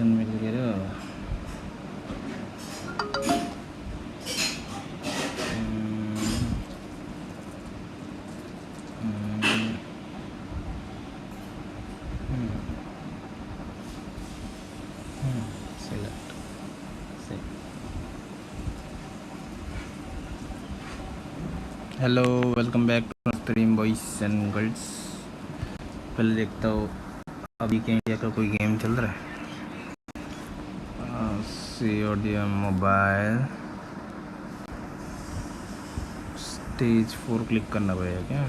Location मिल गया select save. Hello welcome back to stream boys and girls. पहले देखता हूँ अभी क्या इंडिया का कोई गेम चल रहा है। सी और डी मोबाइल स्टेज 4 क्लिक करना पड़ेगा क्या?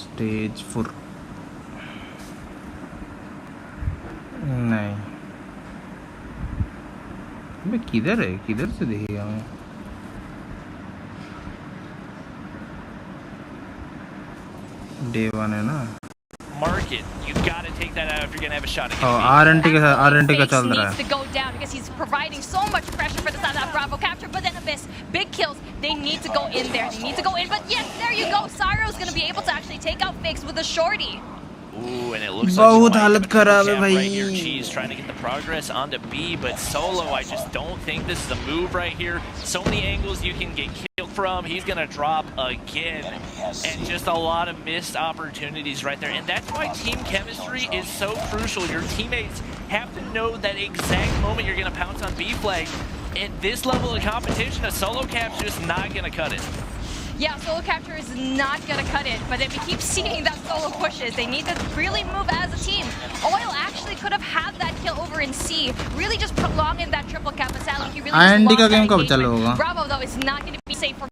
स्टेज 4 नहीं, मैं किधर है, किधर से दिखेगा? मैं डे 1 है ना। Mark it. You've got to take that out if you're going to have a shot. RNT का चल रहा है. Needs to go down because he's providing so much pressure for the side of that Bravo capture, but then Abyss, big kills. They need to go in there. They need to go in, but yes, there you go. Cyro's going to be able to actually take out Fix with a shorty. Ooh, and it looks बहुत like हालत खराब है भाई. right here. Cheese trying to get the progress onto B, but Solo, I just don't think this is a move right here. So many angles you can get killed from. He's gonna drop again, and just a lot of missed opportunities right there. And that's why team chemistry is so crucial. Your teammates have to know that exact moment you're gonna pounce on B flag. At this level of competition, a solo cap's just not gonna cut it. Yeah, solo capture is not going to cut it, but if we keep seeing that solo pushes, they need to really move as a team. Oil actually could have had that kill over in C, really just prolonging that triple cap. But sadly, he really just IND lost का that game कब engagement. चालू होगा? Bravo, though, is not going to be safe for...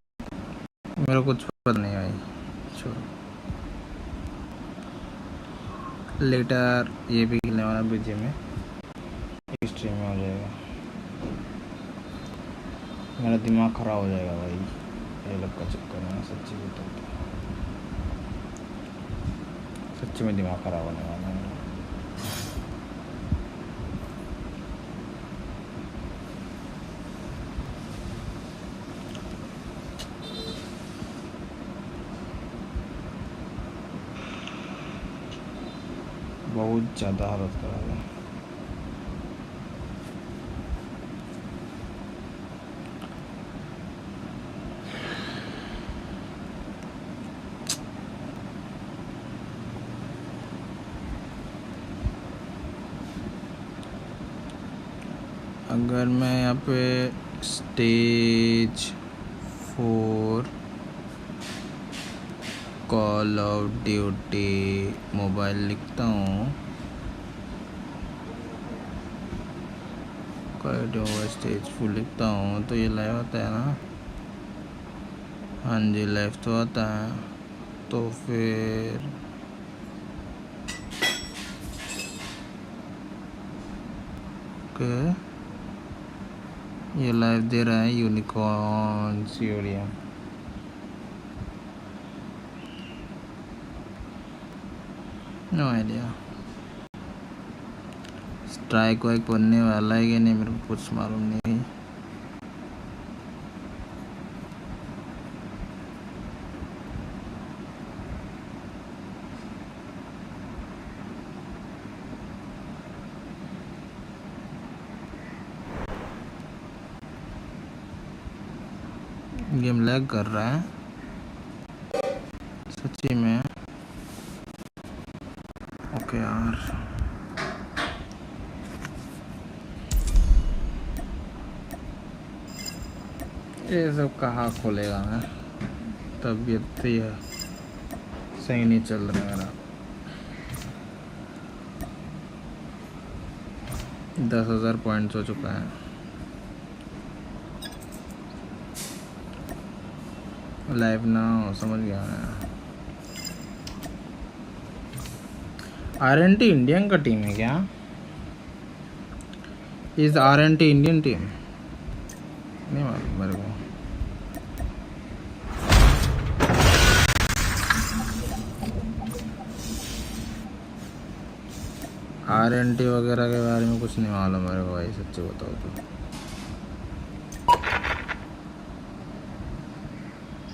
मेरे को कुछ पता नहीं भाई. छोड़ो. लेटर ये भी खेलने वाला बीजे में स्ट्रीम में हो जाएगा. मेरा दिमाग खराब हो जाएगा भाई ये लोग का चक्कर में. सच्ची बताऊँ तो सच्ची में दिमाग खराब होने वाला है. बहुत ज़्यादा हालत खराब है. अगर मैं यहाँ पे stage 4 call of duty mobile लिखता हूँ, स्टेज 4 लिखता हूँ तो ये लाइव आता है ना. हाँ जी लाइव तो आता है. तो फिर ये लाइव दे रहा है यूनिकॉर्न सीओरियम. No idea. स्ट्राइक वाइक बनने वाला है कि नहीं मेरे को कुछ मालूम नहीं. गेम लैग कर रहा है सच्ची में. ओके यार ये सब कहाँ खोलेगा. मैं तबीयत ही है सही नहीं चल रहा मेरा. 10,000 पॉइंट्स हो चुका है. लाइव ना हो समझ गया मैं. RNT इंडियन का टीम है क्या? Is RNT Indian team? नहीं मालूम मेरे को. RNT वगैरह के बारे में कुछ नहीं मालूम मेरे को भाई सच्ची बताओ तो.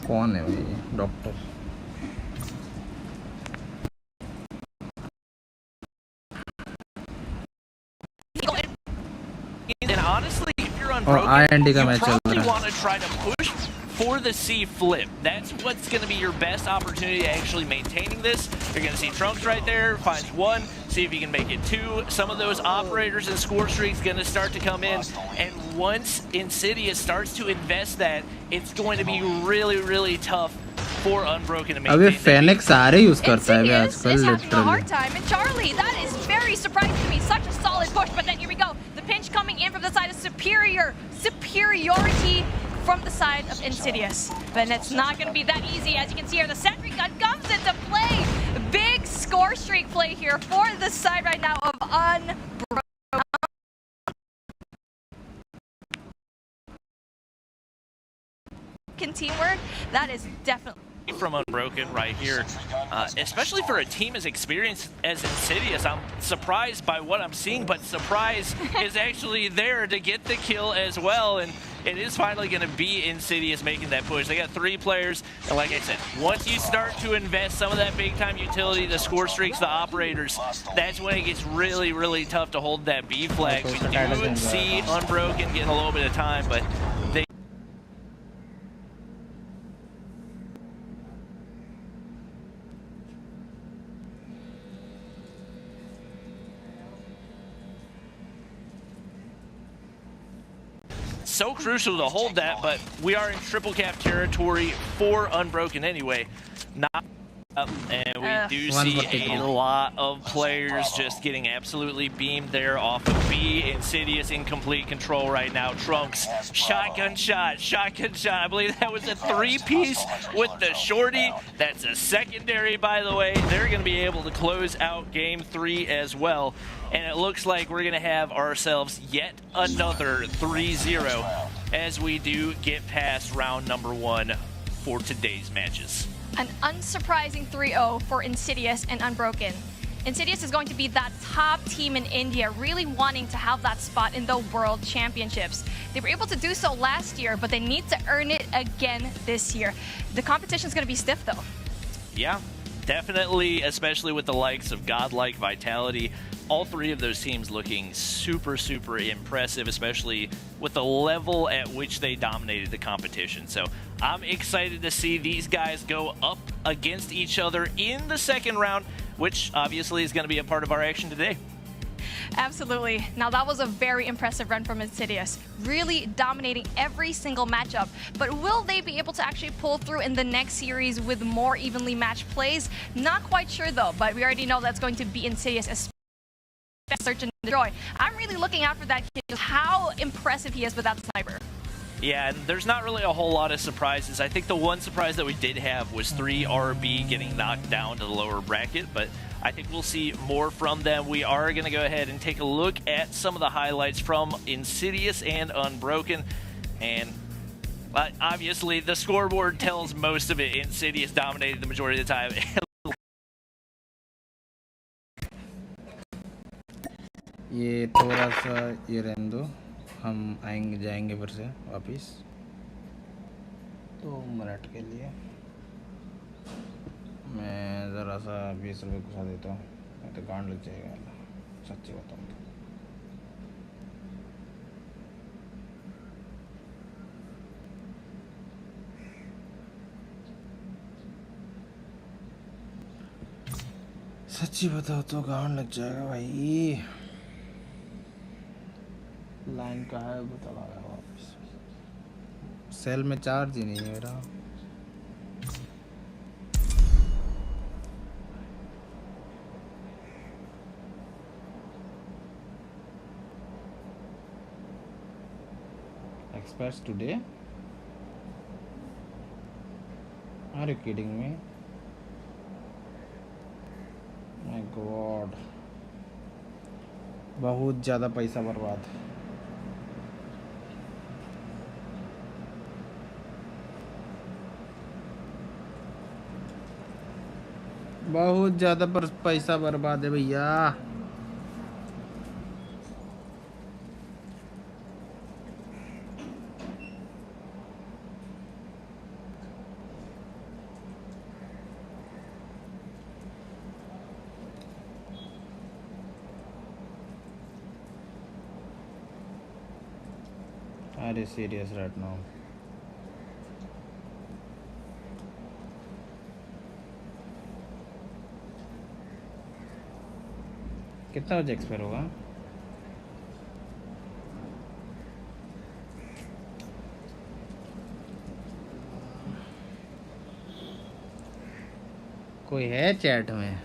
कौन है भाई डॉक्टर? Unbroken, का you मैच चल probably रहा है. want to try to push for the C flip. That's what's going to be your best opportunity to actually maintaining this. You're going to see Trunks right there, finds one, see if he can make it two. Some of those operators and score streaks going to start to come in. And once Insidious starts to invest that, it's going to be really, really tough for Unbroken to अबे maintain. Phoenix सारे use करता है बे Insidious आजकल is having a literally. hard time, and Charlie, that is very surprising to me. Such a solid push, but then here we go. The pinch coming in from the side of superiority from the side of Insidious. But it's not going to be that easy. As you can see here, the sentry gun comes into play. Big score streak play here for the side right now of Unbroken. Teamwork, that is definitely From Unbroken right here, especially for a team as experienced as Insidious. I'm surprised by what I'm seeing, but Surprise is actually there to get the kill as well, and it is finally going to be Insidious making that push. They got 3 players, and like I said, once you start to invest some of that big-time utility, the score streaks, the operators, that's when it gets really, really tough to hold that B flag. We do see Unbroken getting a little bit of time, but they so crucial to hold that, but we are in triple cap territory for Unbroken anyway. Not up, and we do see a lot of players just getting absolutely beamed there off of B. Insidious in complete control right now. Trunks, shotgun shot. I believe that was a 3-piece with the shorty. That's a secondary, by the way. They're going to be able to close out game 3 as well. And it looks like we're going to have ourselves yet another 3-0 as we do get past round number 1 for today's matches. an unsurprising 3-0 for Insidious and Unbroken. Insidious is going to be that top team in India, really wanting to have that spot in the World Championships. They were able to do so last year, but they need to earn it again this year. The competition is going to be stiff, though. Yeah, definitely, especially with the likes of Godlike, Vitality. All 3 of those teams looking super, super impressive, especially with the level at which they dominated the competition. So I'm excited to see these guys go up against each other in the second round, which obviously is going to be a part of our action today. Absolutely. Now, that was a very impressive run from Insidious, really dominating every single matchup. But will they be able to actually pull through in the next series with more evenly matched plays? Not quite sure, though, but we already know that's going to be Insidious, especially Search and Destroy. I'm really looking out for that kid, how impressive he is with that sniper. Yeah, and there's not really a whole lot of surprises. I think the one surprise that we did have was 3RB getting knocked down to the lower bracket, but I think we'll see more from them. We are going to go ahead and take a look at some of the highlights from Insidious and Unbroken. And obviously, the scoreboard tells most of it. Insidious dominated the majority of the time. ये थोड़ा सा ये रहने दो, हम जाएंगे फिर से वापस 2 मिनट के लिए. मैं ज़रा सा 20 रुपये घुसा देता हूँ, नहीं तो गांड लग जाएगा. सच्ची बताऊँ तो सच्ची बताओ तो गांड लग जाएगा भाई. लाइन का है बता रहा है वापस. सेल में चार्ज ही नहीं है मेरा. Express today? Are you kidding me? My God. बहुत ज़्यादा पैसा बर्बाद. बहुत ज़्यादा पैसा बर्बाद है भैया. अरे सीरियस राइट नाउ। कितना बजे एक्सपायर होगा? कोई है चैट में?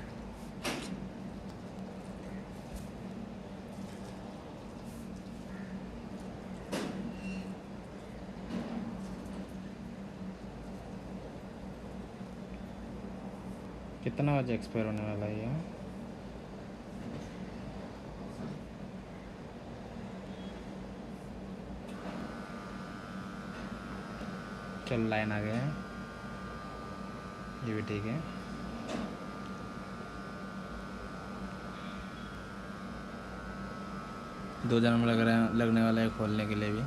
कितना बजे एक्सपायर होने वाला है ये? चल लाइन आ गया है, ये भी ठीक है। दो जन्म लगने वाला है खोलने के लिए भी।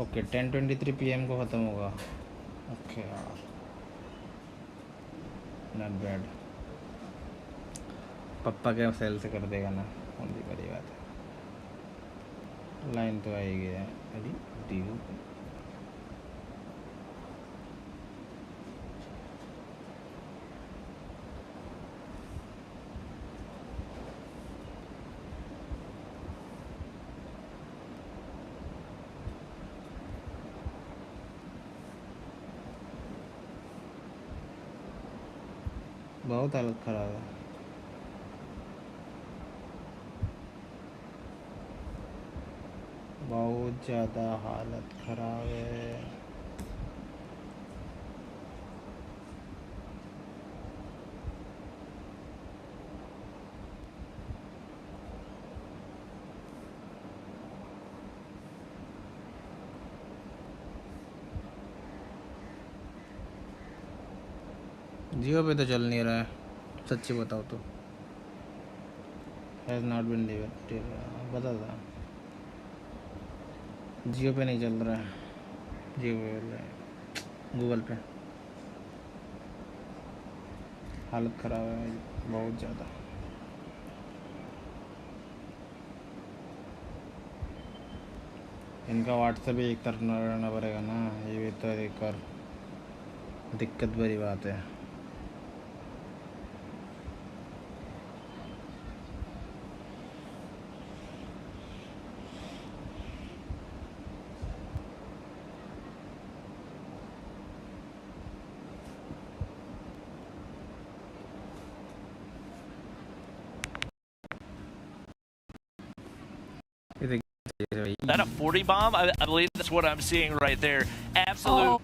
ओके 10:23 PM को ख़त्म होगा। ओके यार नॉट बैड। पप्पा के सेल से कर देगा ना, कौन सी बड़ी बात है। लाइन तो आएगी है। अरे ड्यू बहुत हालत ख़राब है। बहुत ज़्यादा हालत ख़राब है। जियो पे तो चल नहीं रहा है, सच्ची बताओ तो। हैज़ नॉट बिन डिलीवर्ड, बता था जियो पे नहीं चल रहा है, जियो पे गूगल पे। हालत ख़राब है बहुत ज़्यादा। इनका व्हाट्सएप भी एक तरफ न रहना पड़ेगा ना, ये भी तो एक और दिक्कत भरी बात है। That a 40 bomb? I believe that's what I'm seeing right there. Absolute.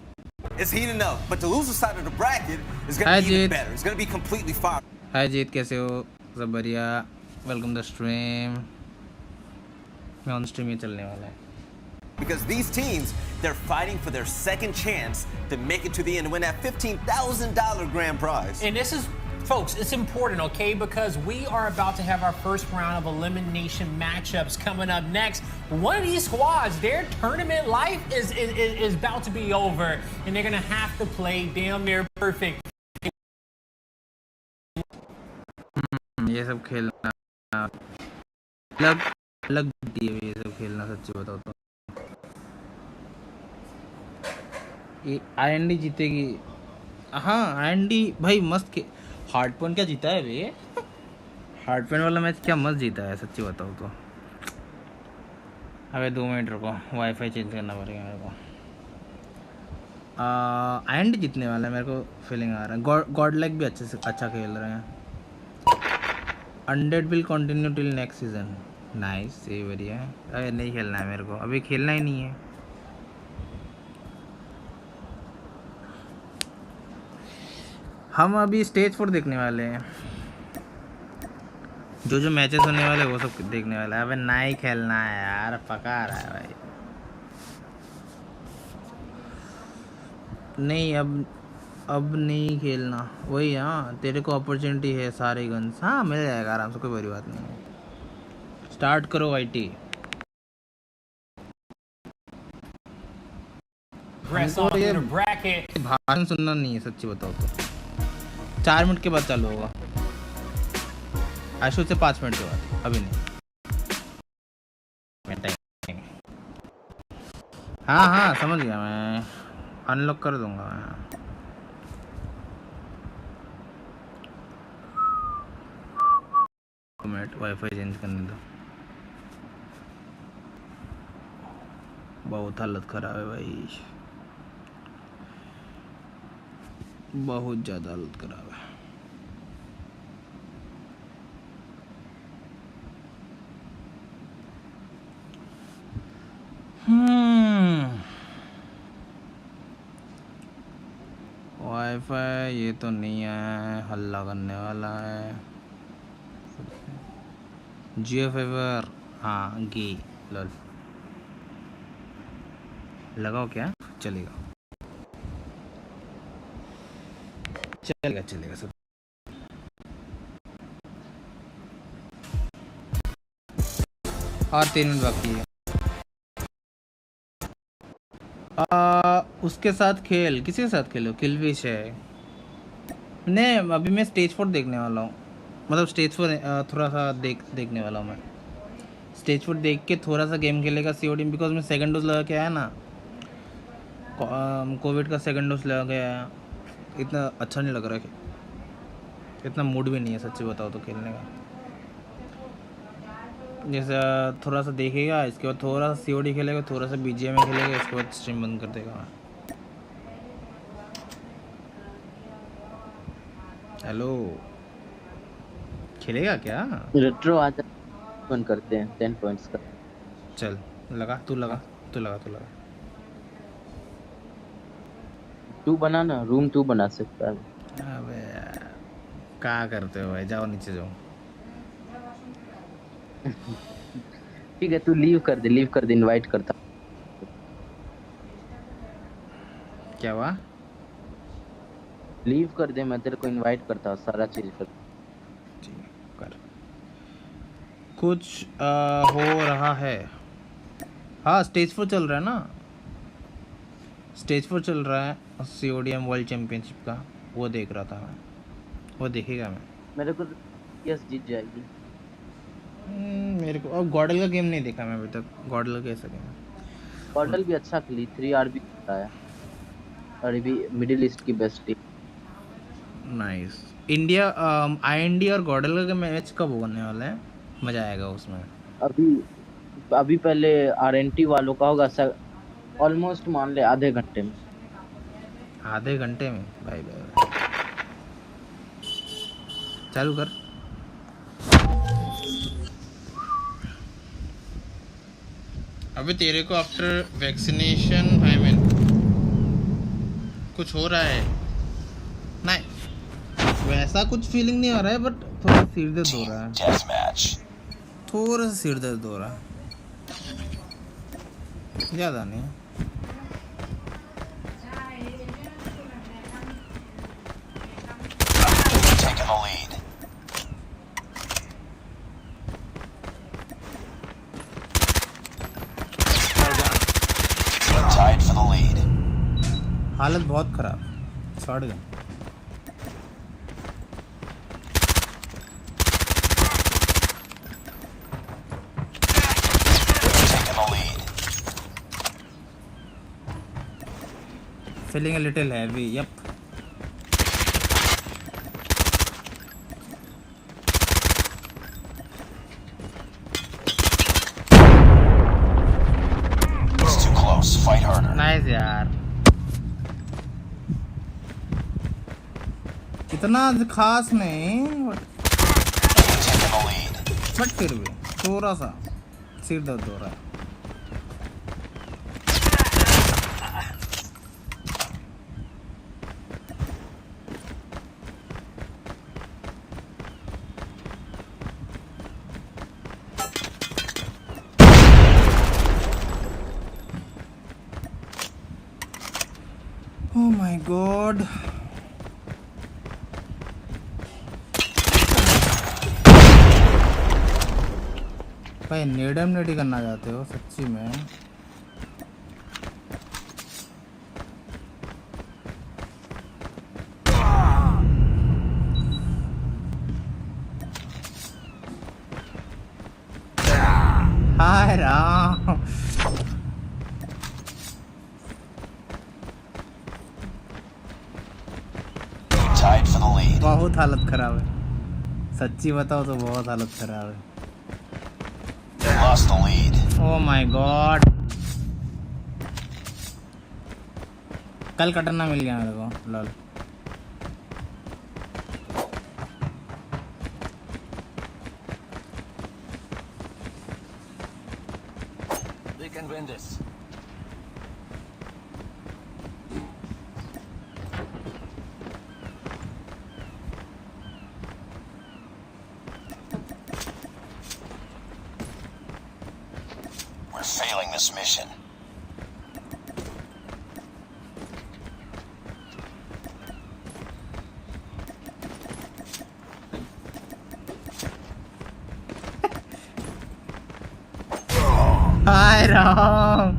It's heating up, but the loser side of the bracket is going to be even better. It's going to be completely fire. हाय जीत, कैसे हो? सब बढ़िया। Welcome the stream. मैं on stream ही चलने वाला है। Because these teams, they're fighting for their second chance to make it to the end and win that $15,000 grand prize. And this is, folks, it's important, okay? Because we are about to have our first round of elimination matchups coming up next. One of these squads, their tournament life is about to be over, and they're gonna have to play damn near perfect. ये सब खेलना अलग अलग ये सब खेलना, सच्ची बताओ तो। ये IND जीतेगी। हाँ IND भाई मस्त के हार्ड पॉइंट क्या जीता है भैया। हार्ड पॉइंट वाला मैच क्या मस्त जीता है, सच्ची बताओ तो। अबे 2 मिनट रुको, वाईफाई चेंज करना पड़ेगा मेरे को। IND जीतने वाला है, मेरे को फीलिंग आ रहा है। गॉड लाइक भी अच्छा खेल रहे हैं। Undead will continue till next season. Nice, ये बढ़िया है। अरे नहीं खेलना है मेरे को, अभी खेलना ही नहीं है। हम अभी स्टेज 4 देखने वाले हैं। जो मैचेस होने वाले वो सब देखने वाला है। अबे नहीं खेलना है यार, पका रहा है भाई। नहीं अब नहीं खेलना। वही हाँ, तेरे को अपॉर्चुनिटी है, सारे गन्स हाँ मिल जाएगा आराम से, कोई बड़ी बात नहीं है। स्टार्ट करो वाईटी। भाषण सुनना नहीं है, सच्ची बताओ तो। 4 मिनट के बाद चालू होगा। आशु से 5 मिनट के बाद, अभी नहीं। हाँ हाँ समझ गया मैं, अनलॉक कर दूंगा मैं। मिनट वाईफाई चेंज करने दो। बहुत हालत ख़राब है भाई, बहुत ज़्यादा हालत ख़राब है। वाईफाई ये तो नहीं है, हल्ला करने वाला है। जियो फाइबर, हाँ गी लल लगाओ क्या, चलेगा चलेगा चलेगा सब। और 3 मिनट बाकी है। उसके साथ खेल, किसी के साथ खेलो, किलविश है। नहीं अभी मैं स्टेज 4 देखने वाला हूँ, मतलब स्टेज 4 थोड़ा सा देखने वाला हूँ मैं। स्टेज 4 देख के थोड़ा सा गेम खेलेगा COD, बिकॉज मैं सेकंड डोज लगा के आया ना, कोविड का सेकंड डोज लगा के आया। इतना अच्छा नहीं लग रहा है, इतना मूड भी नहीं है सच्ची बताओ तो खेलने का। जैसे थोड़ा सा देखेगा, इसके बाद थोड़ा सा COD खेलेगा, थोड़ा सा BGMI खेलेगा, इसके बाद स्ट्रीम बंद कर देगा। हेलो खेलेगा क्या? रेट्रो आज बंद करते हैं 10 पॉइंट्स का। चल लगा, तू लगा। तू बना ना, रूम तू बना सकता है। अबे यार क्या करते हो भाई, जाओ नीचे जाओ। ठीक है तू लीव कर दे, इनवाइट करता। क्या हुआ? लीव कर दे, मैं तेरे को इनवाइट करता हूँ, सारा चीज कर। कर कुछ हो रहा है। हाँ स्टेज 4 चल रहा है ना, स्टेज 4 चल रहा है CODM वर्ल्ड चैंपियनशिप का, वो देख रहा था मैं। वो देखेगा मैं, मेरे को यस जीत जाएगी। मेरे को अब गॉडल का गेम नहीं देखा मैं अभी तक। गॉडल कैसा गेम है? गॉडल भी अच्छा खेली, 3 RB होता है और ये भी मिडिल ईस्ट की best team. Nice. India IND और गॉडल का मैच कब होने वाला है? मजा आएगा उसमें। अभी पहले RNT वालों का होगा सर, ऑलमोस्ट मान ले आधे घंटे में। आधे घंटे में? भाई भाई चालू कर। अभी तेरे को आफ्टर वैक्सीनेशन आई मीन कुछ हो रहा है? नहीं वैसा कुछ फीलिंग नहीं हो रहा है, बट थोड़ा सिर दर्द हो रहा है, थोड़ा सा सिर दर्द हो रहा है, ज़्यादा नहीं। हालत बहुत खराब, सड़ गए। Feeling a little heavy, yep. It's too close. Fight harder. Nice यार, इतना खास नहीं बट फिर भी थोड़ा सा सिर दर्द हो रहा है। Oh my God. भाई नेडम नेडी करना चाहते हो सच्ची में? हाय Ram Tied for the lead. बहुत हालत खराब है सच्ची बताओ तो बहुत हालत खराब है They lost the lead. Oh my God कल कटना मिल गया मेरे को lol They can win this. We're failing this mission. हाय राम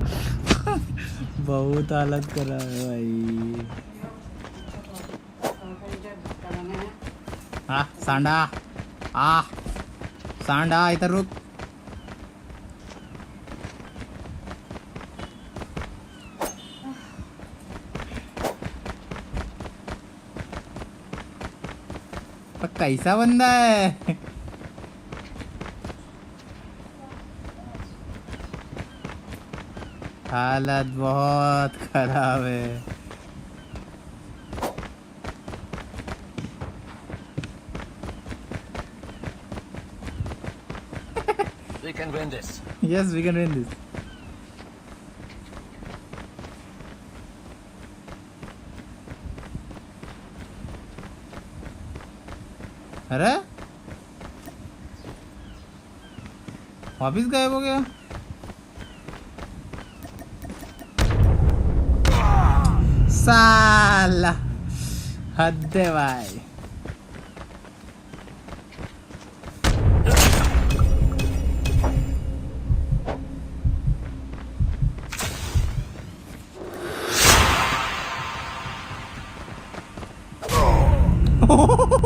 बहुत हालत खराब है भाई सांडा सांडा इधर रुक कैसा बंदा है हालत बहुत खराब है They can win this. Yes, we can win this. अरे वापिस गायब हो गया साला हद है भाई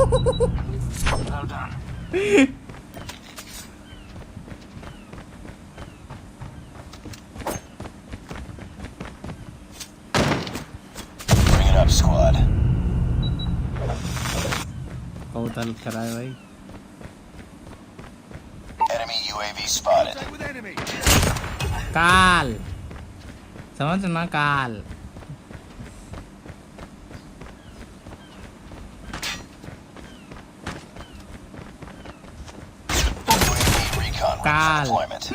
Well done. Bring it up, squad. बहुत हालत खराब है भाई Enemy UAV spotted. काल समझ ना काल UAV recon ready for Kal. deployment.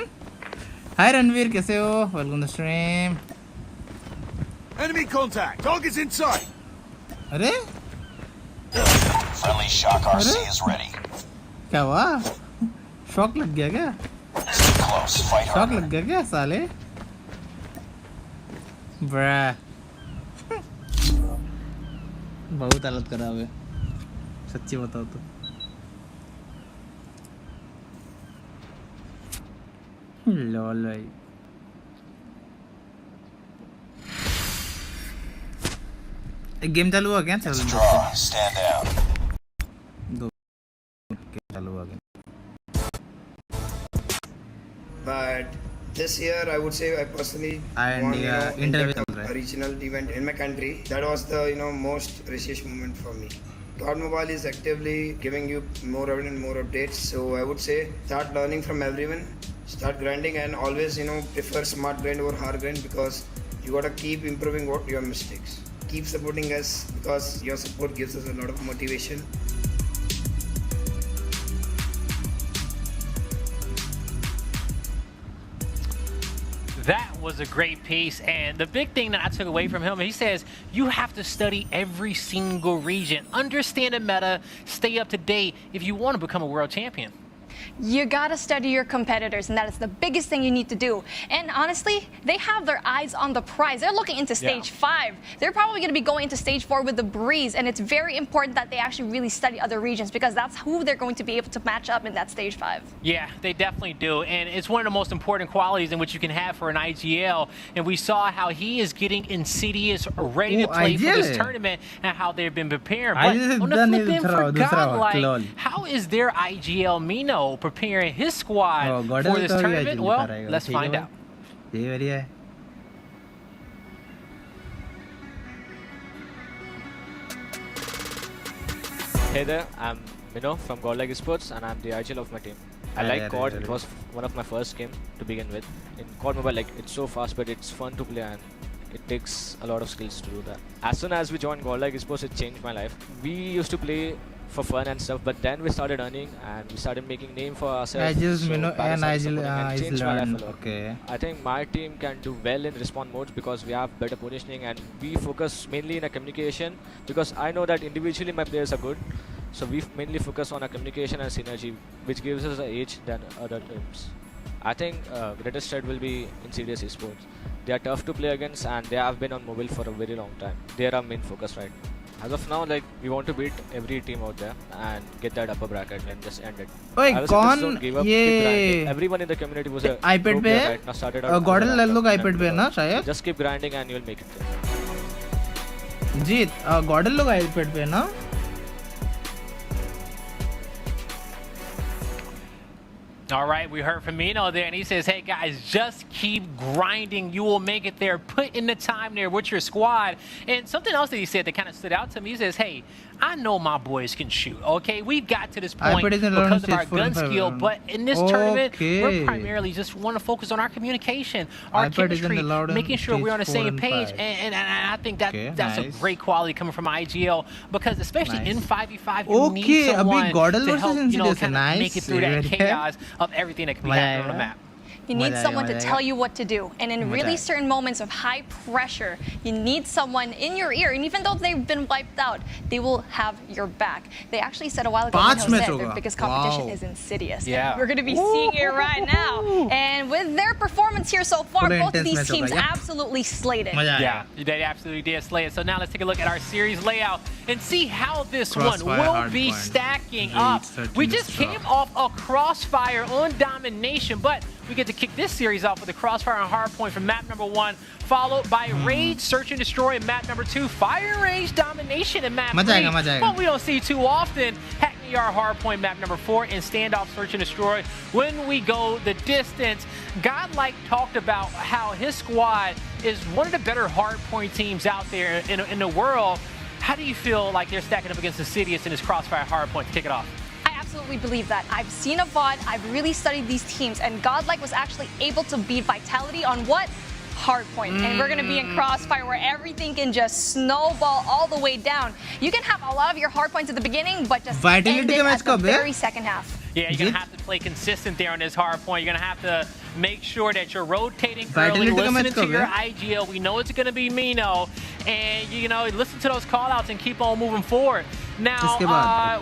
हाय रणवीर कैसे हो welcome to stream Enemy contact. Target's in sight. अरे Friendly Shock RC is ready. क्या हुआ शॉक लग गया क्या It's too close. Fight shock harder. लग गया क्या साले ब्रा बहुत हालत खराब है सच्ची बताओ तो लॉल भाई एक गेम चालू हुआ क्या चल It's a draw. Stand down. दो गेम चालू हुआ क्या But this year, I would say I personally And, won, interview in चल रहा the है। regional event in my country. That was the most precious moment for me. God Mobile is actively giving you more and more updates. So I would say start learning from everyone, start grinding, and always prefer smart grind over hard grind because you gotta keep improving what your mistakes. Keep supporting us because your support gives us a lot of motivation. That was a great piece, and the big thing that I took away from him, he says you have to study every single region, understand the meta, stay up to date if you want to become a world champion. You gotta study your competitors, and that is the biggest thing you need to do. And honestly, they have their eyes on the prize. They're looking into stage 5. They're probably gonna be going into stage 4 with the Breeze, and it's very important that they actually really study other regions because that's who they're going to be able to match up in that stage 5. Yeah, they definitely do, and it's one of the most important qualities in which you can have for an IGL. And we saw how he is getting Insidious ready to play for this tournament and how they've been preparing. But on the flip end for Godlike, how is their IGL Mino? Mino preparing his squad Oh, God, for this तो भी tournament? actually Well, पारेगा, let's ठीक है find भाई। out. ये बढ़िया है। Hey there, I'm Mino from Godlike Esports and I'm the IGL of my team. I like COD, it was one of my first game to begin with. In COD Mobile, like it's so fast but it's fun to play and it takes a lot of skills to do that. As soon as we joined Godlike Esports, it changed my life. We used to play for fun and stuff, but then we started earning and we started making name for ourselves. I just so Mino Paris and started IGL supporting and is changed my life learn. a lot. Okay. I think my team can do well in respawn modes because we have better positioning and we focus mainly in our communication because I know that individually my players are good. So we mainly focus on our communication and synergy, which gives us an edge than other teams. I think greatest threat will be Insidious Esports. They are tough to play against and they have been on mobile for a very long time. They are our main focus right now. As of now, like we want to beat every team out there and get that upper bracket and just end it. ओए I would say just कौन don't give up, keep ये grinding. Everyone in the community was a iPad pro पे player है? right now, started out Gordon as a लोग laptop iPad पे है ना and शायद? just keep grinding and you'll make it. जीत Gordon लोग iPad पे है ना? All right, we heard from Mino there, and he says, hey, guys, just keep grinding. You will make it there. Put in the time there with your squad. And something else that he said that kind of stood out to me, he says, hey, I know my boys can shoot, okay? We've got to this point because of our gun skill, but in this tournament, we're primarily just want to focus on our communication, our chemistry, making sure we're on the same page. And I think that's a great quality coming from IGL because especially in 5v5, you need someone to help, kind of make it through that chaos of everything that can be happening on the map. You need someone to tell you what to do. And in really certain moments of high pressure, you need someone in your ear. And even though they've been wiped out, they will have your back. They actually said a while ago, their biggest competition is Insidious. Yeah. We're going to be seeing it right now. And with their performance here so far, both of these teams absolutely slayed it. Yeah, they absolutely did slay it. So now let's take a look at our series layout and see how this one will be stacking up. We just came off a Crossfire on domination, but we get to kick this series off with a Crossfire on Hardpoint from map number 1, followed by Rage, Search and Destroy in map number 2, Fire Range Domination in map 3. But we don't see too often. Hackney Yard Hardpoint map number 4 and Standoff Search and Destroy when we go the distance. Godlike talked about how his squad is one of the better hardpoint teams out there in the world. How do you feel like they're stacking up against Insidious in his Crossfire Hardpoint to kick it off? Absolutely believe that. I've seen a VOD, I've really studied these teams, and Godlike was actually able to beat Vitality on what? Hardpoint. And we're going to be in Crossfire where everything can just snowball all the way down. You can have a lot of your hardpoints at the beginning, but just end it at the very second half. Yeah, you're going to have to play consistent there on this hardpoint. You're going to have to make sure that you're rotating early, listening to your IGL. We know it's going to be Mino. And, listen to those call-outs and keep on moving forward. Now,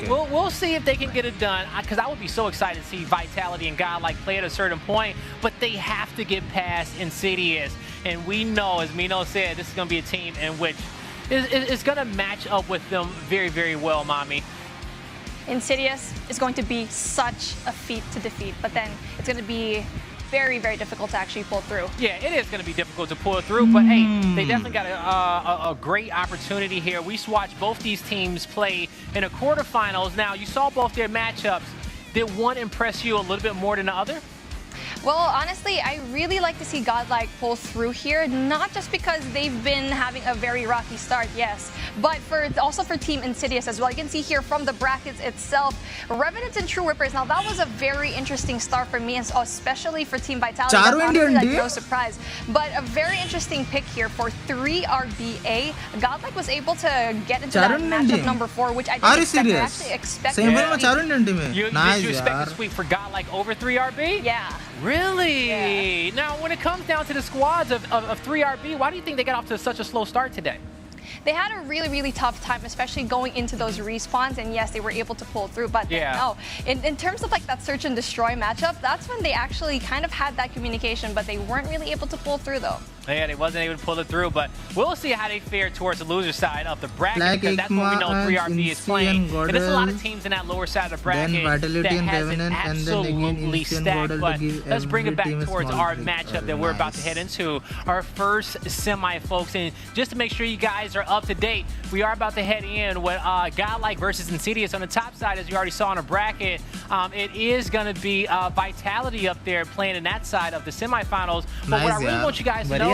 we'll see if they can get it done, because I would be so excited to see Vitality and Godlike play at a certain point, but they have to get past Insidious. And we know, as Mino said, this is going to be a team in which is going to match up with them very, very well, Mommy. Insidious is going to be such a feat to defeat, but then it's going to be very, very difficult to actually pull through. Yeah, it is going to be difficult to pull through, but hey, they definitely got a great opportunity here. We watched both these teams play in a quarterfinals. Now, you saw both their matchups. Did one impress you a little bit more than the other? Well, honestly, I really like to see Godlike pull through here, not just because they've been having a very rocky start, yes, but also for Team Insidious as well. You can see here from the brackets itself, Revenants and True Rippers. Now, that was a very interesting start for me, especially for Team Vitality. That's no surprise. But a very interesting pick here for 3RBA. Godlike was able to get into that matchup number 4, which I didn't actually expect. Did you expect a sweep for Godlike over 3RB? Yeah. Really? Yeah. Now, when it comes down to the squads of 3RB, why do you think they got off to such a slow start today? They had a really, really tough time, especially going into those respawns, and yes, they were able to pull through, but no. In terms of like that Search and Destroy matchup, that's when they actually kind of had that communication, but they weren't really able to pull through though. Yeah, they wasn't able to pull it through, but we'll see how they fare towards the loser side of the bracket, Like because that's what we know Igma 3RB is and playing. Inci and And there's a lot of Godel, teams in that lower side of the then bracket Vitality that and has it Revenant, and then again absolutely Inci and stacked. Godel to But give let's bring it every back team a towards small our break. matchup that we're about to head into, our first semi, folks. And just to make sure you guys are up to date, we are about to head in with Godlike versus Insidious on the top side, as you already saw in the bracket. It is going to be Vitality up there playing in that side of the semifinals. But what I really want you guys to know,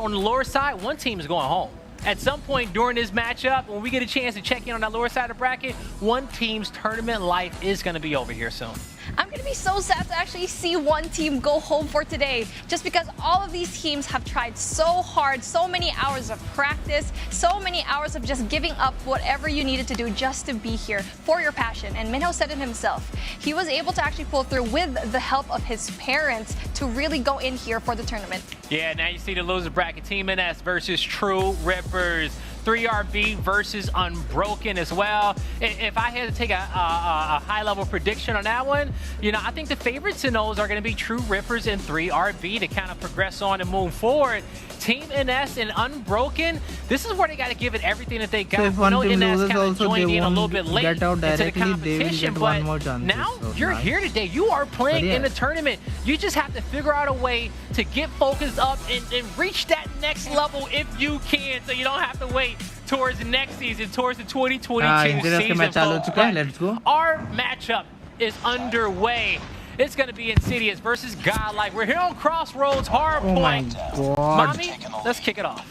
on the lower side, one team is going home. At some point during this matchup, when we get a chance to check in on that lower side of the bracket, one team's tournament life is going to be over here soon. I'm going to be so sad to actually see one team go home for today, just because all of these teams have tried so hard, so many hours of practice, so many hours of just giving up whatever you needed to do just to be here for your passion. And Minho said it himself. He was able to actually pull through with the help of his parents to really go in here for the tournament. Yeah, now you see the loser bracket, Team NS versus True Rippers. 3RB versus Unbroken as well. If I had to take a high-level prediction on that one, you know, I think the favorites in those are going to be True Rippers and 3RB to kind of progress on and move forward. Team NS and Unbroken, this is where they got to give it everything that they got. So if I one know team NS loses kind of also, joined they in a little won't bit late get out into the directly, they will competition, get but one more chance. now So you're nice. here today. You are playing But yeah. in the tournament. You just have to figure out a way to get focused up and reach that next level if you can, so you don't have to wait towards the next season, towards the 2022 Insidious season. के match चालू हो चुका है. Let's go. Our matchup is underway. It's going to be Insidious versus Godlike. We're here on Crossroads Hardpoint. Oh my god. Mommy, let's kick it off.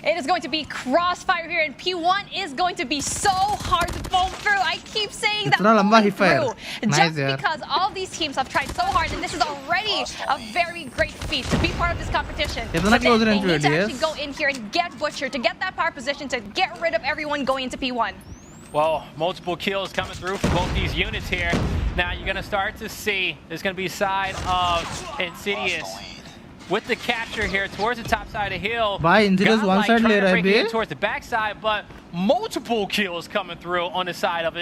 It is going to be crossfire here, and P1 is going to be so hard to pull through. I keep saying that इतना लंबा pulling ही fire. through, Nice, just यार. because all of these teams have tried so hard, and this is already a very great feat to be part of this competition. इतना But then closer they into need it, to yes. actually go in here and get Butcher, to get that power position, to get rid of everyone going into P1. Well, multiple kills coming through for both these units here. Now you're going to start to see there's going to be a side of Insidious with the capture here towards the top side of the hill. Bhai, Insidious one Godlike side trying ले to रहा है break it in bay. towards the back side, but multiple kills coming through on the side of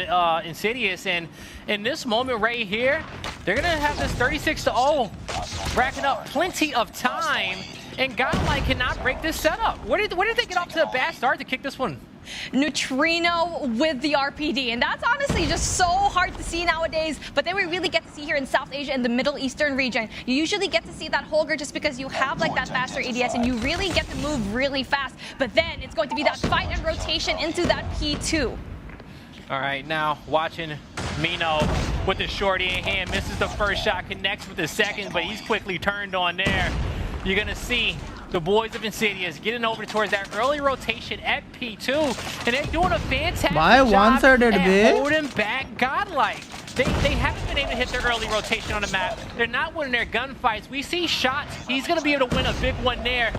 Insidious. And in this moment right here, they're going to have this 36-0, racking up plenty of time. And Godlike cannot break this setup. Where did they get off to a bad start to kick this one? Neutrino with the RPD, and that's honestly just so hard to see nowadays, but then we really get to see here in South Asia and the Middle Eastern region. You usually get to see that Holger just because you have like that faster ADS and you really get to move really fast, but then it's going to be that fight and rotation into that P2. All right, now watching Mino with the shorty in hand, misses the first shot, connects with the second, but he's quickly turned on there. You're gonna see the boys of Insidious getting over towards that early rotation at P2, and they're doing a fantastic job one-sided, at babe. holding back Godlike. They haven't been able to hit their early rotation on the map. They're not winning their gunfights. We see shots. He's going to be able to win a big one there.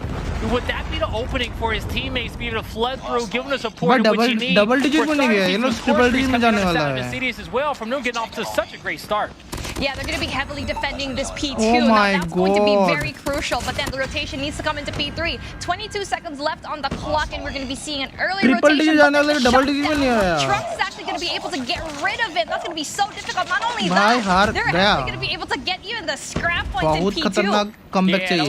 Would that be the opening for his teammates to be able to flood through, give them the support But in which you need? double digit We're बन starting to गया. see ये some लोग score triple streaks digit में coming जाने out of the वाला side of है. Insidious as well, from them getting off to such a great start. Yeah, they're going to be heavily defending this P2. Oh now, my that's going to be God. very crucial, but then the rotation needs to come into P3. 22 seconds left on the clock, and we're going to be seeing an early Triple rotation. digit but जाने then वाले the double digit में नहीं shutdown. आया. Trunks is actually going to be able to get rid of it. That's going to be so difficult. Not only भाई, that, हार they're गया. actually going to be able to get even the scrap points in बहुत P2. खतरनाक comeback Yeah, चाहिए.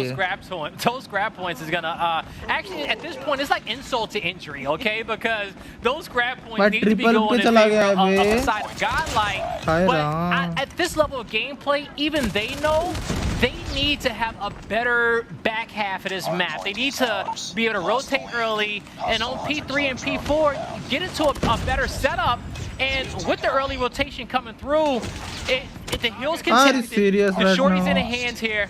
those grab points is gonna actually at this point it's like insult to injury, okay? Because those grab points But need to be triple going पे in चला favor गया of bay. the side of Godlike. Hi But Ram. at this level of gameplay, even they know they need to have a better back half of this map. They need to be able to rotate early, and on P3 and P4 get into a better setup. And with the early rotation coming through, the hills contested. serious The right shorty's now? in the hands here.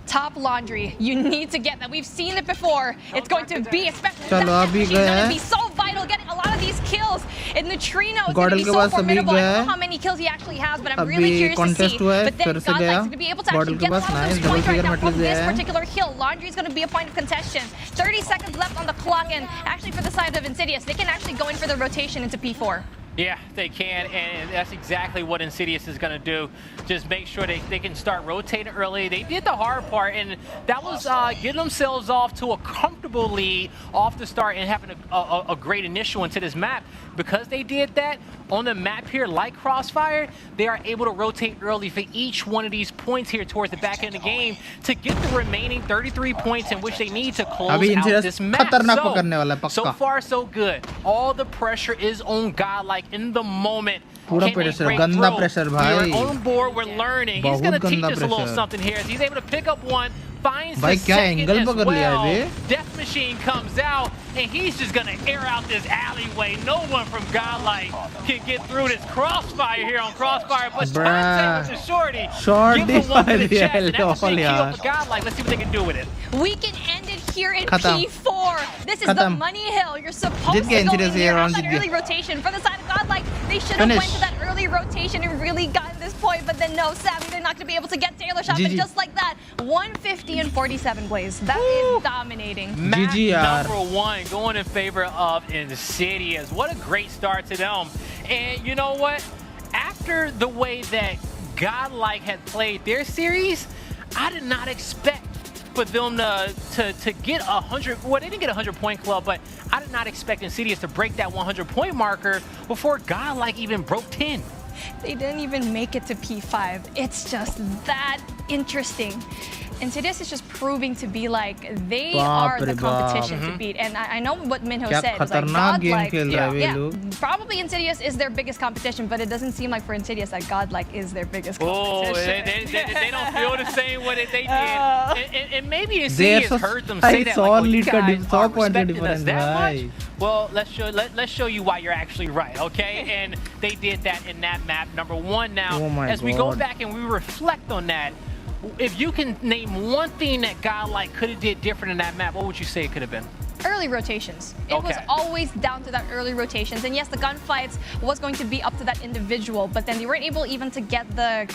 Top laundry, you need to get that. We've seen it before. It's going to be, especially चलो, that अभी is going गए. to be so vital getting a lot of these kills. And Neutrino is going to Godel be के so पास अभी formidable. I don't गए. know how many kills he actually has, but I'm really अभी curious to contest see. हुआ है, But then फिर से Godlike's गया. going to be able to actually Godel के get a pass lot of nice those double points right figure now metals from this गया है. particular kill. Laundry is going to be a point of contention. 30 seconds left on the clock, and actually for the side of Insidious, they can actually go in for the rotation into P4. Yeah, they can, and that's exactly what Insidious is going to do. Just make sure they can start rotating early. They did the hard part, and that was getting themselves off to a comfortable lead off the start and having a great initial into this map. Because they did that, on the map here, like Crossfire, they are able to rotate early for each one of these points here towards the back end of the game to get the remaining 33 points in which they need to close out this map. So far, so good. All the pressure is on Godlike in the moment. पूरा pressure, गंदा pressure भाई. We're on board, we're learning. He's going to teach us a little something here. He's able to pick up one, finds the second as well. Death Machine comes out, and he's just going to air out this alleyway. No one from Godlike can get through this. Crossfire here on Crossfire, but Conte with the shorty. Give the one to the chest, and that's a big kill for Godlike. Let's see what they can do with it. We can end it here in P4. This is the money hill. You're supposed to go in here on that early rotation. For the side of Godlike, they should have went to that early rotation and really gotten this point, but then no, sadly, they're not going to be able to get Taylor Shop. And just like that, 150 and 47 Blaze. That is dominating. Map number 1 going in favor of Insidious. What a great start to them. And you know what? After the way that Godlike had played their series, I did not expect for them to get 100. Well, they didn't get 100-point club, but I did not expect Insidious to break that 100-point marker before Godlike even broke 10. They didn't even make it to P5. It's just that interesting. Insidious is just proving to be like they are the competition to beat. And I know what Minho said. It's like Godlike, probably Insidious is their biggest competition, but it doesn't seem like for Insidious that Godlike is their biggest competition. They don't feel the same way that they did. And maybe Insidious heard them say that, like, well, you guys aren't respecting us that much. Well, let's show you why you're actually right, okay? And they did that in that map number 1. Now, as we go back and we reflect on that, if you can name one thing that Godlike could have did different in that map, what would you say it could have been? Early rotations. It was always down to that early rotations. And yes, the gunfights was going to be up to that individual, but then they weren't able even to get the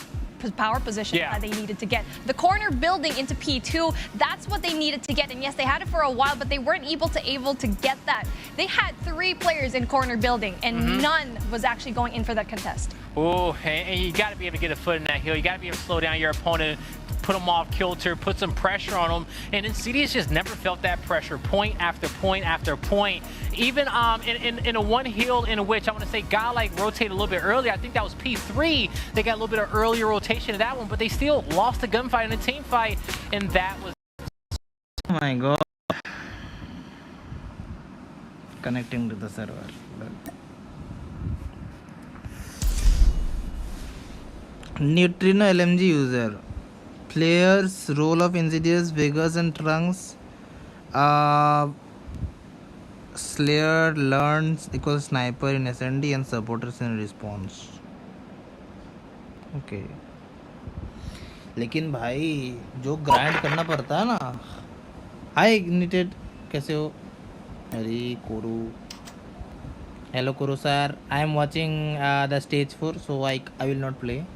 power position that they needed to get. The corner building into P2, that's what they needed to get. And yes, they had it for a while, but they weren't able to get that. They had 3 players in corner building, and none was actually going in for that contest. Oh, and you got to be able to get a foot in that hill. You got to be able to slow down your opponent, put them off kilter, put some pressure on them. And Insidious just never felt that pressure, point after point after point. Even in a one hill in which I want to say Godlike rotated a little bit earlier. I think that was P3. They got a little bit of earlier rotation in that one, but they still lost the gunfight and the team fight, and that was. Oh my god. Connecting to the server. Neutrino LMG user. Players, role of Insidious, Vegas and Trunks. Slayer learns equals sniper in SND and supporters in response. Okay. लेकिन भाई जो grind करना पड़ता है ना. हाय ignited, कैसे हो? अरे कोरू. Hello Koru sir, I am watching the stage 4, so I will not play.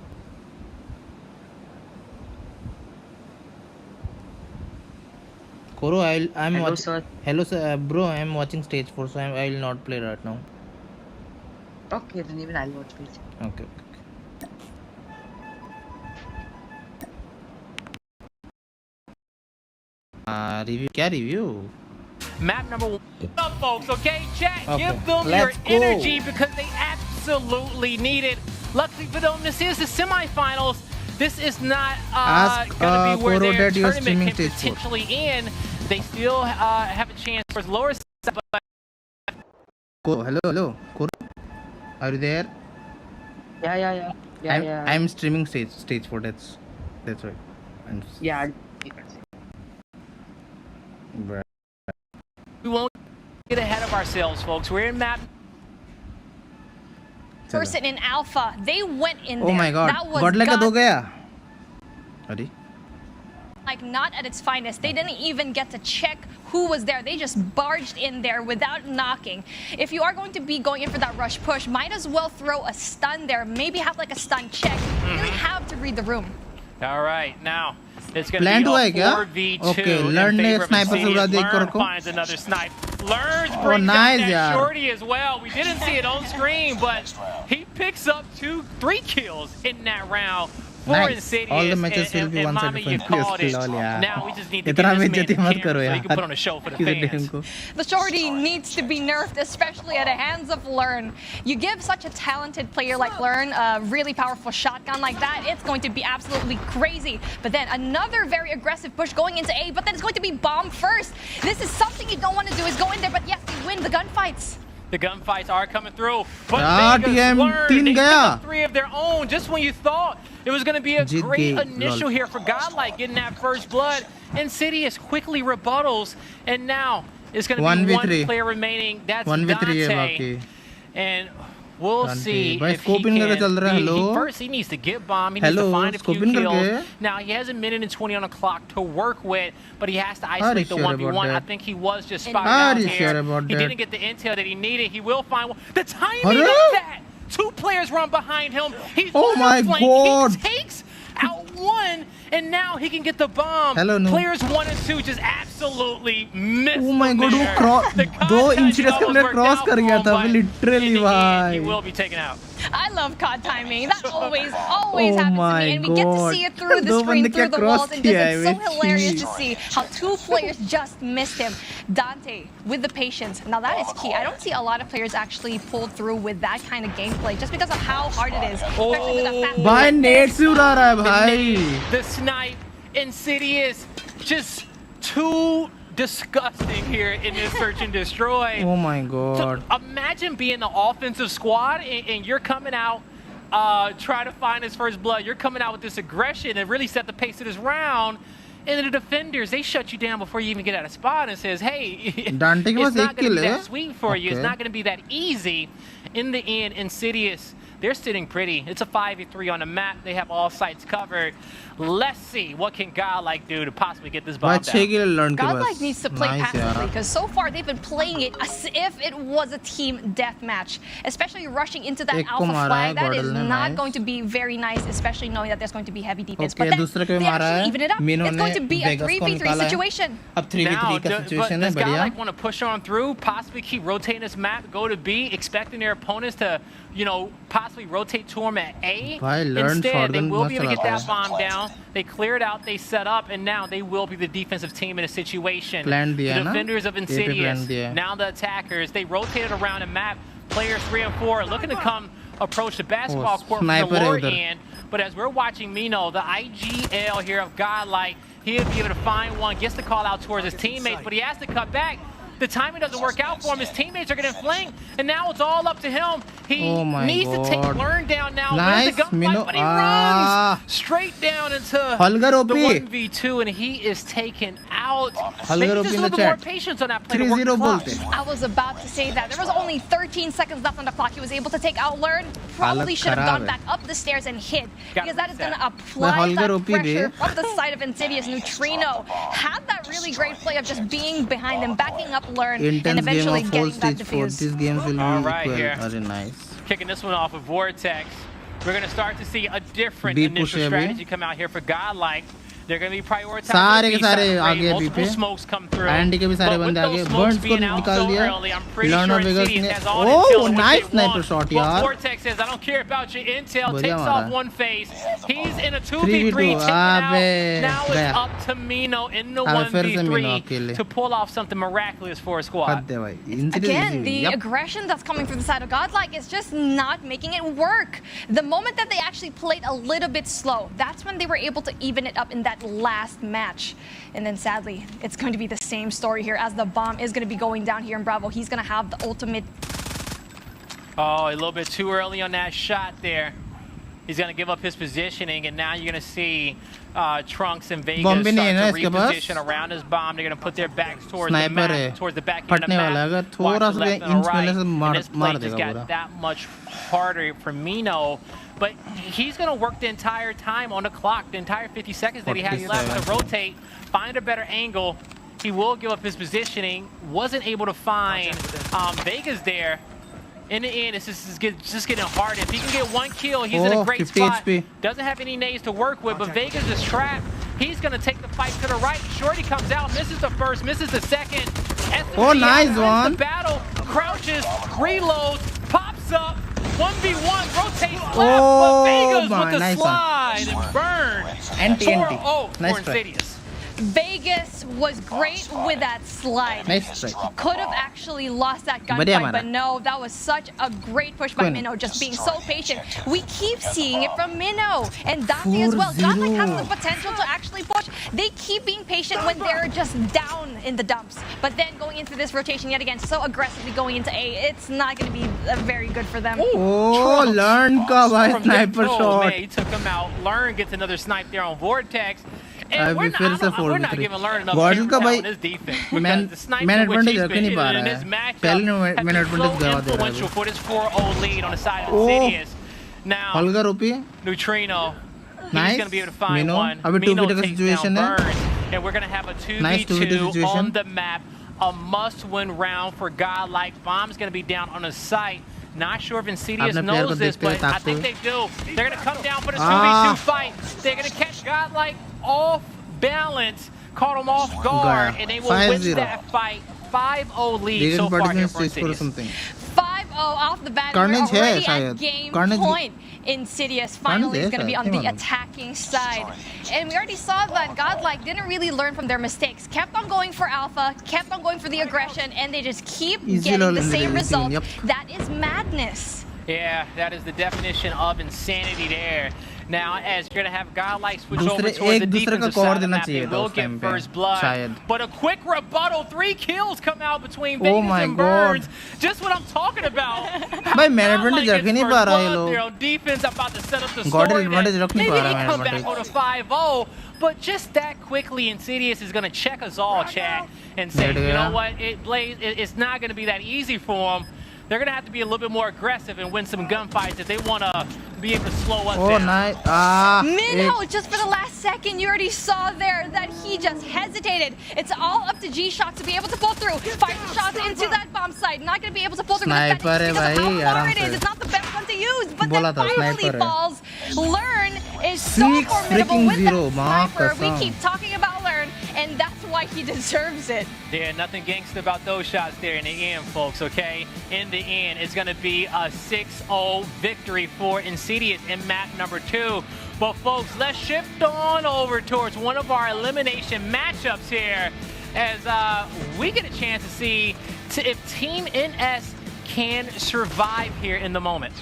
Koru, I'm watching. Sir. Hello sir, bro, I am watching stage 4, so I will not play right now. Okay, then even I'll not play. Okay. Review? क्या review? Map number 1 up, folks, okay? Chat, give them your energy because they absolutely need it. Luckily for them, this is the semifinals. This is not going to be where their tournament can potentially end. They still have a chance for lower side, but... Hello. Koru, are you there? Yeah. I'm streaming stage 4, that's right. Yeah. We won't get ahead of ourselves, folks. We're in map. Person in Alpha, they went in there. Oh my god. That was Godlike का दो गया. Sorry. Like not at its finest. They didn't even get to check who was there. They just barged in there without knocking. If you are going to be going in for that rush push, might as well throw a stun there. Maybe have like a stun check. You really have to read the room. All right, now it's going to be a 4v2 okay, learn in favor of sniper Learn finds another snipe. Learns brings down that shorty as well. We didn't see it on screen, but he picks up 3 kills in that round. for Nice. Insidious. All the matches will be and one-sided Mami, for you called Insidious. it. Lol, यार. Now we just need to get इतना this man बेइज्जती the मत camera करो so he यार. can put on a show for the किसी fans. Team को. The shorty needs to be nerfed, especially at the hands of Learn. You give such a talented player like Learn a really powerful shotgun like that, it's going to be absolutely crazy. But then another very aggressive push going into A, but then it's going to be bomb first. This is something you don't want to do, is go in there, but yes, they win the gunfights. The gunfights are coming through. But Ah, Vegas TM learned. तीन They गया. took 3 of their own just when you thought it was going to be a Jeet great गई, initial lol. here for Godlike getting that first blood. Insidious quickly rebuttals, and now it's going to be 1v3. one player remaining. That's 1v3 है Dante. बाकी. And we'll Dante. see भाई if he scoping करके चल रहा है, can. hello? First, he needs to get bomb. He needs Hello, to find a few scoping kills. करके. Now, he has a minute and 20 on the clock to work with, but he has to Are you isolate the sure about 1v1. I that? think he was just spotted Are out you here. sure about He that? didn't get the intel that he needed. He will find one. The timing Hello? of that! 2 players run behind him. He's Oh on my the flank. God. He takes out one, and now he can get the bomb. Hello, no. Players 1 and 2 just absolutely missed Oh my them God, वो there. cross The दो contact Insidious के almost अंदर worked cross out कर for गया him, था but literally in the end, भाई. he will be taken out. I love COD timing. That always Oh happens to my me. And we get to God. see it through the दो screen, बंदे through क्या the cross walls. And किया है, it's so way hilarious to cheese. see how 2 players just missed him. Dante with the patience. Now that is key. I don't see a lot of players actually pull through with that kind of gameplay just because of how hard it is. Especially with a fast भाई net से उड़ा रहा है The भाई. nade, the snipe, Insidious, just too disgusting here in this search and destroy. Oh my So God. imagine being the offensive squad and you're coming out, try to find his first blood. You're coming out with this aggression and really set the pace of this round. And the defenders, they shut you down before you even get out of spot and says, hey, Dante के it's pass not एक going to kill be है. that sweet for you. It's Okay. not going to be that easy. In the end, Insidious, they're sitting pretty. It's a 5v3 on the map. They have all sites covered. Let's see what can Godlike do to possibly get this भाई bomb 6 down. किल learn के Godlike बस. needs to play Nice passively यार. because so far they've been playing it as if it was a team deathmatch, especially rushing into that एक को alpha मारा है flag. That is Gordel ने, not nice. going to be very nice, especially knowing that there's going to be heavy defense. Okay, But then दूसरे को भी they मारा actually है. even it up. मीनो It's going ने to be a Vegas को 3v3 निकाला है. situation. अब 3v3 का but situation है does बढ़िया. Godlike want to push on through, possibly keep rotating this map, go to B, expecting their opponents to, possibly rotate to them at A? भाई, learn Instead, they shotgun will मस्त be able to get चलाता that है. bomb down. They cleared out, they set up, and now they will be the defensive team in a situation. Plan दिया The है ना? defenders of ये पे Insidious, plan दिया है. now the attackers, they rotated around the map. Players 3 and 4 looking to come approach the basketball court from the sniper है lower उधर. end. But as we're watching Mino, the IGL here of Godlike, he'll be able to find one, gets the call out towards his teammates, but he has to cut back. The timing doesn't work out for him. His teammates are getting flanked, and now it's all up to him. He Oh my needs to take God. Learn down now. Nice, Where's the gunfight? Mino. But he Ah. runs straight down into Holger the OP. 1v2, and he is taken out. Holger Maybe OP just a in little the bit more chat. patience on that play to work 3-0 the clock. बोलते. I was about to say that. There was only 13 seconds left on the clock. He was able to take out Learn. Probably हालत should have खराब gone है. back up the stairs and hid. Got Because that is going to reset. apply Holger that OP pressure भी. from the side of Insidious. Neutrino had that really great play of just being behind them, backing up Learn, and Intense game eventually of getting full that stage 4. defused. These games will be All right, equal. here. Very nice. Kicking this one off of Vortex. We're going to start to see a different B initial push है अभी. strategy come out here for Godlike. They're going to be prioritizing सारे के the B side सारे of the आगे grade. अभी Multiple पे. smokes come through. IND के भी सारे But with बंदे those आगे. smokes Burns को being out निकाल so दिया. early, I'm pretty Lana sure Vegas Insidious ने. has all Oh, intel in which nice they sniper want. shot But यार. Vortex says, I don't care about your intel. बढ़िया Takes मारा. off one phase. He's in a 3v2. 2v3 taken out. अबे, Now it's गया. up to Mino in the अबे, फिर से Mino 1v3 अकेले. to pull off something miraculous for a squad. हद है भाई. Insidious Again, easy. the Yup. aggression that's coming from the side of Godlike is just not making it work. The moment that they actually played a little bit slow, that's when they were able to even it up in that last match. And then sadly, it's going to be the same story here as the bomb is going to be going down here in Bravo. He's going to have the ultimate. Oh, a little bit too early on that shot there. He's going to give up his positioning, and now you're going to see Trunks and Vegas Bomb भी start नहीं है ना to इसके पास? reposition around his bomb. They're going to put their backs towards the Sniper map, है. towards the back end of the फटने वाला है. map. अगर थोड़ा Watch सा the left and inch the मिलने right. से And मार this play मार just देगा पूरा. got that much harder for Mino. But he's going to work the entire time on the clock, the entire 50 seconds that he has left 47. to rotate, find a better angle. He will give up his positioning. Wasn't able to find Vegas there. In the end, it's just getting hard. If he can get one kill, he's in a Oh, great 50 spot. HP. Doesn't have any nades to work with, but Vegas is trapped. He's going to take the fight to the right. Shorty comes out, misses the first, misses the second. Oh, SMG nice wins one. the battle, crouches, reloads, pops up. 1v1, rotate left, Oh, but Vegas my, with the nice one. slide and burn. NT. Oh, Nice for try. Insidious. Vegas was great with that slide. Nice try. Could have actually lost that Badhiya gunfight, mara. but no, that was such a great push by Good. Minnow, just being so patient. We keep seeing it from Minnow and Dante as well. Godlike has the potential to actually push. They keep being patient when they're just down in the dumps, but then going into this rotation yet again, so aggressively going into A, it's not going to be very good for them. Oh, learn ka bhai From sniper Nick Cole, shot. Man, he took him out. Learn gets another snipe there on Vortex. And we're फिर से we're not 4v3 giving Learn enough Gordon का camera भाई on his defense. Man because the snipes man in which advantage he's रख been नहीं पा in रहा this है matchup पहले have man been advantage so गवा दे रहा है influential वो for this 4-0 lead on the side of Oh. Insidious. Now, हॉलगर OP Neutrino, he's Nice. going to be able to find Mino. one. अभी Mino 2v2 का takes situation down है Burns, and we're going to have a 2v2 Nice 2v2 situation. on the map. A must-win round for Godlike. Bomb's going to be down on the site. Not sure if Insidious आपने player को knows this, देखते हुए but I think ताकतवर they do. They're going to come down for the Ah. 2v2 fight. They're going to catch Godlike off balance, caught him off guard, Gaya. and they will win 5-0. that fight. 5-0 lead Legal so far here participants for stage for Insidious. something 5-0 off the bat. Carnage We're है already शायद at game Carnage point. Insidious finally है is going to be शायद, on नहीं the मालूम। attacking side. And we already saw that Godlike didn't really learn from their mistakes. Kept on going for alpha, kept on going for the aggression, and they just keep Easy getting lol the in the same easy result. one, yep. That is madness. Yeah, that is the definition of insanity there. Now, as you're going to have Godlike switch over दूसरे towards the एक दूसरे का defensive cover side of the देना map, they चाहिए था will उस get time पे first blood. शायद But a quick rebuttal, 3 kills come out between Oh Vegas my and God. Burns. Just what I'm talking about. भाई man advantage Godlike रख ही gets नहीं first पा रहा ये blood. लोग They're on defense, about to set up the God story advantage that रख नहीं maybe पा they रहा come man back advantage with a 5-0. But just that quickly, Insidious is going to check us all, chat, and say, Let it you know go. what, it's not going to be that easy for them. They're going to have to be a little bit more aggressive and win some gunfights if they want to be able to slow us oh down. nice ah Minho, just for the last second, you already saw there that he just hesitated. It's all up to G-Shock to be able to pull through. 5 shots into that bomb site. Not going to be able to pull through with Sniper that है because of भाई, how far आराम it is. से। It's not the best one to use, but बोला then था, finally sniper है। falls. Learn is so 6 formidable freaking with that 0, माँ sniper. We कसम। keep talking about Learn, and that's why he deserves it. Yeah, nothing gangster about those shots there in the end, folks, okay? In the end, it's going to be a 6-0 victory for Insidious in map number 2. But, folks, let's shift on over towards one of our elimination matchups here as we get a chance to see if Team NS can survive here in the moment.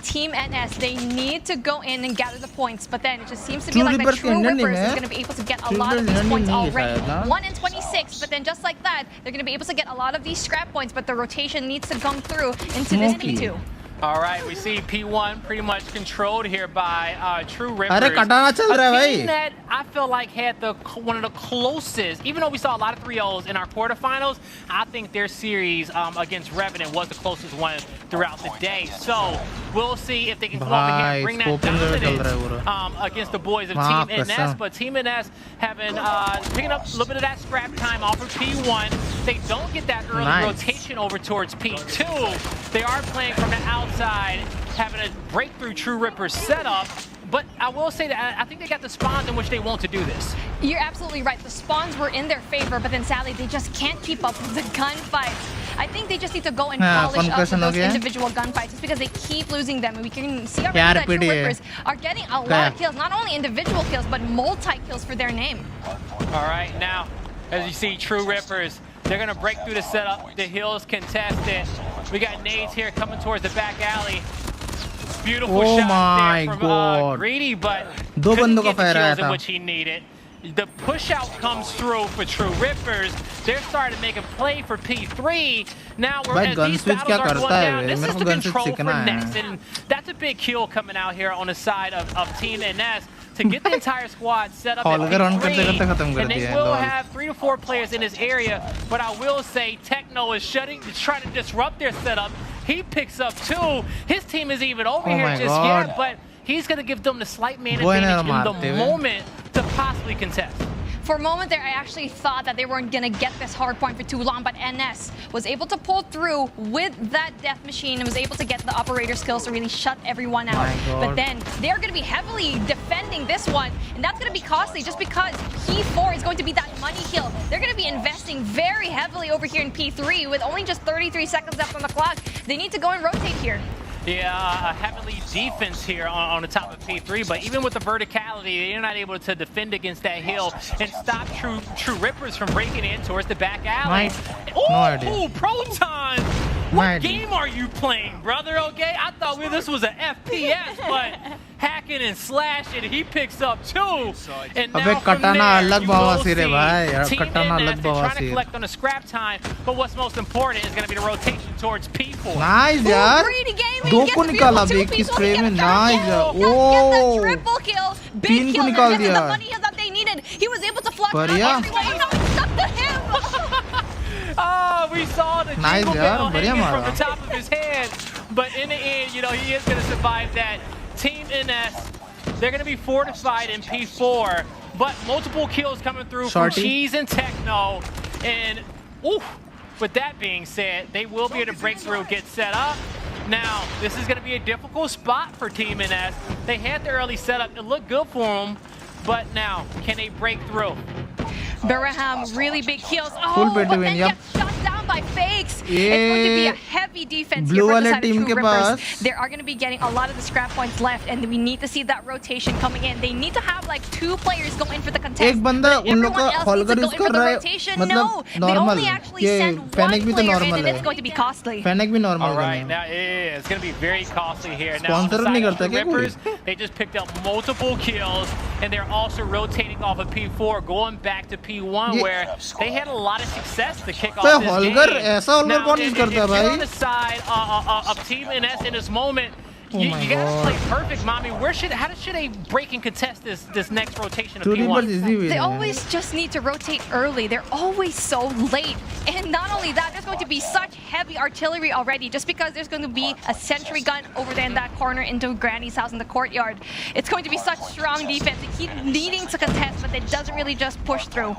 Team NS, they need to go in and gather the points, but then it just seems to be True like that Rippers True ending Rippers is है। going to be able to get a True lot of Rippers these ending points नहीं है already. शायद, ना? 1 in 26, but then just like that, they're going to be able to get a lot of these scrap points, but the rotation needs to come through into this Smoky. P2. All right, we see P1 pretty much controlled here by True Rippers. अरे कटाना चल रहा है A भाई team that I feel like had one of the closest, even though we saw a lot of 3-0s in our quarterfinals, I think their series against Revenant was the closest one throughout the day. So we'll see if they can come over here and भाई bring that scope में चल रहा है dominance पूरा against the boys of हाँ, Team NS. कसम। But Team NS having picking up a little bit of that scrap time off of P1. They don't get that early Nice. rotation over towards P2. They are playing from the outside, having a breakthrough True Ripper setup. But I will say that I think they got the spawns in which they want to do this. You're absolutely right. The spawns were in their favor, but then sadly, they just can't keep up with the gunfights. I think they just need to go and हाँ, polish up concussion हो those गया। individual gunfights just because they keep losing them. And we can see already यार that True pity है। Rippers are getting a lot क्या? of kills, not only individual kills, but multi-kills for their name. All right, now, as you see, True Rippers, they're going to break through the setup. The hills contested. We got nades here coming towards the back alley. Beautiful Oh shot my there from God. Greedy, but दो couldn't बंदों का get the fire आया kills in था। which he needed. The push out comes through for True Rippers. They're starting to make a play for P3. Now we're भाई as gun these switch क्या battles are करता going है down. Way? This मेरे is को the gun switch control for सीखना है। next, and that's a big kill coming out here on the side of Team NS to get the entire squad set up at Hallger on करते करते P3. खत्म कर And they दिया है, will lol। have 3 to 4 players in this area, but I will say Techno is trying to disrupt their setup. He picks up 2. His team isn't even over Oh here my just God. yet, but he's going to give them the slight man Boy, advantage ना in the मारते हुए। moment to possibly contest. For a moment there, I actually thought that they weren't going to get this hard point for too long, but NS was able to pull through with that death machine and was able to get the operator skills to really shut everyone out. My God. But then they're going to be heavily defending this one, and that's going to be costly just because P4 is going to be that money kill. They're going to be investing very heavily over here in P3 with only just 33 seconds left on the clock. They need to go and rotate here. Yeah, a heavily defense here on the top of P3, but even with the verticality, they're not able to defend against that hill and stop True Rippers from breaking in towards the back alley. Oh, Proton! What game are you playing, brother? Okay, I thought this was an FPS, but hacking and slashing, he picks up 2. And now from there, you will see Team NS, they're trying to collect on the scrap time, but what's most important is going to be the rotation towards P4. Nice, yaar. दो को निकाला एक की spray में. Nice. Oh. Triple kill. Big kill. The money that they needed. He was able to flush out everyone. No, it's stuck to him. Oh, we saw the nice, jingle bell yaar. hanging from the top of his head. But in the end, you know, he is going to survive that. Team NS, they're going to be fortified in P4, but multiple kills coming through from Cheese and Techno. And, with that being said, they will be able to break through, get set up. Now, this is going to be a difficult spot for Team NS. They had the early setup. It looked good for them. But now, can they break through? Baraham, really big kills. Oh, but then gets shot down by Fakes. It's going to be a heavy defense here for the side of True Rippers. They are going to be getting a lot of the scrap points left, and we need to see that rotation coming in. They need to have like 2 players go in for the contest. Everyone else needs to go in for the rotation. No, they only actually send 1 player in, and it's going to be costly. All right, now it's going to be very costly here. Now, on the side of True Rippers, they just picked up multiple kills, and they're also rotating off of P4, going back to P1, where they had a lot of success to kick off this game. Now, if you're on the side of Team NS in this moment, you gotta play perfect, mommy. How should they break and contest this next rotation of P1? They always just need to rotate early. They're always so late. And not only that, there's going to be such heavy artillery already, just because there's going to be a sentry gun over there in that corner into Granny's house in the courtyard. It's going to be such strong defense. They keep needing to contest, but it doesn't really just push through.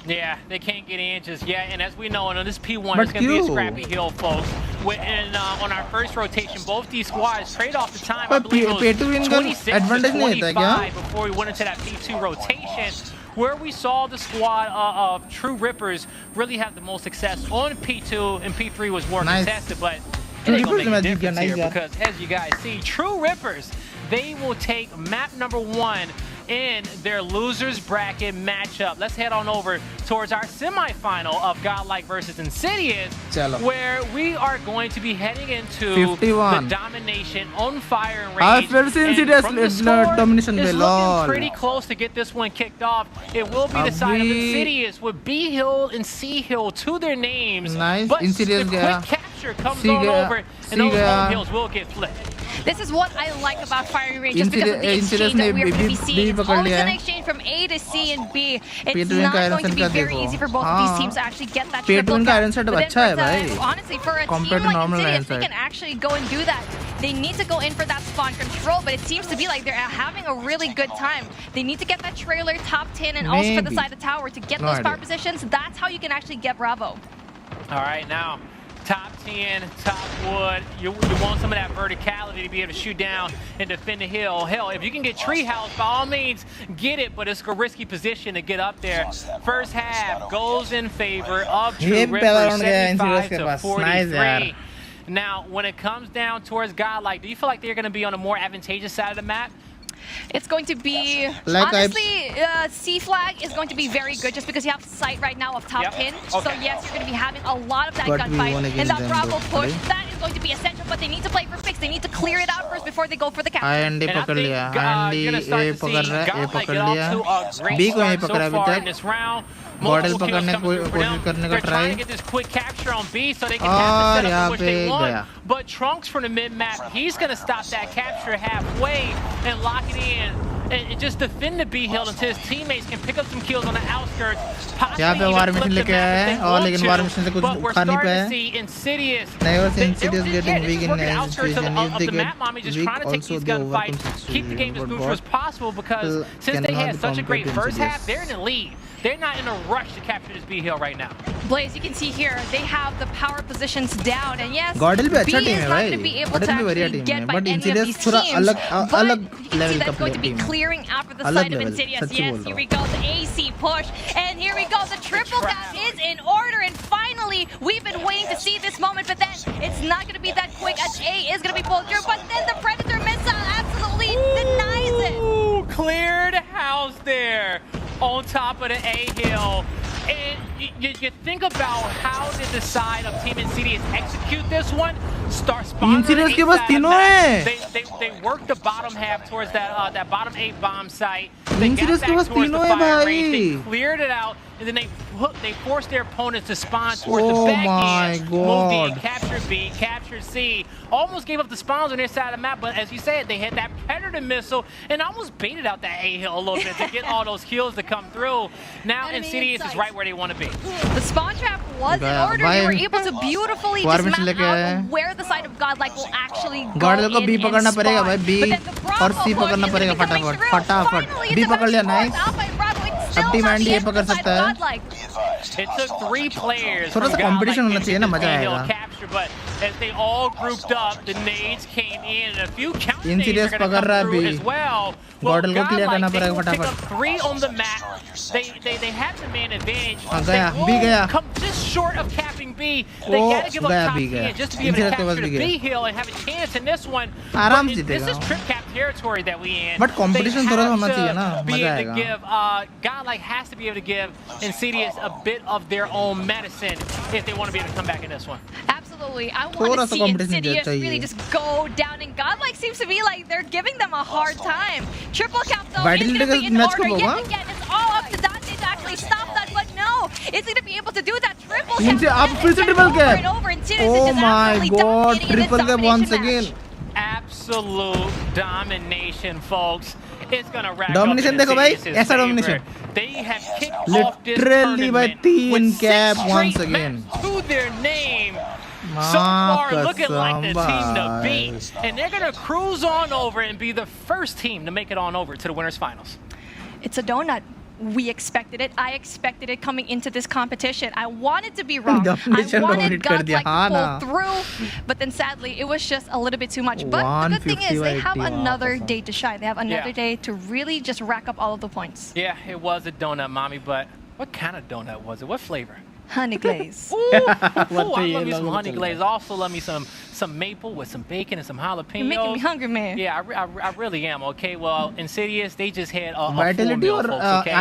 Yeah, they can't get in just yet. And as we know, on this P1 is going to be a scrappy hill, folks. And on our first rotation, both these squads trade off the time. I believe it was 26-25 before we went into that P2 rotation, where we saw the squad of True Rippers really have the most success on P2, and P3 was more contested, but it ain't gonna make a difference here because, as you guys see, True Rippers, they will take map number 1 in their losers bracket matchup. Let's head on over towards our semifinal of Godlike versus Insidious, where we are going to be heading into 51. The domination on fire and rage. And from the score, is looking pretty close to get this one kicked off. It will be the side of Insidious with B Hill and C Hill to their names. But the quick capture comes on over, and those home hills will get flipped. This is what I like about Firing Range, just because of the exchange that we're going to be seeing. It's always an exchange from A to C and B. It's not going to be very easy for both of these teams to actually get that triple cap. But then honestly, for a team like Insidious, they can actually go and do that. They need to go in for that spawn control, but it seems to be like they're having a really good time. They need to get that trailer top 10 and also for the side of the tower to get those power positions. That's how you can actually get Bravo. All right, now. Top 10, top wood. You want some of that verticality to be able to shoot down and defend the hill. Hell, if you can get Treehouse, by all means, get it, but it's a risky position to get up there. First half goes in favor of True Rippers, 75-43. Now, when it comes down towards Godlike, do you feel like they're going to be on a more advantageous side of the map? It's going to be, honestly, C flag is going to be very good just because you have sight right now of top 10. So yes, you're going to be having a lot of that gunfight. And that Bravo push, that is going to be essential, but they need to play for Fix. They need to clear it out first before they go for the capture. And I think you're going to start to see Godlike get off to a great start so far in this round. Multiple kills coming through for them. They're trying to get this quick capture on B so they can have the setup which they want. But Trunks from the mid-map, he's going to stop that capture halfway and lock it in and just defend the B hill until his teammates can pick up some kills on the outskirts. Possibly even flip the map if they want to. But we're starting to see Insidious. They're just working the outskirts of the map, mommy, just trying to take these gunfights, keep the game as neutral as possible because since they had such a great first half, they're in the lead. they're not in a rush to capture this B hill right now. Blaze, you can see here, they have the power positions down, and yes, Godel भी अच्छा B team is है not भाई. going to be able Godel to भी बढ़िया actually team get है. by But any of Insidious these थोड़ा teams. अलग But अलग you can see level that's का going to be team है. clearing after the अलग side of level, Insidious. सच्ची Yes, बोल here रहा we go, the AC push, and here we go, the triple cap is in order, and finally, we've been waiting to see this moment, but then it's not going to be that quick as A is going to be pulled through, but then the Predator missile absolutely denies it. Ooh, cleared house there on top of the A hill. And you think about how did the side of Team Insidious execute this one? Start spawning Insidious के पास तीनों हैं. They worked the bottom half towards that bottom 8 bomb site. Insidious के पास तीनों हैं भाई. They cleared it out, and then they forced their opponents to spawn towards the Oh back my end. Moved in, God. captured B, captured C. Almost gave up the spawns on their side of the map, but as you said, they had that Predator missile and almost baited out that A hill a little bit to get all those kills to come through. Now Insidious is right where they want to be. The spawn trap was in order. They were able to beautifully just map out where the side of Godlike will actually go Godlike को in B and पकड़ना spawn. पड़ेगा भाई. B But then the Bravo और C push पकड़ना is पड़ेगा gonna be coming फटाफट. through. फटाफट. Finally, B it's पकड़ लिया. about Nice. Alpha and Bravo. It's still अब team not Andy the ये end of पकड़ the side सकता of है. Godlike. It took 3 players थोड़ा from सा competition Godlike होना to चाहिए ना, get मजा this A hill आएगा. capture, but as they all grouped up, the nades came in, and a few counter nades Insidious are going to पकड़ रहा come है through B. as well. Godel को clear करना Godlike, they पड़ेगा will pick फटाफट. up 3 on the map. They have the man advantage. हाँ, They गया. B will गया. come just short of capping B. They Oh, got to give up गया, top B गया. 10 just to be able to Insidious के पास capture भी the गया. B hill and have a chance in this one. आराम But से this जीतेगा. is trip cap territory that we in. But competition They थोड़ा have होना to चाहिए ना, be मजा able to आएगा. give Godlike has to be able to give Insidious a bit of their own medicine if they want to be able to come back in this one. Absolutely. I want थोड़ा to सा see competition Insidious चाहिए. really just go down, and Godlike seems to be like they're giving them a hard time. Triple cap though is Vitality going to का be in match order. कब Yet होगा? again, it's all up to Dante to actually stop that, but no, it's going to be able to do that triple cap. Insidious आप again फिर से and triple over cap. and over. Insidious is Oh just my absolutely God. dominating in this Triple cap once domination again. match. Absolute domination, folks. It's gonna rack Domination up in देखो भाई, Insidious's ऐसा favor. domination. They have kicked off this Literally by tournament तीन with 6 cap once straight again. maps to their name. So far, looking like the team to कसम beat, and they're gonna cruise on over and be the first team to make it on over to the winners finals. It's a donut. We expected it. I expected it coming into this competition. I wanted to be wrong. I Domination wanted dominate कर दिया, Godlike हाँ to ना. pull through, but then sadly, it was just a little bit too much. But the good thing is they have 150 another wow, day to shine. They have another Yeah. day to really just rack up all of the points. Yeah, it was a donut, mommy, but what kind of donut was it? What flavor? Honey glaze. Ooh, I तो love ये me some लोगों को honey चल glaze. Also love me some maple with some bacon and some jalapenos. You're making me hungry, man. Yeah, I really am. Okay, well, Insidious, they just had a full Vitality meal, और, folks, okay?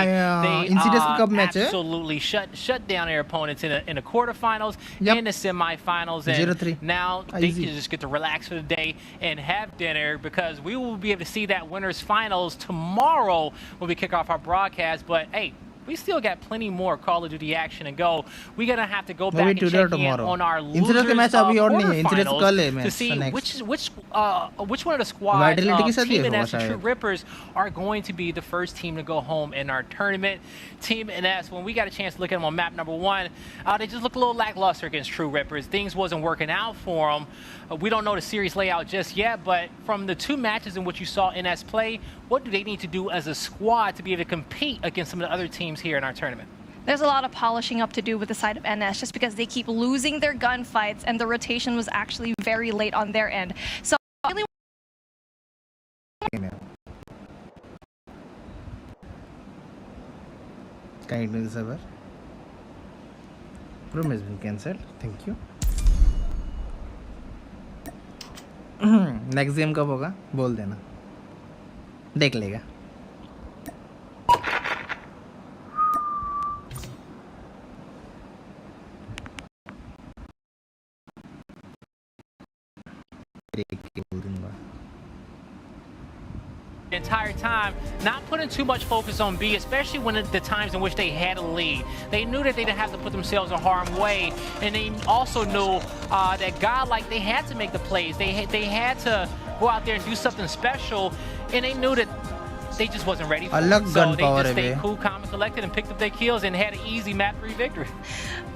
They Insidious का कब match है? absolutely shut down their opponents in the quarterfinals Yep. and the semifinals, and 0-3. now they Easy. can just get to relax for the day and have dinner, because we will be able to see that winners finals tomorrow when we kick off our broadcast. But hey, we still got plenty more Call of Duty action to go. We're gonna have to go back Maybe and today or check in tomorrow. on our Insidious losers के match अभी और नहीं है. Insidious quarterfinals कल है to match, see so next. which one of the squads Vitality के साथ ही Team होगा NS and True शायद. Rippers are going to be the first team to go home in our tournament. Team NS, when we got a chance to look at them on map number 1, they just look a little lackluster against True Rippers. Things wasn't working out for them. We don't know the series layout just yet, but from the 2 matches in which you saw NS play, what do they need to do as a squad to be able to compete against some of the other teams here in our tournament? There's a lot of polishing up to do with the side of NS just because they keep losing their gunfights and the rotation was actually very late on their end. So I really Kindly the server. Room has been cancelled. Thank you. Next game कब होगा बोल देना, देख लेगा. The entire time, not putting too much focus on B, especially when the times in which they had a lead. They knew that they didn't have to put themselves in harm's way, and they also knew that Godlike, they had to make the plays. They had to go out there and do something special, and they knew that they just wasn't ready for it. अलग So gun they power just है stayed bay. cool, calm, and collected and picked up their kills and had an easy map 3 victory.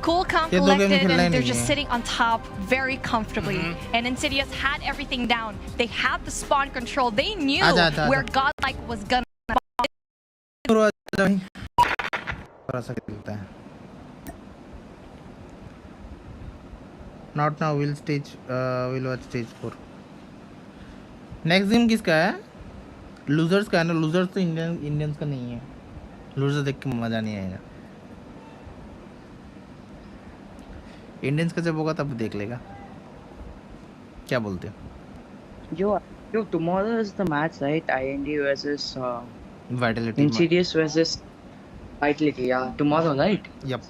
cool, calm, ये दो game collected, खेलना ही and they're नहीं just है. sitting on top very comfortably. And Insidious had everything down. They had the spawn control. They knew आजा, आजा, where आजा. Godlike was gonna. थोड़ा सा खेलता है. Not now. We'll watch stage 4. Next game किसका है? Losers का है ना. Losers तो Indians का नहीं है. Losers देख के मजा नहीं आएगा. Indians का जब होगा तब देख लेगा. क्या बोलते हो? Yo, tomorrow is the match, right? IND versus Vitality. Insidious versus Vitality. Yeah, tomorrow, right? Yep.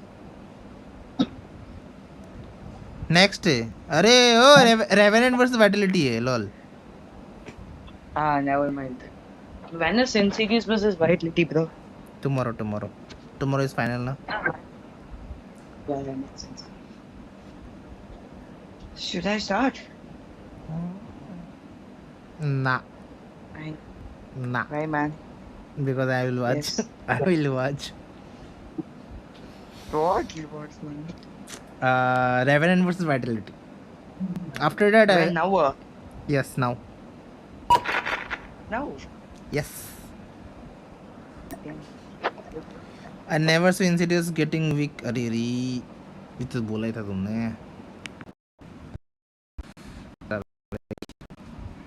Next है. अरे ओ Revenant versus Vitality है. Lol. Never mind. When is Insidious versus Vitality, bro? Tomorrow. Tomorrow is final ना. Yeah, makes sense. Should I start? Nah. Why, man? Because I will watch. Yes. I will watch. What you watch, man? Revenant versus Vitality. After that, When now? Yes, now. Now? Yes. I never saw Insidious getting weak. अरे री, ये तो बोला ही था तुमने.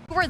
We're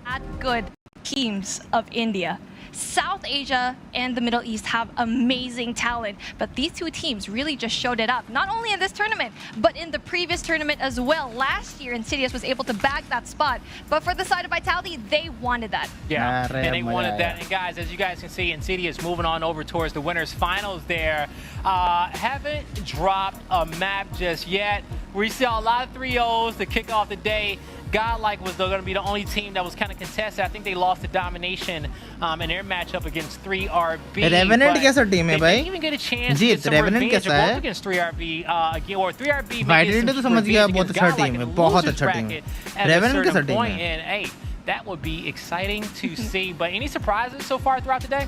that good teams of India. South Asia and the Middle East have amazing talent, but these two teams really just showed it up, not only in this tournament, but in the previous tournament as well. Last year, Insidious was able to bag that spot, but for the side of Vitality, they wanted that. Yeah, and they wanted that. And guys, as you guys can see, Insidious moving on over towards the winners finals there. Haven't dropped a map just yet. We saw a lot of 3-0s to kick off the day. Godlike was going to be the only team that was kind of contested. I think they lost the domination in their matchup against 3RB. Revenant कैसा team है भाई? Even get a chance to Jeet, get some Revenant revenge कैसा है? against 3RB again, or 3RB. Vitality तो समझ गया बहुत अच्छा team है, बहुत अच्छा team है. Revenant कैसा team है? And hey, that would be exciting to see. But any surprises so far throughout the day?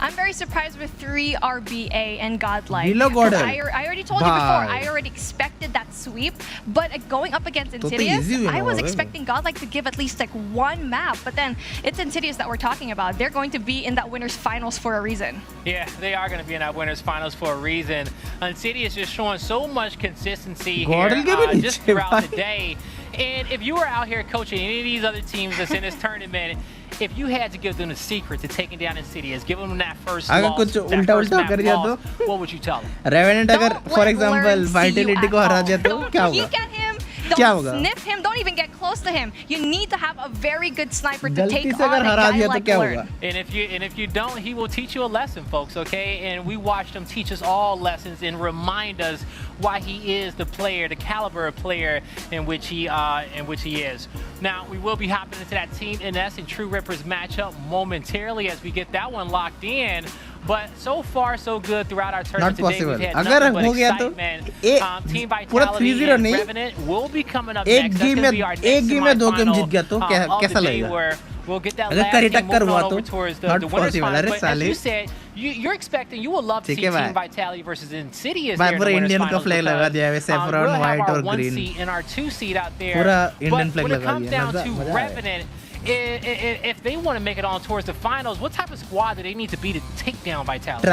I'm very surprised with 3RBA and Godlike. Below Gordon. I already told you before, I already expected that sweep, but going up against Insidious, I was expecting Godlike to give at least like one map, but then it's Insidious that we're talking about. They're going to be in that winners finals for a reason. Yeah, they are going to be in that winners finals for a reason. Insidious just showing so much consistency here just throughout the day. And if you were out here coaching any of these other teams that's in this tournament, if you had to give them the secret to taking down Insidious, give them that first loss, that first map loss, what would you tell them? Revenant अगर for example Vitality को हरा दिया तो क्या होगा? Peek at him, don't sniff him, don't even get close to him. You need to have a very good sniper to take on a guy like Blur. And if you don't, he will teach you a lesson, folks, okay? And we watched him teach us all lessons and remind us why he is the player, the caliber of player in which he is. Now, we will be hopping into that Team NS and True Rippers matchup momentarily as we get that one locked in. But so far, so good throughout our tournament today. We've had nothing but excitement. Team Vitality and Revenant will be coming up next. That's going to be our next semifinal of the day where we'll get that last game moving on over towards the winners final. But as you said, you're expecting, you would love to see Team Vitality versus Insidious there in the winners finals because we'll have our 1 seed and our 2 seed out there. But when it comes down to Revenant, if they want to make it on towards the finals, what type of squad do they need to be to take down Vitality?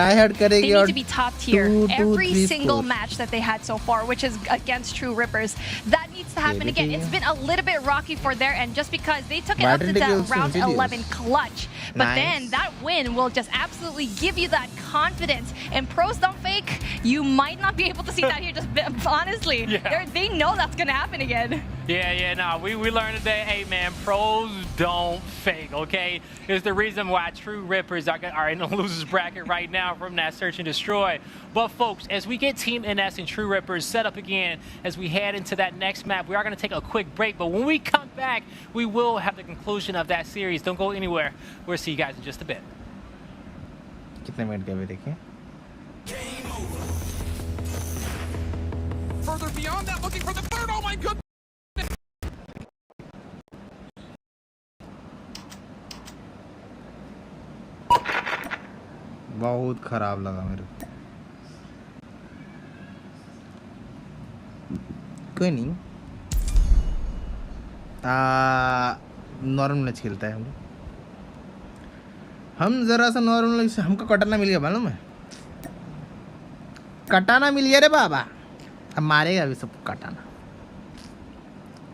They need to be top tier. Every single match that they had so far, which is against True Rippers, that needs to happen again. It's been a little bit rocky for their end just because they took it up to that round 11 clutch. But then that win will just absolutely give you that confidence. And pros don't fake. You might not be able to see that here, just honestly. They know that's going to happen again. No, we learned today, hey man, pros don't fake, okay? It's the reason why True Rippers are in the losers bracket right now from that Search and Destroy. But folks, as we get Team NS and True Rippers set up again, as we head into that next map, we are going to take a quick break. But when we come back, we will have the conclusion of that series. Don't go anywhere. We'll see you guys in just a bit. कितने minute के अभी देखिए? Further beyond that, looking for the third. Oh my goodness! बहुत खराब लगा मेरे को. कोई नहीं. नॉर्मल मैच खेलता है हम जरा सा नॉर्मल. हमको कटना मिल गया मालूम है. कटाना मिल गया रे बाबा, अब मारेगा अभी सबको कटाना,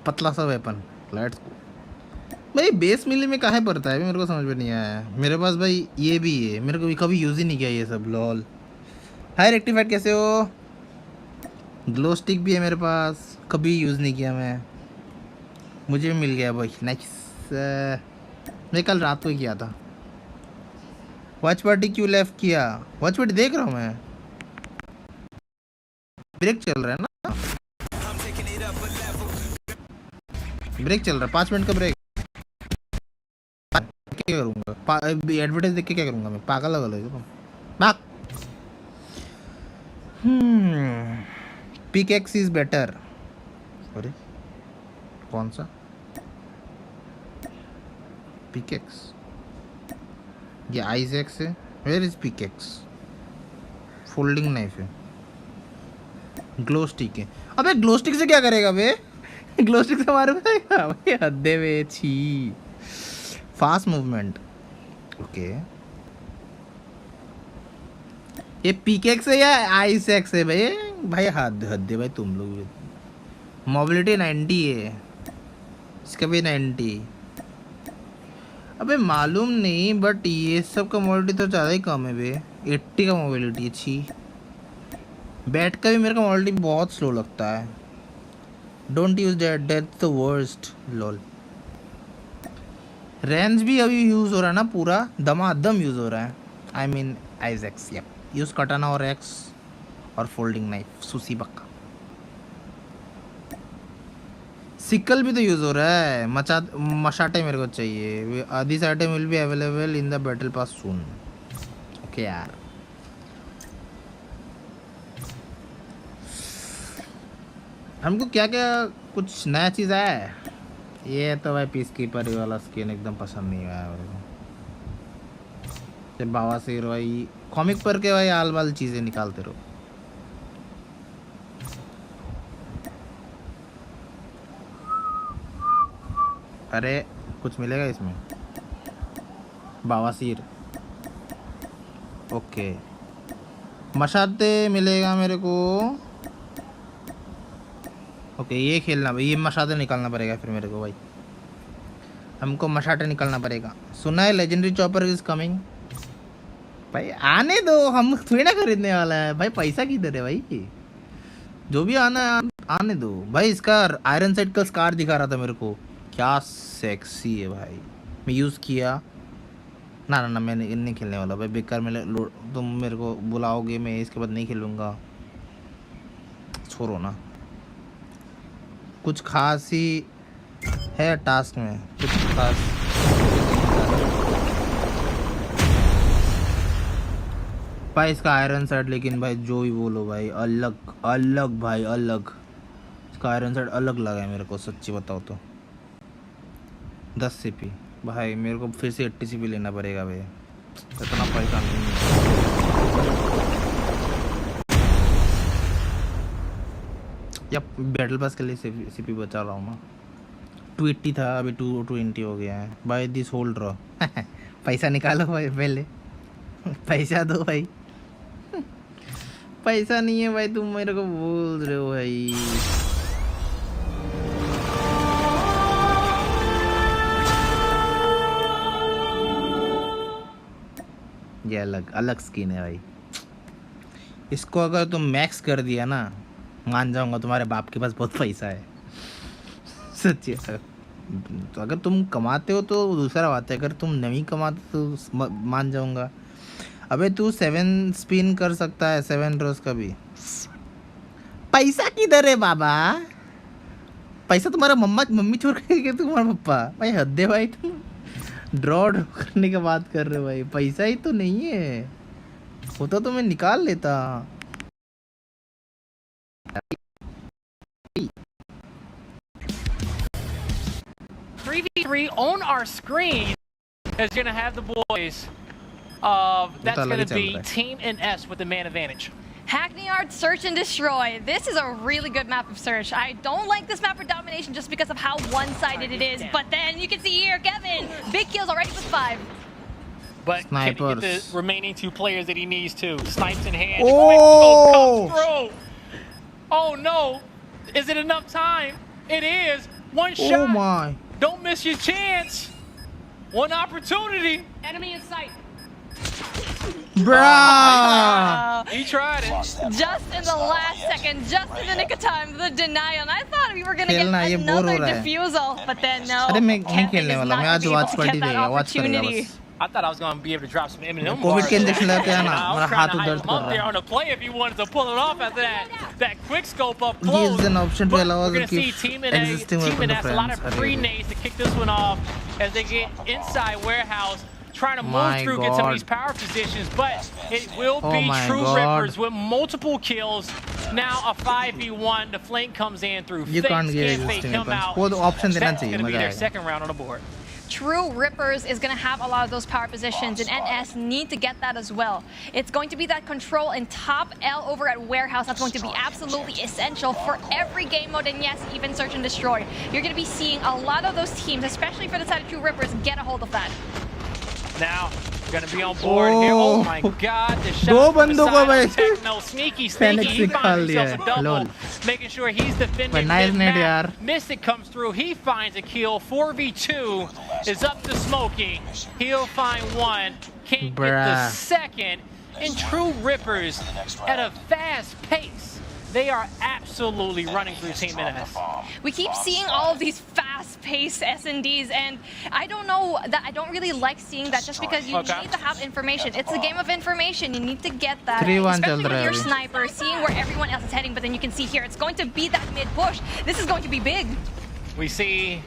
पतला सा वेपन। लेट्स गो भाई। बेस मिली में काहे पड़ता है मेरे को समझ में नहीं आया। मेरे पास भाई ये भी है, मेरे को कभी यूज़ ही नहीं किया ये सब। लॉल। हाय रेक्टिफाइड, कैसे हो? ग्लो स्टिक भी है मेरे पास, कभी यूज़ नहीं किया मैं, मुझे मिल गया भाई। नेक्स्ट मैं कल रात को ही किया था। वॉच पार्टी क्यों लेफ्ट किया? वॉच पार्टी देख रहा हूँ मैं, ब्रेक चल रहा है ना, ब्रेक चल रहा है, 5 मिनट का ब्रेक। क्या करूँगा? एडवर्टाइज देख के क्या करूँगा मैं? पागल लगा भाग। Pickaxe is better. अरे कौन सा पिकैक्स? ये आइजैक्स है। Where is pickaxe? Folding knife है, ग्लो स्टिक है। अबे ग्लो स्टिक से क्या करेगा बे? ग्लो स्टिक से मार पाएगा भाई? हद्दे में छी। Fast movement, okay. ये पिकैक्स है या आइजैक्स है भाई? भाई हद्दे भाई तुम लोग। मोबिलिटी 90 है, इसका भी 90। अबे मालूम नहीं, बट ये सब का मोबिलिटी तो ज़्यादा ही कम है बे। 80 का मोबिलिटी। अच्छी बैट का भी मेरे को मोबिलिटी बहुत स्लो लगता है। Don't use that, that's the worst. Lol. Range भी अभी यूज़ हो रहा है ना, पूरा दमादम यूज़ हो रहा है। I mean ice axe. Yep, use katana और एक्स और फोल्डिंग नाइफ। सुसी बक्का। सिकल भी तो यूज़ हो रहा है। मशाटे मेरे को चाहिए। This item will be available in the battle pass soon. Okay यार, हमको क्या क्या कुछ नया चीज़ आया है? ये तो भाई पीस कीपर वाला स्किन एकदम पसंद नहीं आया मेरे को। बाबा से भाई कॉमिक पर के भाई आल बाल चीज़ें निकालते रहो। अरे कुछ मिलेगा इसमें? बावासीर, ओके। मशाते मिलेगा मेरे को, ओके। ये खेलना भाई, ये मशाते निकालना पड़ेगा फिर मेरे को भाई। हमको मशाटे निकालना पड़ेगा। सुना है लेजेंडरी चॉपर इज कमिंग। भाई आने दो, हम थोड़ी ना खरीदने वाला है भाई। पैसा किधर है भाई? जो भी आना आने दो भाई। इसका आयरन साइड का स्कार दिखा रहा था मेरे को, क्या सेक्सी है भाई। मैं यूज़ किया ना, मैं नहीं खेलने वाला भाई। बेकार में तुम मेरे को बुलाओगे, मैं इसके बाद नहीं खेलूँगा। छोड़ो ना। कुछ खास ही है टास्क में, कुछ खास। भाई इसका आयरन साइड, लेकिन भाई जो भी बोलो भाई, अलग भाई, अलग। इसका आयरन साइड अलग लगा है मेरे को, सच्ची बताओ तो। 10 CP भाई, मेरे को फिर से 80 CP लेना पड़ेगा भाई। इतना पैसा नहीं है। या बैटल पास के लिए CP बचा रहा हूँ मैं। 280 था, अभी 220 हो गया है भाई। दिस होल्ड रहा। पैसा निकालो भाई पहले, पैसा दो भाई। पैसा नहीं है भाई, तुम मेरे को बोल रहे हो भाई। ये अलग स्किन है भाई। इसको अगर तुम मैक्स कर दिया ना, मान जाऊंगा तुम्हारे बाप के पास बहुत पैसा है। सच्ची। तो अगर तुम कमाते हो तो दूसरा बात है, अगर तुम नहीं कमाते तो मान जाऊंगा। अबे तू 7 स्पिन कर सकता है, 7 रोज का भी। पैसा किधर है बाबा? पैसा तुम्हारा मम्मी छोड़ के तुम्हारा पप्पा। भाई हद है भाई, तुम ड्रॉ करने की बात कर रहे हो भाई। पैसा ही तो नहीं है, होता तो मैं निकाल लेता। 3v3 on our screen is going to have the boys. That's going to be Team NS with the man advantage. Hackney Art, Search and Destroy. This is a really good map of Search. I don't like this map for domination just because of how one-sided it is. But then you can see here, Kevin, big kills already with 5. But can he get the Snipers. remaining 2 players that he needs to? Snipes in hand. Oh! Quick scope comes through. Oh no! Is it enough time? It is. One shot. Oh my. Don't miss your chance. One opportunity. Enemy in sight. Bruh. He tried it. Just in the last second, just in the nick of time, the denial. And I thought we were going to get खेलना ये bore हो another रहा है. defusal, but then no. अरे मैं नहीं Kevin खेलने is वाला. not मैं आज able watch to party get that देगा. Watch करेगा opportunity. बस. I thought I was going to be able to drop some Eminem Covid bars के in इंजेक्शन there. लेके आना. I was मेरा trying हाथ to hype दर्द him कर up there रहा on the play if he wanted to pull it off after that quick scope up है. close. Gives an option to But allow we're us going to to see keep Team NA, existing Team weapon NS, a lot of friends. pre-nades to kick this one off as they get inside warehouse, trying to move My through, get some of these God. power positions, but it will Oh be my True God. Rippers with multiple kills. Now a 5v1, the flank comes in through You fakes, can't get and fake existing come weapons. out. वो तो option देना That's चाहिए. going to be मजा their आएगा. second round on the board. True Rippers is going to have a lot of those power positions, and NS need to get that as well. It's going to be that control and top L over at Warehouse that's going to be absolutely essential for every game mode, and yes, even Search and Destroy. You're going to be seeing a lot of those teams, especially for the side of True Rippers, get a hold of that. Now, gonna be on board here. Oh my God, the shot दो from the बंदों को side भाई. of Techno. Sneaky. Phoenix He निकाल finds लिया himself a है. double, Lol. making sure he's defending But nice net mid-map. यार. Mystic comes through. He finds a kill. 4v2 is up to Smokey. He'll find one. Can't get the Bruh. second. And True Rippers at a fast pace. They are absolutely running through Team NS. We keep seeing all of these fast-paced S&Ds, and I don't know that I don't really like seeing that just because you Okay. need to have information. It's a game of information. You need to get that, 3-1 especially चल रहा with है your अभी. sniper, seeing where everyone else is heading. But then you can see here, it's going to be that mid-push. This is going to be big. We see,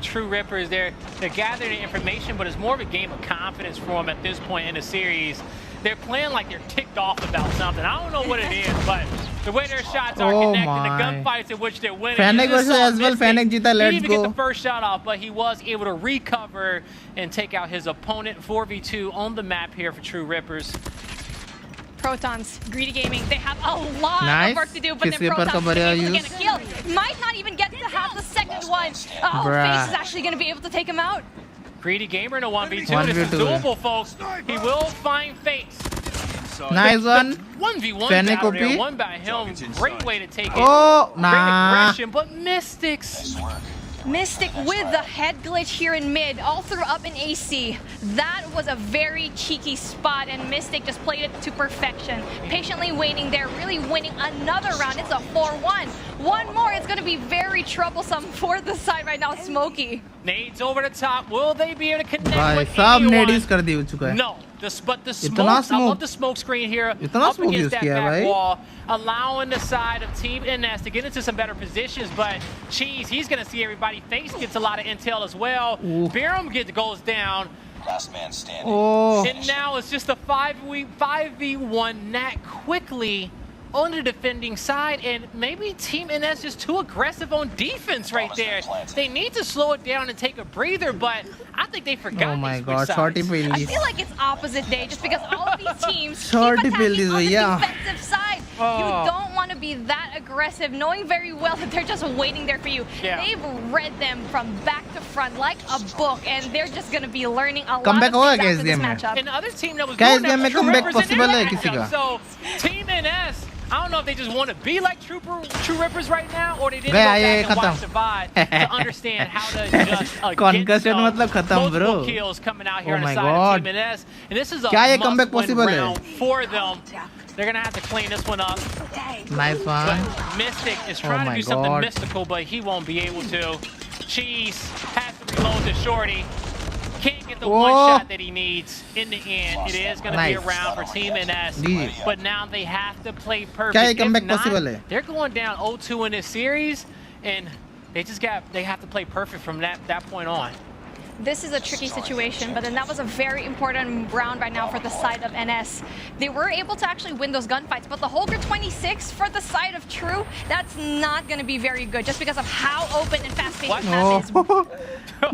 True Rippers, they're gathering information, but it's more of a game of confidence for them at this point in the series. They're playing like they're ticked off about something. I don't know what it is, but the way their shots are Oh connected, my. the gunfights in which they're winning. Fennec you just versus saw as well. Mystic. Fennec जीता, He let's didn't even get go. the first shot off, but he was able to recover and take out his opponent. 4v2 on the map here for True Rippers. Protons, Greedy Gaming, they have a lot Nice. of work to do, but then किस paper का Protons बढ़िया is able to use? get a kill. Might not even get to have the second one. Oh, Bruh. Face is actually going to be able to take him out. Greedy Gamer in a 1v2. 1v2 This is है. doable, folks. He will find Face. Nice one. 1v1 Fennec battle there, OP. one by him. Great way to take it. Oh, Great nah. aggression, but Mystics. Mystic with the head glitch here in mid, all through up in AC. That was a very cheeky spot, and Mystic just played it to perfection. Patiently waiting there, really winning another round. It's a 4-1. One more, it's going to be very troublesome for the side right now, Smokey. Nades over the top. Will they be able to connect भाई with सब anyone? नेडीज कर दी हो चुका है. No, but the इतना smoke, I smoke. love the smoke screen here. इतना up smoke against use that किया है back भाई. wall, allowing the side of Team NS to get into some better positions. But Cheese, he's going to see everybody. Face gets a lot of intel as well. Ooh. Biram goes down. Last man standing. Oh. And now it's just a 5v1 Nat quickly on the defending side, and maybe Team NS is too aggressive on defense right there. They need to slow it down and take a breather, but I think they forgot. Oh my these God, sides. shorty पे I release. feel like it's opposite day just because all of these teams keep Shorty attacking release, on the yeah. defensive side. You don't want to be that aggressive, knowing very well that they're just waiting there for you. Yeah. They've read them from back to front like a book, and they're just going to be learning a lot Comeback of होगा things क्या after इस this game में? matchup. And the other team that was क्या doing इस that game में was True comeback Rippers in their possible है किसी matchup. का? So Team NS, I don't know if they just want to be like True Rippers right now, or they didn't go गया back ये and watch खत्म. the VOD to understand how to adjust against Concussion मतलब खत्म multiple bro. kills coming out here Oh on the my side God. of Team NS. And this is a क्या ये comeback must-win possible है? round for them. They're going to have to clean this one up. Nice one. But Mystic is trying to my do something God. mystical, but he won't be able to. Cheese has to reload the shorty. Can't get the one Oh. shot that he needs. In the end, it is going to be a Nice. round for Team NS. GG. But now they have to play perfect. क्या ये If comeback not, possible है? they're going down 0-2 in this series, and they have to play perfect from that point on. This is a tricky situation, but then that was a very important round right now for the side of NS. They were able to actually win those gunfights, but the Holger 26 for the side of True, that's not going to be very good just because of how open and fast-paced this map is.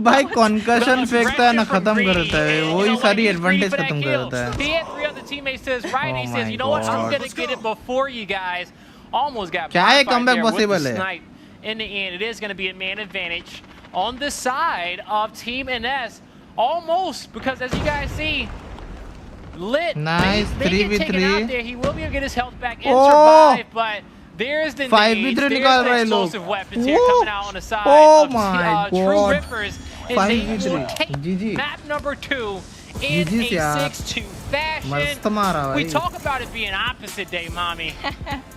भाई concussion फेंकता है ना Aggression from खत्म Greedy, करता है and, वही you know, सारी he's greedy advantage for that खत्म kill. करता है. He had 3 other teammates to his right, and he Oh says, my you know what, I'm God. going to get it before you guys. Almost got क्या ये bonfired comeback there with the possible है? snipe. In the end, it is going to be a man advantage on the side of Team NS. Almost, because as you guys see, Lit, Nice, they get taken 3v3. out there. He will be able to get his health back and Oh! survive, but there's the 5v3 nades, there's निकाल the रहे लोग. explosive weapons here Woo! coming out on the side Oh of my True God. Rippers. And they 5v3. will take GG. map number 2 in GG's a यार. 6-2 fashion. मस्त मारा We भाई. talk about it being opposite day, mommy.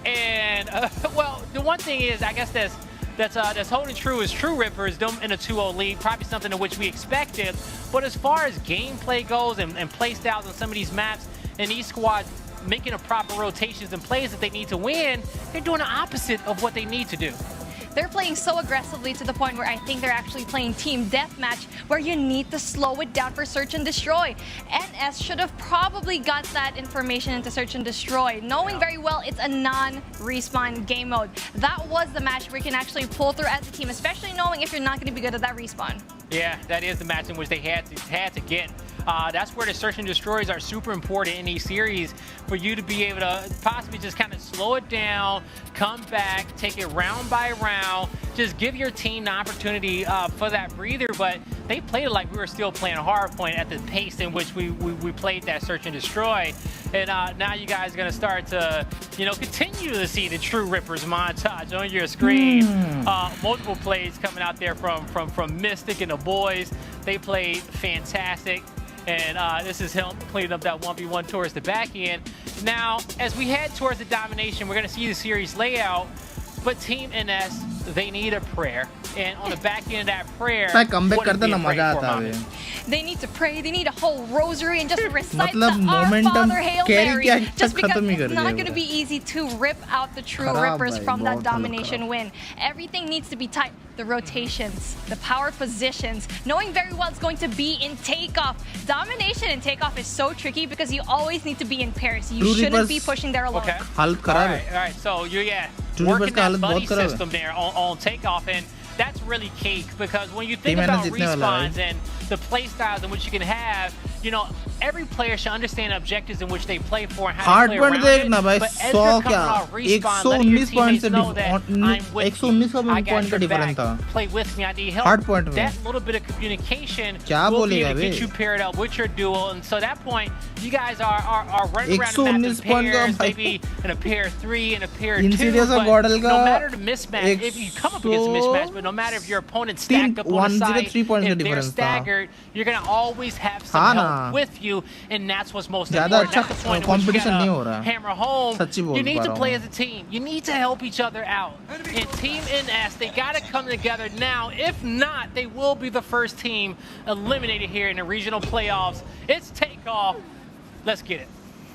And, well, the one thing is, I guess that's holding true is True Rippers in a 2-0 lead, probably something in which we expected. But as far as gameplay goes and play styles on some of these maps, and these squads making the proper rotations and plays that they need to win, they're doing the opposite of what they need to do. They're playing so aggressively to the point where I think they're actually playing team deathmatch, where you need to slow it down for search and destroy. NS should have probably got that information into search and destroy, knowing very well it's a non-respawn game mode. That was the match where you can actually pull through as a team, especially knowing if you're not going to be good at that respawn. Yeah, that is the match in which they had to get. That's where the search and destroys are super important in these series, for you to be able to possibly just kind of slow it down, come back, take it round by round, just give your team the opportunity for that breather. But they played it like we were still playing hardpoint at the pace in which we played that search and destroy. And now you guys are going to start to, continue to see the True Rippers montage on your screen. Multiple plays coming out there from Mystic and the boys. They played fantastic. And this is him cleaning up that 1v1 towards the back end. Now, as we head towards the domination, we're going to see the series layout. But Team NS, they need a prayer. And on the back end of that prayer, what is being prayed for, Mommy? They need to pray, they need a whole rosary and just recite the मतलब Our momentum Father Hail carry Mary. क्या Just because खत्म ही कर it's not दिया going to be easy to rip out the True खराब Rippers भाई, from that बहुत हालत domination खराब. win. Everything needs to be tight. The rotations, the power positions, knowing very well it's going to be in takeoff. Domination in takeoff is so tricky because you always need to be in pairs. You True shouldn't Rippers- be pushing there alone. Okay. हालत खराब है. All right. So you're True working Rippers का that हालत buddy बहुत खराब है. system there on takeoff, and that's really key, because when you think Team about NS जीतने वाला है. respawns and the play styles in which you can have, every player should understand the objectives in which they play for and how Hard to play point around देखना it. भाई, But as 100 you're coming क्या? off respawn, letting your 119 point teammates से know that I'm with 119 का you. I got point का your difference back. था. Play with me. I need help. Hard point में. That little bit of communication क्या will be बोलेगा able to get bay? you paired up with your duo, and so at that point, you guys are running around the map in 119 point का pairs, भाई. maybe in a pair 3 and a pair 2. Insidious और But Gordel का no matter the mismatch, if you come up against a mismatch, but no matter if your opponent's stacked up on the side, 103 points if का they're difference था. staggered, you're gonna always have some हाँ help ना. with you, and that's what's most ज़्यादा important. अच्छा That's the point in which you competition नहीं हो gotta रहा. hammer home. सच्ची बोल You need पा to रहा play हूँ. as a team. You need to help each other out. And Team NS, they gotta come together now. If not, they will be the first team eliminated here in the regional playoffs. It's takeoff. Let's get it.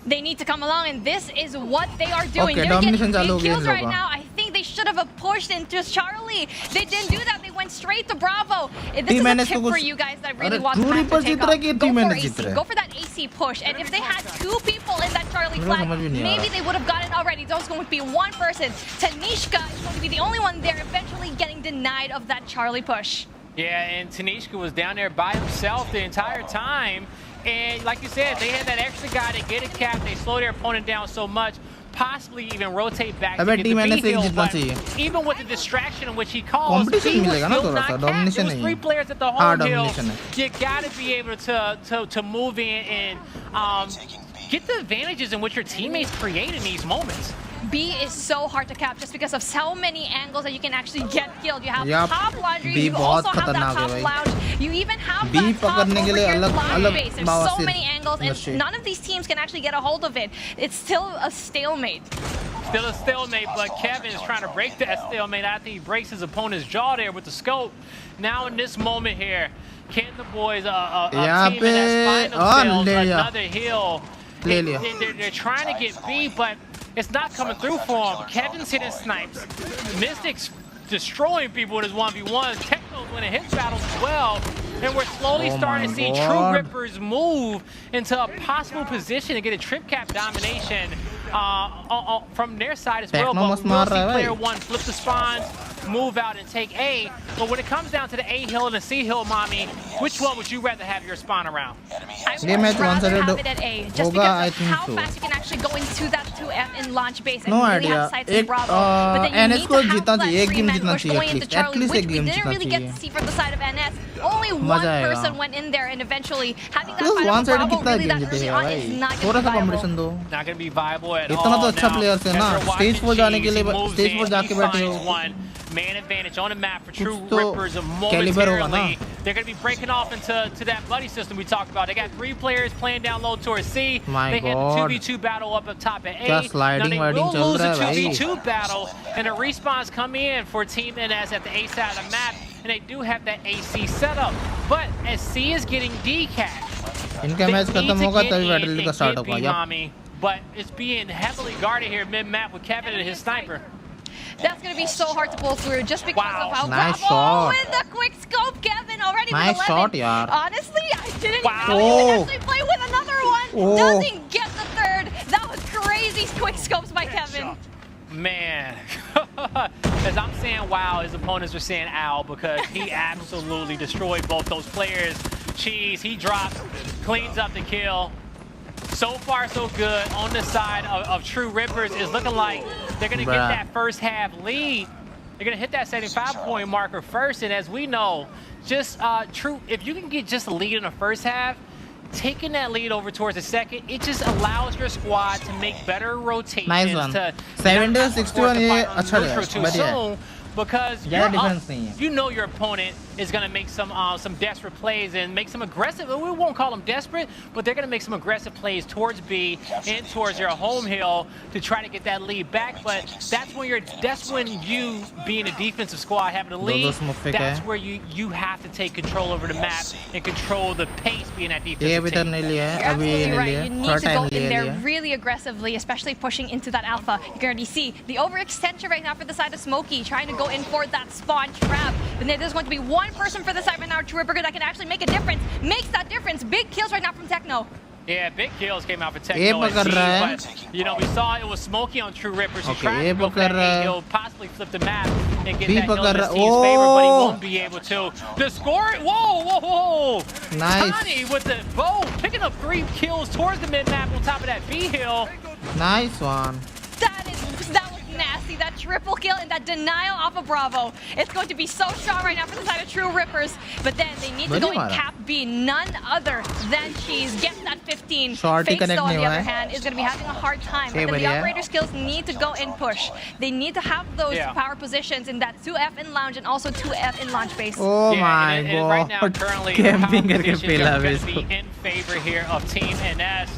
They need to come along, and this is what they are doing. Okay, They're domination getting चालू हो big गई kills इन right लोगों now. I think they should have pushed into Charlie. They didn't do that. They went straight to Bravo. This Team is a NS tip को for कुछ- you guys that really अरे want the True match to Rippers take जीत रहा है off. कि Go Team for NS Jeet AC. रहा है? Go for that AC push. And if they had 2 people in that Charlie मेरे को flag, समझ भी नहीं आ maybe रहा. they would have gotten already. There's going to be one person. Tanishka is going to be the only one there, eventually getting denied of that Charlie push. Yeah, and Tanishka was down there by himself the entire time. And like you said, they had that extra guy to get a cap. They slow their opponent down so much, possibly even rotate back to अबे get the Team B NS एक hill. जीतना But चाहिए. even with the distraction in which he calls, Competition he was मिलेगा ना still थोड़ा not सा, capped. domination There was नहीं 3 है. players at the हाँ, home hill. domination है. You got to be able to move in and get the advantages in which your teammates create in these moments. B is so hard to cap just because of so many angles that you can actually get killed. You have Yup. top laundry, B you बहुत also have that खतरनाक है top भाई. lounge, you even have B that top पकड़ने के over लिए here अलग- lounge अलग base. There's so बवासीर many angles, नशे. and none of these teams can actually get a hold of it. It's still a stalemate. Still a stalemate, but Kevin is trying to break that stalemate. I think he breaks his opponent's jaw there with the scope. Now in this moment here, can the boys यहाँ team पे find themselves ले लिया. another hill? ले लिया. They're trying to get B, but it's not coming through for him. Kevin's hitting snipes. Mystic's destroying people with his 1v1s. Techno's winning his battles as well. And we're slowly Oh starting to my see True God. Rippers move into a possible position to get a trip cap domination from their side as well. Techno But must we will see मार रहा है player भाई. 1 flip the spawns, move out and take A. But when it comes down to the A hill and the C hill, Mommy, which one would you rather have your spawn around? I ये would match rather one-sided have it at A, just होगा, I because of think how so. fast you can actually actually go into that 2F in launch base and No really idea. have sights in एक, Bravo. But then you NS need को to have जीतना that चाहिए, एक game 3-man जीतना push चाहिए going into at Charlie, least which एक we game didn't जीतना really get चाहिए. to see from the side of NS. Only one मजा आएगा. person went in there, and eventually having that Because fight one over side Bravo कितना really game that जीतेगा early on भाई. is not थोड़ा going to सा be competition viable. दो. Not going to be viable at all. इतना तो अच्छा now. players है As ना. you're Stage watching 4 जाने के Cheese, लिए he moves stage in, 4 he जाके बैठे finds हो. one. Man advantage on the map for True तो Rippers caliber होगा ना. momentarily. They're going to be breaking off into that buddy system we talked about. They got 3 players playing down low towards C. My they God. had the 2v2 battle up top at A. क्या Now sliding they वाइडिंग will चल lose रहा the है भाई. 2v2 battle, and the respawns come in for Team NS at the A side of the map, and they do have that AC setup. But as C is getting decapped, इनका match खत्म होगा तभी battle का start होगा. Yep. but it's being heavily guarded here mid-map with Kevin and his sniper. That's going to be so hard to pull through just because of how Nice Bravo shot. with the quick scope, Kevin already Nice with 11. shot, yaar. Honestly, I didn't Wow. even know he Oh. could actually play with another one. Oh. Doesn't get the third. That was crazy quick scopes by Kevin. Man, as I'm saying wow, his opponents are saying ow because he absolutely destroyed both those players. Cheese, he drops, cleans up the kill. So far, so good on the side of True Rippers. Is looking like they're going to get that first half lead. They're going to hit that 75-point marker first. And as we know, just True, if you can get just a lead in the first half, taking that lead over towards the second, it just allows your squad to make better rotations. Nice one. To 70 not 61 force the ये fight on अच्छा neutral है, too बढ़िया है. soon, because ज़्यादा you're difference up. नहीं है. You know your opponent is going to make some desperate plays and make some aggressive. We won't call them desperate, but they're going to make some aggressive plays towards B and towards your home hill to try to get that lead back. But that's when you being a defensive squad having a lead. That's where you have to take control over the map and control the pace being that defensive ये अभी तक team. नहीं लिया है. You're अभी absolutely नहीं right. लिया. You need थोड़ा to go time in there लिया. really aggressively, especially pushing into that alpha. You can already see the overextension right now for the side of Smokey, trying to go in for that spawn trap. But then there's going to be one person for the side right now, True Ripper, that can actually make a difference. Makes that difference. Big kills right now from Techno. Yeah, big kills came out for ये Techno and पकड़ Z, रहा है. but you know we saw it was Smokey on True Rippers. He Okay, tried ये to go for पकड़ that रहा है. he'll possibly flip the map and get B that hill पकड़ in his रहा- team's favor, but he Oh! won't be able to. The score, whoa! Nice. Tani with the bow, picking up 3 kills towards the mid map on top of that B hill. Nice one. That was nasty. That triple kill and that denial off of Bravo. It's going to be so strong right now for the side of True Rippers. But then they need to go and cap B. None other than Cheese. Gets that 15. Shorty Fake connect Still, on नहीं the हुआ other है. hand, is going to be having a hard time. Okay, But then the बढ़िया. operator skills need to go and push. They need to have those power positions in that 2F in lounge and also 2F in launch base. Oh my and right now, god. currently, Camping power करके positions पेला are going to इसको. be in favor here of Team NS.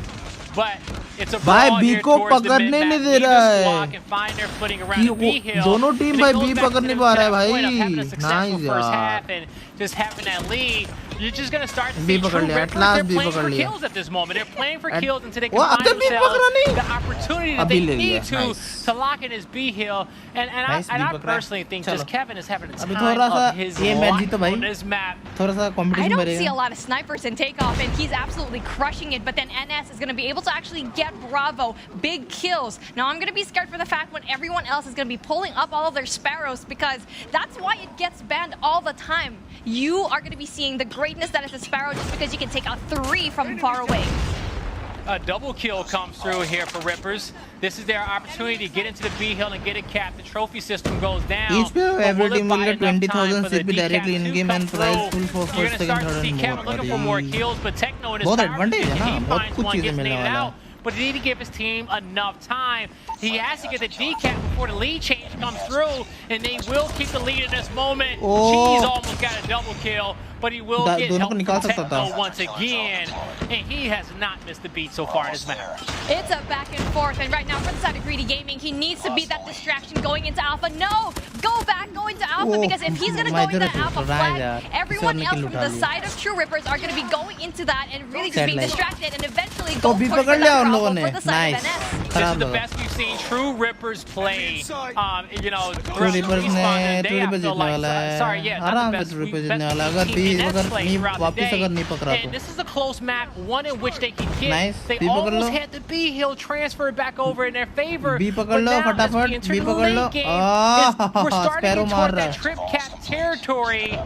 But it's a भाई brawl B here को towards the पकड़ने mid-map. नहीं दे Neither रहा squad है. can find their footing around the B hill. दोनों टीम And it भाई goes B back to पकड़ the- नहीं पा रहा है to that point of भाई. having a successful Nice first यार. half and just having that lead. You're just going to start to B see पकड़ True लिया, Rippers. at last They're B playing पकड़ for लिया. kills at this moment. They're playing for At- kills until they वो can find अगर B पकड़ा themselves नहीं. the opportunity that अभी they ले need लिया. Nice. to lock in his B hill. And Nice, I B पकड़ा. personally think just चलो. Kevin is having a अभी time थोड़ा सा of his ये मैच life जीतो भाई. on this map. थोड़ा सा I competition don't see a बढ़ेगा. lot of snipers in takeoff, and he's absolutely crushing it. But then NS is going to be able to actually get Bravo big kills. Now I'm going to be scared for the fact when everyone else is going to be pulling up all of their sparrows, because that's why it gets banned all the time. You are going to be seeing the greatness that is a sparrow just because you can take out 3 from far away. A double kill comes through here for Rippers. This is their opportunity to get into the B hill and get it capped. The trophy system goes down. Each player of But every will it team will buy get enough time 20,000 for the CP decap directly to in-game come and prize through? pool for You're first, going to second, start to third see and Kevin more. looking for more अरे kills, but Techno in his बहुत power advantage है position, ना, he बहुत finds कुछ one, चीजें gets मिलने nated वाला out. But he need to give his team enough time. He has to get the decap before the lead change comes through, and they will keep the lead in this moment. Oh. Cheese almost got a double kill, but he will get दोनों help को from निकाल सकता Techno था. once again, and he has not missed the beat so far in this match. It's a back and forth, and right now for the side of Greedy Gaming, he needs to be that distraction going into Alpha. No! Go back, go into Alpha, Oh, because if he's going to my go into goodness, Alpha right flag, there. everyone किसी और ने else kill from उठा the लिया. side of True Rippers are going to be going into that and really just Sad being life. distracted and eventually तो go B push for पकड़ लिया that उन Bravo लोगों ने. for the side Nice. of NS. This is खराब the लगा. best we've seen True Rippers play. You know, True throughout the Rippers respawn ने today, True I Rippers feel जीतने like, वाला है. sorry, yeah, not आराम the से best. True Rippers best जीतने वाला है. अगर team B in अगर NS play नहीं throughout the वापस day. अगर नहीं पकड़ा And तो. this is a close map, one in which they can get. Nice. They B पकड़ almost low. had the B hill transferred back over in their favor. B पकड़ but low now, as we फटाफट. enter B the पकड़ लो. late game, we're starting Sparrow to मार toward रहा that है. trip cap territory.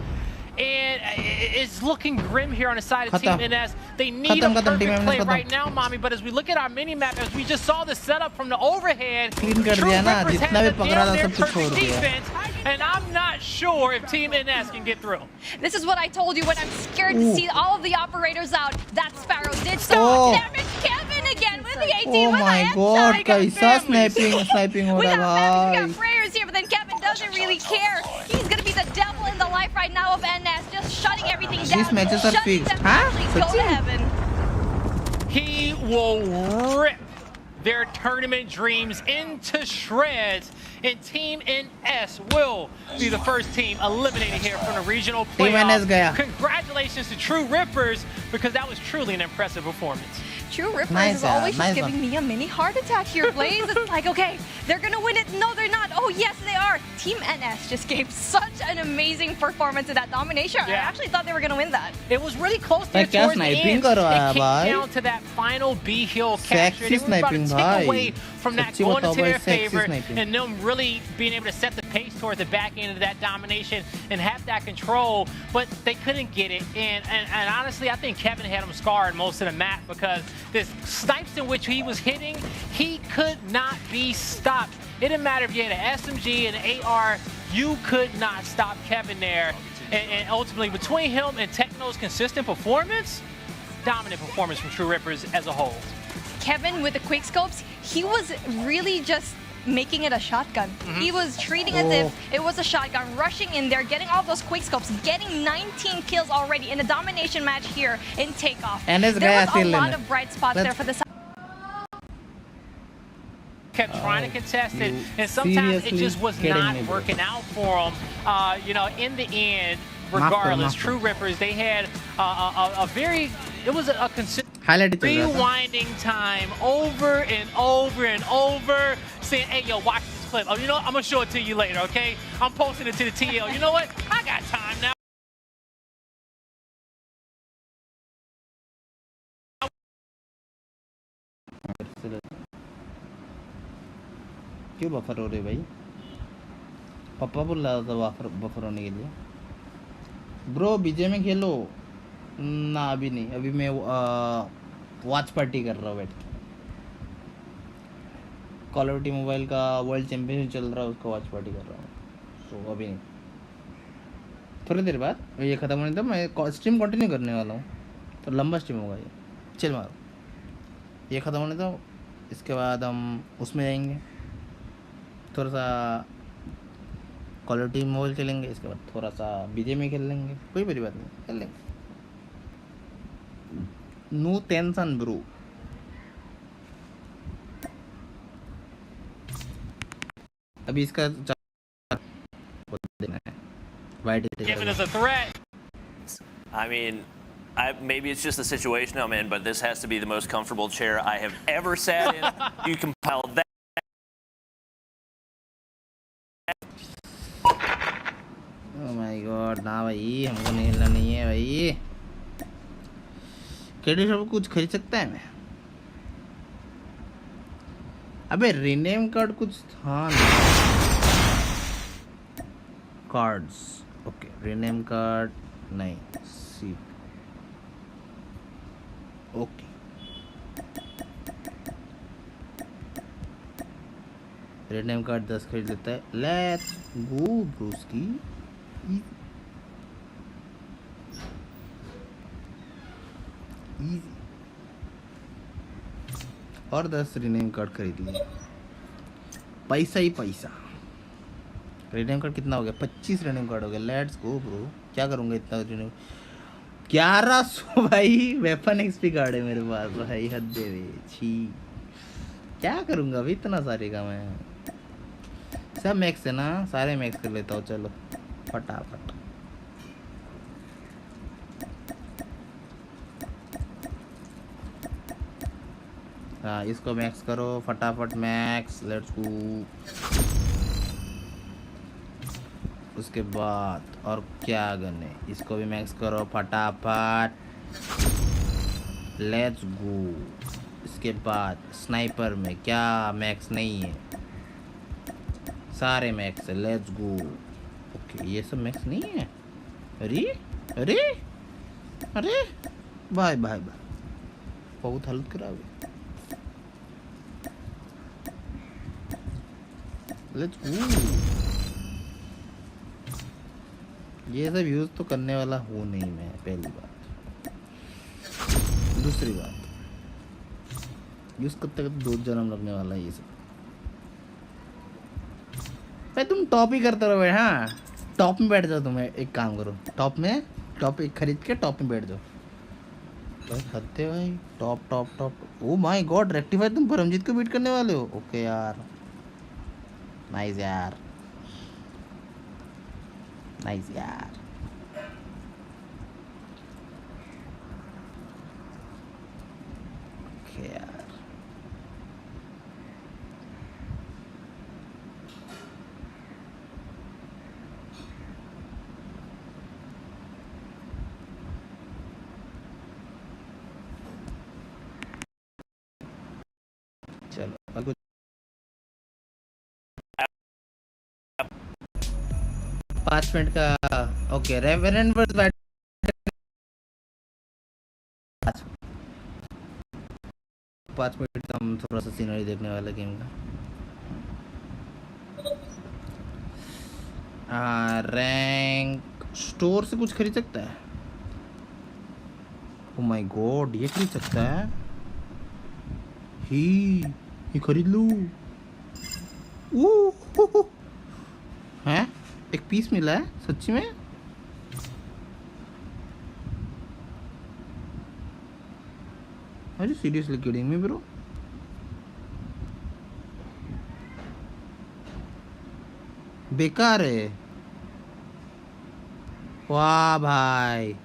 and it's looking grim here on the side of Khatam. Team NS. They need a Khatam, perfect Team NS play khatam. right now, Mommy, but as we look at our mini-map, as we just saw the setup from the overhead, Clean कर True दिया ना, Rippers जितना has भी a पकड़ा था damn near सब कुछ छोड़ perfect दिया. defense, and I'm not sure if Team NS can get through. This is what I told you when I'm scared to see all of the operators out. That Sparrow did so Oh. damage. Kevin again with the 18 Oh with my a god, headshot. कैसा sniping हो We रहा got families, we भाई. got prayers here, but then Kevin doesn't really care. He's gonna be the devil in the life right now of NS, just shutting everything down. These matches are shutting fixed. them Huh? down. Please go to Sachin? heaven. He will rip their tournament dreams into shreds, and Team NS will be the first team eliminated here from the regional Team NS gaya. playoff. Congratulations to True Rippers, because that was truly an impressive performance. True Rippers Nice, is always nice just giving one. me a mini heart attack here, Blaze. It's like, okay, they're gonna win it. No, they're not. Oh, yes, they are. Team NS just gave such an amazing performance in that domination. I Yeah. actually thought they were gonna win that. It was really close there भाई क्या towards the sniping end. कर रहा है It came भाई? down to that final B hill capture. Sexy They were about to sniping take भाई. away from that सच्ची going बताओ into भाई, their sexy favor sniping. and them really being able to set the pace towards the back end of that domination and have that control, but they couldn't get it. And honestly, I think Kevin had him scarred most of the map because the snipes in which he was hitting, he could not be stopped. It didn't matter if you had an SMG and an AR, you could not stop Kevin there. And ultimately, between him and Techno's consistent performance, dominant performance from True Rippers as a whole. Kevin with the quick scopes, he was really just making it a shotgun. He was treating as if it was a shotgun, rushing in there, getting all those quick scopes, getting 19 kills already in a domination match here in Takeoff. And this There guy was a still in lot it. of bright spots there for the Kept trying to contest it, you and sometimes it seriously just was kidding not me, bro? working out for him. You know, in the end, regardless, Maaf True Rippers, they had a very, it was a consistent Highlight चल रहा था. rewinding time over and over and over, saying, hey, yo, watch this clip. Oh, you know what? I'm going to show it to you later, okay? I'm posting it to the TL. You know what? I got time now. क्यों buffer हो रहे भाई? पापा बोल रहा था buffer होने के लिए. ब्रो बीजे में खेलो. ना अभी नहीं, अभी मैं वॉच पार्टी कर रहा हूँ बैठ के. कॉल ऑफ ड्यूटी मोबाइल का वर्ल्ड चैंपियनशिप चल रहा है, उसका वॉच पार्टी कर रहा हूँ. तो अभी नहीं, थोड़ी देर बाद ये ख़त्म होने तक मैं स्ट्रीम कंटिन्यू करने वाला हूँ. तो लंबा स्ट्रीम होगा ये. चल मारो, ये ख़त्म होने तो इसके बाद हम उसमें जाएंगे, थोड़ा सा कॉल ऑफ ड्यूटी मोबाइल खेलेंगे, इसके बाद थोड़ा सा बीजे में खेल लेंगे. कोई बड़ी बात नहीं, खेल लेंगे. No tension bro. अभी इसका देना है. Wide Giving us a threat. I mean, maybe it's just the situation I'm in, but this has to be the most comfortable chair I have ever sat in. You compile that. Oh my god, ना भाई, हमको नहीं हिलना नहीं है भाई. Credit shop कुछ खरीद सकता है मैं? अबे रीनेम कार्ड कुछ था नहीं. कार्ड्स ओके, रीनेम कार्ड नहीं. सी ओके, रीनेम कार्ड 10 खरीद लेता है. Let's go brewski. और 10 रीनेम कार्ड खरीद लिए. पैसा ही पैसा. रीनेम कार्ड कितना हो गया? 25 रीनेम कार्ड हो गया. Let's go bro. क्या करूँगा इतना रीनेम? 1100 भाई. वेपन एक्सपी कार्ड है मेरे पास भाई. हद दे रे छी. क्या करूँगा अभी इतना सारे का मैं? सब मैक्स है ना, सारे मैक्स कर लेता हूँ. चलो फटाफट. हाँ, इसको मैक्स करो फटाफट. Max, let's go. उसके बाद और क्या गन है? इसको भी मैक्स करो फटाफट. Let's go. इसके बाद स्नाइपर में क्या मैक्स नहीं है? सारे मैक्स है. Let's go. ओके, ये सब मैक्स नहीं है. अरे अरे अरे बाय बाय बाय, बहुत हालत खराब है। लेट्स गो। ये सब यूज तो करने वाला हूँ नहीं मैं, पहली बात। दूसरी बात, यूज करते करते 2 जन्म लगने वाला है ये सब। भाई तुम टॉप ही करते रहो भाई। हाँ, टॉप में बैठ जाओ। तुम एक काम करो, टॉप एक खरीद के टॉप में बैठ जाओ भाई। करते भाई top top top. Oh my God, rectify तुम परमजीत को बीट करने वाले हो? ओके यार, नाइस यार, नाइस यार। ओके यार, चलो अब 5 मिनट का। Okay, revenant versus bat. 5 minute का हम थोड़ा सा सीनरी देखने वाला गेम का। रैंक स्टोर से कुछ खरीद सकता है? ओ माय गॉड, ये खरीद सकता है? ये खरीद लूं। हैं, एक पीस मिला है सच्ची में? अरे सीरियसली किडिंग मी ब्रो? बेकार है। वाह भाई,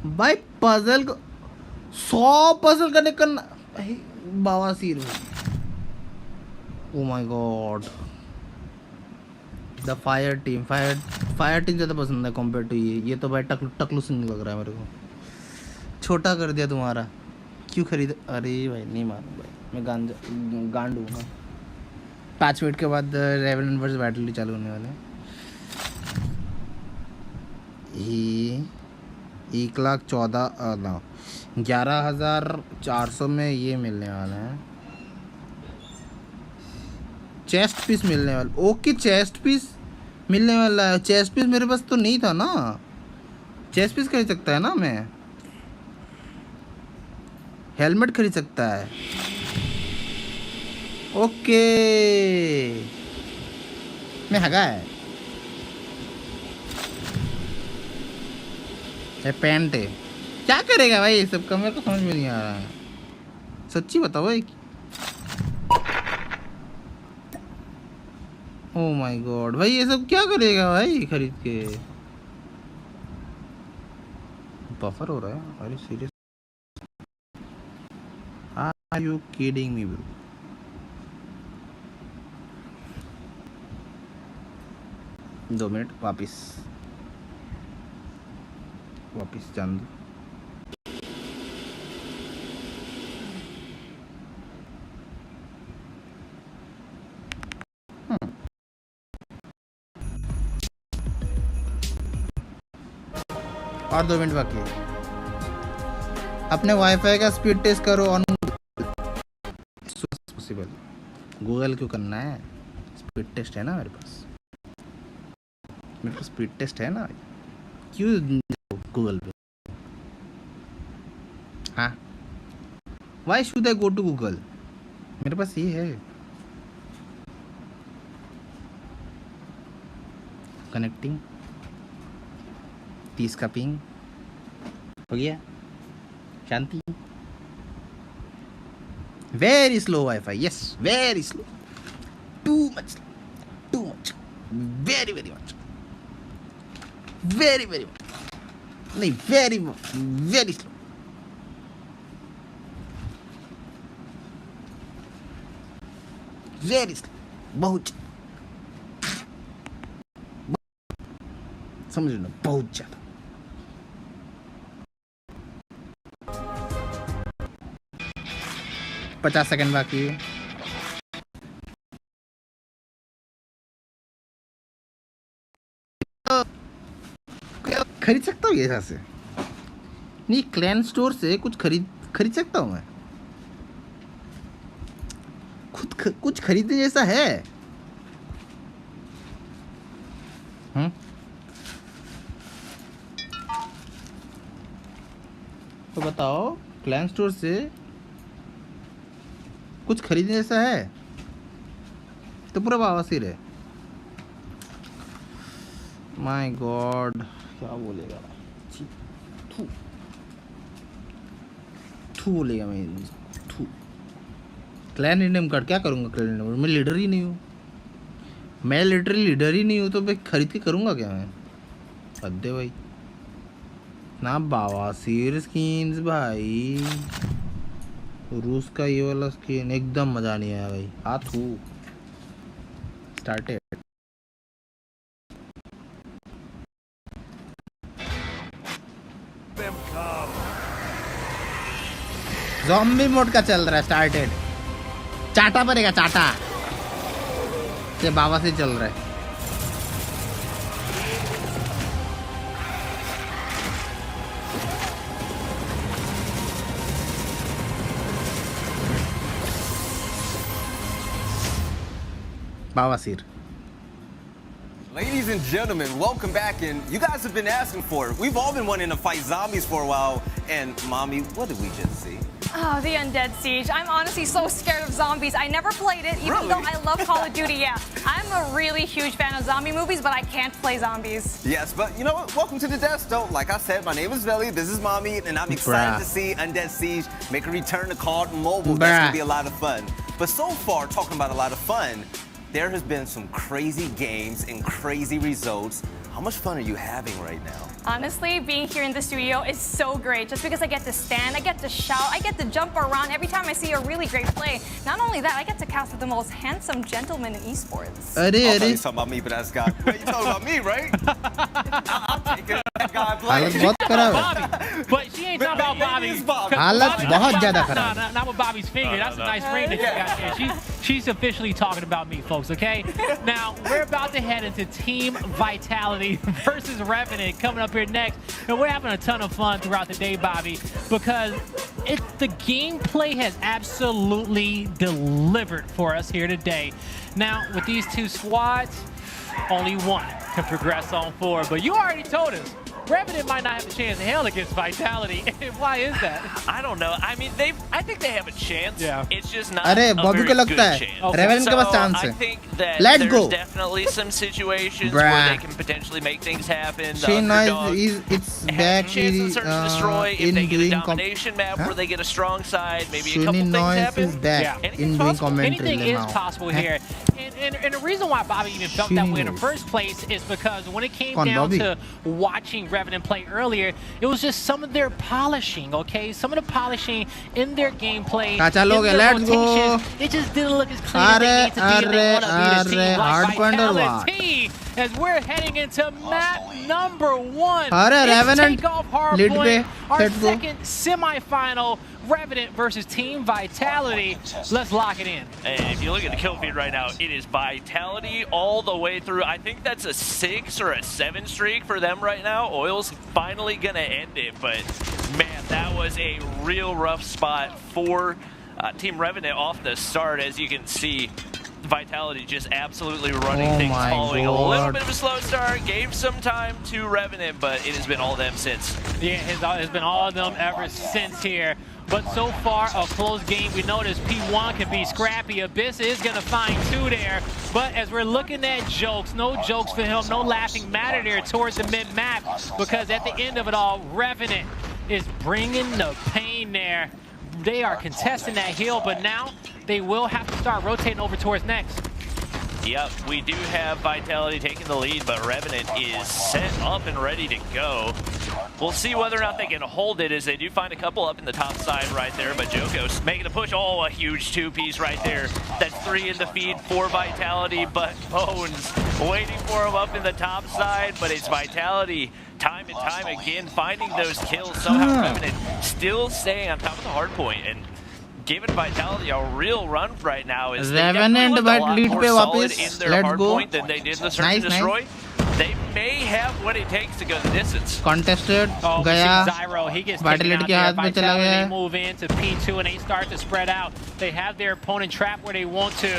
भाई पजल को 100 पजल करने करना बवासीर है। Oh my God, the fire team ज़्यादा पसंद है कंपेयर टू ये तो भाई टकलू सिंह लग रहा है मेरे को। छोटा कर दिया तुम्हारा, क्यों खरीद? अरे भाई नहीं मालूम भाई, मैं गांडू हूँ ना। 5 मिनट के बाद रेवेनेंट वर्सेस बैटल चालू होने वाले हैं। 11,400 में ये मिलने वाला है। चेस्ट पीस मिलने वाला। ओके, चेस्ट पीस मिलने वाला है। चेस्ट पीस मेरे पास तो नहीं था ना। चेस्ट पीस खरीद सकता है ना मैं? हेलमेट खरीद सकता है। ओके, मैं हगा है। पैंट है, क्या करेगा भाई ये सब का? मेरे को समझ में नहीं आ रहा है, सच्ची बताओ भाई। ओ माय गॉड भाई, ये सब क्या करेगा भाई खरीद के? बफर हो रहा है। अरे serious, are you kidding me bro? दो मिनट, वापिस जान दो। और 2 मिनट बाकी है। अपने वाईफाई का स्पीड टेस्ट करो ऑन पॉसिबल। गूगल क्यों करना है? स्पीड टेस्ट है ना मेरे पास, स्पीड टेस्ट है ना। क्यों गूगल पे? हाँ, why should I go to Google? मेरे पास ये है। कनेक्टिंग 30 का पिंग हो गया। शांति। Very slow wifi, yes very slow, too much, very very much, very very much, नहीं very very slow. Very slow, बहुत, समझ लो, बहुत ज्यादा। $50 बाकी है। खरीद सकता हूँ ये यहाँ से? नहीं, क्लैन स्टोर से कुछ खरीद सकता हूँ मैं? कुछ खरीदने जैसा है? तो बताओ, क्लैन स्टोर से कुछ खरीदने जैसा है? तो पूरा बवासीर है। माय गॉड, क्या बोलेगा? थू बोलेगा मैं, थू। क्लैन रिडीम कार्ड क्या करूँगा? क्लैन रिडीम, मैं लीडर ही नहीं हूँ। मैं लिटरली लीडर ही नहीं हूँ, तो मैं खरीद के करूँगा क्या मैं? हद्दे भाई ना, बवासीर स्किन्स भाई। रूस का ये वाला स्किन एकदम मजा नहीं आया भाई। हाथ हूँ स्टार्टेड। ज़ॉम्बी मोड का चल रहा है, स्टार्टेड। चाटा पड़ेगा, चाटा से बाबा से चल रहा है। Bawasir. Ladies and gentlemen, welcome back, and you guys have been asking for it. We've all been wanting to fight zombies for a while, and Mommy, what did we just see? Oh, the Undead Siege. I'm honestly so scared of zombies. I never played it, even though I love Call of Duty, yeah. I'm a really huge fan of zombie movies, but I can't play zombies. Yes, but you know what? Welcome to the Death Stone. Like I said, my name is Veli, this is Mommy, and I'm excited to see Undead Siege make a return to COD Mobile. That's going to be a lot of fun. But so far, talking about a lot of fun, there has been some crazy games and crazy results. How much fun are you having right now? Honestly, being here in the studio is so great. Just because I get to stand, I get to shout, I get to jump around every time I see a really great play. Not only that, I get to cast with the most handsome gentleman in esports. I thought you were talking about me, but that's God. Wait, you talking about me, right? I'm taking that guy play. But she ain't talking about Bobby. हालत बहुत ज़्यादा खराब। No, not with Bobby's finger. That's a nice ring that you got there. She's officially talking about me, folks, okay? Now, we're about to head into Team Vitality versus Revenant coming up here next. And we're having a ton of fun throughout the day, Bobby, because the gameplay has absolutely delivered for us here today. Now, with these two squads, only one can progress on forward. But you already told us, Revenant might not have a chance in hell against Vitality. Why is that? I don't know. I mean, I think they have a chance. Yeah. It's just not अरे a Bobby very को लगता good है chance. Revenant के पास So chance I है। think that Let's there's go. definitely some situations Bruh. where they can potentially make things happen. The She knows underdog it's has back a chance in Search and Destroy if in they get a doing domination map where they get a strong side, maybe a Shuni couple things Noise happen. is back Yeah. in doing commentary Anything is now. possible here. And the reason why Bobby even felt that way in the first place is because when it came down Bobby? to watching Revenant play earlier, it was just some of their polishing, okay? Some of the polishing in their gameplay, Kacha in loge, their let's go. rotations, it just didn't look as clean as they need to be if they want to beat a team like hardpoint or what? Vitality. As we're heading into map number 1. Arre, It's Revenant, Takeoff lead Hardpoint, pe, our let's go. second semi-final, Revenant versus Team Vitality. Let's lock it in. And if you look at the kill feed right now, it is Vitality all the way through. I think that's a 6 or a 7 streak for them right now. Oil's finally going to end it, but man, that was a real rough spot for Team Revenant off the start. As you can see, Vitality just absolutely running things, following a little bit of a slow start, gave some time to Revenant, but it has been all them since. Yeah, it's been all of them ever since here. But so far, a close game. We notice P1 can be scrappy. Abyss is going to find 2 there. But as we're looking at jokes, no jokes for him, no laughing matter there towards the mid-map. Because at the end of it all, Revenant is bringing the pain there. They are contesting that hill, but now they will have to start rotating over towards next. Yep, we do have Vitality taking the lead, but Revenant is set up and ready to go. We'll see whether or not they can hold it, as they do find a couple up in the top side right there, but Joko's making a push. Oh, a huge 2-piece right there. That's 3 in the feed for Vitality, but Bones waiting for him up in the top side, but it's Vitality time and time again finding those kills. Somehow Revenant still staying on top of the hard point and giving Vitality a real run right now. Is Revenant but lead पे वापस. in their Let's hard go. point than they did in the Search and Destroy. They may have what it takes to go the distance. Contested. Oh, गया. Zyro, he gets Vitality taken out के there. हाथ में चला Vitality गया. move into P2 and they start to spread out. They have their opponent trapped where they want to,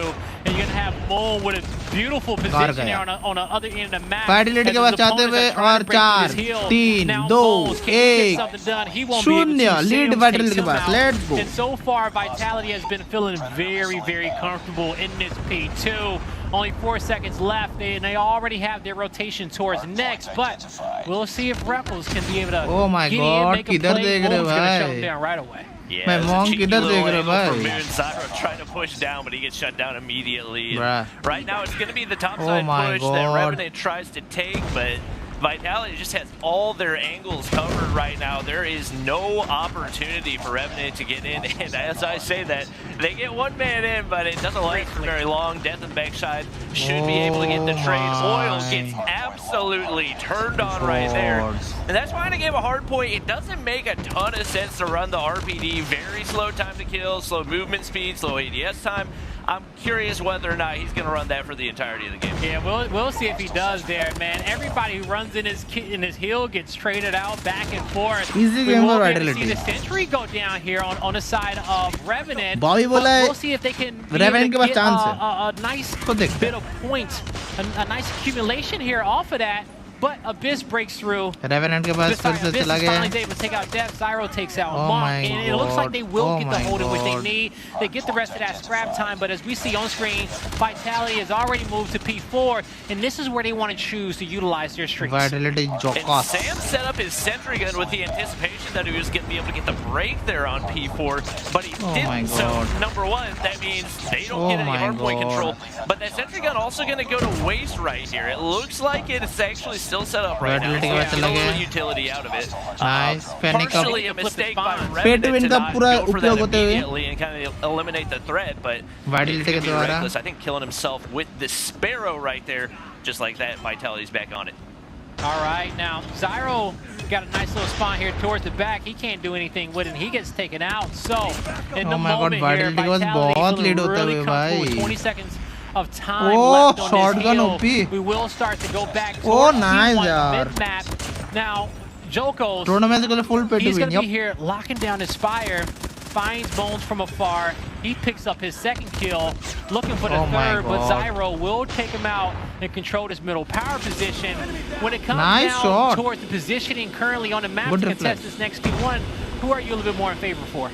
and you're gonna have Moon with a beautiful position there on the other end of the map. Vitality के पास चाहते हुए और 4 3 2 1 शून्य lead Vitality के पास. Let's go. And so far, Vitality has been feeling very, very comfortable in this P2. Only 4 seconds left, they already have their rotation towards next, but we'll see if Rebels can be able to Oh my get God, in, make a किधर play. देख रहे Moon's gonna shut भाई? him down right away. Yeah, मैं there's a Monk cheeky किधर little देख रहे angle from भाई? Moon. Zyro trying to push down, but he gets shut down immediately. And Bruh. right now, it's going to be the top Oh side my push that God. Revenant tries to take, but Vitality just has all their angles covered right now. There is no opportunity for Revenant to get in, and as I say that, they get one man in, but it doesn't last for very long. Death and Backside should be able to get the trade. Oil gets absolutely turned on right there. And that's why I gave a hard point. It doesn't make a ton of sense to run the RPD. Very slow time to kill, slow movement speed, slow ADS time. I'm curious whether or not he's going to run that for the entirety of the game. Yeah, we'll see if he does there, man. Everybody who runs in his hill gets traded out back and forth. Easy We game will for be able to Vitality. see the Sentry go down here on the side of Revenant. Bobby But बोला है, we'll see if they can be Revenant able के to pass get chance है. a nice खुद देखते bit of points, a nice accumulation here off of that. But Abyss breaks through. Revenant के पास फिर से Abyss चला is गया. finally able to take out Death. Zyro takes out Oh Monk. my And it looks like they will God. get Oh the my hold in which they God. need. They get the rest of that scrap time. But as we see on screen, Vitality has already moved to P4. And this is where they want to choose to utilize their streaks. Vitality And Jokos. Sam set up his sentry gun with the anticipation that he was going to be able to get the break there on P4, but he Oh my didn't. So, God. number one, that means they don't Oh get any my hardpoint God. control. But that sentry gun also going to go to waste right here. It looks like it's actually still set up right now. Vitality So का get a चला little गया. utility out of it. Nice. Panic up. Partially a mistake by Pay to Revenant win to का not पूरा go for that उपयोग होते हुए. immediately and kind of eliminate the threat, but Vitality it's के gonna be द्वारा. reckless. I think killing himself with the Sparrow right there, just like that, Vitality's back on it. All right, now Zyro got a nice little spawn here towards the back. He can't do anything with it. He gets taken out. So, in the Oh my God, moment here, Vitality was Vitality बहुत feeling lead होते really हुए comfortable with भाई. 20 seconds of time Oh, left on shotgun this hill. OP. We will start to go back Oh, towards nice P1 यार. mid-map. Now, Jokos, Tournament के लिए full pay to he's win. going to be Yep. here locking down his fire. Finds Bones from afar. He picks up his second kill, looking for the Oh my third, but God. Zyro will take him out and control this middle power position. When it comes Nice down shot. towards the positioning currently on the map Good to reflex. contest this next P1, who are you a little bit more in favor for?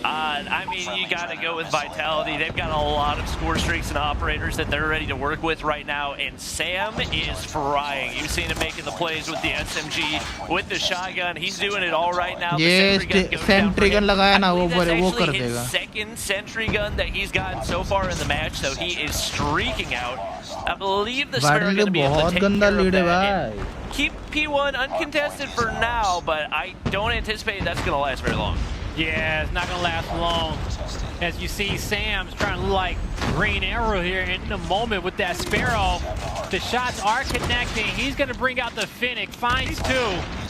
I mean, you got to go with Vitality. They've got a lot of score streaks and operators that they're ready to work with right now, and Sam is frying. You've seen him making the plays with the SMG, with the shotgun. He's doing it all right now. ये sentry gun लगाया ना वो वो कर His देगा. second sentry gun that he's gotten so far in the match, so he is streaking out. I believe the Sparrow Vitality going to be able to बहुत take गंदा care of lead है that. भाई. And keep P1 uncontested for now, but I don't anticipate that's going to last very long. Yeah, it's not going to last long. As you see, Sam's trying to look like Green Arrow here in the moment with that Sparrow. The shots are connecting. He's going to bring out the Fennec. Finds two.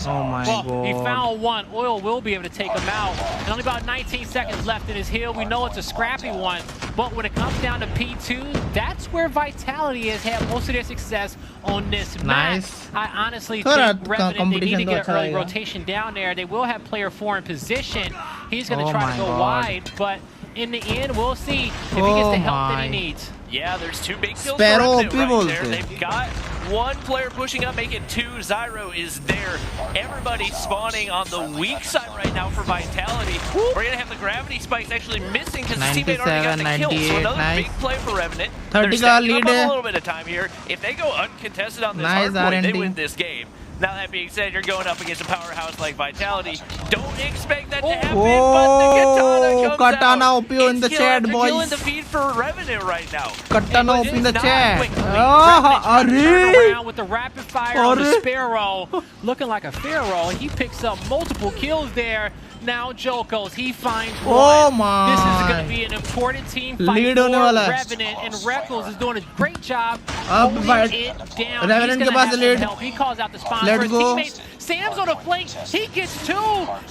Oh my Well, God. he found one. Oil will be able to take him out. And only about 19 seconds left in his hill. We know it's a scrappy one. But when it comes down to P2, that's where Vitality has had most of their success on this map. Nice. I honestly थोड़ा think Revenant, they need to competition तो get अच्छा early रहेगा. rotation down there. They will have player 4 in position. He's going to Oh try my to go God. wide, but in the end, we'll see if he gets Oh the help that my. he needs. Yeah, there's two big kills Sparrow for Revenant right people there. say. They've got one player pushing up, making two. Zyro is there. Everybody spawning on the weak side right now for Vitality. We're going to have the gravity spikes actually missing because his teammate already got the 97, kill. So 98, another nice. big play for Revenant. 30 They're का stacking up lead on है. a little bit of time here. If they go uncontested on this Nice hardpoint, they R&D. win this game. Now that being said, you're going up against a powerhouse like Vitality. Don't expect that to happen, but the Katana comes OP out. in the It's chat, killing boys. the feed for Revenant right now. Katana And OP in the not chat. quickly. Oh, Turn अरे. around with the rapid fire on the Arre. Sparrow, looking like a Pharaoh. He picks up multiple kills there. Now Jokos, he finds Oh one. my. This is going to be an important team fight Lead for होने वाला है. Revenant, and Reckles is doing a great job अब holding Vi- it down. Revenant He's के gonna pass have some lead. help. He calls out the spawn Let's for his go. teammates. Sam's on the flank. He gets 2.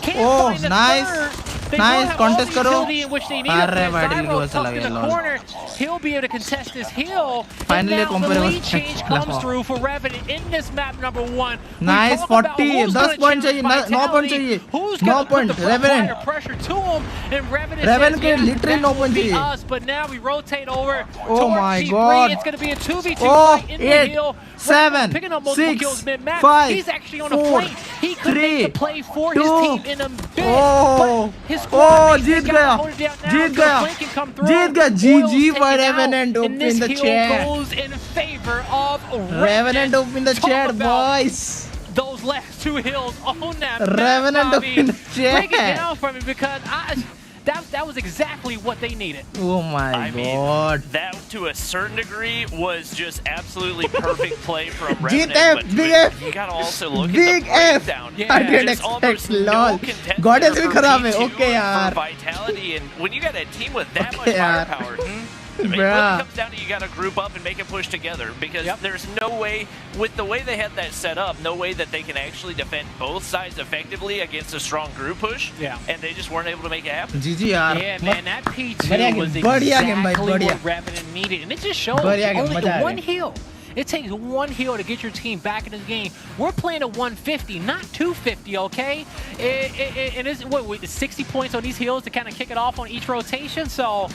Can't Oh, find the nice. third. They Nice. don't have all Contest the करो. utility in which they need it. अरे भाई, Zyro delete हुआ tucked चला in गया, the lol. corner. He'll be able to contest this hill. Finally, and now the comparable lead change comes lol. through for Revenant in this map number 1. Nice, 40. 10 point चाहिए, 9 point चाहिए. Who's 9 going to point. put the Revenant. prior pressure to him? And Revenant Revenant says, के yeah, literally that 9 will point be चाहिए. us. But now we rotate over Oh towards my G3. God. It's going to be a 2v2 Oh, fight in the 8, hill. 7, Picking up multiple 6, kills mid-map. 5, He's actually on the 4, flank. He could 3, make the play for his 2. team in a bit. Oh, but his squad oh, mates, they Jeet gotta गया, hold it down now Jeet so the गया, flank can come through. जीत गया. Oil's GG taken for out, Revenant. and Open this the hill chat. goes in favor of Revenant open the Talk chat, about boys. those last 2 hills on that Revenant map, open the chat. Break it down for me because that was exactly what they needed. Oh my I mean, God. that to a certain degree was just absolutely perfect play from Jeet Revenant. F, but big to it, F, you gotta also look big at the F. breakdown. I didn't There's expect, almost no lol. contender Goddess भी for खराब है. P2 Okay यार. for Vitality, and when you got a team with that Okay, much yaar. firepower, it really Bruh. comes down to you got to group up and make a push together because there's no way, with the way they had that set up, no way that they can actually defend both sides effectively against a strong group push. Yeah. And they just weren't able to make it happen. GG यार. Yeah, man, that P2 बढ़िया was game, बढ़िया game भाई, exactly बढ़िया. what Revenant needed. And it just shows बढ़िया game, only मजा आ one गया. heal. It takes one heal to get your team back in this game. We're playing at 150, not 250, okay? And it's what 60 points on these heals to kind of kick it off on each rotation. So,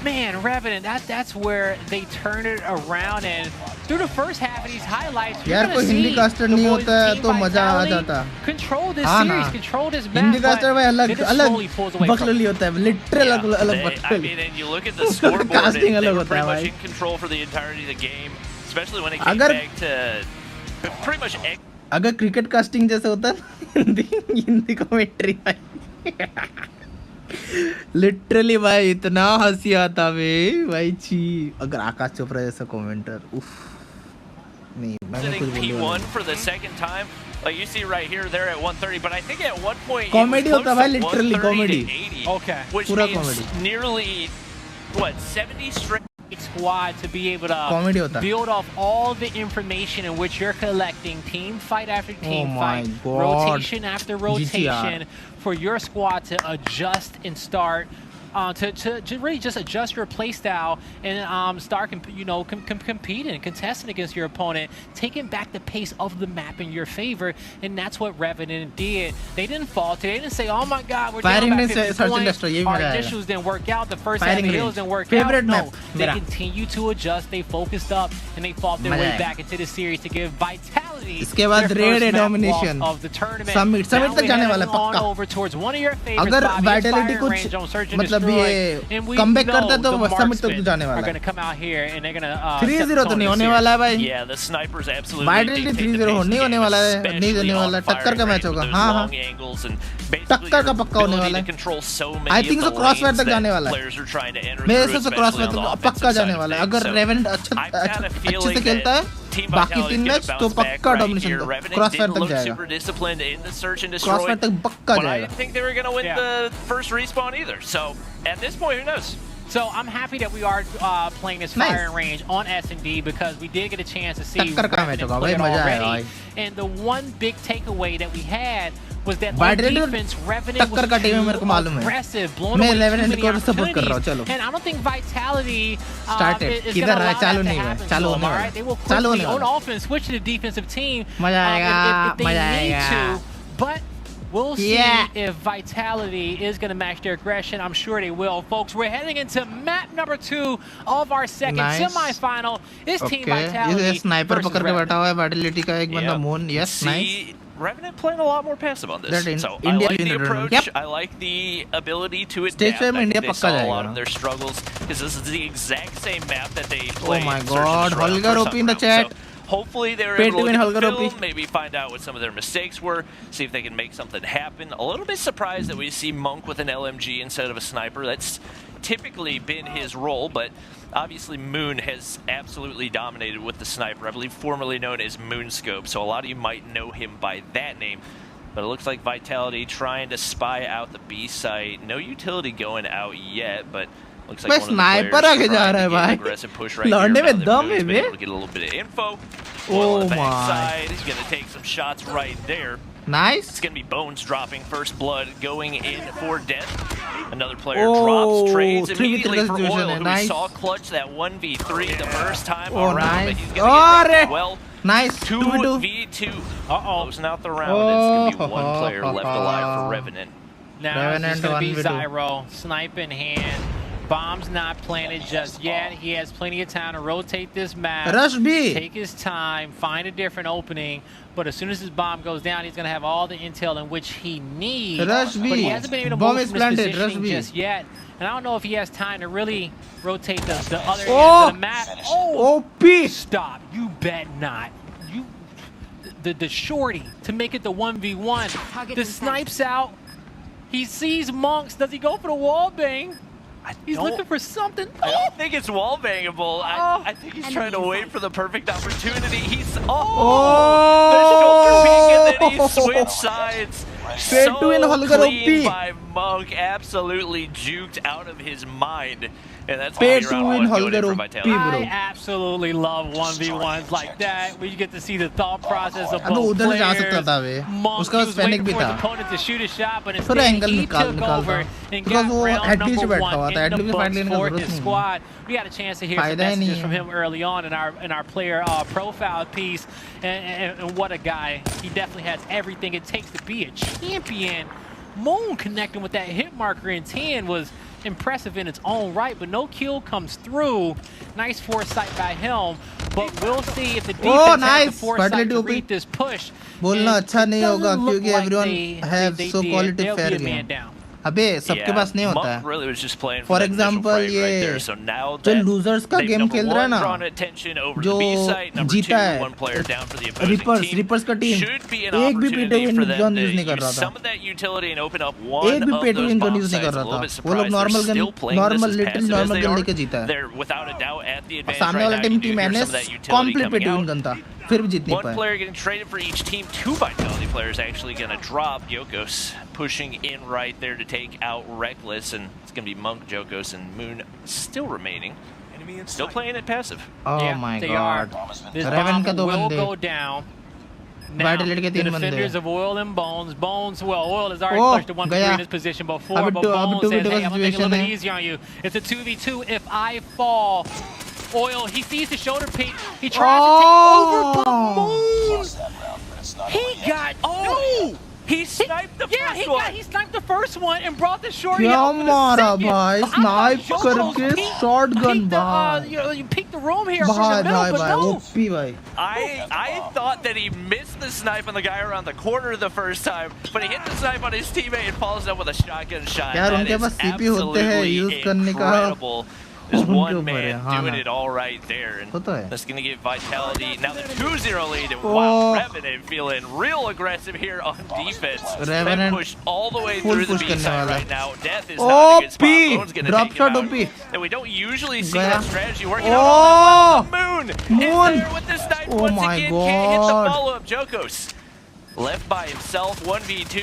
man, Revenant, that's where they turn it around. And through the first half of these highlights, you're यार gonna कोई Hindi see caster the नहीं boys' होता है team तो मजा आ Vitality जाता. control this हाँ series, ना. control this map. Hindi caster भाई अलग it just अलग slowly pulls away from बकलोली होता है. Literal अलग I बकलोली. mean, and you look at the scoreboard, Casting and they अलग were होता है pretty much भाई. in control for the entirety of the game, especially when it came अगर back to pretty much. अगर cricket casting जैसे होता है Hindi commentary भाई. लिटरली भाई इतना हंसी आता भाई छी. अगर आकाश चोपड़ा जैसा कमेंटर उफ नहीं मैंने कुछ P1 बोला. for the second time. Like you see right here, they're at 130, but I think at one point Comedy it was होता close भाई, to literally 130 comedy. to 80, Okay. which पूरा means comedy. nearly what 70 straight. Squad to be able Comedy to होता है. build off all the information in which you're collecting team fight after team Oh my fight, God. rotation after GTR. rotation, for your squad to adjust and start to really just adjust your play style and start competing, contesting against your opponent, taking back the pace of the map in your favor, and that's what Revenant did. They didn't falter. They didn't say, "Oh my God, we're down by 50 points. Our initials didn't work out. The first half of the hills didn't work out." Favorite No, map, they मेरा. continued to adjust. They focused up and they fought their मजा way आया. back into the series to give Vitality इसके बाद their red first map domination. loss of the tournament. Summit Now तक we're जाने heading वाला है, on पक्का. over towards one of your favorites, अगर Bobby, वाइटलिटी Fire कुछ Range on Search and मतलब Destroy. ये And we कमबैक know करता है तो the समिट तक marksmen जाने are वाला going है. to come out here and they're going to 3-0 तो नहीं होने वाला है भाई. Yeah, the snipers absolutely. Vitality dictate the 3-0 pace of the नहीं होने game, वाला है. especially नहीं होने on वाला है. Fire टक्कर का Range मैच with होगा. those हाँ हाँ. long angles and basically टक्कर का your पक्का होने ability वाला to है. control so many I of think the so crossfire lanes तक जाने that वाला है. players are trying to enter मेरे through, हिसाब से especially क्रॉसफायर on the तक पक्का offensive जाने side वाला है. of अगर things. So रेवेनेंट I अच्छे kinda feel से like खेलता that है Team बाकी Vitality 3 is मैच gonna तो bounce back पक्का right domination here. Revenant crossfire didn't तक look जाएगा. super disciplined in the search and destroy, crossfire तक पक्का but I जाएगा. didn't think they were going to win the first respawn either. So at this point, who knows? So I'm happy that we are playing this Nice. Fire Range on S&D because we did get a chance to see टक्कर का match Revenant होगा play भाई. it मजा आएगा already. भाई. And the one big takeaway that we had was that on Vitality defense, Revenant टक्कर was का team है, मेरे को too मालूम है. aggressive, blowing मैं away too 11 many को support कर रहा हूँ. opportunities. चलो. And I don't think Vitality Started. is किधर going to है? allow चालू that to नहीं हुआ है. happen चालू to होने them, all वाला right? They will है. चालू quickly होने on वाला है. offense switch to the defensive team मजा आएगा. if they मजा need आएगा. to. But we'll see Yeah. if Vitality is going to match their aggression. I'm sure they will. Folks, we're heading into map number 2 of our second Nice. semifinal. It's Team Okay. Vitality ये sniper versus पकड़ के Revenant. बैठा हुआ है. Vitality का एक बंदा Yeah. Moon. Yes, nice. See, Revenant playing a lot more passive on this. That So India I like the winner. approach. Yep. I like the ability to adapt. Stage fair में I think India they पक्का saw a जाएगा lot ना. of their struggles because this is the exact same map that they Oh played. my in Search and God. Destroy Holger for OP some in the rounds. chat. So hopefully they were Pay able to to win get Holger the OP. film, maybe find out what some of their mistakes were, see if they can make something happen. A little bit surprised that we see Monk with an LMG instead of a sniper. That's typically been his role, but obviously Moon has absolutely dominated with the sniper. I believe formerly known as Moonscope, so a lot of you might know him by that name. But it looks like Vitality trying to spy out the B site. No utility going out yet, but looks like मैं one of the sniper players आगे जा trying रहा है to get an भाई. aggressive push right लौंडे here. में Now that दम है Moon's been bay. able to get a little bit of info. Oil on Oh the my. backside. He's going to take some shots right there. Nice. It's going to be Bones dropping first blood, going in for death. Another player Oh, drops, trades 3v3 immediately for situation Oil, है, who nice. we saw clutch that 1v3 the first time Oh, around, nice. but he's going to get well. Nice. 2v2. Closing out the round. It's going to be one player left alive for Revenant. Now it's just going to be 1v2. Zyro, snipe in hand. Bomb's not planted just yet. He has plenty of time to rotate this map. Rush B. Take his time, find a different opening. But as soon as his bomb goes down, he's going to have all the intel in which he needs. Rush B. But he hasn't been able to Bomb move is from his planted. Rush positioning B. just yet. And I don't know if he has time to really rotate the other end Oh. of the map. Oh, OP. stop. You bet not. You, the shorty to make it the 1v1. The snipes out. He sees Monks. Does he go for the wall bang? He's looking for something. I don't think it's wall bangable. I think he's trying to wait for the perfect opportunity. He's the shoulder peek and then he switched sides. Straight to in Holger Clean OP. by Monk, absolutely juked out of his mind. And that's Pay going to be to round win one going Holger in for OP, Vitality. bro. I absolutely love 1v1s like that, where you get to see the thought process of अबे both उधर जा players. सकता था वे Monk, उसका he pass was panic waiting भी for his था opponent to shoot a shot, but थोड़ा instead angle he निकाल took निकाल over था and बिकॉज got वो round हेडली से number बैठा हुआ one था in the हेडली से फाइट books लेने का for जरूरत his नहीं है squad. We got a chance to hear some फायदा ही messages नहीं from है him early on in our player profile piece, and what a guy. He definitely has everything it takes to be a champion. Moon connecting with that hit marker in 10 was impressive in its own right, but no kill comes through. Nice foresight by him, but we'll see if the defense has the foresight to read this push. बोलना अच्छा नहीं होगा Doesn't look क्योंकि like everyone they have so did. quality They'll fair be a man game down. अबे सबके पास नहीं होता Monk है really was just playing For for that initial example, frame right ये there. So now जो that losers का they've, game number खेल रहा है one, ना, drawn attention over जो the B side, number two, जीता है, one player down for the opposing team, reapers का टीम should be an एक भी opportunity P2 for win them zone to use नहीं कर use रहा some था of that utility and open up एक one भी of P2 those win zone bomb use नहीं sites. कर A रहा little था bit वो लोग surprised normal they're still playing this normal as little passive as normal they gun are. लेके जीता है They're without a doubt at the advantage सामने right वाला now. Team You do team hear NS some of that utility complete coming P2 out. win gun था फिर भी जीत नहीं One पाए player getting traded for each team. Two Vitality players actually going to drop. Jokos pushing in right there to take out Reckless, and it's going to be Monk, Jokos, and Moon still remaining. Still playing it passive. Oh Yeah, my they god are. This Raven bomb का दो will बंदे go down. Now, Vitality के the तीन बंदे defenders of Oil and Bones. Bones, well, Oil has already Oh, pushed the 1v3 गया in this position before, अभी but two- अभी Bones 2v2 says, का hey, I'm going to make it a little situation bit है easier on you. It's a 2v2 if I fall. Oil, he sees the shoulder peek. He tries to take over, but Moon, he got, He sniped the first one. he sniped the first one and brought the shorty क्या out for the मारा second. भाई I thought snipe Jokos करके peeked- shotgun peeked the, भाई you peeked the room here from भाई the middle, भाई but भाई no. OP भाई I thought that he missed the snipe on the guy around the corner the first time, but he hit the snipe on his teammate and follows up with a shotgun shot. यार That उनके is pass CP होते हैं absolutely use करने का incredible. There's उनके one ऊपर है man हाँ doing ना it all right there, and वो तो है that's going to give Vitality now the 2-0 lead. And Oh. wow, Revenant feeling real aggressive here on defense. Revenant They pushed all the way full through the push B करने side वाला right now. Death is not in a good spot. OP Bone's going to drop take shot him out. OP And we don't usually see गया that strategy working out. Moon is there with the snipe Oh once my again. Can't hit the God. follow-up. Jokos left by himself, 1v2,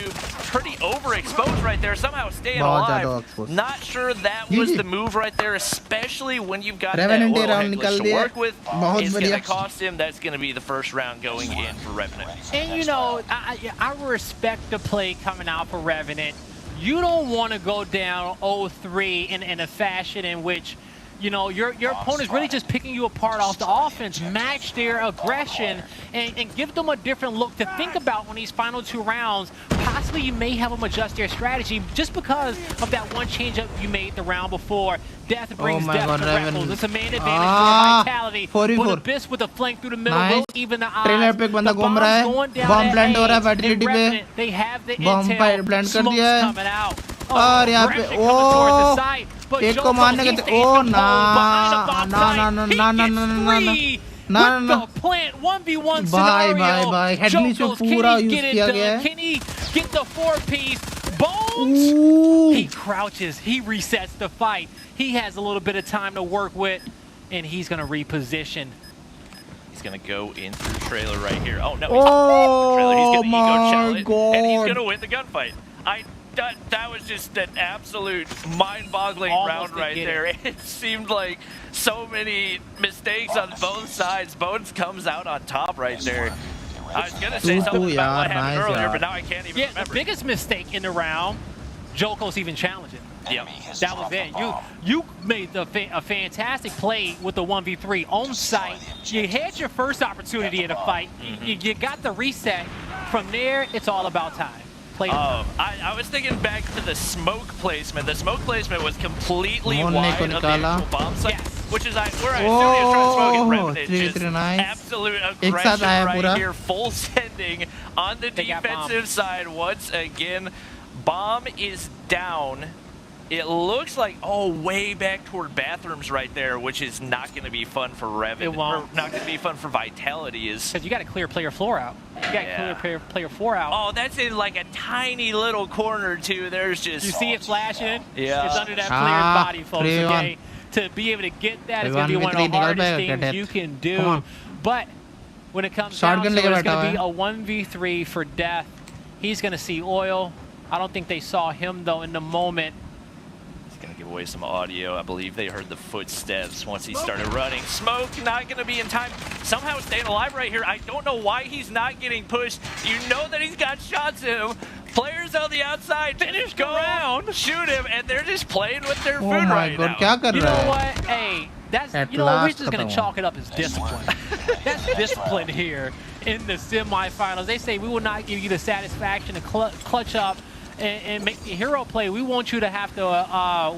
pretty overexposed right there, somehow staying बहुत ज़्यादा alive. exposed. Not sure that was the move right there, especially when you've got that Revenant oil round Headless निकाल to दिया work with. बहुत It's going बढ़िया to cost him. That's going to be the first round going in for Revenant. And you know, I respect the play coming out for Revenant. You don't want to go down 0-3 in a fashion in which, you know, your opponent's really just picking you apart off the offense. Match their aggression and give them a different look to think about on these final two rounds. Possibly you may have them adjust their strategy just because of that one change-up you made the round before. Death brings my death God, to Revenant. Reckless. It's a main advantage for Vitality. 4v4. But Abyss with a flank through the middle Nice. will even the odds. Trailer पे एक बंदा The घूम रहा है bomb's going down bomb at plant हो रहा है A, Vitality and पे Revenant, they have the bomb intel. Plant कर Smoke's दिया है coming out. और यहाँ पे Aggressive coming towards the O site, but एक को Jokos, मारने he के stays ओ composed ना behind the bomb ना site. ना ना He ना ना gets ना ना free ना with ना the plant 1v1 भाई scenario. भाई भाई हेडली से Jokos, पूरा can he use get it किया done? गया है Can he get the 4-piece? Bones? He crouches. He resets the fight. He has a little bit of time to work with, and he's going to reposition. He's going to go in through trailer right here. Oh, no. Oh He's going to my ego challenge, and he's God. going to win the gunfight. that was just an absolute mind-boggling round right there. It seemed like so many mistakes on both sides. Bones comes out on top right there. I was gonna say something about what happened earlier, but now I can't even remember. The biggest mistake in the round, Joko's even challenging. Yep. That was it. You made a fantastic play with the 1v3 on site. You had your first opportunity in the fight. You got the reset. From there, it's all about time. I was thinking back to the smoke placement. The smoke placement was completely wide of the actual bomb site, which is where I assume he was trying to smoke it. Revenant, just absolute aggression right here, full sending on the defensive side once again. Bomb is down. It looks like, way back toward bathrooms right there, which is not going to be fun for Revenant. It won't. Not going to be fun for Vitality. Because you got to clear player 4 out. You got to clear player 4 out. Oh, that's in like a tiny little corner, too. There's just... You see it flashing? Yeah. It's under that player's body, folks, okay? To be able to get that is going to be one of the hardest things you can do. But when it comes down to it, it's going to be a 1v3 for death. He's going to see Oil. I don't think they saw him, though, in the moment. Gonna give away some audio. I believe they heard the footsteps once he started running. Smoke not gonna be in time. Somehow staying alive right here. I don't know why he's not getting pushed. You know that he's got shots in him. Players on the outside finish go around, shoot him, and they're just playing with their food right now. You know what? Hey, that's we're just gonna chalk it up as discipline. That's discipline here in the semifinals. They say we will not give you the satisfaction to clutch up and make the hero play. We want you to have to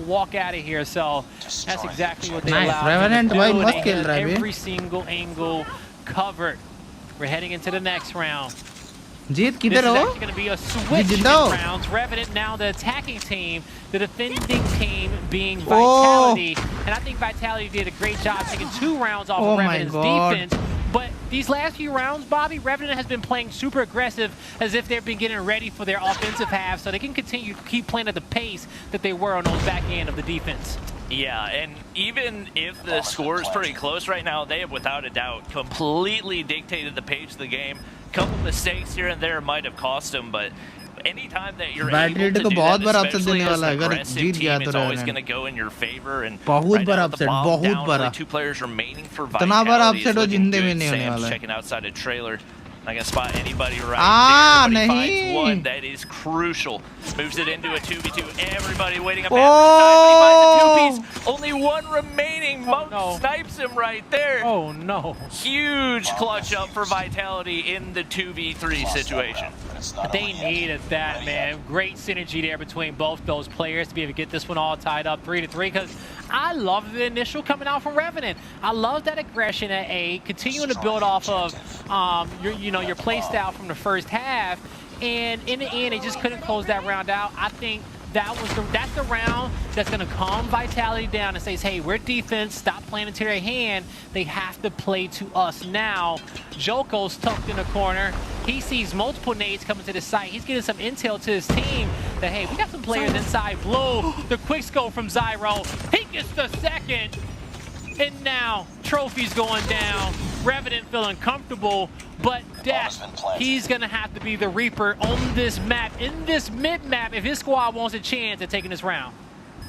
walk out of here. So that's exactly what they allowed. Revenant, They had every single angle covered. We're heading into the next round. This is actually going to be a switch in rounds. Revenant now the attacking team, the defending team being Vitality. And I think Vitality did a great job taking 2 rounds off of Revenant's defense. But these last few rounds, Bobby, Revenant has been playing super aggressive as if they've been getting ready for their offensive half so they can continue to keep playing at the pace that they were on those back end of the defense. Yeah, and even if the score is pretty close right now, they have without a doubt completely dictated the pace of the game. A couple mistakes here and there might have cost them, but anytime that you're able to do that, especially as an aggressive team, it's always going to go in your favor. And right now, the bomb down, only 2 players remaining for Vitality. It's looking good. Sam's checking outside a trailer. Not going to spot anybody right there, but he finds one that is crucial. Moves it into a 2v2. Everybody waiting up outside, but he finds a 2-piece. Only 1 remaining. Monk snipes him right there. Oh, no. Huge clutch up for Vitality in the 2v3 situation. They needed that, man. Great synergy there between both those players to be able to get this one all tied up 3-3, because I love the initial coming out from Revenant. I love that aggression at A, continuing to build off of your play style from the first half, and in the end, they just couldn't close that round out. I think that's the round that's going to calm Vitality down and says, hey, we're defense, stop playing into their hand. They have to play to us now. Joko's tucked in the corner. He sees multiple nades coming to the site. He's getting some intel to his team that, hey, we got some players inside blue. The quick scope from Zyro. He gets the second. And now, Trophy's going down. Revenant feeling comfortable, but Death, he's going to have to be the Reaper on this map, in this mid-map, if his squad wants a chance at taking this round.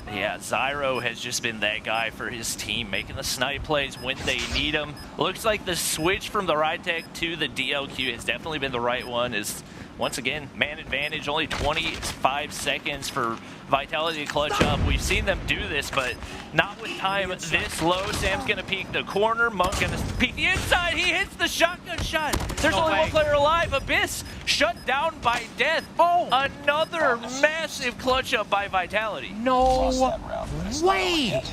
Yeah, Zyro has just been that guy for his team, making the snipe plays when they need them. Looks like the switch from the Rytech to the DLQ has definitely been the right one. Is once again, man advantage, only 25 seconds for Vitality to clutch up. We've seen them do this, but not with time this low. Sam's going to peek the corner. Monk going to peek the inside. He hits the shotgun shot. There's only 1 player alive. Abyss shut down by Death. Oh, another massive clutch up by Vitality. No way.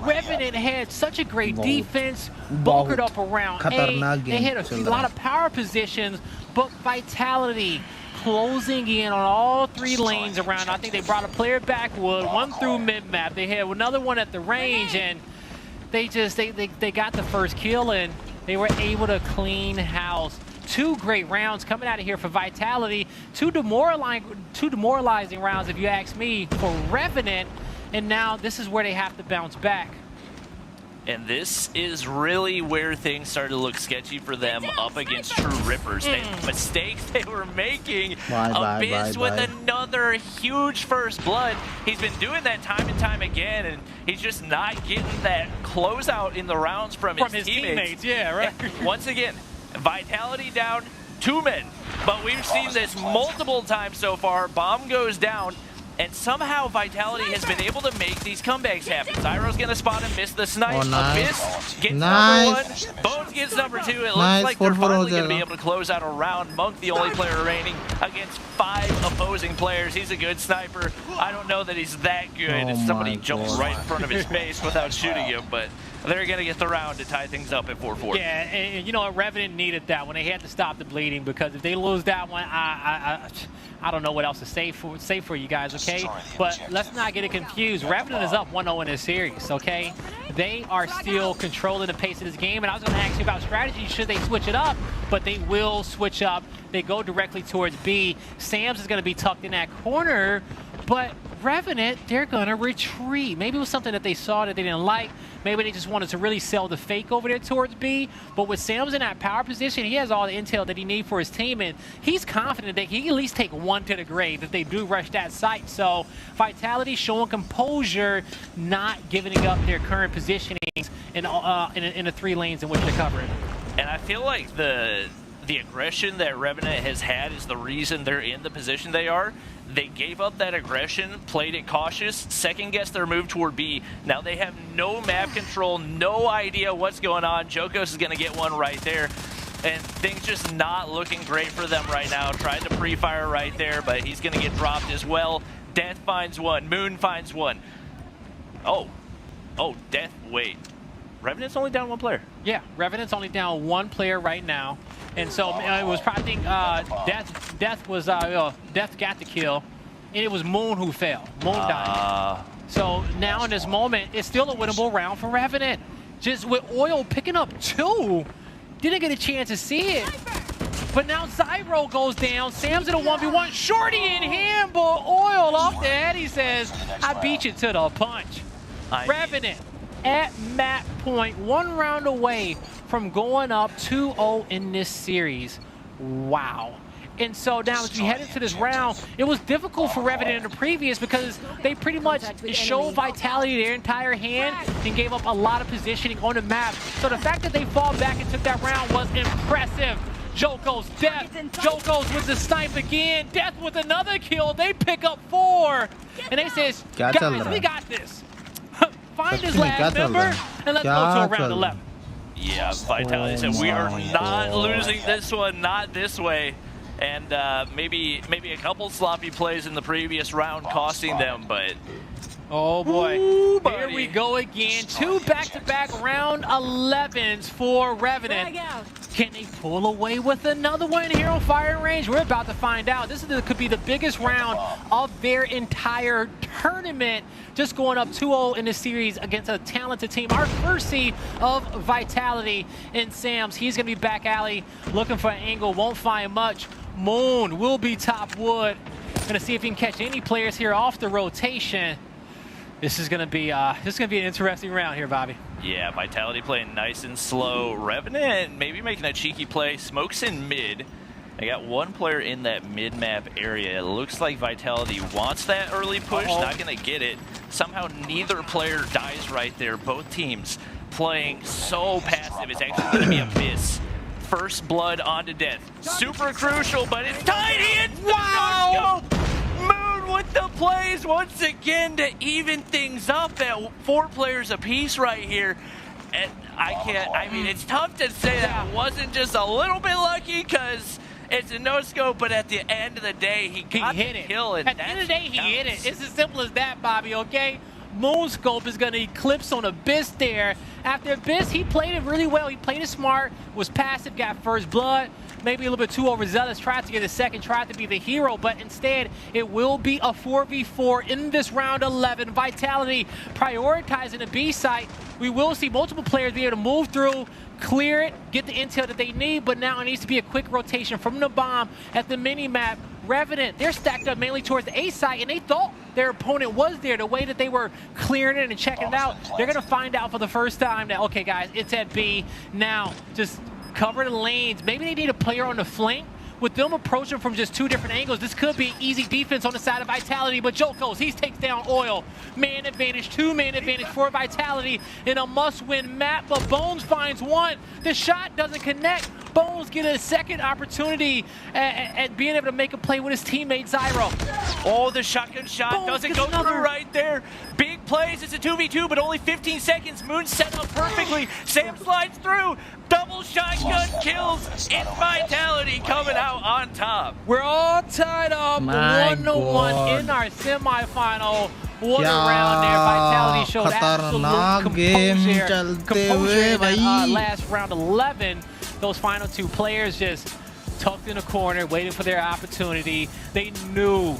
Revenant had such a great defense, bunkered up around A. They had a lot of power positions, but Vitality closing in on all 3 lanes around. I think they brought a player backwood, 1 through mid-map. They had another one at the range, and they got the first kill, and they were able to clean house. 2 great rounds coming out of here for Vitality. 2 demoralizing rounds, if you ask me, for Revenant. And now this is where they have to bounce back. And this is really where things started to look sketchy for them up against True Rippers. The mistakes they were making. Abyss with another another huge first blood. He's been doing that time and time again, and he's just not getting that closeout in the rounds from his teammates. Yeah, right. And once again, Vitality down 2 men. But we've seen this multiple times so far. Bomb goes down, and somehow Vitality has been able to make these comebacks happen. Zyro's gonna spot him, miss the snipe. Oh, nice. Abyss gets Nice. number 1. Bones gets number 2. It looks Nice. like they're 4-4 finally gonna हो be जाएगा. able to close out a round. Monk, the only player remaining against 5 opposing players. He's a good sniper. I don't know that he's that good Oh if somebody my jumps God. right in front of his face without shooting him, but they're gonna get the round to tie things up at 4-4. Yeah, and you know, Revenant needed that when they had to stop the bleeding, because if they lose that one, I don't know what else to say for you guys, okay? But let's not get it confused. Revenant is up 1-0 in this series, okay? They are still controlling the pace of this game, and I was going to ask you about strategy. Should they switch it up? But they will switch up. They go directly towards B. Sam's is going to be tucked in that corner, but Revenant, they're going to retreat. Maybe it was something that they saw that they didn't like. Maybe they just wanted to really sell the fake over there towards B. But with Sam's in that power position, he has all the intel that he needs for his team, and he's confident that he can at least take one to the grave if they do rush that site. So Vitality showing composure, not giving up their current positionings in the 3 lanes in which they're covering. And I feel like the aggression that Revenant has had is the reason they're in the position they are. They gave up that aggression, played it cautious, second-guessed their move toward B. Now they have no map control, no idea what's going on. Jokos is going to get one right there. And things just not looking great for them right now. Tried to pre-fire right there, but he's going to get dropped as well. Death finds one. Moon finds one. Oh, Death, wait. Revenant's only down 1 player. Yeah, Revenant's only down 1 player right now. And so it was probably, Death got the kill, and it was Moon who fell. Moon died. So now in this moment, it's still a winnable round for Revenant. Just with Oil picking up 2, didn't get a chance to see it. But now Zyro goes down. Sam's in a 1v1. Shorty in him, but Oil off the head. He says, I beat you to the punch. Revenant at map point, 1 round away from going up 2-0 in this series. Wow. And so now as we head into this round, it was difficult for Revenant in the previous because they pretty much showed Vitality their entire hand and gave up a lot of positioning on the map. So the fact that they fall back and took that round was impressive. Jokos, Death, Jokos with the snipe again, Death with another kill. They pick up 4, and they says, guys, we got this. Find his last member, and let's go to round 11. Yeah, Vitality said, we are not losing this one, not this way. And maybe a couple sloppy plays in the previous round costing them, but... Oh boy, here we go again. 2 back-to-back round 11s for Revenant. Can they pull away with another one here on firing range? We're about to find out. This could be the biggest round of their entire tournament. Just going up 2-0 in this series against a talented team. Our first seed of Vitality in Sam's. He's going to be back alley, looking for an angle, won't find much. Moon will be top wood. Going to see if he can catch any players here off the rotation. This is gonna be an interesting round here, Bobby. Yeah, Vitality playing nice and slow. Revenant maybe making a cheeky play. Smokes in mid. They got 1 player in that mid-map area. It looks like Vitality wants that early push, not gonna get it. Somehow neither player dies right there. Both teams playing so passive. It's actually gonna be a miss. First blood onto Death. Super crucial, but it's tied in. Wow! Moon with the plays once again to even things up at 4 players apiece right here. And I mean, it's tough to say that wasn't just a little bit lucky because it's a no-scope, but at the end of the day, he got hit the it. kill. And at the end of the day, he hit it. It's as simple as that, Bobby, okay? Moonscope is going to eclipse on Abyss there. After Abyss, he played it really well. He played it smart, was passive, got first blood. Maybe a little bit too overzealous, tried to get a second, tried to be the hero, but instead it will be a 4v4 in this round 11. Vitality prioritizing the B site. We will see multiple players be able to move through, clear it, get the intel that they need, but now it needs to be a quick rotation from the bomb at the mini-map. Revenant, they're stacked up mainly towards the A site, and they thought their opponent was there. The way that they were clearing it and checking it out, they're going to find out for the first time that, okay, guys, it's at B. Now, just cover the lanes. Maybe they need a player on the flank with them approaching from just two different angles, this could be easy defense on the side of Vitality, but Jokos, he takes down Oil. Man advantage, two-man advantage for Vitality in a must-win map, but Bones finds one. The shot doesn't connect. Bones get a second opportunity at being able to make a play with his teammate Zyro. Oh, the shotgun shot Bones doesn't gets go another. through right there. Big plays, it's a 2v2, but only 15 seconds. Moon set up perfectly. Sam slides through. Double shotgun kills. It's Vitality coming out on top. We're all tied up 1-1 in our semifinal. What a round there. Vitality showed absolute composure in that last round 11. Those final two players just tucked in a corner, waiting for their opportunity. They knew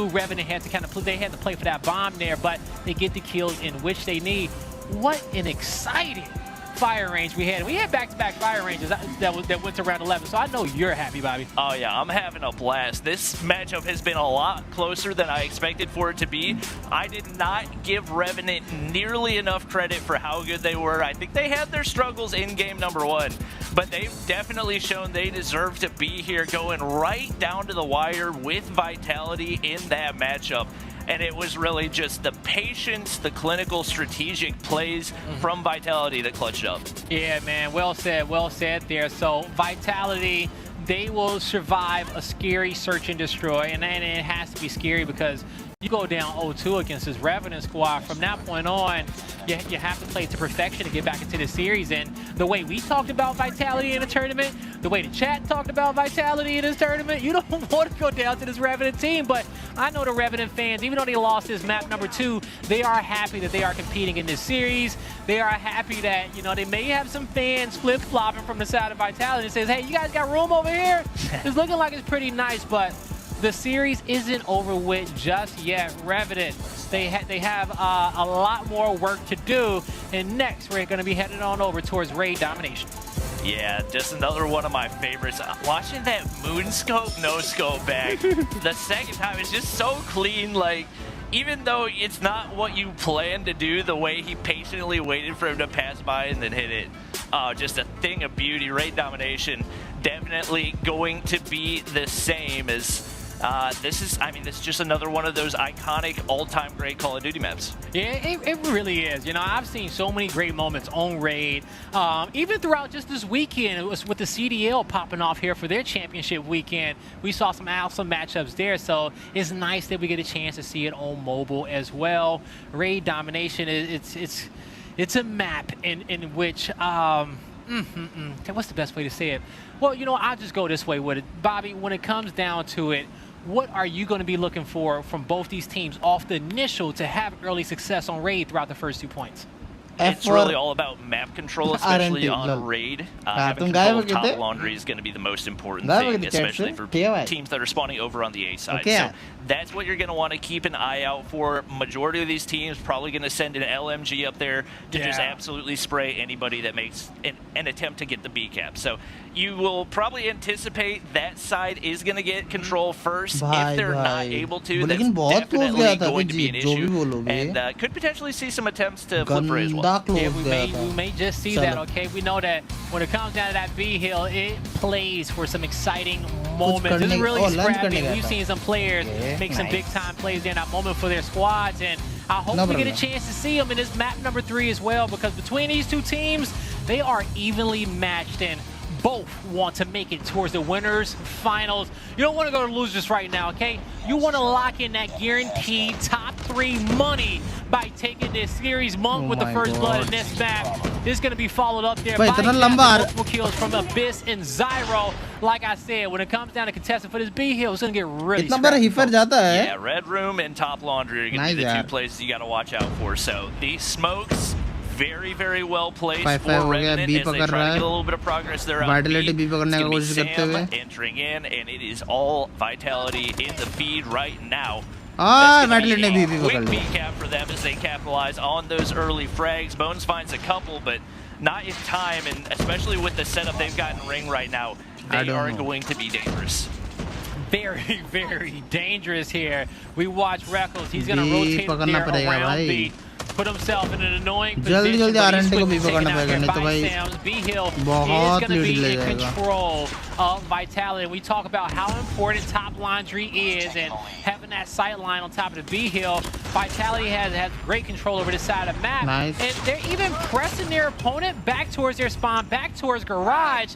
Revenant had to play for that bomb there, but they get the kills in which they need. What an exciting fire range we had. We had back-to-back fire ranges that went to round 11, so I know you're happy, Bobby. Oh yeah, I'm having a blast. This matchup has been a lot closer than I expected for it to be. I did not give Revenant nearly enough credit for how good they were. I think they had their struggles in game number 1, but they've definitely shown they deserve to be here, going right down to the wire with Vitality in that matchup. And it was really just the patience, the clinical, strategic plays from Vitality that clutched up. Yeah, man, well said there. So Vitality, they will survive a scary search and destroy, and it has to be scary because you go down 0-2 against this Revenant squad. From that point on, you have to play to perfection to get back into the series. And the way we talked about Vitality in the tournament, the way the chat talked about Vitality in this tournament, you don't want to go down to this Revenant team. But I know the Revenant fans, even though they lost this map number 2, they are happy that they are competing in this series. They are happy that, you know, they may have some fans flip-flopping from the side of Vitality and says, hey, you guys got room over here? It's looking like it's pretty nice, but the series isn't over with just yet. Revenant, they have a lot more work to do. And next, we're going to be headed on over towards Raid Domination. Yeah, just another one of my favorites. Watching that Moonscope, no-scope back the second time is just so clean. Like, even though it's not what you planned to do, the way he patiently waited for him to pass by and then hit it, just a thing of beauty. Raid Domination definitely going to be the same as this is just another one of those iconic all-time great Call of Duty maps. Yeah, it really is. You know, I've seen so many great moments on Raid. Even throughout just this weekend, it was with the CDL popping off here for their championship weekend. We saw some awesome matchups there, so it's nice that we get a chance to see it on mobile as well. Raid Domination, it's a map in which what's the best way to say it? Well, you know, I'll just go this way with it. Bobby, when it comes down to it, what are you going to be looking for from both these teams off the initial to have early success on Raid throughout the first 2 points? It's really all about map control, especially on Raid. Having control of top laundry is going to be the most important thing, especially for teams that are spawning over on the A side. So that's what you're going to want to keep an eye out for. Majority of these teams probably going to send an LMG up there to just absolutely spray anybody that makes an attempt to get the B cap. So you will probably anticipate that side is going to get control first. If they're not able to, that's definitely going to be an issue. And could potentially see some attempts to flip Raid as well. Yeah, we may just see that, okay? We know that when it comes down to that B hill, it plays for some exciting moments. This is really scrappy. We've seen some players make some big-time plays in that moment for their squads, and I hope we get a chance to see them in this map number 3 as well, because between these two teams, they are evenly matched, and both want to make it towards the winners finals. You don't want to go to losers right now, okay? You want to lock in that guaranteed top 3 money by taking this series monk with the first blood in this map. This is going to be followed up there by multiple kills from Abyss and Zyro. Like I said, when it comes down to contesting for this B hill, it's going to get really scrappy. Yeah, Red Room and Top Laundry are going to be the 2 places you got to watch out for. So these smokes, very, very well placed for Revenant as they try to get a little bit of progress there. Vitality B is Sam entering in, and it is all Vitality in the feed right now. Quick B cap for them as they capitalize on those early frags. Bones finds a couple, but not in time, and especially with the setup they've got in Ring right now, they are going to be dangerous. Very, very dangerous here. We watch Reckles. He's going to rotate there around B. put himself in an annoying जल्दी position. जल्दी but he's RNT को quickly भी पकड़ना taken out पड़ेगा, here नहीं तो by भाई Sam's. B-Hill is बहुत going to lead be ले in जाएगा. control of Vitality. We talk about how important top laundry is and having that sight line on top of the B-Hill. Vitality has great control over this side of the map. Nice. And they're even pressing their opponent back towards their spawn, back towards Garage.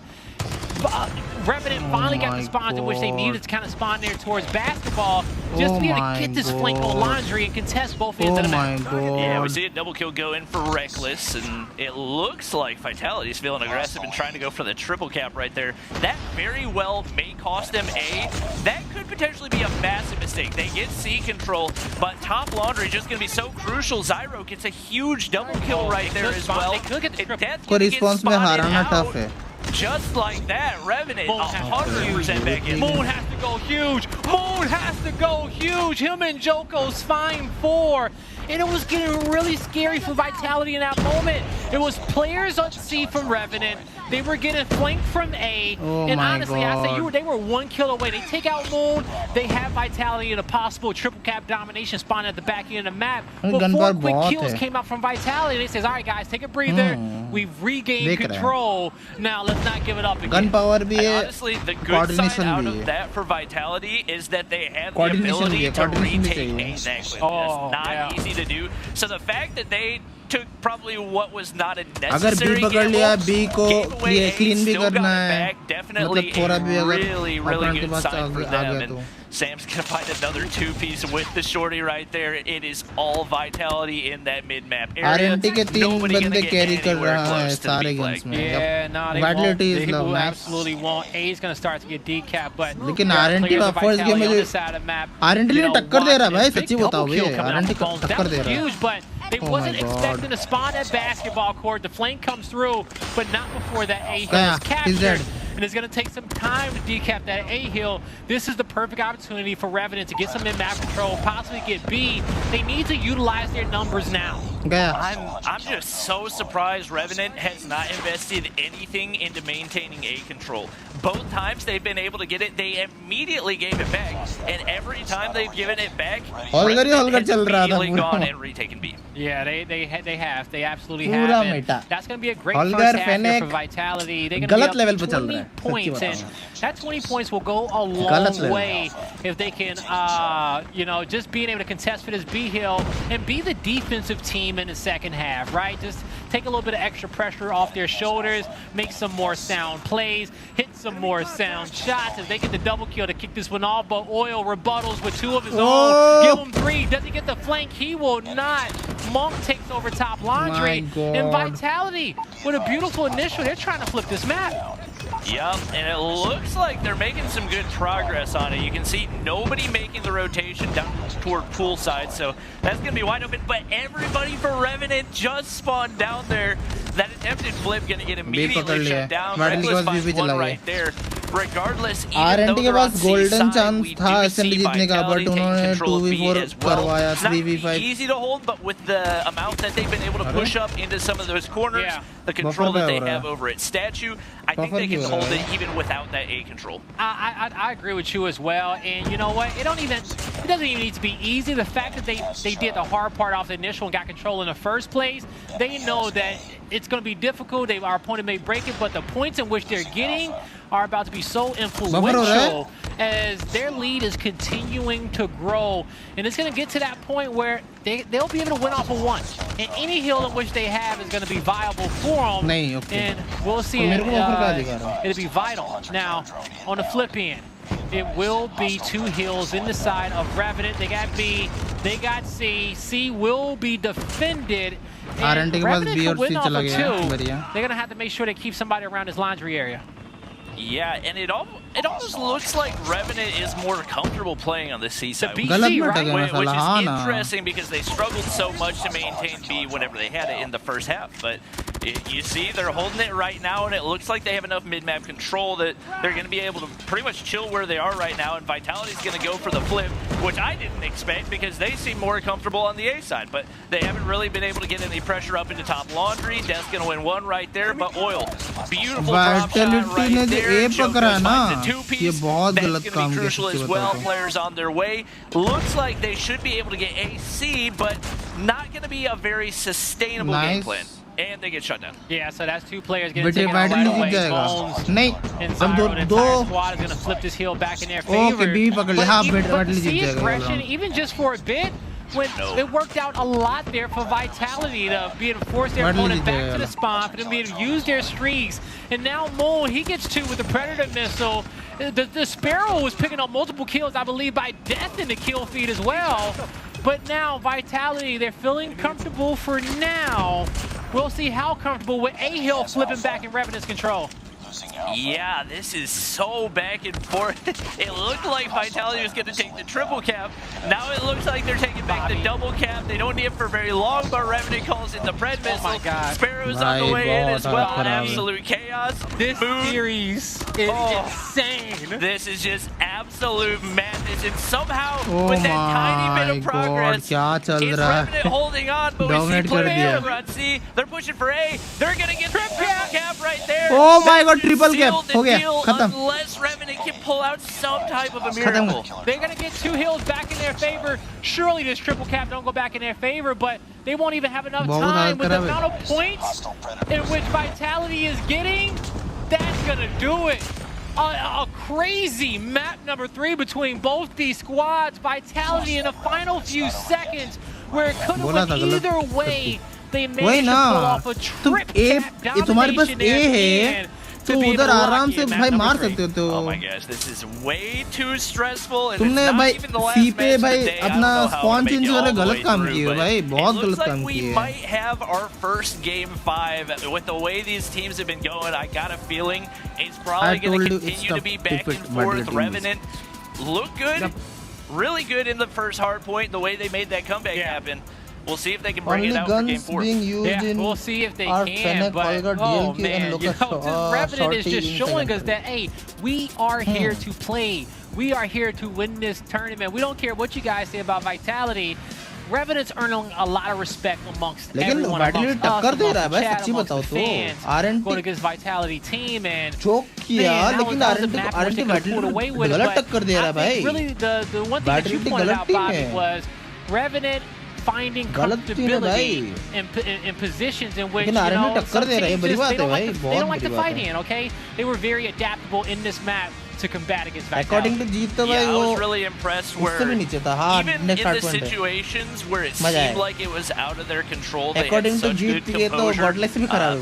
Revenant finally got the spawns in which they needed to kind of spawn there towards basketball just to be able to get this flank on Laundry and contest both ends of the map. Yeah, we see a double kill go in for Reckless, and it looks like Vitality's feeling aggressive and trying to go for the triple cap right there. That very well may cost them A. That could potentially be a massive mistake. They get C control, but top Laundry just going to be so crucial. Zyro gets a huge double kill right there as well. They could get the triple. को response में हराना tough है. Just like that, Revenant 100% back in. Moon has to go huge. Moon has to go huge. Him and Joko's fine 4. And it was getting really scary for Vitality in that moment. It was players on C from Revenant. They were getting flanked from A. Oh and my honestly, God. I say they were 1 kill away. They take out Moon. They have Vitality in a possible triple cap domination spawn at the back end of the map. But 4 quick kills came out from Vitality. They says, all right, guys, take a breather. We've regained control. Now let's not give it up again. Gun power भी है. Honestly, the good side out of that for Vitality is that they have the ability to retake A that quickly. That's not easy to do. So the fact that they took probably what was not a necessary gamble, clean भी still got करना it है. back, definitely a really, really good sign for them. And Sam's gonna find another 2-piece with the shorty right there. It is all Vitality in that mid-map area. RNT के 3 बंदे carry कर रहा है सारे games में. Yeah, no, they Vitality won't. is They the will max. absolutely won't. A is going to start to get decapped, but लेकिन RNT का first game में जो RNT ने टक्कर दे रहा है भाई, सच्ची बताओ ये RNT का टक्कर दे रहा है. Huge, but they wasn't expecting to spawn at basketball court. The flank comes through, but not before that A hill is captured. And it's going to take some time to decap that A hill. This is the perfect opportunity for Revenant to get some mid-map control, possibly get B. They need to utilize their numbers now. I'm just so surprised Revenant has not invested anything into maintaining A control. Both times they've been able to get it, they immediately gave it back. And every time they've given it back, Revenant has immediately gone and retaken B. Yeah, they have. They absolutely have. And that's going to be a great first half here for Vitality. They're going to be up 20 points, and that 20 points will go a long way if they can, just being able to contest for this B hill and be the defensive team in the second half, right? Just take a little bit of extra pressure off their shoulders, make some more sound plays, hit some more sound shots. If they get the double kill to kick this one off, but Oil rebuttals with 2 of his own. Give him 3. Does he get the flank? He will not. Monk takes over top Laundry. And Vitality with a beautiful initial. They're trying to flip this map. Yep, and it looks like they're making some good progress on it. You can see nobody making the rotation down toward poolside, so that's going to be wide open. But everybody for Revenant just spawned down there. That attempted flip going to get immediately shut down. Reckless finds one right there. Regardless, even though they're on C side, we do see Vitality taking control of B as well. It's not going to be easy to hold, but with the amount that they've been able to push up into some of those corners, the control that they have over its statue, I think they can hold it even without that A control. I agree with you as well, and you know what? It doesn't even need to be easy. The fact that they did the hard part off the initial and got control in the first place, they know that it's going to be difficult. Our opponent may break it, but the points in which they're getting are about to be so influential as their lead is continuing to grow, and it's going to get to that point where they'll be able to win off of 1, and any hill in which they have is going to be viable for them. And we'll see it'll be vital. Now on the flip end, it will be 2 hills in the side of Revenant. They got B, they got C. C will be defended. And Revenant can win off of 2. They're going to have to make sure they keep somebody around his laundry area. Yeah, and it almost looks like Revenant is more comfortable playing on the C side, which BC, right? which is interesting because they struggled so much to maintain B whenever they had it in the first half. But you see, they're holding it right now, and it looks like they have enough mid-map control that they're going to be able to pretty much chill where they are right now, and Vitality's going to go for the flip, which I didn't expect because they seem more comfortable on the A side, but they haven't really been able to get any pressure up into top Laundry. Death's going to win 1 right there, but Oil, beautiful drop shot right there. पकड़ा ना, ये बहुत That's गलत काम crucial किया as well. Players on their way. Looks like they should be able to get AC, but not going to be a very sustainable game plan. And they get shut down. Yeah, so that's 2 players getting taken out right away. Bones and Zyro, the entire squad is going to flip this heal back in their favor. But see aggression, even just for a bit, when it worked out a lot there for Vitality to be able to force their opponent back to the spawn, for them to be able to use their streaks. And now Mole, he gets 2 with the Predator missile. The Sparrow was picking up multiple kills, I believe, by Death in the kill feed as well. But now Vitality, they're feeling comfortable for now. We'll see how comfortable with A-Hill flipping back in Revenant's control. Yeah, this is so back and forth. It looked like Vitality was going to take the triple cap. Now it looks like they're taking back the double cap. They don't need it for very long, but Revenant calls in the Pred missile. Oh my God. Sparrow's on the way in as well. Absolute chaos. This series is insane. This is just absolute madness. And somehow, with that tiny bit of progress, it's Revenant holding on, but we see play on the run. See, they're pushing for A. They're going to get triple cap right there. Oh my God, triple cap. हो गया, खत्म. Unless Revenant can pull out some type of a miracle. They're going to get 2 hills back in their favor. Surely this triple cap don't go back in their favor, but they won't even have enough time with the amount of points in which Vitality is getting. That's going to do it. A crazy map number 3 between both these squads. Vitality in the final few seconds where it could have went either way. They managed to pull off a trip cap domination there. तो उधर आराम से भाई मार सकते हो तो Oh my gosh, this is way too stressful and तुमने it's भाई not even the last C match पे of the भाई day. I don't अपना know how spawn to make change it all वाले the गलत way काम through, किए but भाई बहुत it गलत looks काम like we किए might have our first game 5 with the way these teams have been going. I got a feeling it's probably going to continue to be back and forth. Revenant look good, really good in the first hard point, the way they made that comeback happen. We'll see if they can bring it out for game 4. We'll see if they can, but oh man, you know, Revenant is just showing us that, hey, we are here to play. We are here to win this tournament. We don't care what you guys say about Vitality. Revenant's earning a lot of respect amongst everyone, amongst us, amongst the chat, amongst the fans, going against Vitality team, and man, that was a map which they could have pulled away with it, but I think really the one thing that you pointed out, Bobby, was Revenant finding comfortability in positions in which, you know, some teams just, they don't like to fight in, okay? They were very adaptable in this map to combat against Vitality. According to Jeet, I was really impressed where even in the situations where it seemed like it was out of their control, they had such good composure,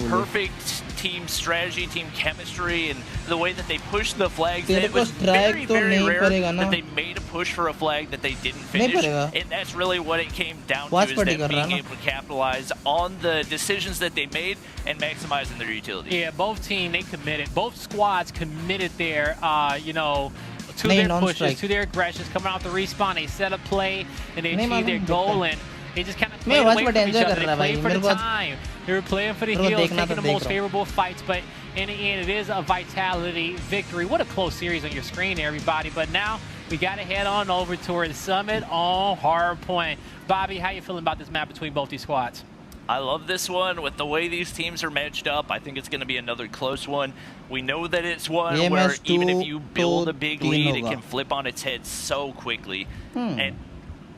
perfect team strategy, team chemistry, and the way that they pushed the flags. It was very, very rare that they made a push for a flag that they didn't finish, and that's really what it came down to, is them being able to capitalize on the decisions that they made and maximizing their utility. Yeah, both teams, they committed. Both squads committed their, you know, to their pushes, to their aggressions, coming off the respawn. They set a play, and they achieved their goal, and they just kind of played away from each other. They played for the time. They were playing for the heals, taking the most favorable fights, but in the end, it is a Vitality victory. What a close series on your screen, everybody. But now we got to head on over toward the Summit on Hardpoint. Bobby, how you feeling about this map between both these squads? I love this one. With the way these teams are matched up, I think it's going to be another close one. We know that it's one where even if you build a big lead, it can flip on its head so quickly. And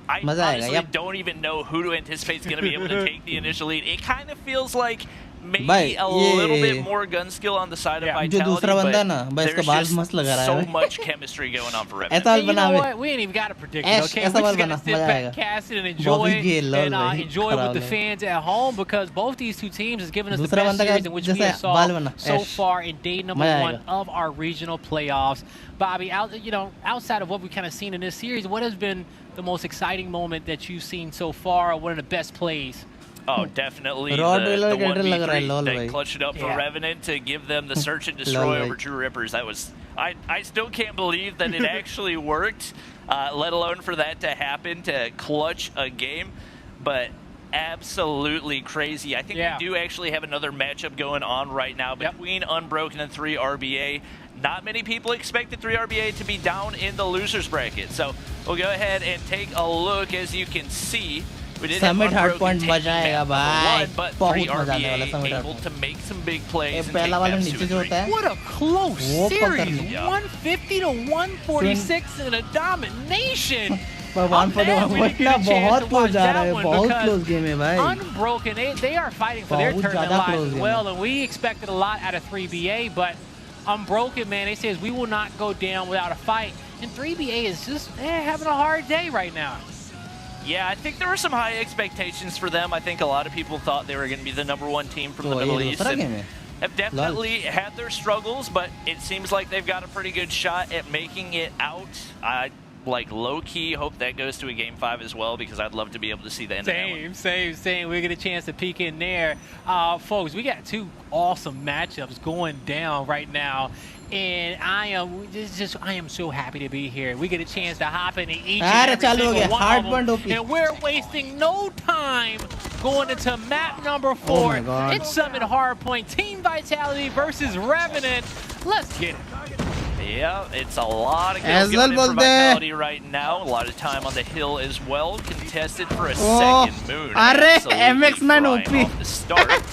I honestly don't even know who to anticipate is going to be able to take the initial lead. It kind of feels like maybe a little bit more gun skill on the side of Vitality, but there's just so much chemistry going on for Revenant. And you know what? We ain't even got a prediction, okay? We just got to sit back, cast it, and enjoy it, and enjoy it with the fans at home, because both these two teams has given us the best series in which we have saw so far in day number 1 of our regional playoffs. Bobby, you know, outside of what we've kind of seen in this series, what has been the most exciting moment that you've seen so far, or one of the best plays? Oh, definitely the 1v3 that clutched it up for Revenant to give them the search and destroy over True Rippers. That was, I still can't believe that it actually worked, let alone for that to happen, to clutch a game, but absolutely crazy. I think we do actually have another matchup going on right now between Unbroken and 3RBA. Not many people expected 3RBA to be down in the losers bracket, so we'll go ahead and take a look. As you can see, we did have Unbroken taking map number 1, but 3RBA able to make some big plays and take maps 2 and 3. What a close series! 150 to 146 in a domination. 1 for 1 वरना बहुत close जा रहा है, बहुत close game है भाई. Unbroken, they are fighting for their बहुत tournament ज़्यादा lives close as game well, है. and we expected a lot out of 3BA, but Unbroken, man, they says we will not go down without a fight, and 3BA is just having a hard day right now. Yeah, I think there were some high expectations for them. I think a lot of people thought they were going to be the #1 team from the Middle East. And have definitely had their struggles, but it seems like they've got a pretty good shot at making it out. I like low-key hope that goes to a Game 5 as well, because I'd love to be able to see the end of that one. Same. We get a chance to peek in there. Folks, we got two awesome matchups going down right now. And I am so happy to be here. We get a chance to hop into each and every single one of them, and we're wasting no time going into map number 4. Oh my God. It's Summit Hardpoint, Team Vitality versus Revenant. Let's get it. Yeah, it's a lot of kills going in for Vitality right now. A lot of time on the hill as well. Contested for a second moon. MX Man OP. Off the start.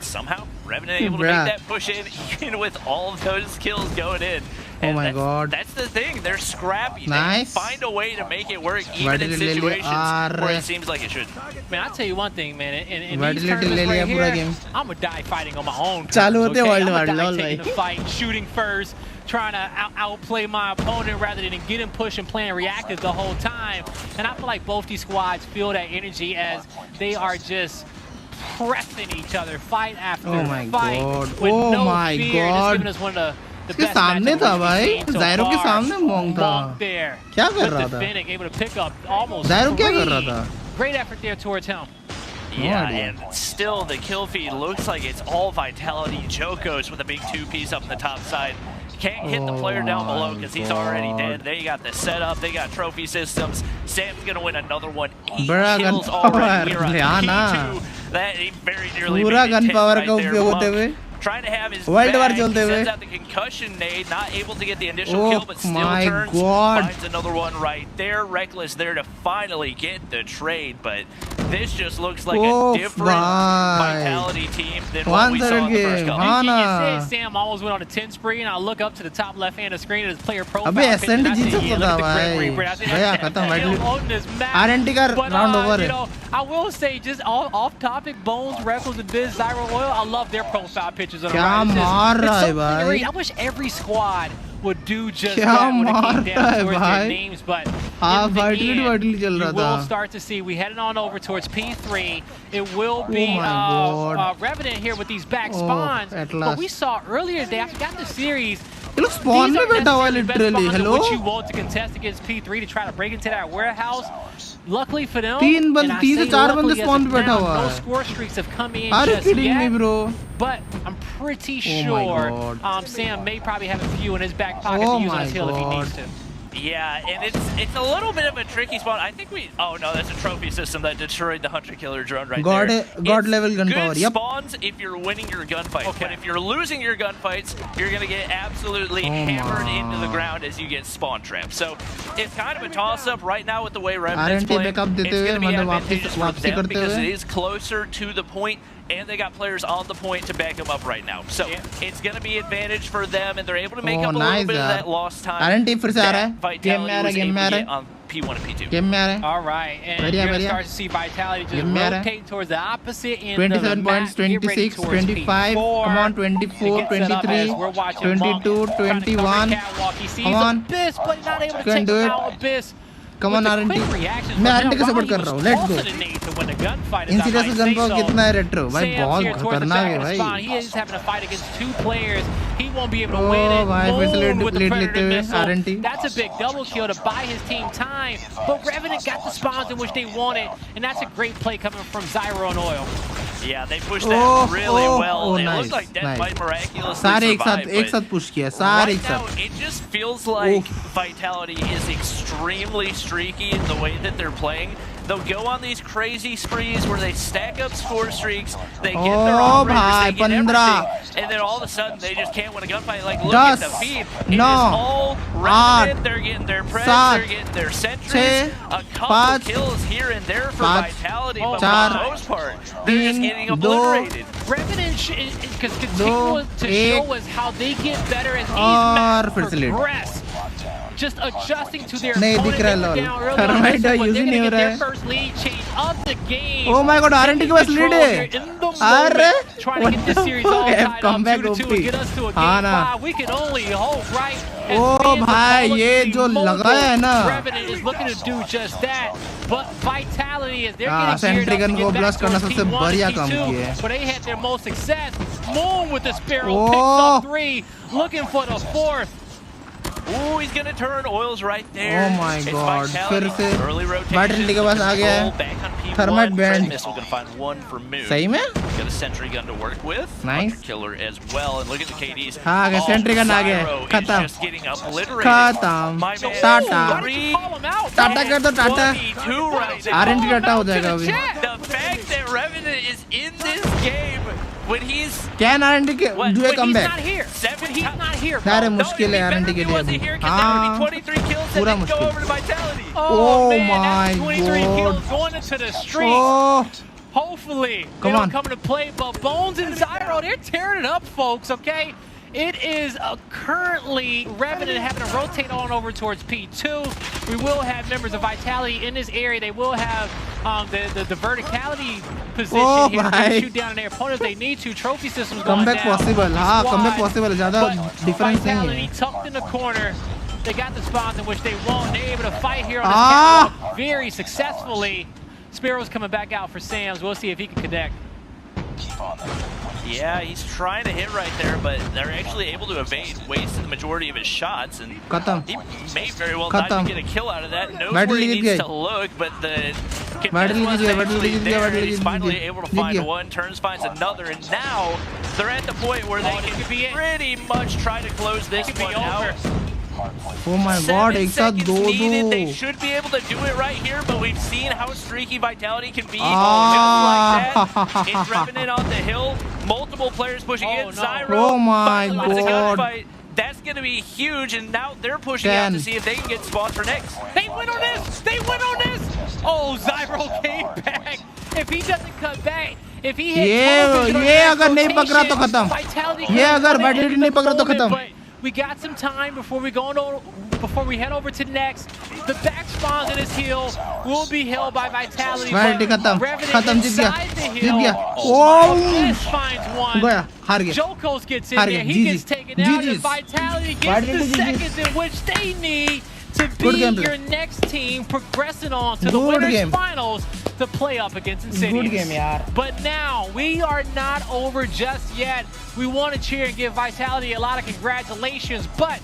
Somehow, Revenant able to make that push in, even with all of those kills going in. And oh my God. That's the thing. They're scrappy. Nice. They find a way to make it work, even in situations where it seems like it shouldn't. Man, I'll tell you one thing, man. In these tournaments right here, I'm gonna die fighting on my own. I'm gonna die taking the fight, shooting first, trying to outplay my opponent rather than getting push and playing reactive the whole time. And I feel like both these squads feel that energy as they are just pressing each other, fight after fight, with no fear. Just giving us one of the best सामने था भाई, ज़ायरो के सामने मोंग था. क्या कर रहा था? Fennec able to pick up almost ज़ायरो क्या कर रहा था? Great effort there towards him. Yeah, and still the kill feed looks like it's all Vitality. Jokos with a big 2-piece up on the top side. Can't hit the player down below because he's already dead. They got the setup, they got trophy systems. Sam's gonna win another one. 8 kills already here on P2. That he very nearly made it 10 right there. Monk trying to have his back, sends out the concussion nade, not able to get the initial kill, but still turns, finds another one right there. Reckless there to finally get the trade, but this just looks like a different Vitality team than what we saw in the first couple. You said Sam almost went on a 10 spree, and I look up to the top left hand of the screen at his player profile picture, and I said, yeah, look at the Grim Reaper. I said, on this map. But, I will say, just off topic, Bones, Reckless, and Biz, Zyro Oil, I love their profile pictures on the right. I wish every squad would do just that when it came down towards their names, but in the end, you will start to see, we headed on over towards P3. It will be Revenant here with these back spawns, but we saw earlier today, I forgot the series, look, spawn में बैठा हुआ literally. Hello. What you want to contest against P3 to try to break into that warehouse. Luckily for them, 3 से 4 बंदे spawn पे बैठा हुआ है. No score streaks have come in Are you just kidding yet. me, bro? But I'm pretty sure Sam may probably have a few in his back pocket to use on his hill if he needs to. Yeah, and it's a little bit of a tricky spawn. I think oh no, that's a trophy system that destroyed the Hunter Killer drone right there. God level gunpowder. Good spawns if you're winning your gunfights, but if you're losing your gunfights, you're gonna get absolutely hammered into the ground as you get spawn trapped. So it's kind of a toss-up right now with the way Revenant's playing. It's gonna be advantageous for them because it is closer to the point. And they got players on the point to back them up right now. So it's going to be advantage for them, and they're able to make up a little bit of that lost time. RNT फिर से आ रहा है. Vitality was able to get on P1 and P2. Game में आ रहा है. All right, and you're going to start to see Vitality just rotate towards the opposite end 27 points, 26, 25, come on, 24, 23, 22, 21, come on, you can do it. Come on, RNT. मैं RNT का support कर रहा हूँ. Let's go. Insidious gun power कितना है retro? भाई बहुत खतरनाक है भाई. He is having a fight against 2 players. He won't be able to win it. Boom with the Predator missile. That's a big double kill to buy his team time. But Revenant got the spawns in which they wanted, and that's a great play coming from Zyro and Oil. Yeah, they pushed that really well. It looked like Death might miraculously survive. एक साथ push किया. सारे एक साथ. It just feels like Vitality is extremely streaky in the way that they're playing. They'll go on these crazy sprees where they stack up score streaks, they get their operators, they get everything, and then all of a sudden they just can't win a gunfight. Like, look at the feed. It is all Revenant. They're getting their press, they're getting their sentries. A couple kills here and there for Vitality, but for the most part, they're just getting obliterated. Revenant continues to show us how they get better as these maps progress. just adjusting to their नहीं opponent. दिख रहा They were lol down early on thermite this one, but use they're ही नहीं gonna हो get रहा their है first lead change of the game. Oh my god, RNT के पास lead है अरे Trying to get this series all tied up 2-2 and get us to a हाँ game ना 5. We can only hope, right? ओ भाई ये जो लगाया है ना Revenant is looking to do just that, but Vitality is they're हाँ getting geared up सेंट्रिगन to को get back ब्लास्ट करना towards सबसे P1 बढ़िया and काम P2, किया है but they had their most success. Moon with the Sparrow Oh. picks up 3, looking for the 4th. Ooh, he's gonna turn. Oil's right there. Oh my It's god Vitality. फिर से Early rotation. Battery के पास आ गया है Back on P1. Thermite Fred band Missile gonna find one for Moon. सही में Got a sentry gun to work with. Nice. Hunter killer as well. And look at the KDs. हाँ आगे Sentry gun आ गया Zyro है is खत्म just getting obliterated. खत्म My man, Tata three Tata कर दो Tata 22 right now. RNT Tata हो जाएगा अभी The fact that Revenant is in this game when he's can RNT के when, do a when he's comeback not here. When he's not here. अरे मुश्किल है आरएनटी के लिए अभी हाँ 23 kills पूरा and then go मुश्किल over to Vitality. Oh, man, my that's 23 god kills going into the street. Oh. Hopefully, they Come don't on. come into play, but Bones and Zyro, they're tearing it up, folks, okay? It is currently Revenant having to rotate on over towards P2. We will have members of Vitality in this area. They will have the verticality position here to shoot down on their opponents. They need to. Trophy systems going comeback down. possible हाँ Squad, comeback possible ज़्यादा but difference नहीं Vitality है tucked in the corner. They got the spawns in which they won't. They're able to fight here on the catwalk very successfully. Sparrow's coming back out for Sam's. We'll see if he can connect. Yeah, he's trying to hit right there, but they're actually able to evade, wasting the majority of his shots, and he may very well not even get a kill out of that. Knows where he needs to look, but the contest wasn't actually there. He's finally able to find one. Turns finds another, and now they're at the point where they can pretty much try to close this one out. Oh my god एक साथ दो They should be able to do it right here, but we've seen how streaky Vitality can be. Just like that. It's Revenant on the hill. Multiple players pushing in. Zyro. Oh my god. god. That's going to be huge, and now they're pushing out to see if they can get spawned for next. They win on this! They win on this! Oh, Zyro came back. If he doesn't cut back, if he hits ये अगर नहीं पकड़ा तो खत्म ये अगर Vitality नहीं पकड़ा तो खत्म We got some time before we head over to next. The back spawns in his hill will be held by Vitality. Vitality खत्म जीत गया Oh, this finds one. गया हार गया Jokos gets in there. He gets taken out, and Vitality gets the seconds in which they need to be your next team progressing on to the winners finals to play up against Insidious. Good game, yaar. But now we are not over just yet. We want to cheer and give Vitality a lot of congratulations, but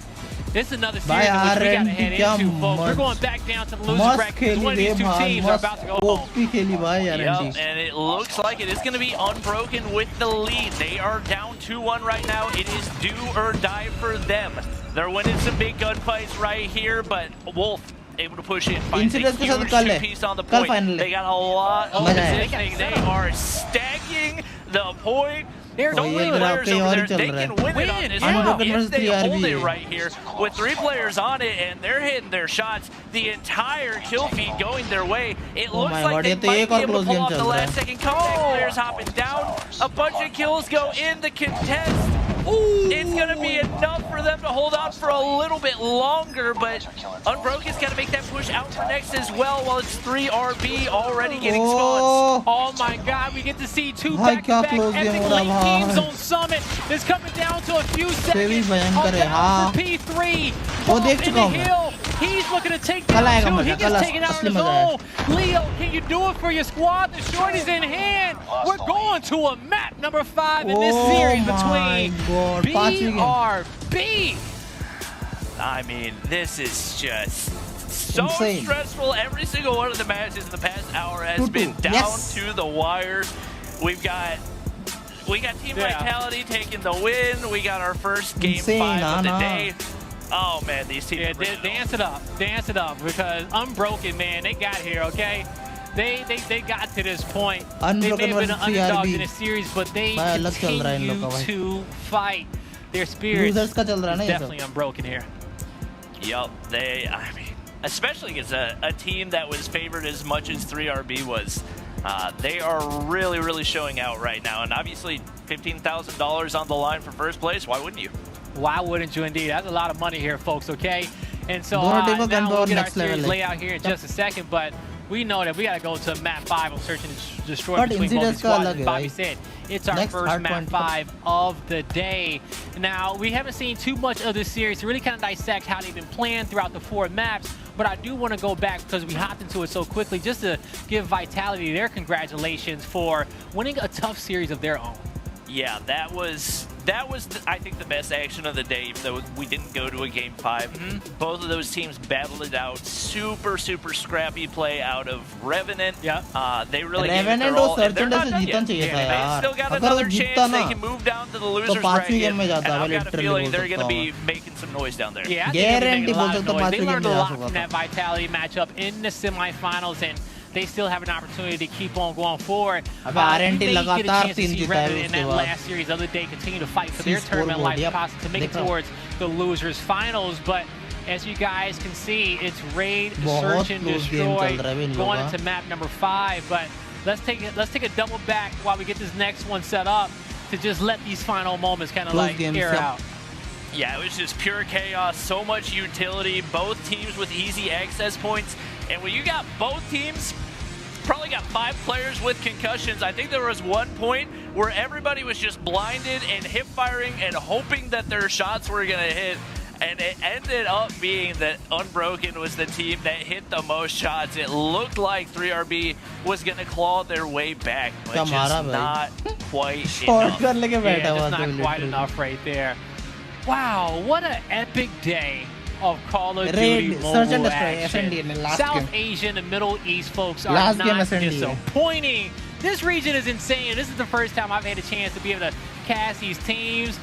this is another series in which we got to head into, folks. We're going back down to the loser bracket because one of these two teams are about to go home. Yep, and it looks like it is going to be Unbroken with the lead. They are down 2-1 right now. It is do or die for them. They're winning some big gunfights right here, but Wolf able to push in, finds a huge two-piece on the point. They got a lot of positioning. They are stacking the point. There's only players over there. They can win it on this round if they hold it right here. With 3 players on it and they're hitting their shots, the entire kill feed going their way. It looks like they might be able to pull off the last second comeback. Players hopping down. A bunch of kills go in the contest. It's going to be enough for them to hold on for a little bit longer, but Unbroken's got to make that push out for next as well while it's 3 RB already getting spawns. Oh my god, we get to see 2 back-to-back epic late teams on Summit. It's coming down to a few seconds. For P3. वो देख चुका हूँ मैं He's looking to take down 2. He gets taken out on his own. Leo, can you do it for your squad? The shorty's in hand. We're going to a map number 5 in this series between BRB. I mean, this is just so stressful. Every single one of the matches in the past hour has been down to the wire. We got Team Vitality taking the win. We got our first game 5 of the day. Oh man, these teams dance it up because Unbroken, man, they got here, okay? They got to this point. They may have been an underdog in this series, but they continue to fight. Their spirit is definitely unbroken here. Yup, I mean, especially against a team that was favored as much as 3RB was. They are really, really showing out right now, and obviously $15,000 on the line for first place. Why wouldn't you? Why wouldn't you indeed? That's a lot of money here, folks, okay? And so Dono team ko now ganito we'll get our next level series eh. layout here in just a second, but we know that we got to go to map 5 on Search and Destroy But between both Insiders these ka squads. alag As hai, Bobby right? said, it's our Next first hard map point. 5 of the day. Now, we haven't seen too much of this series to really kind of dissect how they've been playing throughout the 4 maps, but I do want to go back because we hopped into it so quickly just to give Vitality their congratulations for winning a tough series of their own. Yeah, that was I think the best action of the day, even though we didn't go to a game 5. Both of those teams battled it out. Super scrappy play out of Revenant. Yeah. They really gave it Revenant their और all, and they're Surgeon not से done जीतना yet. चाहिए था They यार. still got अगर वो another जीतता chance. They ना, can move down to the तो losers 5वीं bracket, गेम में and जाता है, I've got a literally feeling बोल they're going to सकता be making some noise down there. Yeah, I think they've been making a lot of Guarantee noise. बोल They सकता learned a हूँ, lot 5वीं from game that Vitality matchup in the semifinals, and they still have an opportunity to keep on going forward. अब We RNT may get a लगातार chance to 3 see जीता है Revenant in उसके that बाद. last series of the day continue to fight for their C tournament scoreboard, life yep. possible to make it देखा. towards the losers finals. But as you guys can see, it's Raid, बहुत Search and close game Destroy चल रहा है अभी इन going लोगों का. into map number 5. But let's take a double back while we get this next one set up to just let these final moments kind of Close like games, air yep. out. Yeah, it was just pure chaos, so much utility, both teams with easy access points. And when you got both teams, probably got 5 players with concussions. I think there was one point where everybody was just blinded and hip firing and hoping that their shots were going to hit. And it ended up being that Unbroken was the team that hit the most shots. It looked like 3RB was going to claw their way back, but just not quite Short enough. कर लेके बैठा Yeah, हुआ just था not quite literally. enough right there. Wow, what an epic day of Call of Raid, Duty Search and mobile Destroy, action. SND in the last South game. Asia and the Middle East folks are Last not game SND. disappointing. This region is insane. This is the first time I've had a chance to be able to cast these teams.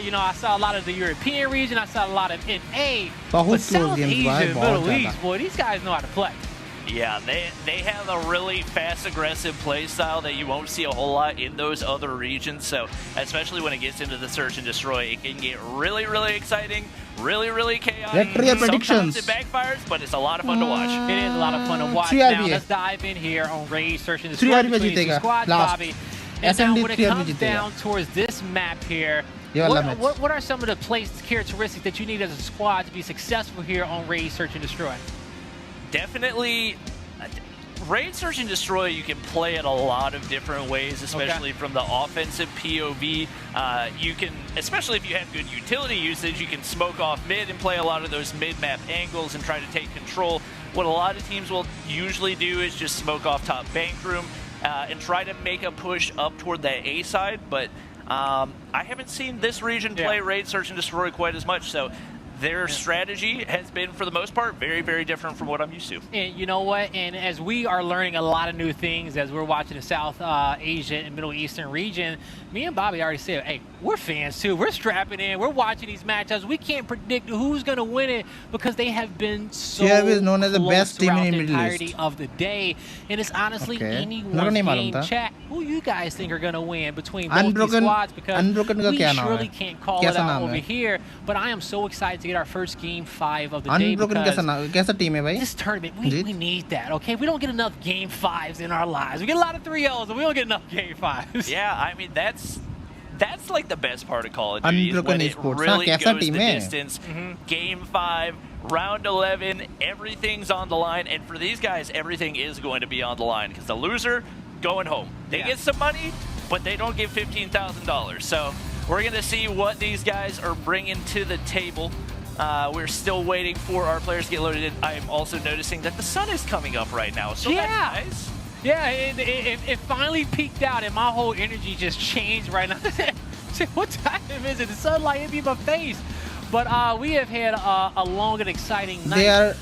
You know, I saw a lot of the European region. I saw a lot of NA. बहुत But close South games Asia भाई, and बहुत Middle ज़्यादा. East, boy, these guys know how to play. Yeah, they have a really fast, aggressive play style that you won't see a whole lot in those other regions. So, especially when it gets into the Search and Destroy, it can get really exciting, really chaotic. Let's try your predictions. Sometimes it backfires, but it's a lot of fun to watch. It is a lot of fun to watch. 3RB Now, है. let's dive in here on Raid, Search and Destroy 3RB between two जीतेगा, squads, last. Bobby. And now, SND when it 3RB comes जीतेगा. down towards this map here, ये वाला match. what are some of the place characteristics that you need as a squad to be successful here on Raid, Search and Destroy? Definitely, Raid, Search, and Destroy, you can play it a lot of different ways, especially from the offensive POV. You can, especially if you have good utility usage, you can smoke off mid and play a lot of those mid-map angles and try to take control. What a lot of teams will usually do is just smoke off top bank room and try to make a push up toward that A side, but I haven't seen this region play Raid, Search, and Destroy quite as much, so their strategy has been, for the most part, very different from what I'm used to. And you know what? And as we are learning a lot of new things as we're watching the South Asia and Middle Eastern region, me and Bobby already said, hey, we're fans too. We're strapping in. We're watching these matchups. We can't predict who's going to win it because they have been so CRB is known as the close best team throughout in the Middle entirety East. of the day. And it's honestly Okay. anyone's नहीं मालूम game था. chat. Who you guys think are going to win between both these Unbroken, squads? Because Unbroken का we क्या नाम surely है? can't call कैसा it out नाम over है? here. But I am so excited to get our first game 5 of the day Unbroken because कैसा team है भाई? this tournament, we need that, okay? We don't get enough game 5s in our lives. We get a lot of 3-0s, but we don't get enough game 5s. Yeah, I mean, that's like the best part of Call of Duty is Unbroken when it Esports, really हाँ, कैसा goes team the है? distance. Game 5, round 11, everything's on the line, and for these guys, everything is going to be on the line because the loser going home. They get some money, but they don't get $15,000. So we're going to see what these guys are bringing to the table. We're still waiting for our players to get loaded in. I'm also noticing that the sun is coming up right now, so that's nice. Yeah, it finally peaked out, and my whole energy just changed right now. What time is it? The sunlight hit me in my face. But we have had a long and exciting night They are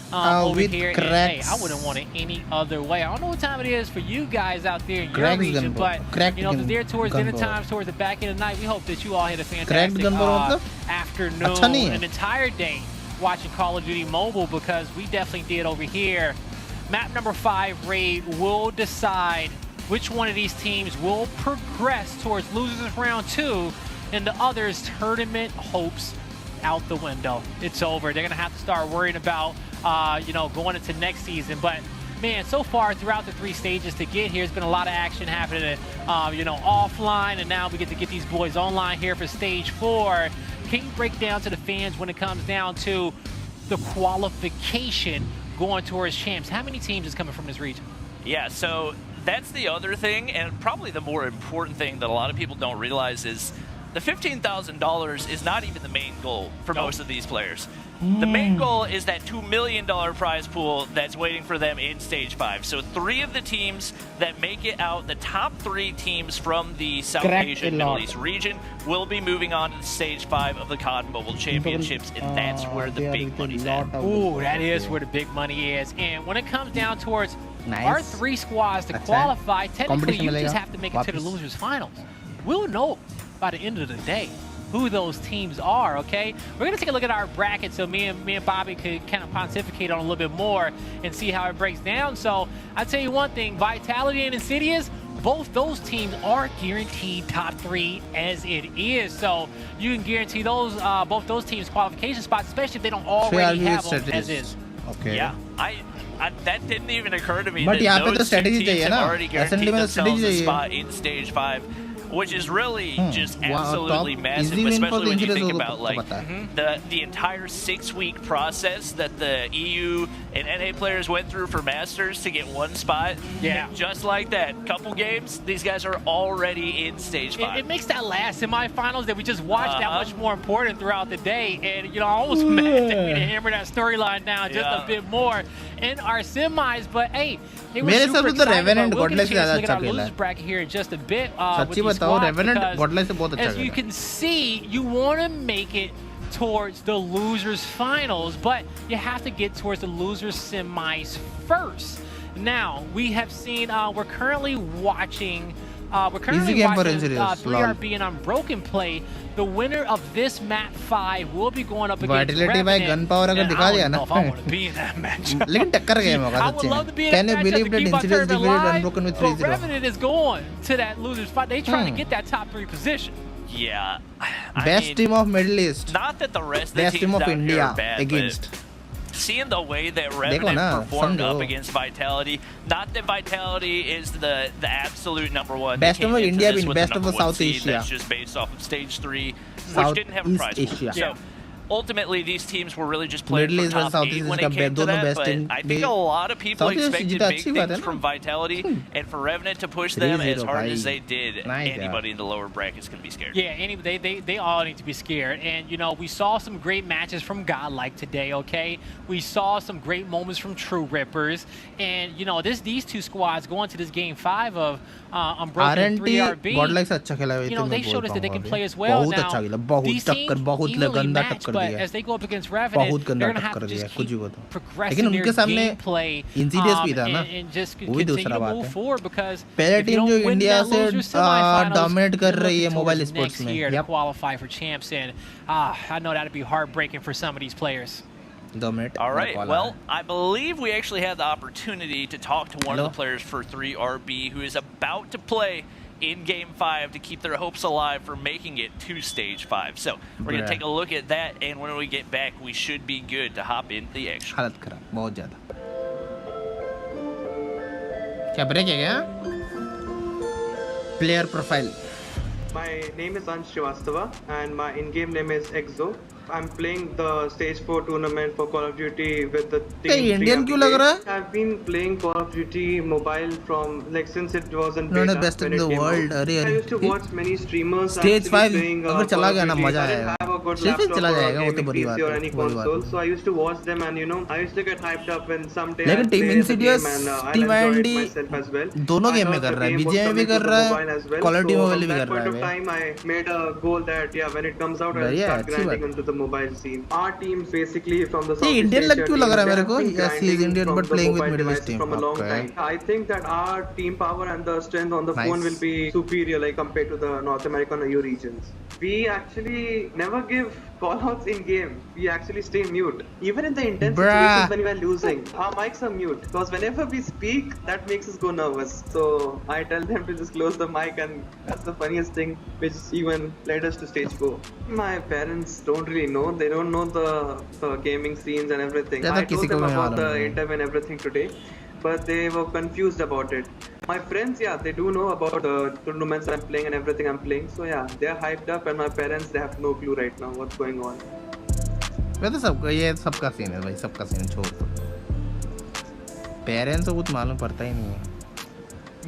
over with here. And, Cracks. hey, I wouldn't want it any other way. I don't know what time it is for you guys out there in your Cracks region, Gunboat. but Cracked you know, if they're towards dinner Gunboat. times, towards the back end of the night, we hope that you all had a Cracked fantastic Gunboat मतलब? afternoon, अच्छा नहीं है. an entire day watching Call of Duty Mobile, because we definitely did over here. Map number 5 Raid will decide which one of these teams will progress towards losers round 2 and the others' tournament hopes out the window. It's over. They're going to have to start worrying about, you know, going into next season. But man, so far throughout the 3 stages to get here, there's been a lot of action happening, you know, offline, and now we get to get these boys online here for stage 4. Can you break down to the fans when it comes down to the qualification going towards champs. How many teams is coming from this region? Yeah, so that's the other thing, and probably the more important thing that a lot of people don't realize is the $15,000 is not even the main goal for most of these players. The main goal is that $2 million prize pool that's waiting for them in Stage 5. So 3 of the teams that make it out, the top 3 teams from the South Asian Middle East region, will be moving on to Stage 5 of the COD Mobile Championships, and that's where the big money's at. Ooh, that is where the big money is. And when it comes down towards our 3 squads to qualify, technically you just have to make it to the losers finals. We'll know by the end of the day who those teams are, okay? We're gonna take a look at our bracket so me and Bobby could kind of pontificate on a little bit more and see how it breaks down. So I'll tell you one thing, Vitality and Insidious, both those teams are guaranteed top 3 as it is. So you can guarantee those both those teams qualification spots, especially if they don't already have them as is. Okay. Yeah, I that didn't even occur to me But that those 2 teams have already guaranteed themselves a spot in Stage 5. Which is really just absolutely massive, especially when you think about like the entire 6-week process that the EU and NA players went through for Masters to get 1 spot. Yeah. And just like that, couple games, these guys are already in Stage 5. It makes that last semifinals that we just watched that much more important throughout the day. And, you know, I almost meant that we to hammer that storyline down just a bit more in our semis. But, hey, it was super exciting. We'll get a chance to look at our losers bracket here in just a bit. As you can see, you want to make it towards the losers finals, but you have to get towards the losers semis first. Now, we have seen, we're currently watching 3RB and Unbroken play. The winner of this map 5 will be going up against Revenant. I don't know if I want to be in that match. I would love to be in that matchup to keep my tournament alive, but Revenant is going to that losers fight. They're trying to get that top 3 position. Yeah. Best team of Middle East. Not that the rest of the Best teams team of out India here are bad, against. Seeing the way that Revenant performed up against Vitality, not that Vitality is the absolute #1. Best of India being best of South Asia. That's just based off of Stage 3, which didn't have a prize pool. So ultimately, these teams were really just playing for top 8 when it came to that, but I think a lot of people expected big things from Vitality, and for Revenant to push them as hard as they did, anybody in the lower brackets can be scared. Yeah, they all need to be scared. And, you know, we saw some great matches from Godlike today, okay? We saw some great moments from True Rippers. And, you know, these 2 squads going to this Game 5 of Unbroken and 3RB, you know, they showed us that they can play as well. Now, these teams evenly matched, but as they go up against Revenant, they're going to have to just keep progressing their gameplay and just continue to move forward, because if you don't win that loser semifinals, next year to qualify for champs, and I know that'd be heartbreaking for some of these players. All right, well, I believe we actually had the opportunity to talk to one of the players for 3RB who is about to play in Game 5 to keep their hopes alive for making it to Stage 5. So we're going to take a look at that, and when we get back, we should be good to hop into the action. Player profile. My name is Ansh Srivastava, and my in-game name is Exo. I'm playing the Stage 4 tournament for Call of Duty with the team. Indian क्यों लग रहा है? I've been playing Call of Duty mobile from since it was in beta. No, best in the world. I used to watch many streamers. Stage 5 अगर चला गया ना मजा आएगा. Stage चला जाएगा वो तो बुरी बात है. So I used to watch them, and you know, I used to get hyped up when someday I play the game, and I enjoyed myself as well. दोनों गेम में कर रहा है. BGM में भी कर रहा है. Quality mobile भी कर रहा है. At that point of time, I made a goal that when it comes out, I'll start grinding into the mobile scene. Our team basically from the South Indian Asia क्यों लग रहा है मेरे को? Yes, he is Indian but playing with Middle East team. From a long time. I think that our team power and the strength on the phone will be superior, like compared to the North American or EU regions. We actually never give call-outs in game. We actually stay mute. Even in the intense situations when we are losing, our mics are mute. Because whenever we speak, that makes us go nervous. So I tell them to just close the mic, and that's the funniest thing which even led us to Stage 4. My parents don't really know. They don't know the gaming scenes and everything. I told them about the interview and everything today, but they were confused about it. My friends, yeah, they do know about the tournaments I'm playing and everything I'm playing. So yeah, they're hyped up, and my parents, they have no clue right now what's going on. वैसे सबका ये सबका scene है भाई, सबका scene छोड़ दो, parents को कुछ मालूम पड़ता ही नहीं है।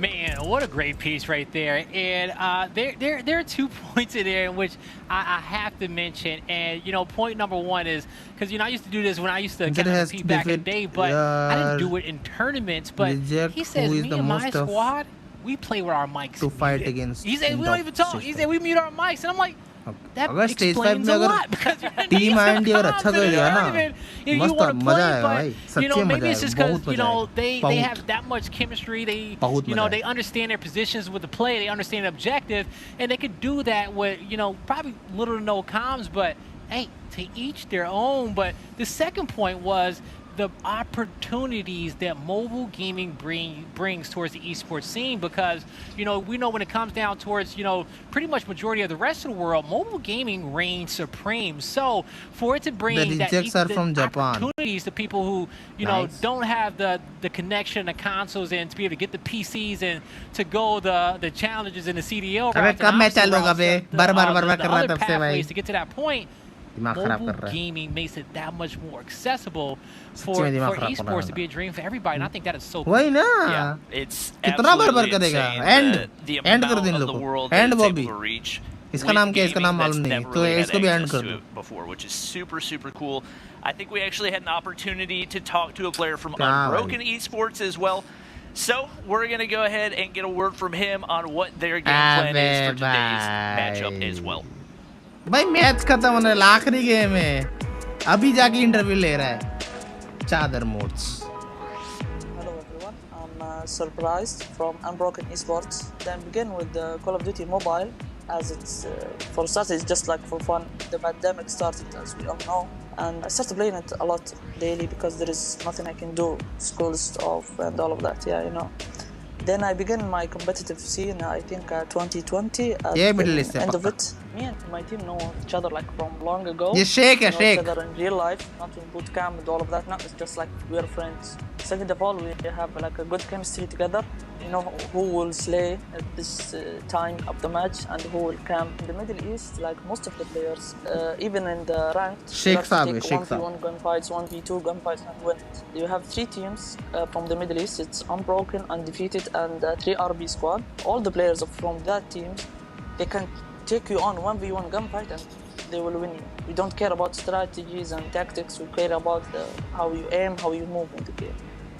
Man, what a great piece right there. And there are 2 points in there in which I have to mention. And, you know, point number one is, because, you know, I used to do this when I used to kind of compete back in the day, but I didn't do it in tournaments. But he says, me and my squad, we play with our mics to fight muted. against He said, we don't even talk. He said, we mute our mics. And I'm like, that अगर stage 5 explains में a अगर lot. Because you're team आएंगे और confident अच्छा कर दिया ना, tournament, if you मस्त want to मजा play, आएगा भाई, but, you know, सच्ची maybe मजा it's just आएगा, because, बहुत you मजा know, आएगा, they have that much chemistry. They, बहुत you know, मजा they understand their positions with the play. They understand the objective, and they could do that with, you know, probably little to no comms. But hey, to each their own. But the second point was the opportunities that mobile gaming brings towards the esports scene, because, you know, we know when it comes down towards, you know, pretty much majority of the rest of the world, mobile gaming reigns supreme. So for it to bring that opportunities to people who, you know, don't have the connection to consoles, and to be able to get the PCs and to go the challenges in the CDL route, the other pathways to get to that point. Mobile gaming makes it that much more accessible for esports to be a dream for everybody, and I think that is so cool. वही ना, It's कितना बर्बाद करेगा, the and कर amount दें of the लोगों, world and that's Bobby, able to reach इसका नाम क्या है, इसका नाम gaming मालूम that's नहीं, never तो really had इसको भी एंड access कर to दो। it before, which is super cool. I think we actually had an opportunity to talk to a player from क्या Unbroken Esports as well. So we're going to go ahead and get a word from him on what their game plan is for today's matchup as well. भाई match खत्म होने वाला, आखिरी game है, अभी जाके interview ले रहा है, चादर modes. Hello everyone, I'm surprised from Unbroken Esports. Then begin with the Call of Duty Mobile, as it's for starters it's just like for fun. The pandemic started, as we all know, and I started playing it a lot daily because there is nothing I can do, school's off and all of that, yeah, you know. Then I began my competitive scene, I think 2020 at the end of it. Me and my team know each other like from long ago. ये shake है, know shake. each other in real life, not in boot camp and all of that. No, it's just like we're friends. Second of all, we have like a good chemistry together. You know who will slay at this time of the match and who will camp. In the Middle East, like most of the players, even in the ranked, you have to take 1v1 gunfights, 1v2 gunfights and win it. You have 3 teams from the Middle East. It's Unbroken, Undefeated, and 3RB squad. All the players from that team, they can take you on 1v1 gunfight and they will win you. We don't care about strategies and tactics. We care about how you aim, how you move in the game.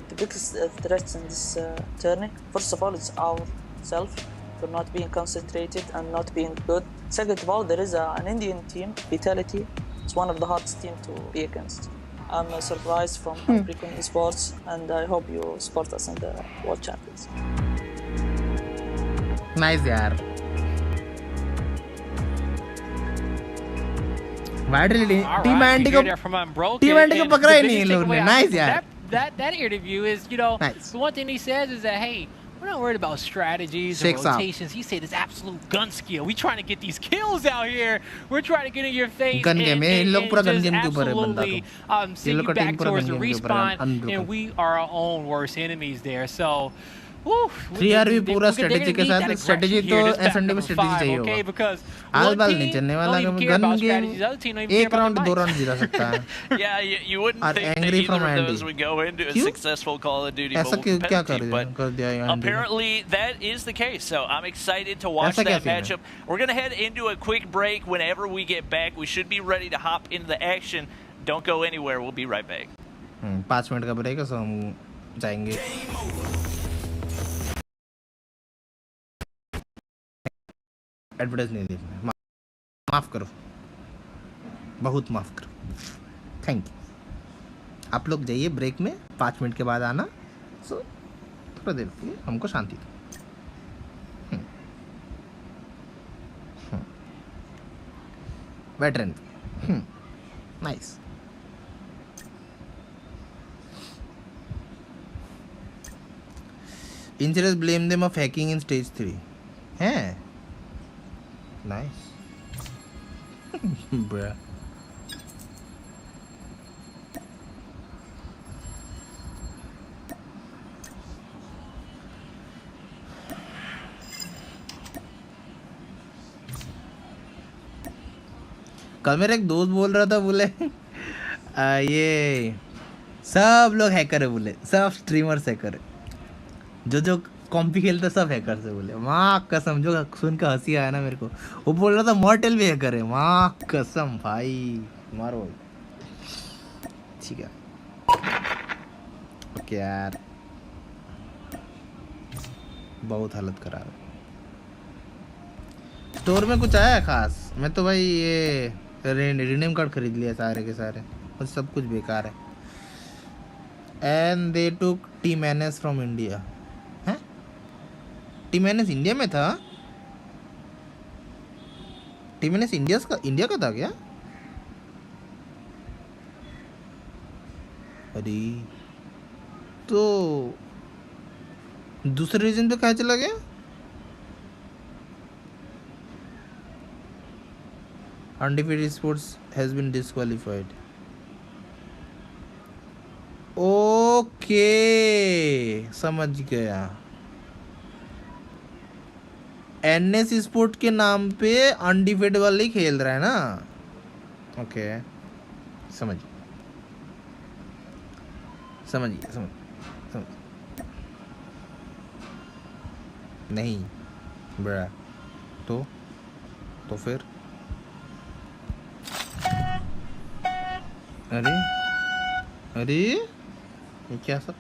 The biggest threats in this journey, first of all, it's ourselves for not being concentrated and not being good. Second of all, there is an Indian team, Vitality. It's one of the hardest teams to be against. I'm surprised from Unbroken Esports, and I hope you support us in the World Champions. Nice यार, team anti को पकड़ा ही नहीं इन लोगों ने। Nice यार, that interview is, you know, the one thing he says is that, hey, we're not worried about strategies or rotations. He said it's absolute gun skill. We trying to get these kills out here. We're trying to get in your face gun game है, इन लोग पूरा gun game के ऊपर है बंदा तो, send you back towards the respawn, and we are our own worst enemies there. So 3RB पूरा strategy के साथ, स्ट्रेटेजी तो एसएनडी में स्ट्रेटेजी चाहिए होगा, आल-बाल नहीं चलने वाला, गन गेम 1 राउंड 2 राउंड जीत सकता है। Yeah, you wouldn't think that either of those would go into a successful Call of Duty mobile competitive, but apparently that is the case. So I'm excited to watch that matchup. We're going to head into a quick break. Whenever we get back, we should be ready to hop into the action. Don't go anywhere. We'll be right back. 5 minute का break है, सो हम जाएंगे। Advertise नहीं देखना, माफ़ करो, बहुत माफ़ करो, थैंक यू। आप लोग जाइए ब्रेक में, 5 मिनट के बाद आना, सो थोड़ा देर के लिए हमको शांति दो। Veteran, nice. Insurers blame them of hacking in stage 3. हैं? Nice. Bruh. कल मेरा एक दोस्त बोल रहा था, बोले ये सब लोग हैकर है बोले, सब स्ट्रीमर्स हैकर है, जो कॉम्पी खेलते सब हैकर से बोले। माँ कसम, जो सुन के हंसी आया ना मेरे को, वो बोल रहा था मॉर्टल भी हैकर है। माँ कसम भाई, मारो ठीक है। ओके यार, बहुत हालत खराब है। स्टोर में कुछ आया है खास? मैं तो भाई ये रिडीम कार्ड खरीद लिया सारे के सारे, और सब कुछ बेकार है। And they took team NS from India. हैं? टीम एनएस इंडिया में था? टीम एनएस इंडिया का था क्या? अरे तो दूसरे रीजन पे कहाँ चला गया? Undefeated Sports has been disqualified. Okay, समझ गया। एनएस स्पोर्ट के नाम पे अनडिफेड वाले ही खेल रहा है ना? ओके, समझ नहीं बड़ा तो फिर अरे ये क्या सब,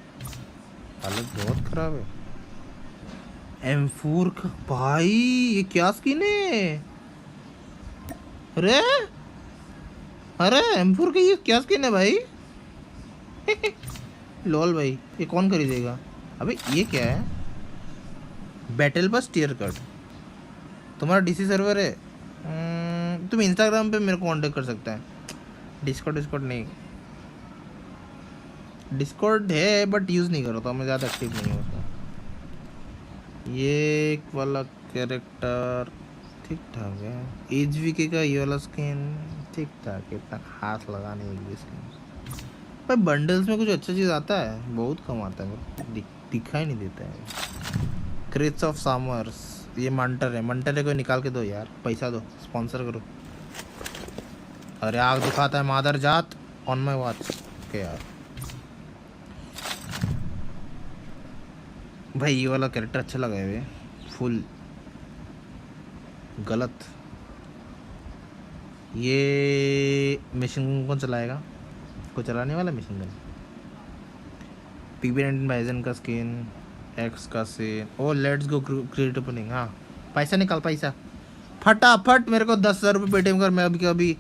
हालत बहुत खराब है। M4 का भाई, ये क्या स्किन है? अरे M4 का ये क्या स्किन है भाई? लॉल भाई, ये कौन खरीदेगा? अबे ये क्या है? बैटल बस टियर कट। तुम्हारा डीसी सर्वर है? तुम इंस्टाग्राम पे मेरे को कांटेक्ट कर सकता है। डिस्कॉर्ड नहीं, डिस्कॉर्ड है बट यूज़ नहीं करता मैं, ज़्यादा एक्टिव नहीं हूँ उसमें। ये वाला कैरेक्टर ठीक ठाक है। HVK का ये वाला स्किन ठीक ठाक है, इतना हाथ लगा नहीं है स्किन। पर बंडल्स में कुछ अच्छा चीज़ आता है, बहुत कम आता है, दिखाई नहीं देता है। क्रेट्स ऑफ समर्स, ये मंटर को निकाल के दो यार, पैसा दो, स्पॉन्सर करो। अरे आग दिखाता है मादर जात ऑन माई वॉच के यार। भाई ये वाला कैरेक्टर अच्छा लगा है, फुल गलत। ये मिशन गन कौन चलाएगा? कोई चलाने वाला मिशन गन? PB19 बाइजन का स्किन, एक्स का सीन। ओ लेट्स गो क्रिएट ओपनिंग। हाँ पैसा निकाल, पैसा फटाफट मेरे को 10,000 रुपये पेटीएम कर। मैं अभी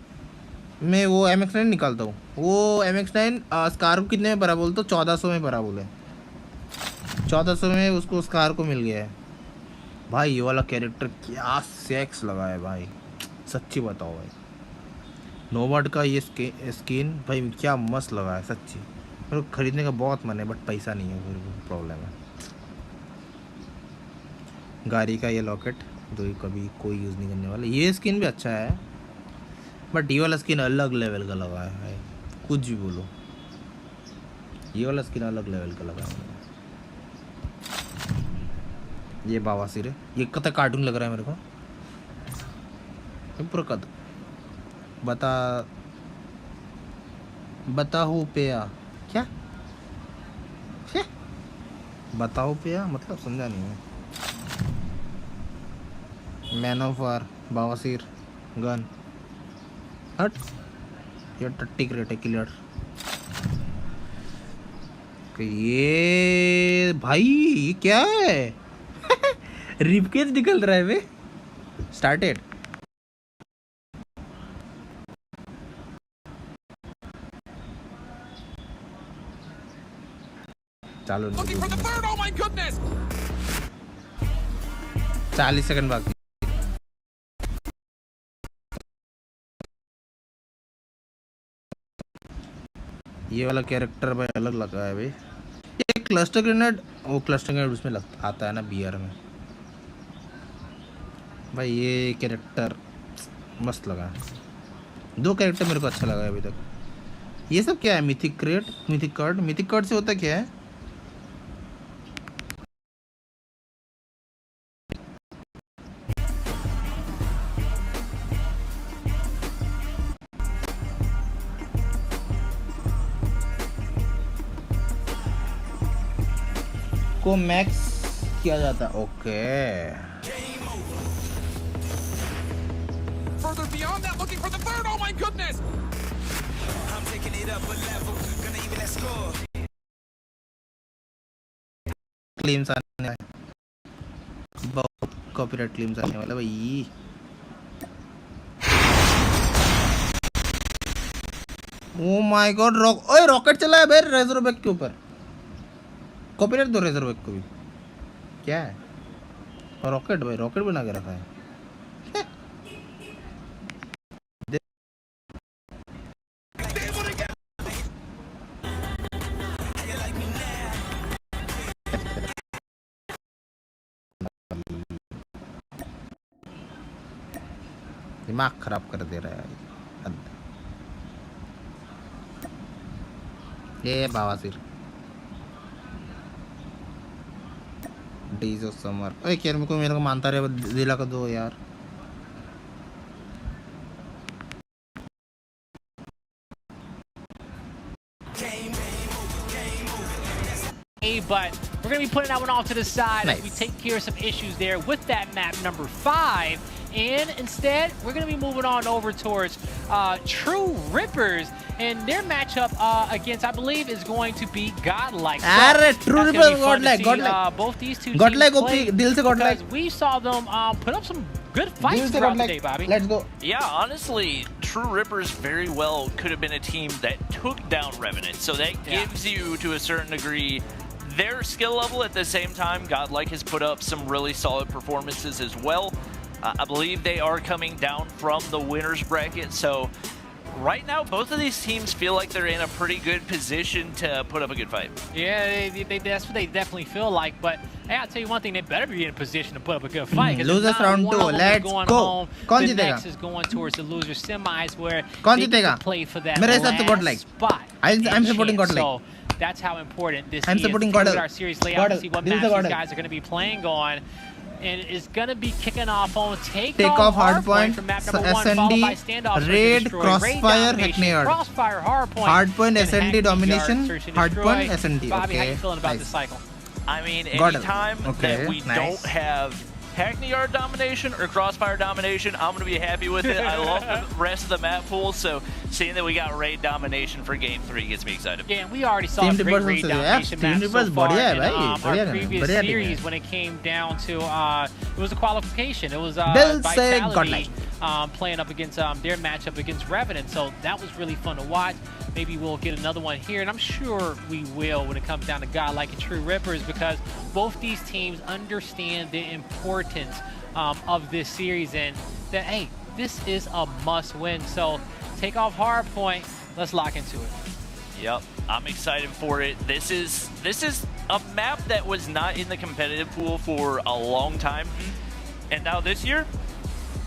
मैं वो MX9 निकालता हूँ। वो MX9 स्कार को कितने में भरा बोल? तो 1400 में भरा बोले, 1400 में उसको स्कार को मिल गया है। भाई ये वाला कैरेक्टर क्या सेक्स लगा है भाई, सच्ची बताओ भाई। नोवर्ड का ये स्किन भाई क्या मस्त लगा है सच्ची। मेरे को खरीदने का बहुत मन है बट पैसा नहीं है, मेरे को प्रॉब्लम है। गाड़ी का ये लॉकेट जो कभी कोई यूज़ नहीं करने वाला, ये स्किन भी अच्छा है बट ये वाला स्किन अलग लेवल का लगा है भाई, कुछ भी बोलो, ये वाला स्किन अलग लेवल का लगा है। ये बावासिर है, ये कत कार्टून लग रहा है मेरे को, पूरा कद। बताओ पेया क्या? बताओ पेया मतलब समझा नहीं मैं। मैन ऑफ वार, बावासिर, गन, हट। ये टट्टी क्रेट है, किलर। ये भाई ये क्या है? रिपकेज निकल रहा है वे। स्टार्टेड। चालू 40 सेकंड बाकी। ये वाला कैरेक्टर भाई अलग लगा है भाई। ये क्लस्टर ग्रेनेड, वो क्लस्टर ग्रेनेड उसमें आता है ना BR में भाई। ये कैरेक्टर मस्त लगा है। 2 कैरेक्टर मेरे को अच्छा लगा है अभी तक। ये सब क्या है? मिथिक क्रेट, मिथिक कार्ड से होता क्या है? को मैक्स किया जाता है. Okay. Further beyond that, looking for the third. Oh my goodness! I'm taking it up a level. Gonna even that score. Claims आने वाले. बहुत कॉपीराइट क्लेम्स आने वाला भाई. Oh my God. ओए रॉकेट चला है भाई रेजरबैक के ऊपर. कॉपीराइट दो रेजरबैक को भी. क्या है रॉकेट भाई. रॉकेट बना के रखा है. दिमाग खराब कर दे रहा है ये बावासिर. Days of summer. ओए यार मेरे को मानता रहे दिला का दो यार. But we're going to be putting that one off to the side as we take care of some issues there with that map number 5. And instead, we're going to be moving on over towards True Rippers. And their matchup against, I believe, is going to be Godlike. So True Rippers, Godlike. Both these two Godlike, teams dil se Godlike. because we saw them put up some good fights throughout the day, Bobby. Let's go. Yeah, honestly, True Rippers very well could have been a team that took down Revenant. So that gives you, to a certain degree, their skill level. At the same time, Godlike has put up some really solid performances as well. I believe they are coming down from the winner's bracket. So right now, both of these teams feel like they're in a pretty good position to put up a good fight. Yeah, that's what they definitely feel like. But hey, I'll tell you one thing, they better be in a position to put up a good fight. Losers round 2, let's go. Home, the next is going towards the loser semis where they get to play for that last spot. I'm supporting Godlike. So that's how important this I'm is. supporting Look at Godlike. our series layout to see what match these guys are going to be playing on. And it's going to be kicking off on Takeoff Hardpoint from map number 1, followed by Standoff, Raid, Crossfire, Hackney Crossfire, Hardpoint, SND Domination, Hardpoint, SND. Bobby, how you feeling about this cycle? I mean, anytime that we don't have Hackney Yard domination or Crossfire domination, I'm going to be happy with it. I love the rest of the map pool, so seeing that we got Raid domination for Game 3 gets me excited. Yeah, and we already saw a great Raid domination map so far in our previous series when it came down to, it was a qualification. It was Vitality playing up against their matchup against Revenant, so that was really fun to watch. Maybe we'll get another one here, and I'm sure we will when it comes down to Godlike and True Rippers, because both these teams understand the importance of this series and that, hey, this is a must-win. So Takeoff Hardpoint, let's lock into it. Yep, I'm excited for it. This is a map that was not in the competitive pool for a long time, and now this year,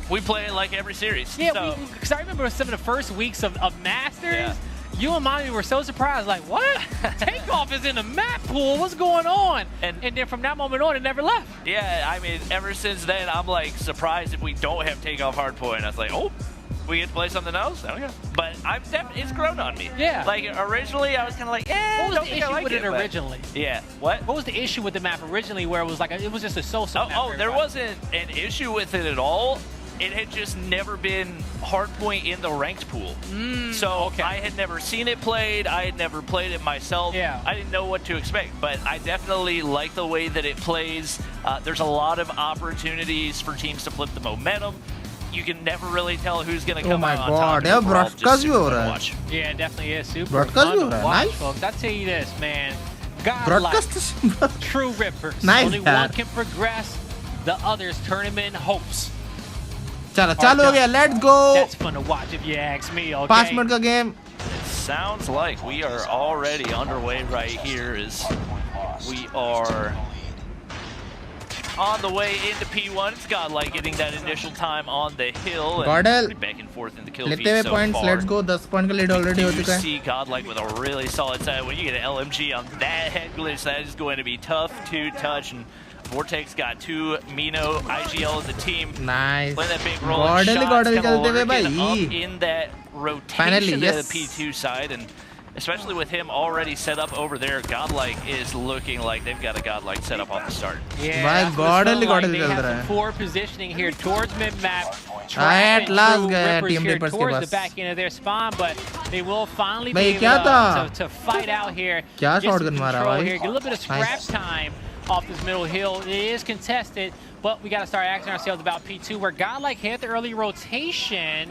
we play it like every series. Yeah, because I remember some of the first weeks of Masters, you and Mommy were so surprised, like, what? Takeoff is in the map pool, what's going on? And then from that moment on, it never left. Yeah, I mean, ever since then, I'm like surprised if we don't have Takeoff Hardpoint. I was like, oh, we get to play something else? I don't know. But it's grown on me. Yeah. Like, originally, I was kind of like, what was the issue with it originally? Yeah, what? What was the issue with the map originally where it was like, it was just a so-so map? Oh, there wasn't an issue with it at all. It had just never been hardpoint in the ranked pool. So I had never seen it played. I had never played it myself. Yeah. I didn't know what to expect, but I definitely like the way that it plays. There's a lot of opportunities for teams to flip the momentum. You can never really tell who's going to come out on top. Broadcast bhi ho raha hai. Yeah, it definitely is super Broadcast fun bhi ho to raha hai. watch, Nice. folks. I tell you this, man. Broadcast Godlike, True Rippers. Nice, Only one can progress. The other's tournament hopes. Chalo ho gaya, let's go. That's fun to watch if you ask me, okay? 5 minute ka game. It sounds like we are already underway right here as we are on the way into P1. It's Godlike getting that initial time on the hill. And back and forth in the kill feed so points, far. let's go. 10 point ka lead already ho chuka hai. You see Godlike with a really solid side. When you get an LMG on that head glitch, that is going to be tough to touch. And Vortex got 2 Mino, IGL as a team. Nice. Playing that big rolling shot, kind of lurking up in that rotation to the P2 side. And especially with him already set up over there. Godlike is looking like they've got a Godlike set up on the start. Yeah, My God, they have some forward positioning here towards mid-map. At last gaya Rippers team here Rippers के towards pass. the back end of their spawn, but they will finally be भाई able क्या था? to fight out here. क्या Get some shotgun मारा control भाई? here, get a little bit of scrap Nice. time off this middle hill. It is contested, but we got to start asking ourselves about P2, where Godlike hit the early rotation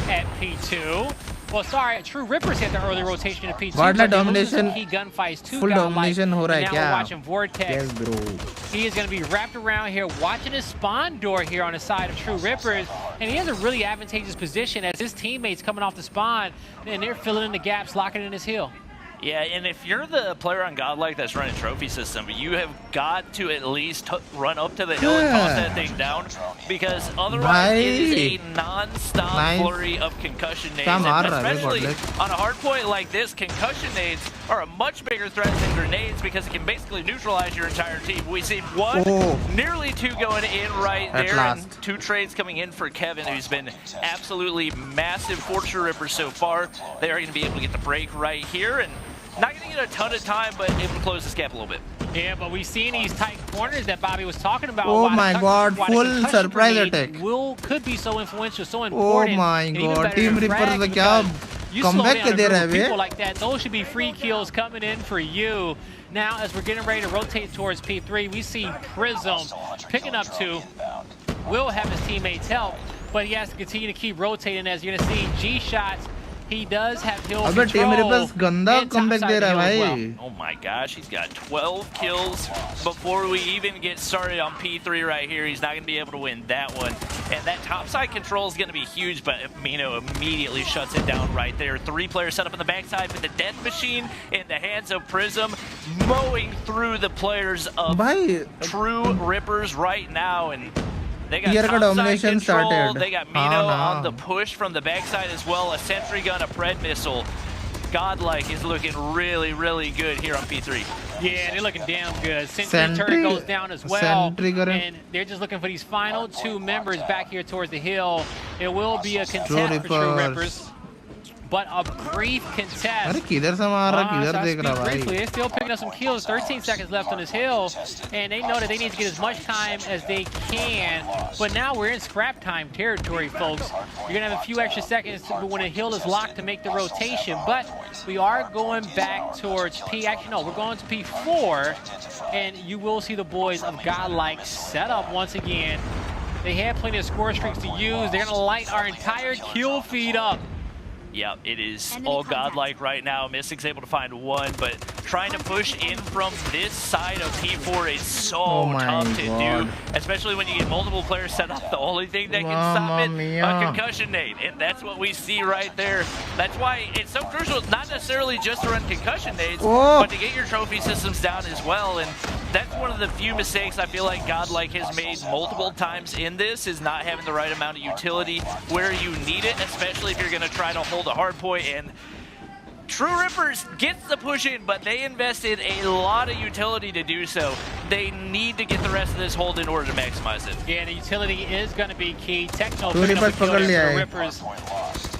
at P2. Well, sorry, True Rippers hit the early rotation at P2. Godlike but they lose domination. some key gunfights to Full Godlike. domination हो रहा है And now क्या? we're watching Vortex. Yes, bro. He is going to be wrapped around here, watching his spawn door here on the side of True Rippers, and he has a really advantageous position as his teammates coming off the spawn, and they're filling in the gaps, locking in his hill. Yeah, and if you're the player on Godlike that's running trophy system, you have got to at least run up to the hill and toss that thing down, because otherwise it is a non-stop flurry of concussion nades. And especially on a hard point like this, concussion nades are a much bigger threat than grenades because it can basically neutralize your entire team. We see one, nearly two going in right there, and two trades coming in for Kevin, who's been absolutely massive for True Rippers so far. They are going to be able to get the break right here, and not going to get a ton of time, but able to close this gap a little bit. Yeah, but we've seen these tight corners that Bobby was talking about. Oh my God, full surprise attack. Could be so influential, so Oh important. my God, Team Rippers का क्या comeback के दे रहे हैं people like that, those should be free kills coming in for you. Now, as we're getting ready to rotate towards P3, we see Prism picking up 2. Will have his teammates help, but he has to continue to keep rotating. As you're going to see G-shots, he does have hill अबे control. Team Rippers गंदा comeback दे रहा है भाई. Oh my gosh, he's got 12 kills before we even get started on P3 right here. He's not going to be able to win that one. And that topside control is going to be huge, but Mino immediately shuts it down right there. 3 players set up on the backside with the death machine in the hands of Prism, mowing through the players of True Rippers right now. And they got topside control, started. they got Mino on the push from the backside as well, a sentry gun, a Pred missile. Godlike is looking really, really good here on P3. Yeah, they're looking damn good. Sentry turret goes down as well, and they're just looking for these final 2 members back here towards the hill. It will be a contest for True Rippers, but a brief contest. अरे किधर से मार रहा किधर देख रहा भाई. They're still picking up some kills. 13 seconds left on this hill, and they know that they need to get as much time as they can. But now we're in scrap time territory, folks. You're gonna have a few extra seconds when a hill is locked to make the rotation. But we are going back towards P. Actually, no, we're going to P4, and you will see the boys of Godlike set up once again. They have plenty of score streaks to use. They're gonna light our entire kill feed up. Yeah, it is all Godlike right now. Mystic's able to find 1, but trying to push in from this side of P4 is so tough to do, especially when you get multiple players set up. The only thing that can stop it, a concussion nade, and that's what we see right there. That's why it's so crucial, not necessarily just to run concussion nades, but to get your trophy systems down as well. And that's one of the few mistakes I feel like Godlike has made multiple times in this, is not having the right amount of utility where you need it, especially if you're going to try to hold a hard point. And True Rippers gets the push in, but they invested a lot of utility to do so. They need to get the rest of this hold in order to maximize it. Yeah, the utility is going to be key. Techno picking up a kill there for Rippers.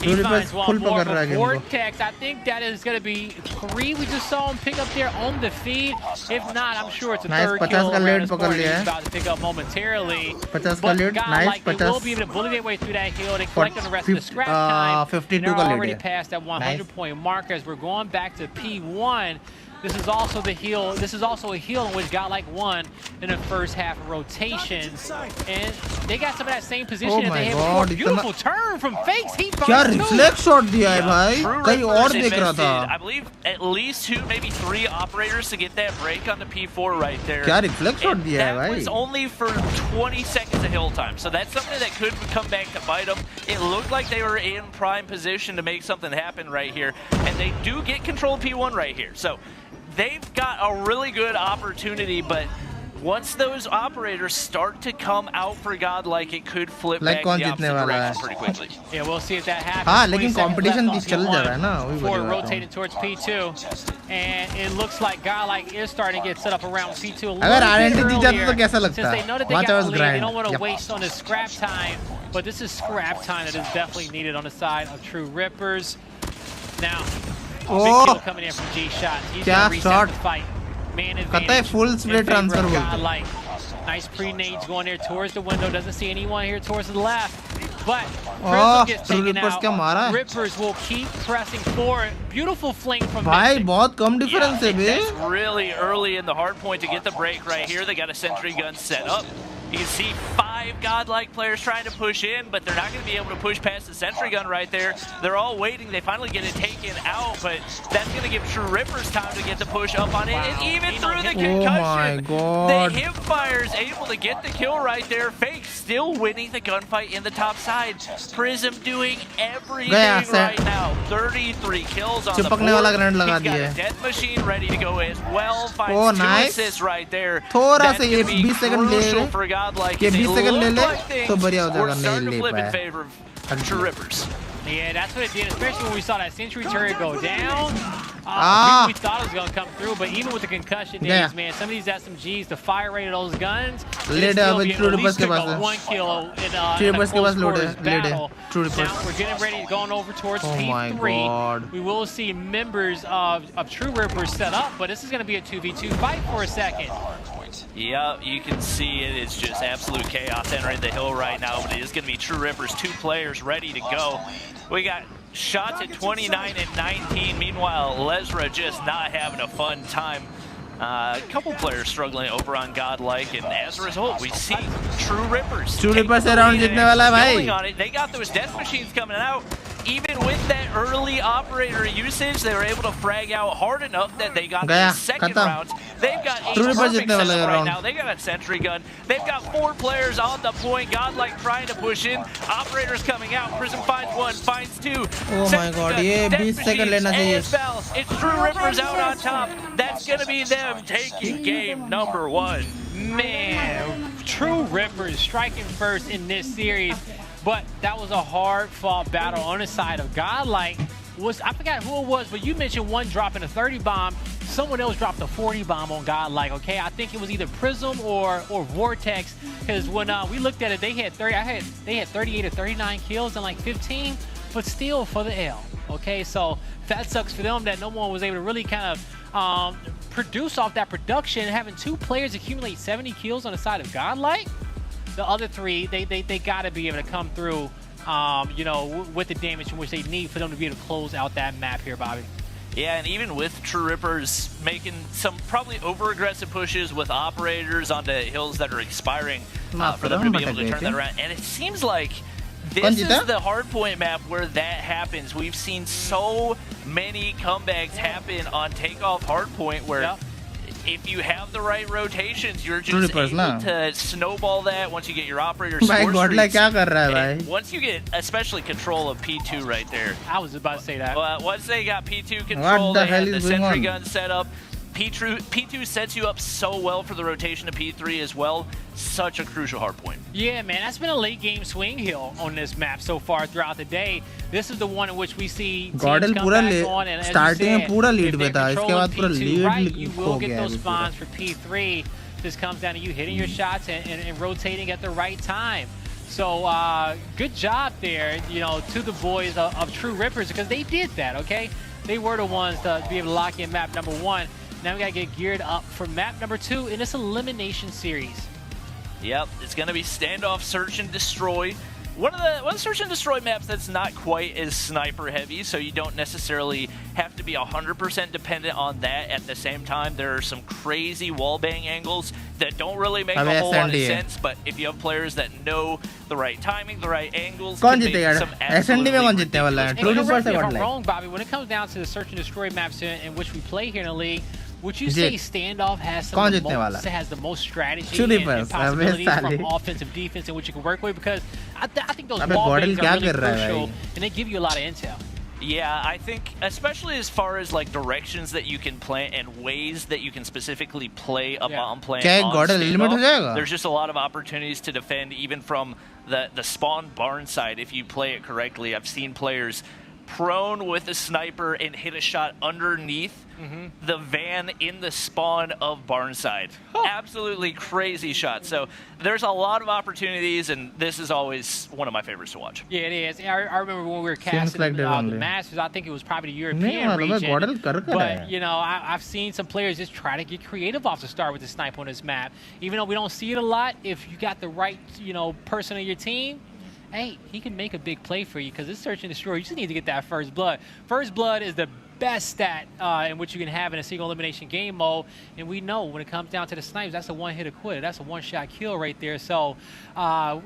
He finds one more, but Vortex, I think that is going to be 3 we just saw him pick up there on the feed. If not, I'm sure it's a third kill around this point he's about to pick up momentarily. But Godlike, they will be able to bully their way through that hill. They collect on the rest of the scrap time. 52 They're already past that 100-point marker as we're going back to P1. This is also the heal. This is also a heal in which Godlike won in the first half of rotation, and they got some of that same position as they had before. Beautiful turn from Fakes. He क्या reflect shot दिया है भाई? कहीं और देख रहा था. I believe at least 2, maybe 3 operators to get that break on the P4 right there. क्या reflect shot दिया है भाई? That was only for 20 seconds of hill time, so that's something that could come back to bite them. It looked like they were in prime position to make something happen right here, and they do get control of P1 right here. So they've got a really good opportunity, but once those operators start to come out for Godlike, it could flip back the opposite direction pretty quickly. Yeah, we'll see if that happens. हाँ, लेकिन competition भी चल जा रहा है ना, वही before rotating towards P2, and it looks like Godlike is starting to get set up around P2 a अगर little RNT bit जीत जाता तो earlier, कैसा लगता? since they know that they Watch got out the lead, grind. they don't want to waste on the scrap time, but this is scrap time that is definitely needed on the side of True Rippers. Now, Big kill coming in from G shots. He's gonna reset the fight. Man advantage. Full split transfer. Like nice pre-nades going there towards the window. Doesn't see anyone here towards the left. But Prism gets taken out. Rippers will keep pressing forward. Beautiful flank from Bhai, बहुत कम difference है बे. That's really early in the hard point to get the break right here. They got a sentry gun set up. You can see 5 godlike players trying to push in, but they're not going to be able to push past the sentry gun right there. They're all waiting. They finally get it taken out, but that's going to give True Rippers time to get the push up on it. And even through the concussion, the hipfire is able to get the kill right there. Fake still winning the gunfight in the top side. Prism doing everything right now. 33 kills on the board. He's got a death machine ready to go as well. Finds 2 assists right there. That's going to be crucial for godlike. ये 20 second ले ले तो बढ़िया हो We're जाएगा. starting to नहीं flip ले in पाया. favor of True Rippers. Yeah, that's what it did, especially when we saw that sentry turret go down. We thought it was going to come through, but even with the concussion days, man, some of these SMGs, the fire rate of those guns, still be able to at least pick up 1 kill in a close quarters battle. Now we're getting ready, going over towards P3. We will see members of True Rippers set up, but this is going to be a 2v2 fight for a second. Yeah, you can see it is just absolute chaos entering the hill right now, but it is going to be True Rippers, 2 players ready to go. We got shots at 29 and 19. Meanwhile, Lesra just not having a fun time. A couple players struggling over on Godlike, and as a result, we see True Rippers. True Rippers around जीतने वाला है भाई. They got those death machines coming out. Even with that early operator usage, they were able to frag out hard enough that they got the second rounds. They've got 8 perfect setup right now. They got a sentry gun. They've got 4 players on the point. Godlike trying to push in. Operators coming out. Prism finds 1, finds 2. Oh my god, ये 20 second लेना चाहिए. It's True Rippers out on top. That's gonna be them taking game number 1. Man, True Rippers striking first in this series. But that was a hard-fought battle on the side of Godlike. I forgot who it was, but you mentioned one dropping a 30 bomb. Someone else dropped a 40 bomb on Godlike, okay? I think it was either Prism or Vortex, because when we looked at it, they had 38 or 39 kills and like 15, but still for the L, okay? So that sucks for them that no one was able to really kind of produce off that production. Having 2 players accumulate 70 kills on the side of Godlike, the other 3, they got to be able to come through, you know, with the damage in which they need for them to be able to close out that map here, Bobby. Yeah, and even with True Rippers making some probably over-aggressive pushes with operators onto hills that are expiring for them to be able to turn that around. And it seems like this is the hardpoint map where that happens. We've seen so many comebacks happen on takeoff hardpoint where if you have the right rotations, you're just able to snowball that once you get your operator score streaks. Once you get especially control of P2 right there. I was about to say that. Once they got P2 control, they had the sentry gun set up. P2 sets you up so well for the rotation of P3 as well. Such a crucial hard point. Yeah, man, that's been a late game swing hill on this map so far throughout the day. This is the one in which we see teams come back on, and as you said, if they're controlling P2 right, you will get those spawns for P3. This comes down to you hitting your shots and rotating at the right time. So good job there, you know, to the boys of True Rippers, because they did that, okay? They were the ones to be able to lock in map number 1. Now we gotta get geared up for map number 2 in this elimination series. Yep, it's gonna be standoff, search and destroy. One of the search and destroy maps that's not quite as sniper heavy, so you don't necessarily have to be 100% dependent on that. At the same time, there are some crazy wallbang angles that don't really make a whole lot of sense, but if you have players that know the right timing, the right angles, can make some absolutely ridiculous plays. Correct me if I'm wrong, Bobby, when it comes down to the search and destroy maps in which we play here in the league, would you say standoff has the most strategy and possibilities from offensive, defense in which you can work with? Because I think those wallbangs are really crucial, and they give you a lot of intel. Yeah, I think especially as far as like directions that you can play and ways that you can specifically play a bomb plan on standoff, there's just a lot of opportunities to defend even from the spawn barn side if you play it correctly. I've seen players prone with a sniper and hit a shot underneath the van in the spawn of Barnside. Absolutely crazy shot. So there's a lot of opportunities, and this is always one of my favorites to watch. Yeah, it is. I remember when we were casting the Masters, I think it was probably the European region. But, you know, I've seen some players just try to get creative off the start with the snipe on this map. Even though we don't see it a lot, if you got the right, you know, person on your team, hey, he can make a big play for you because this search and destroy, you just need to get that first blood. First blood is the best stat in which you can have in a single elimination game mode, and we know when it comes down to the snipes, that's a one-hit quitter. That's a one-shot kill right there. So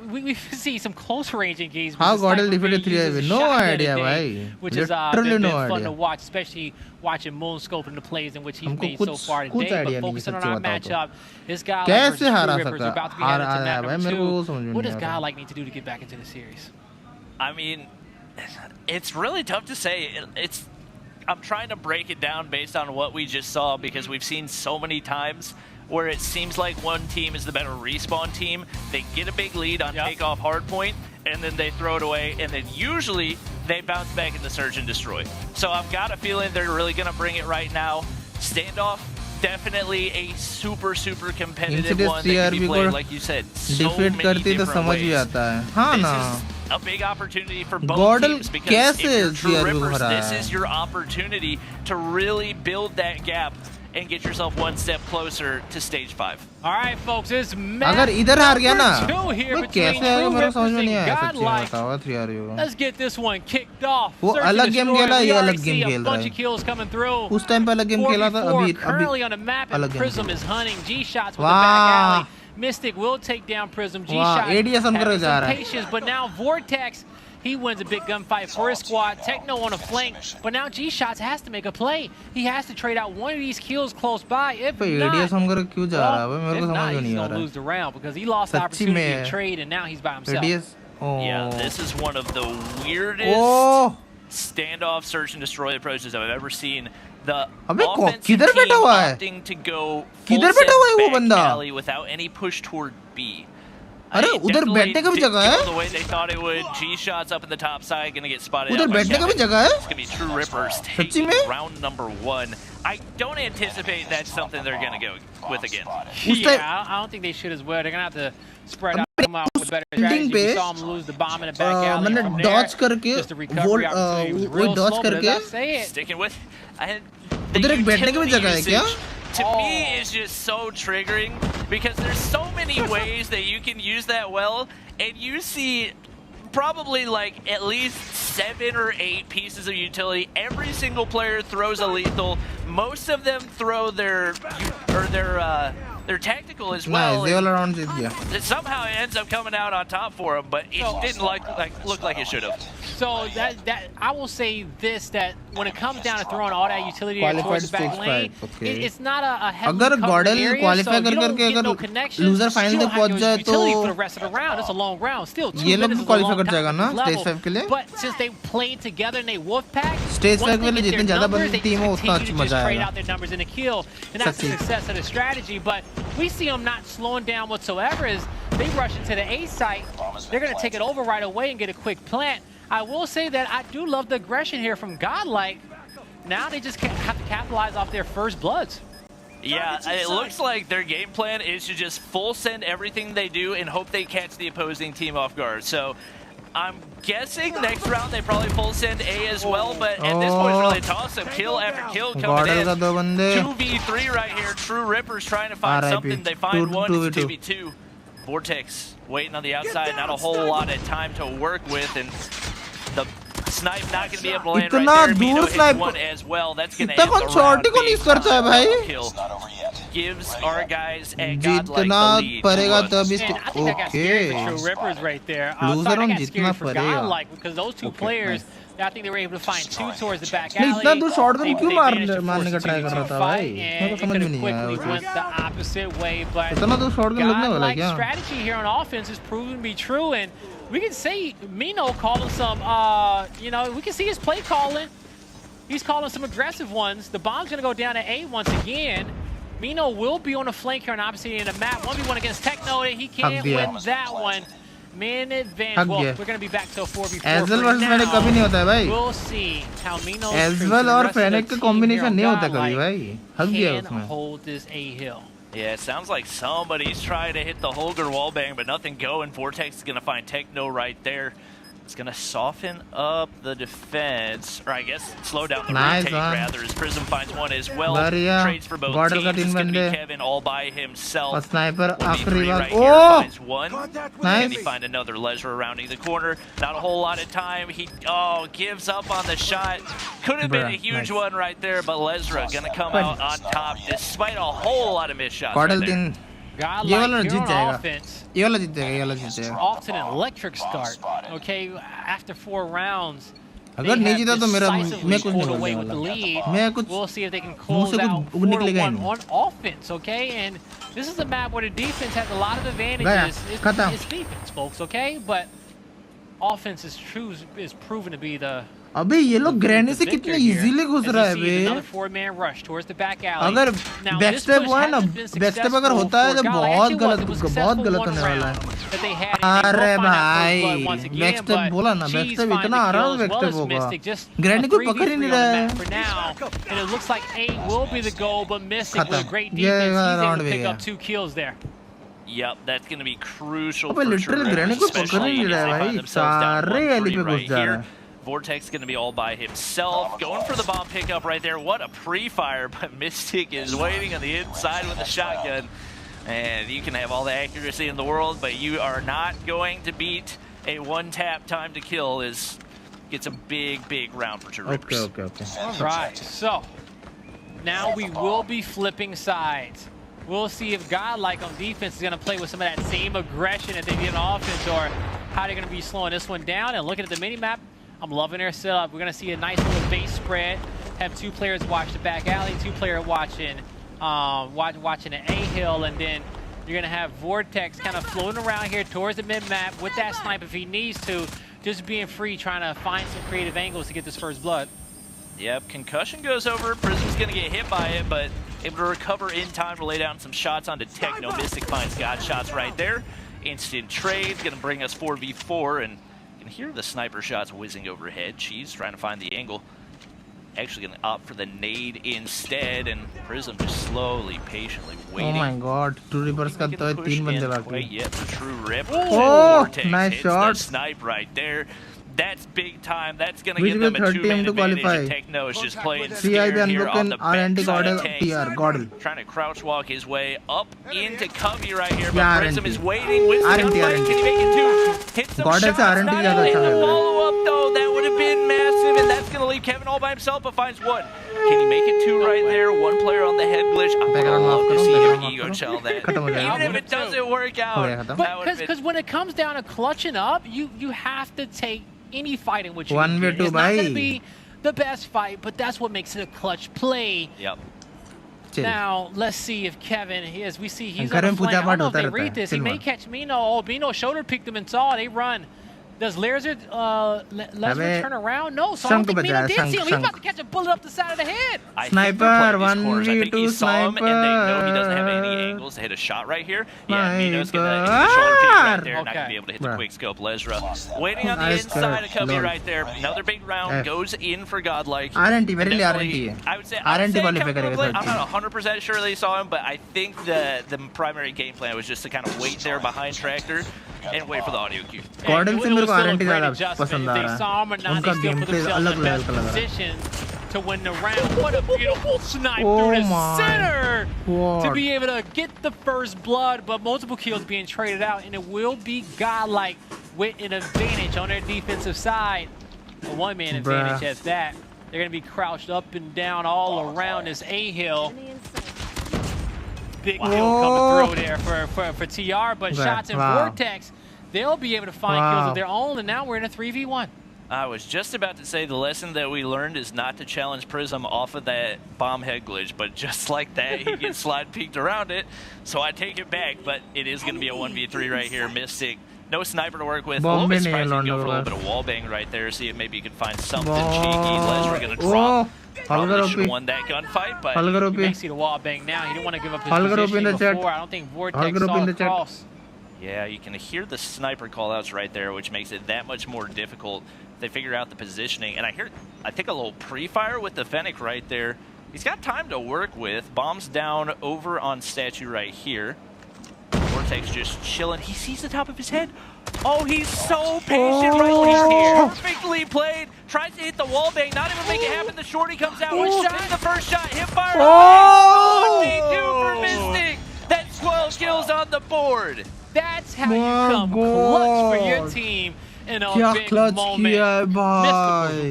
we see some close range engagements. How Godel defeated 3 no idea, why? Which is been fun to watch, especially watching Moonscope and the plays in which he's made so far today. But focusing on our matchup, this guy versus True Rippers are about to be headed to map number 2. What does Godlike need to do to get back into the series? I mean, it's really tough to say. I'm trying to break it down based on what we just saw because we've seen so many times where it seems like one team is the better respawn team. They get a big lead on takeoff hardpoint, and then they throw it away, and then usually they bounce back in the search and destroy. So I've got a feeling they're really going to bring it right now. Standoff, definitely a super competitive one that can be played, like you said, so many different ways. This is a big opportunity for both teams because if you're True Rippers, this is your opportunity to really build that gap and get yourself one step closer to stage 5. All right, folks, it's match number 2 here between True Rippers and Godlike. Let's get this one kicked off. वो अलग game खेला, ये अलग game खेल रहा है. Kills coming through. उस time पे अलग गेम खेला था, अभी currently on the map, and Prism is hunting G-shots with the back alley. Mystic will take down Prism. G-Shot has some patience, but now Vortex, he wins a big gunfight for his squad. Techno on a flank, but now G-Shots has to make a play. He has to trade out one of these kills close by. If not, he's going to lose the round because he lost the opportunity to trade, and now he's by himself. Yeah, this is one of the weirdest standoff search and destroy approaches I've ever seen. The offensive team opting to go full set back alley without any push toward B. अरे उधर बैठने का भी जगह है? The way they thought it would. G-shots up in the top side, gonna get spotted. उधर बैठने का भी जगह है? It's gonna be True Rippers taking round number 1. I don't anticipate that's something they're gonna go with again. Yeah, I don't think they should as well. They're gonna have to spread out, come out with better strategy. We saw them lose the bomb in the back alley. मैंने dodge करके वो dodge करके sticking with. उधर एक बैठने की भी जगह है क्या? To me, is just so triggering because there's so many ways that you can use that well, and you see probably like at least 7 or 8 pieces of utility. Every single player throws a lethal. Most of them throw their tactical as well. Nice. Somehow it ends up coming out on top for him, but it didn't look like it should have. So that I will say this, that when it comes down to throwing all that utility towards the back lane, it's not a heavily covered area, so you don't get no connection. Loser final तक पहुंच जाए तो for the rest of the round, it's a long round. Still 2 minutes is a long time level. But since they played together and they wolf pack, stage 5 के लिए जितने ज़्यादा बड़ी team हो उतना अच्छा मजा आएगा. Trade out their numbers in the kill, and that's the success of the strategy. But we see them not slowing down whatsoever as they rush into the A site. They're going to take it over right away and get a quick plant. I will say that I do love the aggression here from Godlike. Now they just have to capitalize off their first bloods. Yeah, it looks like their game plan is to just full send everything they do and hope they catch the opposing team off guard. So I'm guessing next round they probably full send A as well, but at this point it's really a toss-up. Kill after kill coming in. 2v3 right here. True Rippers trying to find something. They find one. It's 2v2. Vortex waiting on the outside. Not a whole lot of time to work with, and the snipe not going to be able to land right there. Mino hits one as well. That's going to end the round. Kill gives our guys at Godlike the lead. I think that got scary for True Rippers right there. I thought that got scary for Godlike because those two players, I think they were able to find 2 towards the back alley. इतना दूर shotgun क्यों मारने का try कर रहा था भाई? मेरे को समझ में नहीं आया. Went the opposite way, but इतना दूर शॉटगन लगने वाला है क्या? Strategy here on offense is proven to be true, and we can say Mino calling some, we can see his play calling. He's calling some aggressive ones. The bomb's gonna go down to A once again. Mino will be on the flank here on opposite end of the map. 1v1 against Techno. He can't win that one. Man advantage. Hug Well, गया. we're going to be back to 4v4 Ezel for versus Fennec कभी नहीं होता है भाई. We'll see how Minos Ezel और Fennec का combination नहीं होता कभी भाई. हग गया can उसमें. hold this A hill. Yeah, it sounds like somebody's trying to hit the Holger wallbang, but nothing going. Vortex is going to find Techno right there. It's going to soften up the defense, or I guess slow down the retake rather, as Prism finds one as well. Trades for both teams. It's going to be Kevin all by himself. और sniper आखिरी बार. Finds one. Can he find another Lesra rounding the corner? Not a whole lot of time. He gives up on the shot. Could have been a huge one right there, but Lesra going to come out on top despite a whole lot of missed shots. Right there. God, ये like वाला you're Jeet on जाएगा. offense. ये वाला जीत जाएगा. ये वाला जीत जाएगा. Off to an electric start. Okay, after 4 rounds. अगर नहीं जीता तो मेरा मैं कुछ नहीं away with बोलने the वाला. lead. मैं कुछ We'll see if they can मुंह close से out कुछ निकलेगा 4-1 नहीं. on offense. Okay, and this is a map where the defense has a lot of advantages. It's defense, folks. Okay, but offense is proven to be the. अबे ये लोग granny से कितने इजीली घुस रहा है बे. Another 4-man rush towards the back alley. अगर backstep हुआ ना, बैकस्टेप अगर होता है तो बहुत गलत होने वाला है. अरे भाई बैकस्टेप बोला ना, बैकस्टेप इतना आराम से बैकस्टेप होगा. ग्रैनी कोई पकड़ ही नहीं रहा है. And it looks like 8 will be the goal, but Mystic with a great defense, he's able to pick up 2 kills there. Yep, that's going to be crucial अबे लिटरल ग्रैनी कोई पकड़ ही नहीं रहा है भाई. सारे एली पे घुस जा रहा है. Vortex going to be all by himself, going for the bomb pickup right there. What a pre-fire, but Mystic is waiting on the inside with a shotgun. And you can have all the accuracy in the world, but you are not going to beat a one-tap time to kill. It's a big round for Two Rivers. Okay. All right, so now we will be flipping sides. We'll see if Godlike on defense is going to play with some of that same aggression that they did on offense, or how they're going to be slowing this one down. And looking at the mini-map, I'm loving their setup. We're going to see a nice little base spread. Have 2 players watch the back alley, 2 players watching watching an A-hill, and then you're going to have Vortex kind of floating around here towards the mid-map with that snipe if he needs to, just being free, trying to find some creative angles to get this first blood. Yep, concussion goes over. Prism's going to get hit by it, but able to recover in time to lay down some shots onto Techno. Mystic finds God shots right there. Instant trade, going to bring us 4v4, and you can hear the sniper shots whizzing overhead. Cheese trying to find the angle. Actually going to opt for the nade instead, and Prism just slowly, patiently waiting. Oh my god, Two Rivers का तो 3 बंदे बाकी. Yep, the True Rip. Oh, nice shot. The snipe right there. That's big time. That's going to give them a 2-man advantage. Techno is just playing scared here on the backside of tanks. Trying to crouch walk his way up into Cubby right here, but Prism is waiting with the gunfight. Can he make it 2? Hit some shots. Not able to hit the follow-up though. That would have been massive, and that's going to leave Kevin all by himself, but finds 1. Can he make it 2 right there? 1 player on the head glitch. I would love to see him ego shell that. Even if it doesn't work out. But because when it comes down to clutching up, you have to take any fight in which you One can way get. to It's not going to buy. be the best fight, but that's what makes it a clutch play. Yep. Now, let's see if Kevin, as we see, he's घर on में the flank. Puja I don't know पाठ if they होता read रहता this. है, He may catch Mino. Oh, Mino shoulder picked him and saw. They run. Does Lesnar turn around? No, so I don't think Mino did see him. He's about to catch a bullet up the side of the head. Sniper, 1v2 sniper. And they know he doesn't have any angles to hit a shot right here. Yeah, Mino's going to hit the shoulder pick right there. Not going to be able to hit the quick scope. Lesra waiting on the inside of Cubby right there. Another big round goes in for Godlike. RNT, very RNT. I would say RNT qualify करेगा. I'm not 100% sure they saw him, but I think the primary game plan was just to kind of wait there behind Tractor and wait for the audio cue. Gordon से मेरे को RNT ज़्यादा पसंद आ रहा है. उनका gameplay अलग level का लग रहा है. To win the round. What a beautiful snipe through the center to be able to get the first blood, but multiple kills being traded out, and it will be Godlike with an advantage on their defensive side. A 1-man advantage at that. They're going to be crouched up and down all around this A-hill. Big kill coming through there for TR, but shots in Vortex, they'll be able to find kills of their own, and now we're in a 3v1. I was just about to say the lesson that we learned is not to challenge Prism off of that bomb head glitch, but just like that, he gets slide peeked around it. So I take it back, but it is going to be a 1v3 right here. Mystic, no sniper to work with. A little bit surprised to go for a little bit of wall bang right there. See if maybe you can find something cheeky. Lesnar going to drop. Probably should have won that gunfight, but you may see the wall bang now. He didn't want to give up his position before. I don't think Vortex saw the cross. Yeah, you can hear the sniper callouts right there, which makes it that much more difficult. They figure out the positioning, and I think a little pre-fire with the Fennec right there. He's got time to work with. Bombs down over on Statue right here. Vortex just chilling. He sees the top of his head. Oh, he's so patient right here. Perfectly played. Tries to hit the wall bang, not even make it happen. The shorty comes out with shot. The first shot, hip fire. Oh! 1v2 for Mystic. That's 12 kills on the board. That's how you come clutch for your team in a big moment.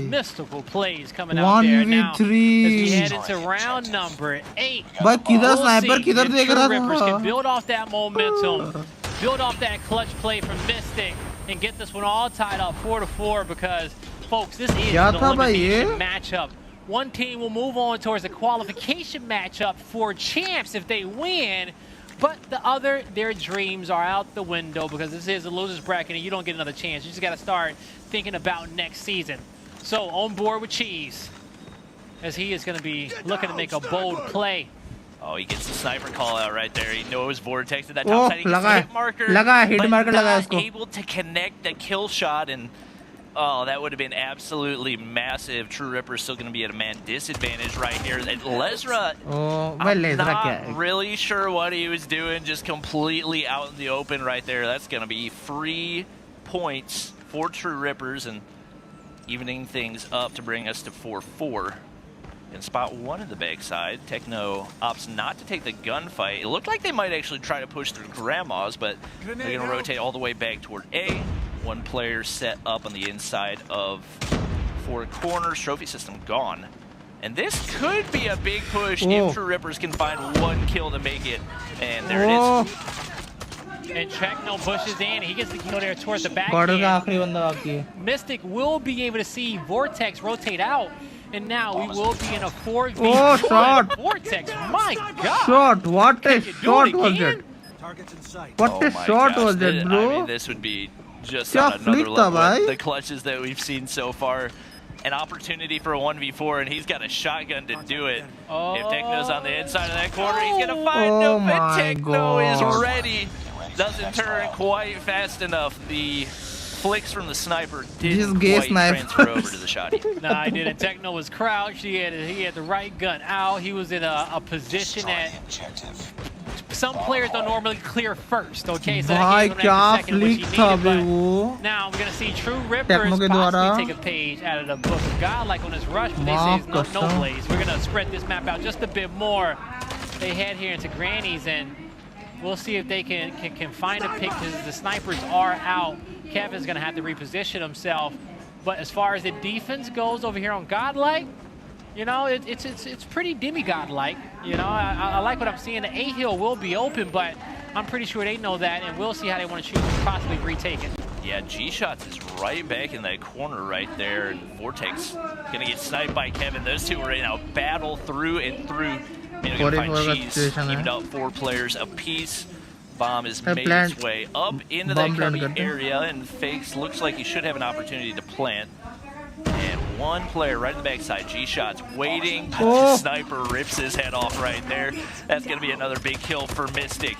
Mystical plays coming out there now. As we head into round number 8. भाई किधर sniper किधर देख रहा Rippers था? can build off that momentum, build off that clutch play from Mystic, and get this one all tied up 4-4 because, folks, this is an elimination matchup. One team will move on towards the qualification matchup for champs if they win. But the other, their dreams are out the window because this is a loser's bracket and you don't get another chance. You just got to start thinking about next season. So on board with Cheese as he is going to be looking to make a bold play. Oh, he gets the sniper call out right there. He knows Vortex at that top side. He gets the hit marker, hit marker but not able to connect the kill shot. And oh, that would have been absolutely massive. True Ripper's still going to be at a man disadvantage right here. And Lezra, I'm not really sure what he was doing, just completely out in the open right there. That's going to be free points for True Rippers and evening things up to bring us to 4-4. In spot 1 of the backside, Techno opts not to take the gunfight. It looked like they might actually try to push through Grandma's, but they're going to rotate all the way back toward A. One player set up on the inside of 4 corners. Trophy system gone. And this could be a big push if True Rippers can find 1 kill to make it. And there it is. And Techno pushes in. He gets the kill there towards the back end. Mystic will be able to see Vortex rotate out. And now we will be in a 4v4. Oh, shot! Vortex, my God! Shot! What a shot was that? What a shot was that, bro? I mean, this would be just on another level. The clutches that we've seen so far. An opportunity for a 1v4, and he's got a shotgun to do it. If Techno's on the inside of that corner, he's going to find him, but Techno is ready. Doesn't turn quite fast enough. The flicks from the sniper didn't quite transfer over to the shotty. Nah, he didn't. Techno was crouched. He had the right gun out. He was in a position that some players don't normally clear first. Okay, so that gave him the second which he needed. But now we're gonna see True Rippers possibly take a page out of the book of God, like on this rush. But they say no blaze. We're gonna spread this map out just a bit more. They head here into Granny's, and we'll see if they can find a pick because the snipers are out. Kevin's gonna have to reposition himself. But as far as the defense goes over here on Godlike, you know, it's pretty demigod-like. You know, I like what I'm seeing. The A hill will be open, but I'm pretty sure they know that, and we'll see how they want to choose to possibly retake it. Yeah, G-Shots is right back in that corner right there, and Vortex gonna get sniped by Kevin. Those two are right now battle through and through. They're gonna find Cheese, evened out 4 players apiece. Bomb is made its way up into that cubby area, and Fakes looks like he should have an opportunity to plant. And 1 player right in the backside, G-Shots waiting. The sniper rips his head off right there. That's going to be another big kill for Mystic.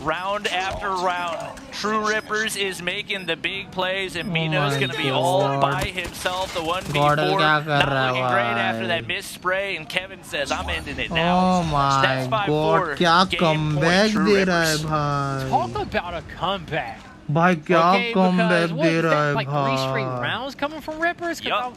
Round after round, True Rippers is making the big plays, and Mino's going to be all by himself. The 1v4 not looking great after that missed spray, and Kevin says, I'm ending it now. Oh my God, क्या comeback दे रहा है भाई. Talk about a comeback. भाई क्या comeback दे रहा है like 3 straight rounds coming from Rippers? God,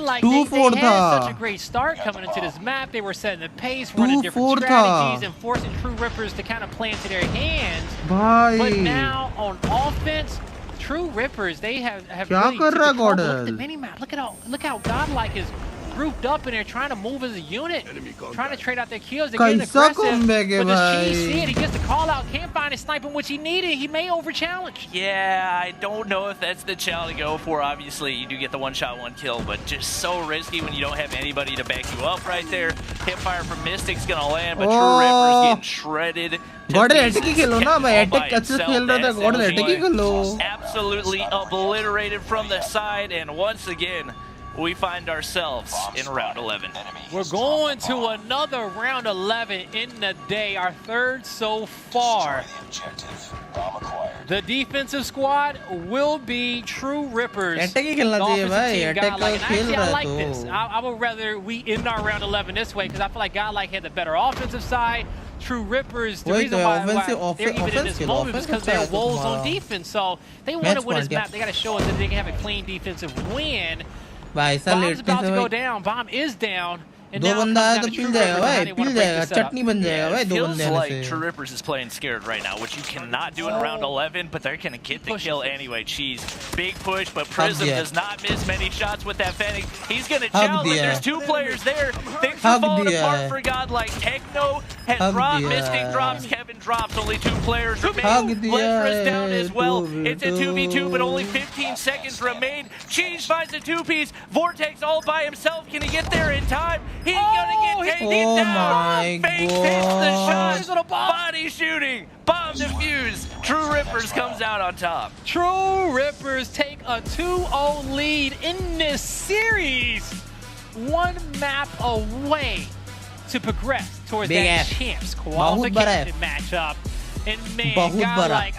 like 2-4 they had such a great start coming into this map. They were setting the pace, running different strategies, and forcing True Rippers to kind of play into their hands. But now on offense, True Rippers, they have really took control. Look at the mini-map. Look how Godlike is grouped up in there trying to move as a unit, trying to trade out their kills. They're getting aggressive, but does Cheese see it? He gets the call out, can't find his sniper, which he needed. He may over-challenge. Yeah, I don't know if that's the chow to go for. Obviously, you do get the 1-shot, 1 kill, but just so risky when you don't have anybody to back you up right there. Hipfire from Mystic's gonna land, but True Rippers getting shredded. Absolutely obliterated from the side, and once again, we find ourselves in round 11. We're going to another round 11 in the day, our third so far. The defensive squad will be True Rippers. Actually, I like this. I would rather we end our round 11 this way because I feel like Godlike had the better offensive side. True Rippers, the reason why they're even in this moment is because they're wolves on defense. So they want to win this map. They got to show us that they can have a clean defensive win. Bomb's about to go down. Bomb is down. And दो बंदा है तो पिल जाएगा भाई, पिल जाएगा, चटनी बन जाएगा भाई दो बंदे आने से. Feels like True Rippers is playing scared right now, which you cannot do in round 11, but they're gonna get the kill anyway. Cheese, big push, but Prism does not miss many shots with that Fennec. He's gonna challenge. There's two players there. Things are falling apart for Godlike. Techno has dropped, Mystic drops, Kevin drops. Only two players remain. Blitz down as well. It's a 2v2, but only 15 seconds remain. Cheese finds a two-piece. Vortex all by himself. Can he get there in time? He's gonna get taken down. Fake hits the shot. Body shooting. Bomb defused. True Rippers comes out on top. True Rippers take a 2-0 lead in this series. One map away to progress towards that champs qualification matchup. And man, Godlike,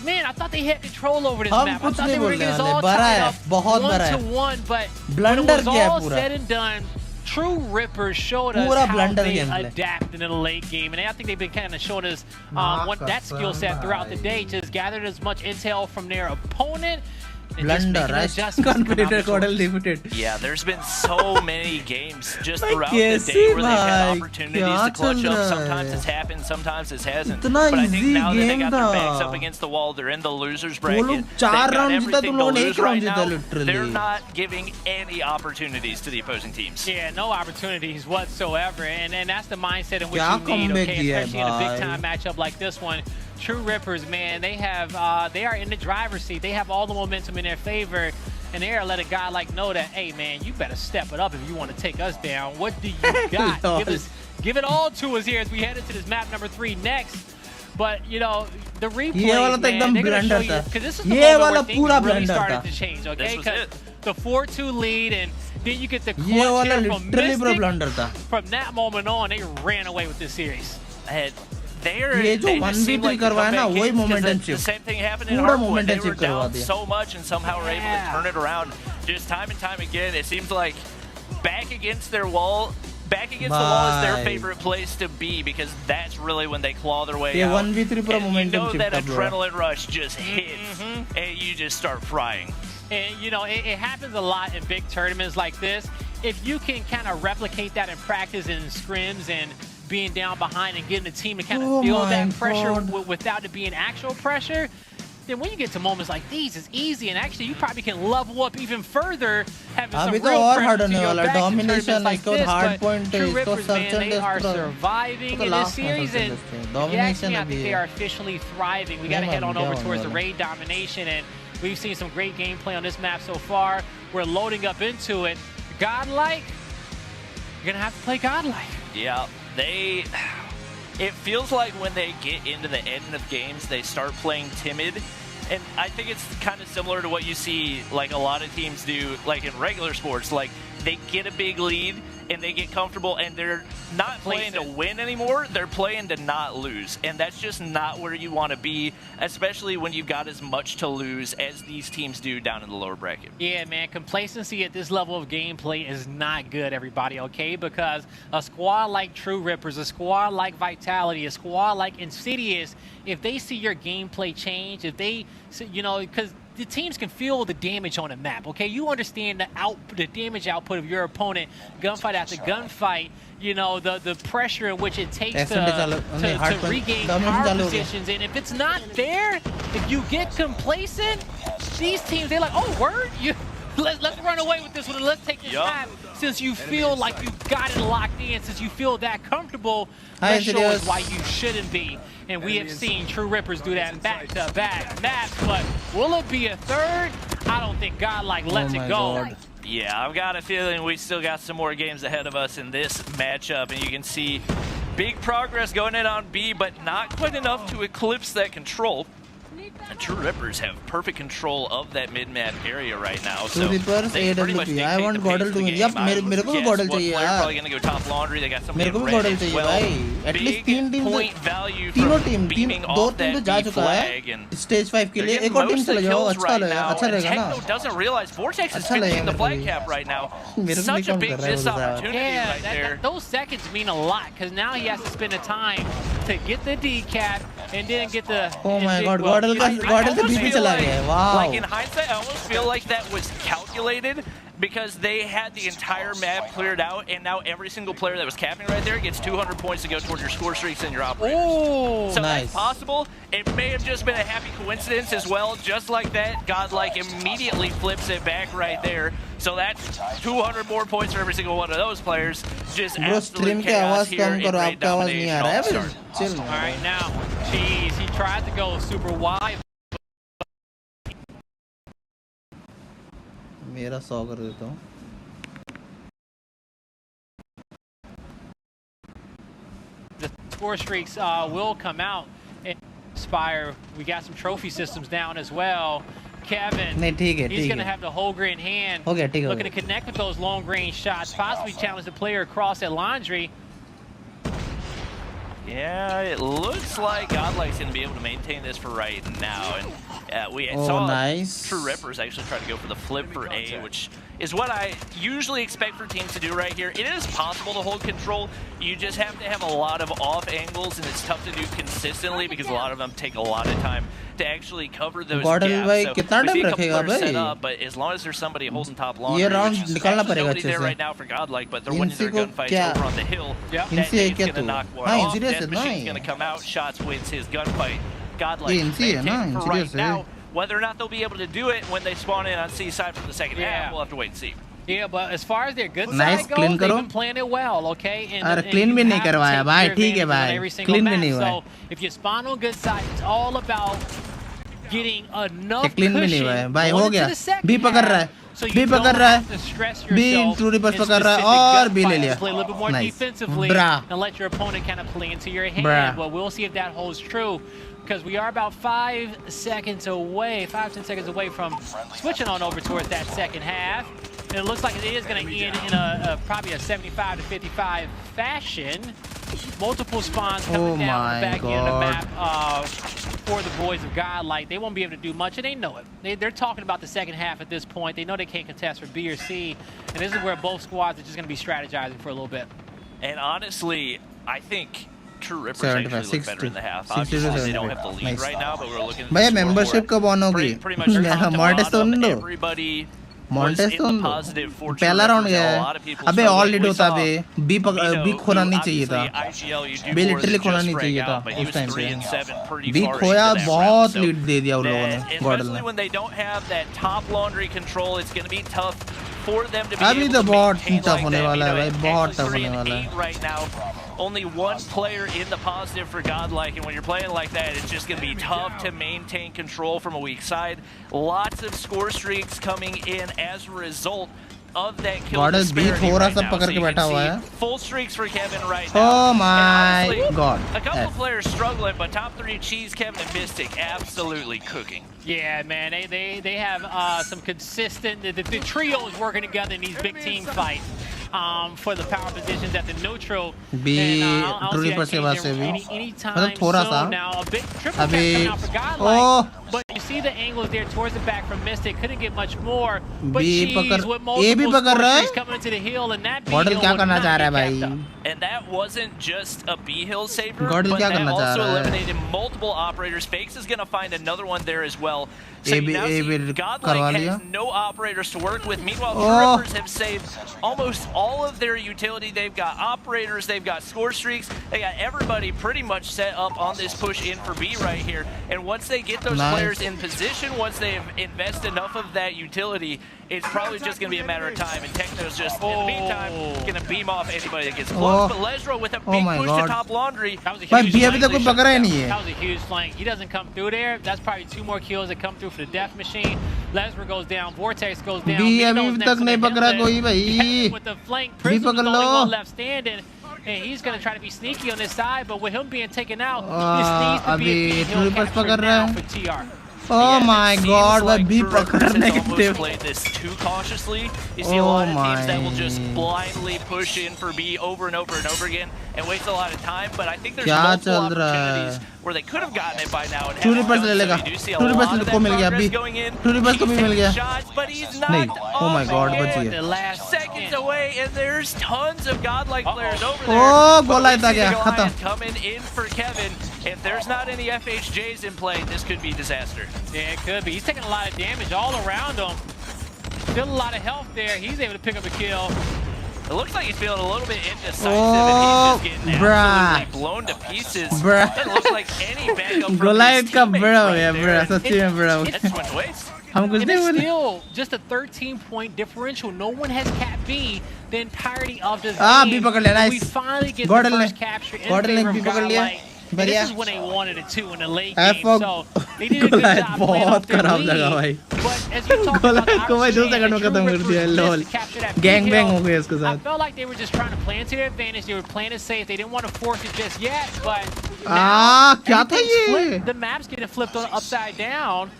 man, I thought they had control over this map. I thought they were going to get this all tied up 1-1, but when it was all said and done, True Rippers showed us how they adapt in the late game. And I think they've been kind of showing us that skill set throughout the day, just gathered as much intel from their opponent. Blunder, competitor got limited. Yeah, there's been so many games just throughout the day where they've had opportunities to clutch up. Sometimes it's happened, sometimes it hasn't. But I think now that they got their backs up against the wall, they're in the losers bracket. They've got everything to lose right now. They're not giving any opportunities to the opposing teams. Yeah, no opportunities whatsoever. And that's the mindset in which you need, okay, especially in a big-time matchup like this one. True Rippers, man, they are in the driver's seat. They have all the momentum in their favor, and they are letting a guy like know that, hey, man, you better step it up if you want to take us down. What do you got? Give it all to us here as we head into this map number 3 next. But, you know, the replay, man, they're going to show you, because this is the moment where things really started to change, okay? Because the 4-2 lead, and then you get the clutch here from Mystic. From that moment on, they ran away with this series. ये जो 1v3 करवाया ना वही momentum shift. The same thing happened in Hardpoint. They were down so much and somehow were able to turn it around. Just time and time again, it seems like back against the wall is their favorite place to be, because that's really when they claw their way out. 1v3 pro momentum shift. You know that adrenaline rush just hits and you just start frying. And you know, it happens a lot in big tournaments like this. If you can kind of replicate that in practice in scrims and being down behind and getting the team to kind of feel that pressure without it being actual pressure, then when you get to moments like these, it's easy, and actually you probably can level up even further, having some real pressure to your back in tournaments like this. But True Rippers, man, they are surviving in this series, and actually I think they are officially thriving. We got to head on over towards the raid domination, and we've seen some great gameplay on this map so far. We're loading up into it. Godlike, you're going to have to play Godlike. Yeah. It feels like when they get into the end of games, they start playing timid. And I think it's kind of similar to what you see like a lot of teams do like in regular sports. Like they get a big lead and they get comfortable and they're not playing to win anymore. They're playing to not lose. And that's just not where you want to be, especially when you've got as much to lose as these teams do down in the lower bracket. Yeah, man, complacency at this level of gameplay is not good, everybody, okay? Because a squad like True Rippers, a squad like Vitality, a squad like Insidious, if they see your gameplay change, if they, you know, because the teams can feel the damage on the map, okay? You understand the damage output of your opponent, gunfight after gunfight, you know, the pressure in which it takes to regain power positions. And if it's not there, if you get complacent, these teams, they're like, oh, word? Let's run away with this one and let's take this time. Since you feel like you've got it locked in, since you feel that comfortable, let's show us why you shouldn't be. And we have seen True Rippers do that back-to-back maps, but will it be a third? I don't think Godlike lets it go. Yeah, I've got a feeling we still got some more games ahead of us in this matchup, and you can see big progress going in on B, but not quite enough to eclipse that control. And True Rippers have perfect control of that mid-map area right now. So True Rippers, they pretty much AWP. I want Godel to win. Yep, मेरे को भी Godel चाहिए यार. Probably gonna go top laundry. They got somebody मेरे को भी red Godel as चाहिए well. भाई. At least Big 3 teams. point value तीनों from team beaming 2 off team तो that जा B चुका है. flag and Stage 5 के लिए they're एक और getting टीम most of चले the जाओ. kills अच्छा right लगेगा, now, अच्छा and रहेगा ना. Techno doesn't realize Vortex is अच्छा लगेगा finishing the मेरे को flag ये. cap right now. मेरे को Such भी a count big कर रहा है missed वो साहब. opportunity right there. Those seconds mean a lot because now he has to spend the time to get the decap and then get the. Oh my God, Godel तो BP चला गया है. Wow. Like in hindsight, I almost feel like that was calculated because they had the entire map cleared out, and now every single player that was capping right there gets 200 points to go toward your score streaks and your operators. Oh, so nice. that's possible. It may have just been a happy coincidence as well. Just like that, Godlike immediately flips it back right there. So that's 200 more points for every single one of those players. Just Bro, absolute stream के chaos आवाज here come in करो. raid आपका आवाज नहीं आ domination रहा है. off the start. Chill. All right, now, jeez, he tried to go super wide. मेरा 100 कर देता हूँ. The score streaks will come out. And Spire, we got some trophy systems down as well. Kevin, नहीं ठीक है, he's ठीक going to है. have the Holger in hand. हो गया, ठीक है, हो Looking to गया. connect with those long range shots, possibly challenge the player across that laundry. Yeah, it looks like Godlike's going to be able to maintain this for right now. And we saw nice. True Rippers actually try to go for the flip for A, which is what I usually expect for teams to do right here. It is possible to hold control. You just have to have a lot of off angles, and it's tough to do consistently because a lot of them take a lot of time to actually cover those Godel gaps. भाई So कितना we time see a couple रखेगा players set भाई? up, but as long as there's somebody holding top laundry, ये round which is निकालना actually पड़ेगा nobody अच्छे there से. right now for Godlike, but they're winning इनसी their को gunfights क्या? over on the hill. Yeah. That इनसी है nade's क्या gonna तू? knock one हाँ, off. insidious Death है ना Machine's ये. gonna come out. Shots wins his gunfight. Godlike ये इनसी है ना, maintained for insidious right है. now. Whether or not they'll be able to do it when they spawn in on C side for the second half, we'll have to wait and see. Yeah, but as far as their good Nice, side goes, clean they've करो. been playing it well, okay? And, अरे and clean you भी नहीं have to करवाया take भाई, your ठीक है advantage on भाई. every single Clean भी match. नहीं हुआ है. So if you spawn on good side, it's all about getting enough ये clean भी नहीं हुआ है. cushion भाई going हो into गया. the second B पकड़ रहा है. half, so you B don't पकड़ रहा have है. to stress B yourself True Rippers in पकड़ रहा है specific और B ले gunfights. लिया. Play a little bit more Nice. defensively Bruh. and let your opponent kind of play into your hand. Bruh. But we'll see if that holds true. Because we are about 5 seconds away, 5-10 seconds away from switching on over towards that second half. And it looks like it is going to end in probably a 75 to 55 fashion. Multiple spawns coming down the back end of the map for the boys of Godlike. They won't be able to do much, and they know it. They're talking about the second half at this point. They know they can't contest for B or C, and this is where both squads are just going to be strategizing for a little bit. And honestly, I think True Rippers 75, actually look better in the half. Obviously, they don't have the lead Nice. right now, but we're looking at भैया the membership scoreboard. कब on होगी? Pretty much top to Mortis तो bottom, उन दो. everybody was Mortis in तो the उन दो. positive for True पहला राउंड Rippers, गया and a है. lot of people अबे struggling. all lead We होता saw बे. B खोना नहीं चाहिए था. IGL, you do B more literally than खोना just नहीं frag चाहिए था out, but he उस was टाइम 3 पे. and 7 pretty B far खोया into that बहुत round. So lead दे दिया उन लोगों ने. Godel especially ने. when they don't have that top laundry control, it's going to be tough for them to be अभी able तो to बहुत maintain tough like होने that. वाला है You know, भाई, it's बहुत actually tough 3 होने and वाला है. 8 right now. Only one player in the positive for Godlike, and when you're playing like that, it's just going to be tough to maintain control from a weak side. Lots of score streaks coming in as a result of that kill Godel B disparity थोड़ा right सा now. पकड़ So के you बैठा can हुआ see है. full streaks for Kevin right now. Oh And my honestly, God. a couple Yes. of players struggling, but top 3 Cheese, Kevin, and Mystic absolutely cooking. Yeah, man, they have some consistent. The trio is working together in these big team fights for the power positions at the neutral. B And, True Rippers के पास से भी. anytime मतलब थोड़ा सा. soon now. A big triple अभी coming out for Godlike. Oh. But you see the angles there towards the back from Mystic. Couldn't get much more. But B Cheese पकड़ with A भी multiple पकड़ रहा score है. coming into the hill, and that B Godel hill क्या would करना not चाह get रहा है capped भाई? up. And that wasn't just a B hill saver, Godel but क्या that करना चाह also रहा है? eliminated multiple operators. Fakes is going to find another one there as well. So A you now B see करवा Godlike लिया. has no operators to work with. Meanwhile, True Oh. Rippers have saved almost all of their utility. They've got operators, they've got score streaks, they got everybody pretty much set up on this push in for B right here. And once they get those Nice. players in position, once they've invested enough of that utility, it's probably just going to be a matter of time. And Techno's just, in the meantime, going to beam off anybody that gets close. Oh. But Lesro with a Oh big my push God. to top laundry. That was a भाई huge B अभी flank. तक कोई पकड़ा ही नहीं है. That was a huge flank. He doesn't come through there. That's probably 2 more kills that come through for the Death Machine. Lesmer goes down. Vortex goes down. B Mino's अभी next तक to नहीं the पकड़ा Hemlet. कोई भाई. Kevin with the flank. Prism is पकड़ the only low. one left standing. and he's going to try to be sneaky on this side, but with him being taken out, this needs to be a अभी big hill capture now for TR. Oh my god, like B True Rovers has पकड़ने के almost थे played this too cautiously. You see a lot of teams that will just blindly push in for B over and over and over again and waste a lot of time, but I think there's multiple opportunities where they could have gotten it by now and haven't done so. You do see a lot of that progress going in. He's taking shots, but he's not. Oh my god, बच again. गया. The last Seconds away, and there's tons of godlike players over there. Oh, But गोला we इतना see गया, the खत्म. Goliath coming in for Kevin. If there's not any FHJs in play, this could be disaster. Yeah, it could be. He's taking a lot of damage all around him. Still a lot of health there. He's able to pick up a kill. It looks like he's feeling a little bit indecisive, Oh, and he's just getting bruh. absolutely blown to pieces. Bruh. Doesn't look like any backup from Goliath his का teammates बड़ा हो right गया there. बड़ा सच्ची में बड़ा हो That's गया one waste. हम कुछ And नहीं it's बोले still just a 13-point differential. No one has capped B the entirety of this Ah, game. B पकड़ लिया, We nice. finally get Gordon the ने first capture in Gordon ने favor B of पकड़ लिया Godlike. And बढ़िया this is when they wanted it too in the late F game. So they did a good Goliath job playing बहुत off their खराब लगा lead. भाई But as you talk about the Goliath को भाई 2 opportunity second में that खत्म Drew कर दिया Rivers lol missed to capture that gang big bang hill. हो गया इसके I साथ felt like they were just trying to play into their advantage. They were playing it safe. They didn't want to force it just yet. But क्या था ये flipped. The map's getting flipped on upside down.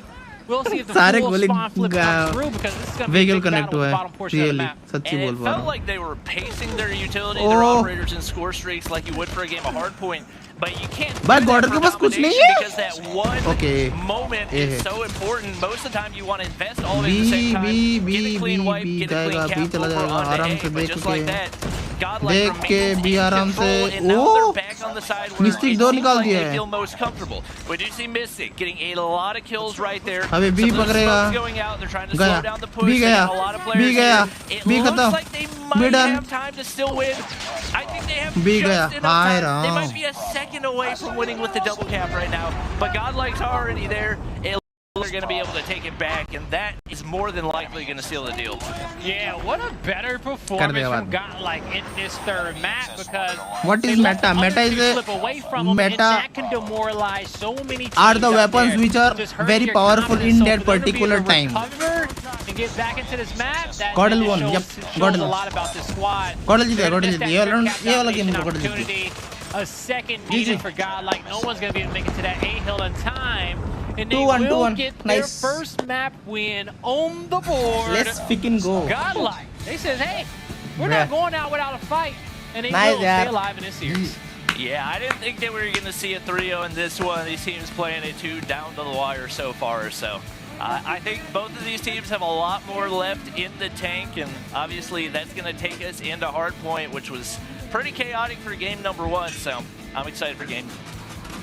We'll see if the सारे full गोली spawn flip comes through because this is going to be a vehicle big battle connect with हुआ the है bottom portion of the really map. सच्ची And बोल it पा रहा felt हूँ like they were pacing their utility, their Oh. operators and score streaks like you would for a game of Hardpoint. But you can't do भाई that Gordon for के पास कुछ नहीं domination है because that one Okay. moment ये is है so important. Most of the time you want to invest all of it at the same time. Get a clean wipe, get a clean cap चला over जाएगा onto आराम A, से but देख just like के that, Godlike देख के remains भी in आराम से control, and now O they're back on the side where Mystic it दो seems निकाल like दिया they है feel most comfortable. We do see Mystic getting a lot of kills right there. अबे B Some of the पकड़ेगा smokes going out, they're trying to गया slow down the push. B They गया got a lot of B players गया here. It B looks खत्म like they B might done have time to still win. I think they have B just गया enough hi time. They Ram might be a second away from winning with the double cap right now, but Godlike's already there. They're going to be able to take it back, and that is more than likely going to seal the deal. Yeah, what a better performance from Godlike in this third map because what is meta? Meta is slip away from them, and meta that can demoralize so many teams are the out weapons there. which are Just hurt very your powerful confidence. in So that for them to be able particular to time. recover and get back into this map, that Gordon just won. shows, Yep, shows Gordon a won. lot about this squad. Gordon जीत गया They're Gordon just Jeet that गया third cap ये वाला domination game Gordon जीत गया opportunity. A second needed for Godlike. No one's going to be able to make it to that A hill in time. And they 2-1, will 2-1. get their Nice. first map win on the board. let's freaking go Godlike. They said, hey, we're Bruh. not going out without a fight. And they Nice, will yeah. stay alive in this series. Yeah, I didn't think that we were going to see a 3-0 in this one. These teams playing it too down to the wire so far. So I think both of these teams have a lot more left in the tank, and obviously that's going to take us into Hardpoint, which was pretty chaotic for game number 1. So I'm excited for game 4.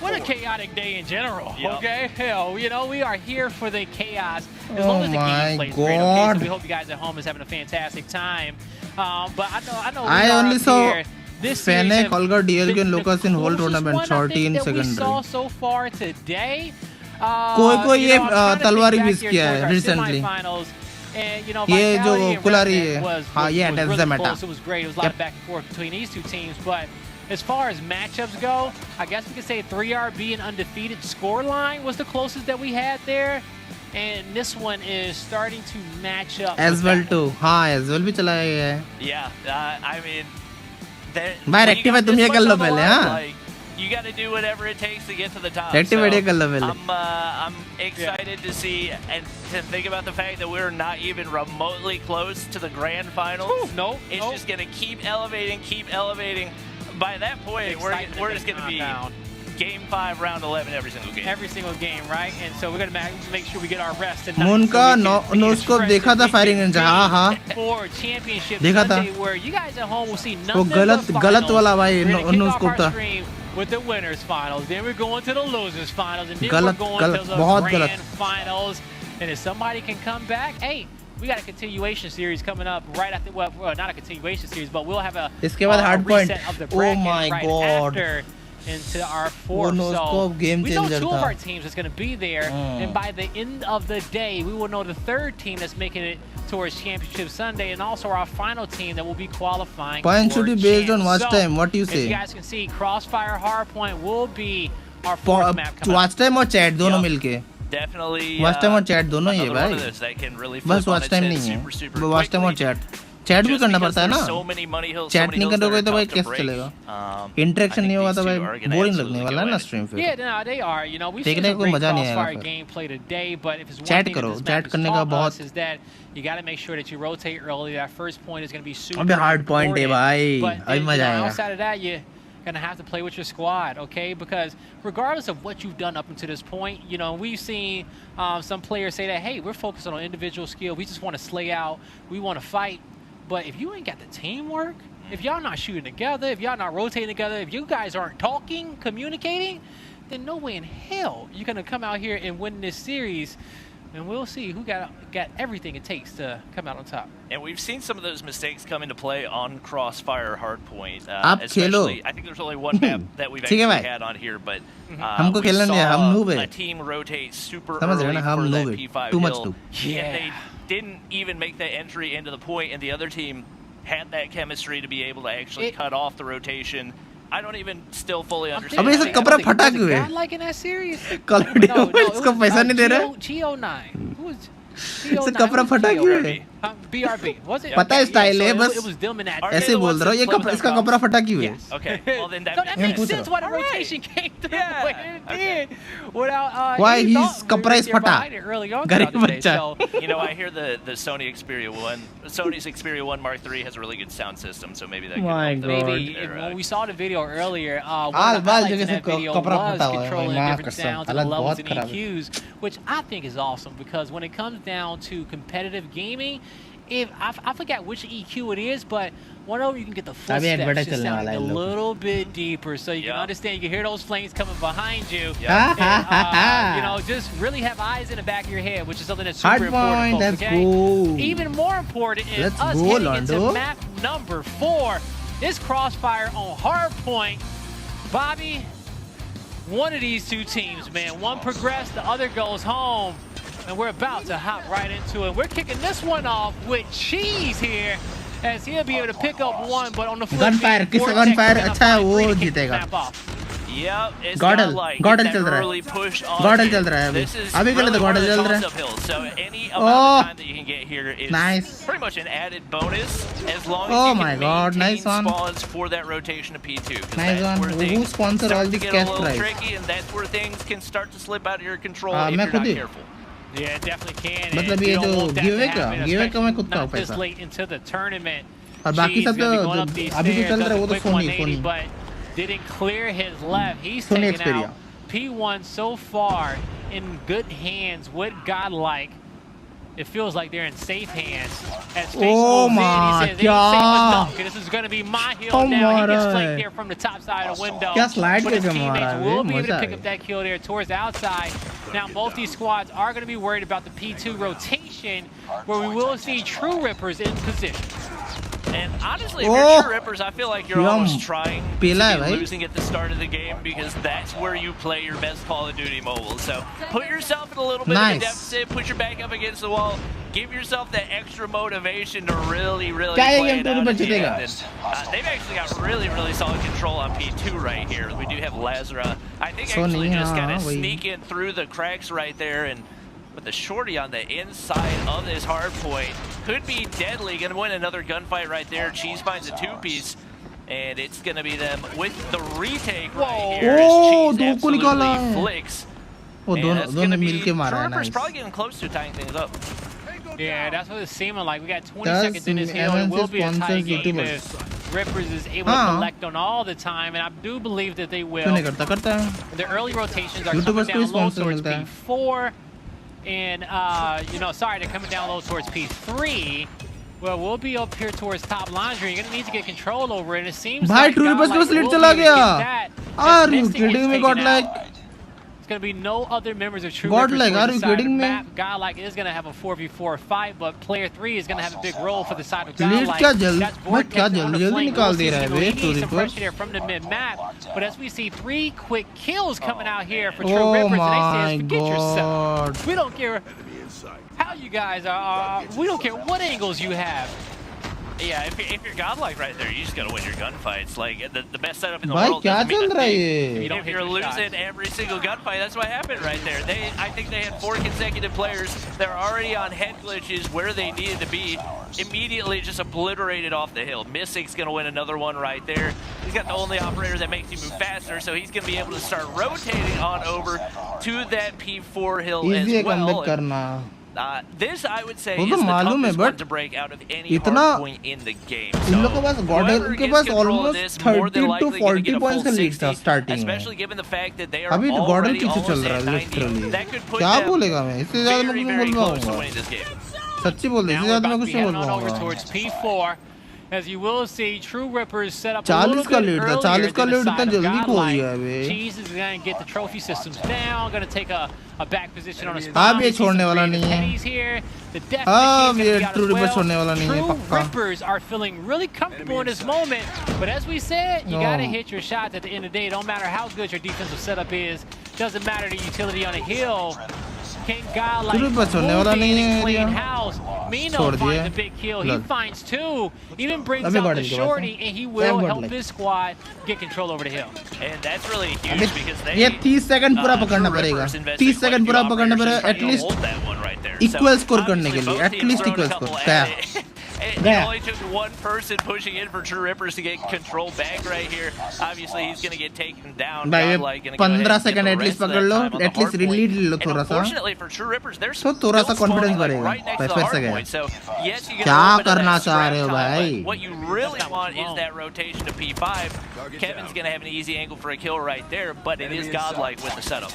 What a chaotic day in general, Yep. okay? Hell, you know, we are here for the chaos as Oh long as the my game plays great, okay? God. So we hope you guys at home is having a fantastic time. But I know we I are only up saw here. This series Fennec, have Holger, DLK been and the Lucas in whole closest tournament one, I 14 think, that we secondary saw so far today. कोई You ये know, I'm trying to तलवारी think back miss here किया towards है our recently semifinals, and, you know, ये जो Vitality and Kulhari Revenant है was हाँ ये was that's really the meta close. It was great. It was a lot of back and forth between these two teams, but as far as matchups go, I guess we could say 3RB and undefeated scoreline was the closest that we had there, and this one is starting to match up. as with well that. too हाँ as well भी चलाया गया है Yeah, I mean, भाई when you rectify got तुम this ये कर much low on the पहले line, हाँ like, you got to do whatever it takes to get to the top. Rectify ये कर लो So, पहले I'm excited to see and to think about the fact that we're not even remotely close to the grand finals. No, It's just going to keep elevating. By that point, we're just going to be Game 5, Round 11 every single game. Every single game, right? And so we're gonna make sure we get our rest tonight. Moon so का we can no scope express देखा that था we firing can range be हाँ हाँ for championship देखा था Sunday, where you guys at home will see वो nothing गलत but गलत finals. वाला भाई We're gonna kick no off scope our था stream with the winners finals, then we're going to the losers finals, and then गलत we're going गलत to the बहुत grand गलत finals. And if somebody can come back, hey, we got a continuation series coming up right after. Well, not a continuation series, but we'll have a इसके बाद hard point reset of the oh bracket my right god after into our वो fourth. No So scope game we know changer two of था our teams that's going to be there, and by the end of the day, we will know the third team that's making it towards Championship Sunday, and also our final team that will be qualifying. Points should for be based on champs. watch So, time. What do you As say? you guys can see, Crossfire Hardpoint will be our fourth map coming up. watch time और chat दोनों मिलके Definitely. watch time और chat दोनों ही है another one भाई of those that can really flip बस on watch its time head नहीं है super watch time और quickly. chat चैट भी करना because पड़ता है there's ना, so many money hills, so chat many नहीं hills that करोगे are तो भाई tough to कैसे break. चलेगा, इंटरेक्शन नहीं होगा तो भाई बोरिंग लगने वाला है ना स्ट्रीम पे। Yeah, no, they are. You know, we've seen देखने some को great मजा नहीं आएगा Crossfire फिर। gameplay today, but if it's one chat thing that करो, this चैट map has करने का taught बहुत us is that you got to make sure that you rotate early. That first point is going to be super अबे hard point है important. भाई, But अभी then, मजा you know, आएगा। outside of that, you're going to have to play with your squad, okay? Because regardless of what you've done up until this point, you know, we've seen some players say that, hey, we're focusing on individual skill. We just want to slay out. We want to fight. But if you ain't got the teamwork, if y'all not shooting together, if y'all not rotating together, if you guys aren't talking, communicating, then no way in hell you're going to come out here and win this series. And we'll see who got everything it takes to come out on top. And we've seen some of those mistakes come into play on Crossfire Hardpoint. आप खेलो। Especially, I think there's only one map that we've ठीक है actually भाई। had on here, but हमको we खेलने दे, हम saw noob है। a team rotate super समझ रहे हो early ना, हम for that noob है, P5 too much hill. noob। And they didn't even make that entry into the point, and the other team had that chemistry to be able to actually cut off the rotation. I don't even still fully understand. अबे इसे कपड़ा फटा क्यों है? Like in that series? Call of duty इसको पैसा नहीं दे रहा? Geo9. Who was इसे कपड़ा फटा क्यों है? BRB. Was it? पता है स्टाइल है, बस It was them in that. ऐसे बोल रहा हूँ, ये इसका कपड़ा फटा क्यों है? Okay, well then that So that makes पूछ sense रहा why the rotation came through the way it did. Without Why any his thought, we कपड़ा were is there फटा? behind it early on गरीब throughout the day. बच्चा। So, You know, I hear the Sony Sony's Xperia 1 Mark III has a really good sound system, so maybe that could My help them God. with their, when we saw the video earlier, one all of the बाल highlights जगह in से that video कपड़ा was फटा हुआ है, controlling माफ different कसम, sounds and हालत levels बहुत and खराब है। EQs, which I think is awesome because when it comes down to competitive gaming, if I forget which EQ it is, but one of them you can get the अभी footsteps advertise just चलने वाला sounding है a इन लोग। little bit deeper, so you can understand. You can hear those flames coming behind you. Yeah. And, you know, just really have eyes in the back of your head, which is something that's super Hard important. point, Folks, let's okay? go. Even more important is Let's us go, heading into Londo. map number 4. This Crossfire on Hardpoint. Bobby, one of these two teams, man, one progressed, the other goes home. And we're about to hop right into it. We're kicking this one off with Cheese here, as he'll be able to pick up one, but on the flip Gunfire, side, किसका Vortex gunfire is gonna अच्छा है, find वो three to kick the जीतेगा। map off. Yep, it's Gordon, not like Gordon that चल रहा है। early push on Gordon it. चल रहा है अभी। This is अभी के लिए really तो one of Gordon the चल रहा है। toss-up hills, so any amount Oh. of time that you can get here is Nice. pretty much an added bonus as long as Oh you my can God, maintain nice one. spawns for that rotation to P2. 'cause Nice that's one. where Who things sponsored all start to this get cash a little prize? tricky, and that's where things can start to slip out of your control if मैं you're खुद not he. careful. Yeah, it definitely can. मतलब and ये you don't जो want that to giveaway का happen, giveaway का मैं खुद का not this पैसा। late into the tournament. और बाकी Cheese सब gonna be तो going up these अभी जो stairs, चल रहा है does वो a तो quick Soni 180, Soni. but didn't clear his left. He's Sony taken Xperia. out P1 so far in good hands with Godlike. It feels like they're in safe hands. As Face Oh moves in, my he says, "Ain't safe God. enough, and this is going to be my hill Oh now." He gets my. flanked there from the top side of the window. क्या slide But his करके मारा teammates है, will be able मजा to pick है। up that kill there towards the outside. Now, both these squads are going to be worried about the P2 rotation, where we will see True Rippers in position. And honestly, if Oh. you're True Rippers, I feel like you're Yum. almost trying to पीला है be भाई। losing at the start of the game because that's where you play your best Call of Duty mobile. So put yourself in a little bit of a Nice. deficit, put your back up against the wall, give yourself that extra motivation to really क्या ये play game it True out Rippers at the जीतेगा? end. And, they've actually got really solid control on P2 right here. We do have Lazara. I think So actually just हाँ, kind of वही। sneaking through the cracks right there, and with the shorty on the inside of this hard point, could be deadly. Gonna win another gunfight right there. Cheese finds a two-piece, and it's gonna be them with the retake right here. as Oh, Cheese दो को निकाला absolutely है। flicks. वो And दोनों that's दोनों gonna be मिलके मारा True है। Rippers Nice. probably getting close to tying things up. Yeah, that's what it's seeming like. We got 20 Does seconds in this hill. It MNC will be a tie sponsors game YouTubers? if Rippers is able to हाँ। collect on all the time, and I do believe that they will. क्यों नहीं करता करता है। The early rotations are coming YouTubers को down भी low sponsor towards मिलता है। P4, and sorry, they're coming down low towards P3. Well, we'll be up here towards top laundry. You're gonna need to get control over it. And it seems भाई like True Rippers Godlike को slit will चला be able to गया। get that, Are as you Mystic gets kidding me, taken Godlike? out. It's going to be no other members of True Godlike, Rippers are towards you the side of the kidding me? map. Godlike is going to have a 4v4 fight, but player 3 is going to have a big role for the side of Delete Godlike. क्या जल्द- That's मैं Vortex क्या on the जल्दी flank. निकाल We'll दे see रहा है some bay, elite, True some Rippers। pressure there from the mid-map. But as we see 3 quick kills coming out here for True Oh Rippers, and my they say, forget yourself. God. We don't care how you guys are. We don't care what angles you have. Yeah, if you're Godlike right there, you just gotta win your gunfights. Like the best setup in the भाई world. क्या doesn't mean चल a रहा है thing. ये? If you're losing every single gunfight, that's what happened right there. I think they had 4 consecutive players that are already on head glitches where they needed to be. immediately just obliterated off the hill. Mystic's going to win another one right there. He's got the only operator that makes you move faster, so he's going to be able to start rotating on over to that P4 hill as well. This, I would say, is the toughest one to break out of any hard point in the game. So whoever gets control of this, more than likely going to get a full 60, especially given the fact that they are already almost at 90. That could put them very, very close to winning this game. सच्ची बोल दे इससे ज़्यादा मैं कुछ नहीं बोल on over पाऊँगा towards P4. As you will see, True Rippers set up a little bit earlier to lead इतना the जल्दी खो godlike. गया बे Cheese is going to get the trophy systems down, going to take a back position on his अब ये छोड़ने वाला नहीं है अब ये True Rippers छोड़ने वाला नहीं है True पक्का Rippers are feeling really comfortable in this moment, but as we said, you got to hit your shots at the end of the day. Don't matter how good your defensive setup is, doesn't matter the utility on a hill. King Godlike moving and clean house. Mino finds a big kill. He finds two. Even brings out the shorty, and he will help his squad get control over the hill. And that's really huge because they. ये 30 second पूरा पकड़ना पड़ेगा 30 second पूरा पकड़ना पड़ेगा at least equal score करने के लिए एटलीस्ट इक्वल स्कोर क्या It only took one person pushing in for True Rippers to get control back right here. Obviously, he's going to get taken down. भाई 15 सेकंड एटलीस्ट पकड़ लो at least रीलीड लो थोड़ा सा Unfortunately for True Rippers, there's तो थोड़ा सा confidence बढ़ेगा फिर से गया so yes, you क्या करना चाह रहे हो भाई what you really want is that rotation to P5. Kevin's going to have an easy angle for a kill right there, but it is godlike with the setup.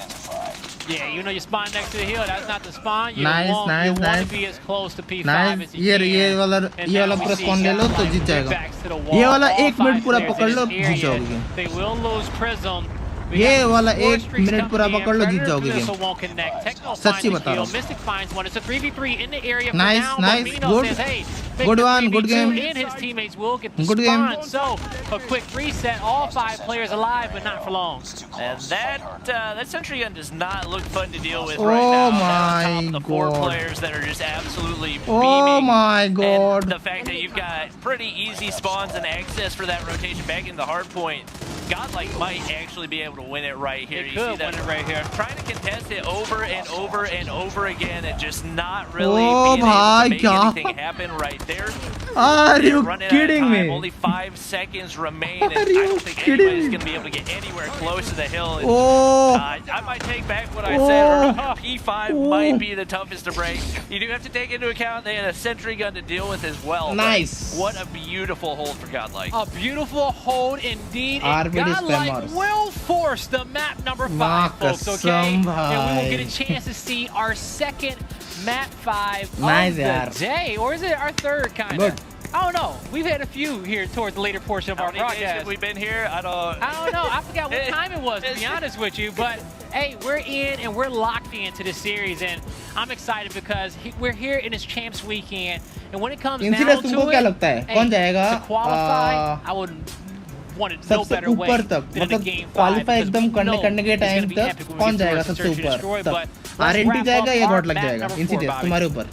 Yeah, you know you spawn next to the hill. That's not the spawn. You nice, want, nice, you nice. want to be as close to P5 nice. as you can. ये वाला पूरा spawn ले लो तो जीत जाएगा ये वाला 1 minute पूरा पकड़ लो जीत जाओगे They will lose Prism. ये वाला 1 मिनट पूरा पकड़ लो जीत जाओगे गेम सच्ची बता रहा हूँ nice nice good good one good game good game so a quick reset, all 5 players alive but not for long. And that sentry gun does not look fun to deal with oh right now. My the 4 players that are just absolutely beaming. Oh my god. And the fact that you've got pretty easy spawns and access for that rotation back in the hard point. Godlike might actually be able to win it right here. You see that right here. Trying to contest it over and over and over again and just not really being able to make anything happen right there. Are you kidding me? Only 5 seconds remain and I don't think anybody's going to be able to get anywhere close to the hill. And, I might take back what I said. P5 might be the toughest to break. You do have to take into account they had a sentry gun to deal with as well. Nice. What a beautiful hold for Godlike. A beautiful hold indeed. Godlike will force the map number 5, folks, okay? And we will get a chance to see our second map 5 of the day. Or is it our third, kind of? I don't know. We've had a few here towards the later portion of our broadcast. We've been here. I don't know. I forgot what time it was, to be honest with you. But hey, we're in and we're locked into this series, and I'm excited because we're here in this champs weekend. And when it comes down to it, to qualify, I would want it no better way than the game 5. Qualify एकदम करने के time तक कौन जाएगा सबसे ऊपर RNT जाएगा या गॉड लग जाएगा इंसिडेंस तुम्हारे ऊपर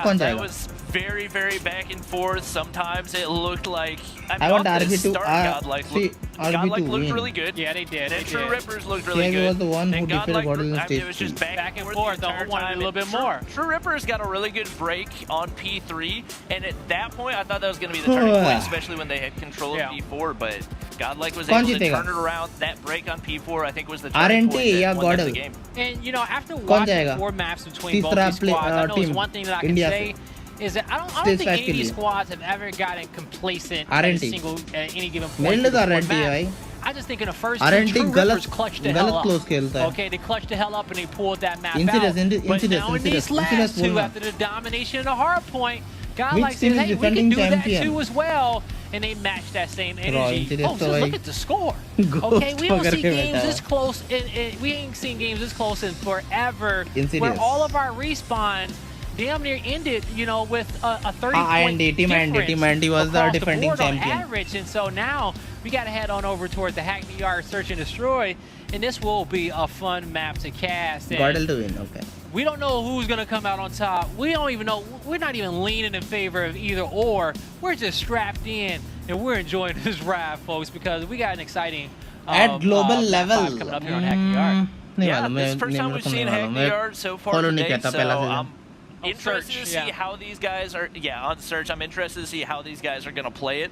कौन जाएगा very, very back and forth. Sometimes it looked like I want RB2. Godlike looked really good. Yeah, they did. And True Rippers looked really good. Was the one who defeated God in the stage. It was just back and forth. I wanted a little bit more. True Rippers got a really good break on P3, and at that point, I thought that was going to be the turning point, especially when they had control of P4. But Godlike was able to turn it around. That break on P4, I think, was the turning point that won the game. And you know, after watching 4 maps between both these squads, I know there's one thing that I can say. Is that I don't think any of these squads have ever gotten complacent at a single any given point. I just think in the first game, True Rippers clutched the hell up. Okay, they clutched the hell up and they pulled that map out. But now in these last 2, after the domination of the hard point, Godlike says, hey, we can do that too as well. And they match that same energy. Oh, just look at the score. Okay, we don't see games this close. We ain't seen games this close in forever. Where all of our respawn damn near ended, you know, with a 30-point difference Team Andy was the defending champion. Average. And so now we got to head on over towards the Hackney Yard Search and Destroy, and this will be a fun map to cast. Godel to win, okay. We don't know who's going to come out on top. We don't even know. We're not even leaning in favor of either or. We're just strapped in, and we're enjoying this ride, folks, because we got an exciting at global level coming up here on Hackney Yard. Yeah, this is the first time we've seen Hackney Yard so far today, so interested Search, to see how these guys are. Yeah, on Search, I'm interested to see how these guys are going to play it.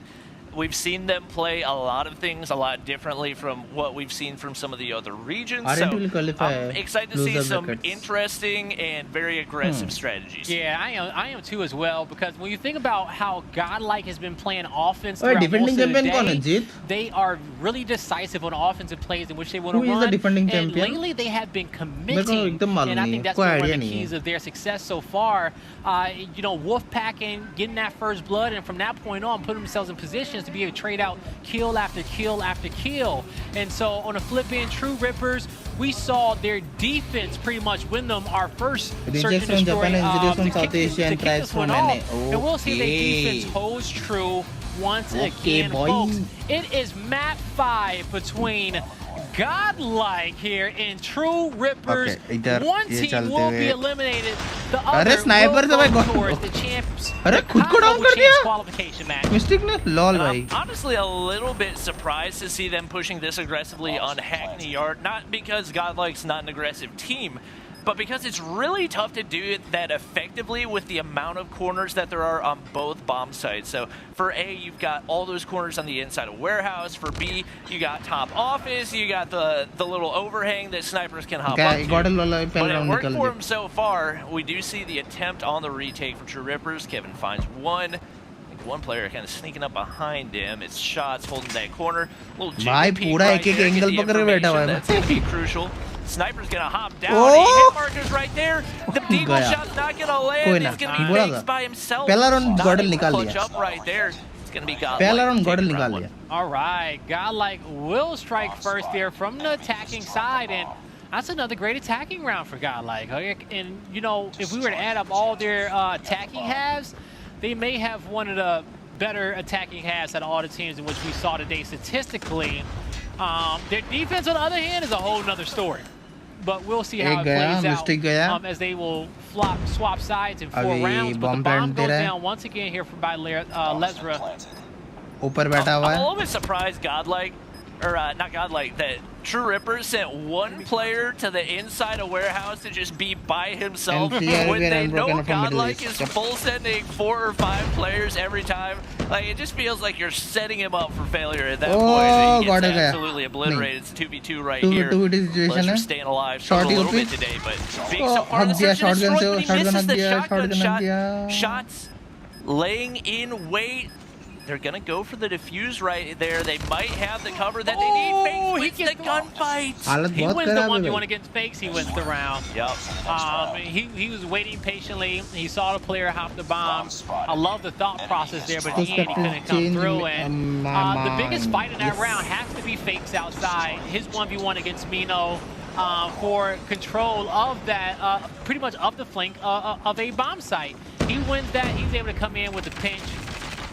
We've seen them play a lot of things a lot differently from what we've seen from some of the other regions. So I'm excited to see some interesting and very aggressive strategies. Yeah, I am too as well, because when you think about how Godlike has been playing offense throughout most of the day, they are really decisive on offensive plays in which they want to run. And lately they have been committing, and I think that's been one of the keys of their success so far. You know, Wolfpack getting that first blood, and from that point on, putting themselves in positions to be able to trade out kill after kill after kill. And so on a flip end, True Rippers, we saw their defense pretty much win them our first search and destroy to kick this one off. And we'll see their defense holds true once again, folks. It is map 5 between Godlike here and True Rippers. One team will be eliminated. The other will go towards the champs. Qualification match. I'm honestly a little bit surprised to see them pushing this aggressively on Hackney Yard. Not because Godlike's not an aggressive team, but because it's really tough to do that effectively with the amount of corners that there are on both bomb sites. So for A, you've got all those corners on the inside of warehouse. For B, you got top office. You got the little overhang that snipers can hop up to. But it worked for him so far. We do see the attempt on the retake from True Rippers. Kevin finds one. One player kind of sneaking up behind him. It's Shots holding that corner. Little jiggle right there. That's going to be crucial. Sniper's gonna hop down. Hit markers right there. The deagle shot's not gonna land. He's gonna be faked by himself. Clutch up right there. It's gonna be Godlike. All right, Godlike will strike first there from the attacking side, and that's another great attacking round for Godlike. And you know, if we were to add up all their attacking halves, they may have one of the better attacking halves out of all the teams in which we saw today statistically. Their defense, on the other hand, is a whole nother story. But we'll see how it plays out as they will swap sides in 4 rounds. But the bomb goes down once again here by Lezra. ऊपर बैठा हुआ है. I'm a little bit surprised Godlike, or not Godlike, that True Rippers sent one player to the inside of warehouse to just be by himself when they know Godlike is full sending 4 or 5 players every time. Like, it just feels like you're setting him up for failure at that point. He gets absolutely obliterated. It's 2v2 right here. Lezra staying alive, struggled a little bit today, but being so far the search and destroy, but he misses the shotgun shot. Shots laying in wait. They're going to go for the defuse right there. They might have the cover that they need. Fakes wins the gunfight. He wins the 1v1 against Fakes. He wins the round. Yep. He was waiting patiently. He saw the player hop the bomb. I love the thought process there, but he couldn't come through. And the biggest fight in that round has to be Fakes outside. His 1v1 against Mino for control of that, pretty much of the flank of a bomb site. He wins that. He's able to come in with the pinch.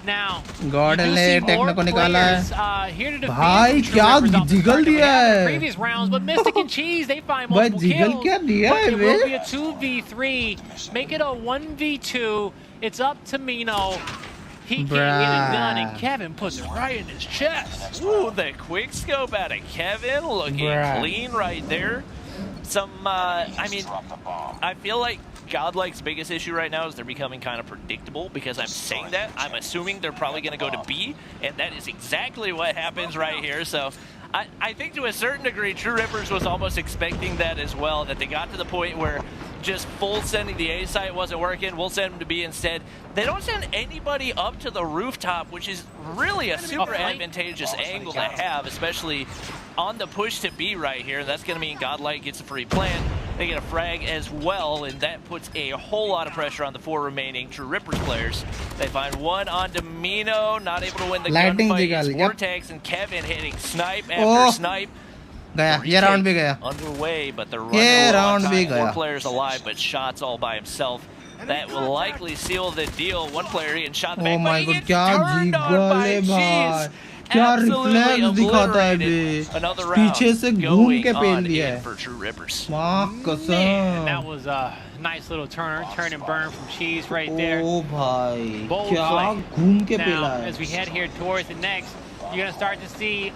Now, Gordon ने Techno को निकाला है. भाई क्या jiggle दिया है. Previous rounds, but Mystic and Cheese they find multiple kills. क्या दिया है it will be a 2v3. Make it a 1v2. It's up to Mino. He can't get it done, and Kevin puts it right in his chest. Ooh, the quick scope out of Kevin, looking clean right there. I mean, I feel like Godlike's biggest issue right now is they're becoming kind of predictable. Because I'm saying that, I'm assuming they're probably going to go to B, and that is exactly what happens right here. So I think to a certain degree, True Rippers was almost expecting that as well, that they got to the point where just full sending the A site wasn't working. We'll send them to B instead. They don't send anybody up to the rooftop, which is really a super advantageous angle to have, especially on the push to B right here. That's going to mean Godlike gets a free plant. They get a frag as well, and that puts a whole lot of pressure on the 4 remaining True Rippers players. They find one on Domino, not able to win the gunfight. It's Vortex and Kevin hitting snipe after snipe. गया ये round भी गया. Underway, but they're running low on time. 4 players alive, but Shots all by himself. That will likely seal the deal. One player getting shot back, but he gets turned on by Cheese. क्या reflex दिखाता है बे. पीछे से घूम के पेल दिया है. माँ कसम. That was a nice little turn and burn from Cheese right there. ओ भाई क्या घूम के पेला है. As we head here towards the next, you're gonna start to see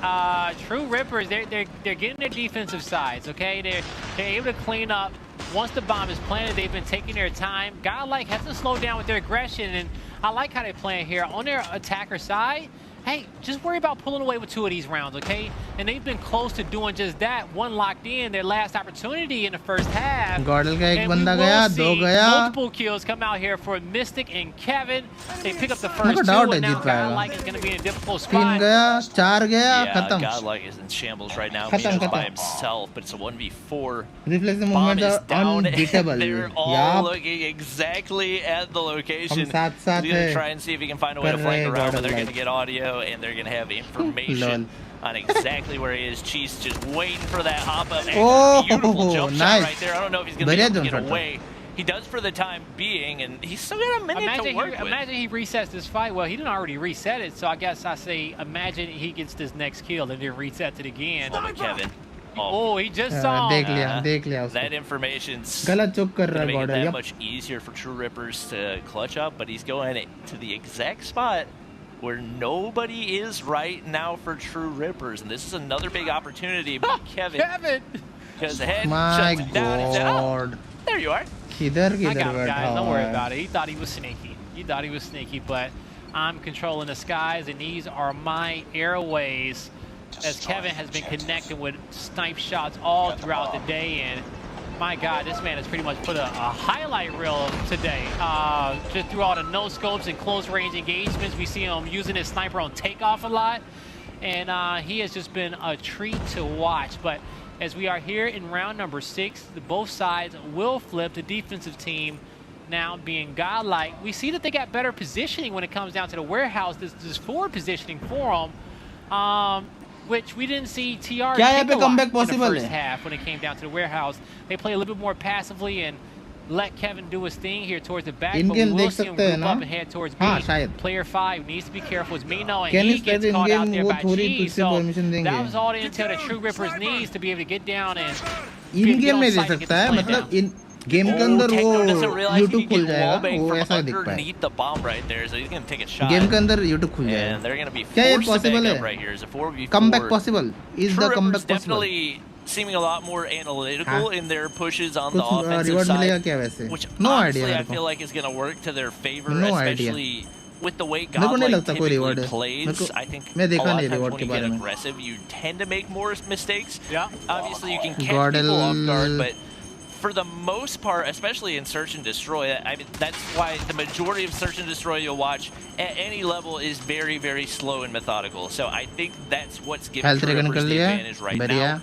True Rippers. They're getting their defensive sides. Okay, they're able to clean up once the bomb is planted, they've been taking their time. Godlike hasn't slowed down with their aggression, and I like how they're playing here. On their attacker side, hey, just worry about pulling away with 2 of these rounds, okay? And they've been close to doing just that. One locked in, their last opportunity in the first half. Gordel का एक And बंदा we will गया, see 2 गया. multiple kills come out here for Mystic and Kevin. They pick up the मेरे first को 2, doubt है and now जीत पाएगा. Godlike is going to be in a difficult 3 spot. गया, 4 गया, Yeah, खत्म. Godlike is in shambles right now. Khatam, Mino's by khatam. himself, but it's a 1v4. Reflex Bomb movements is are down. unbeatable. They're all Yup. looking exactly at the location. हम साथ-साथ He's going हैं. to try and see if he can find a way to कर flank रहे हैं around, but they're Godlike. going to get audio and they're going to have information on exactly where he is. Cheese just waiting for that hop up. And Oh, beautiful jump shot nice. right there. I don't know if he's going to be बढ़िया able to jump get shot था. away. He does for the time being, and he's still got a minute to work with. Imagine he resets this fight. Well, he didn't already reset it, so I guess I say imagine he gets this next kill and then resets it again. Kevin. Oh, he just saw देख लिया उसको. That information's गलत चुप कर रहा है make it Gordel. that Yup. much easier for True Rippers to clutch up, but he's going to the exact spot where nobody is right now for True Rippers, and this is another big opportunity. But Kevin, because the head My shuts him down. He said, God. "Oh, there you are." किधर I किधर got him, बैठा guys. Don't हुआ worry है. about it. He thought he was sneaky. But I'm controlling the skies, and these are my airways. As Kevin has been connecting with snipe shots all throughout the day, and my God, this man has pretty much put a highlight reel today. Just through all the no scopes and close range engagements, we see him using his sniper on takeoff a lot, and he has just been a treat to watch. But as we are here in round number 6, both sides will flip. The defensive team now being Godlike. We see that they got better positioning when it comes down to the warehouse. This forward positioning for them, which we didn't see TR क्या यहाँ take पे a lot comeback in the possible first है? half when it came down to the warehouse. They play a little bit more passively and let Kevin do his thing here towards the back. In But we game will देख see him सकते हैं group ना? up and head towards B. हाँ, शायद. Player 5 needs to be careful. It's Mino, and Can he you start gets in caught out game? there वो by थोड़ी G. तुझसे So permission देंगे. that was all the intel that True Rippers needs to be able to get down and in get game on में दे site and get सकता है this play मतलब down. इन game के अंदर वो Techno doesn't realize he YouTube can खुल get जाएगा wallbang वो from ऐसा दिख पाए underneath the bomb right there, so he's going to take a shot. Game के अंदर YouTube खुल And जाएगा they're going to be क्या ये forced to possible back है up right here. It's a 4v4. comeback possible is True the Rippers comeback possible definitely seeming a lot more analytical in their pushes on the कुछ offensive reward मिलेगा side, क्या वैसे which no honestly idea I मेरे feel को like is going to work to their favor, No idea. especially with the way मेरे को नहीं Godlike लगता कोई reward typically है plays. मेरे को I think मैं a देखा lot नहीं of times reward when के you बारे get में aggressive, you tend to make more mistakes. Yeah. Obviously, you can catch Gordel- people off guard, but for the most part, especially in Search and Destroy, I mean, that's why the majority of Search and Destroy you'll watch at any level is very, very slow and methodical. So I think that's what's giving Health True recon Rippers कर the लिया advantage right बढ़िया now.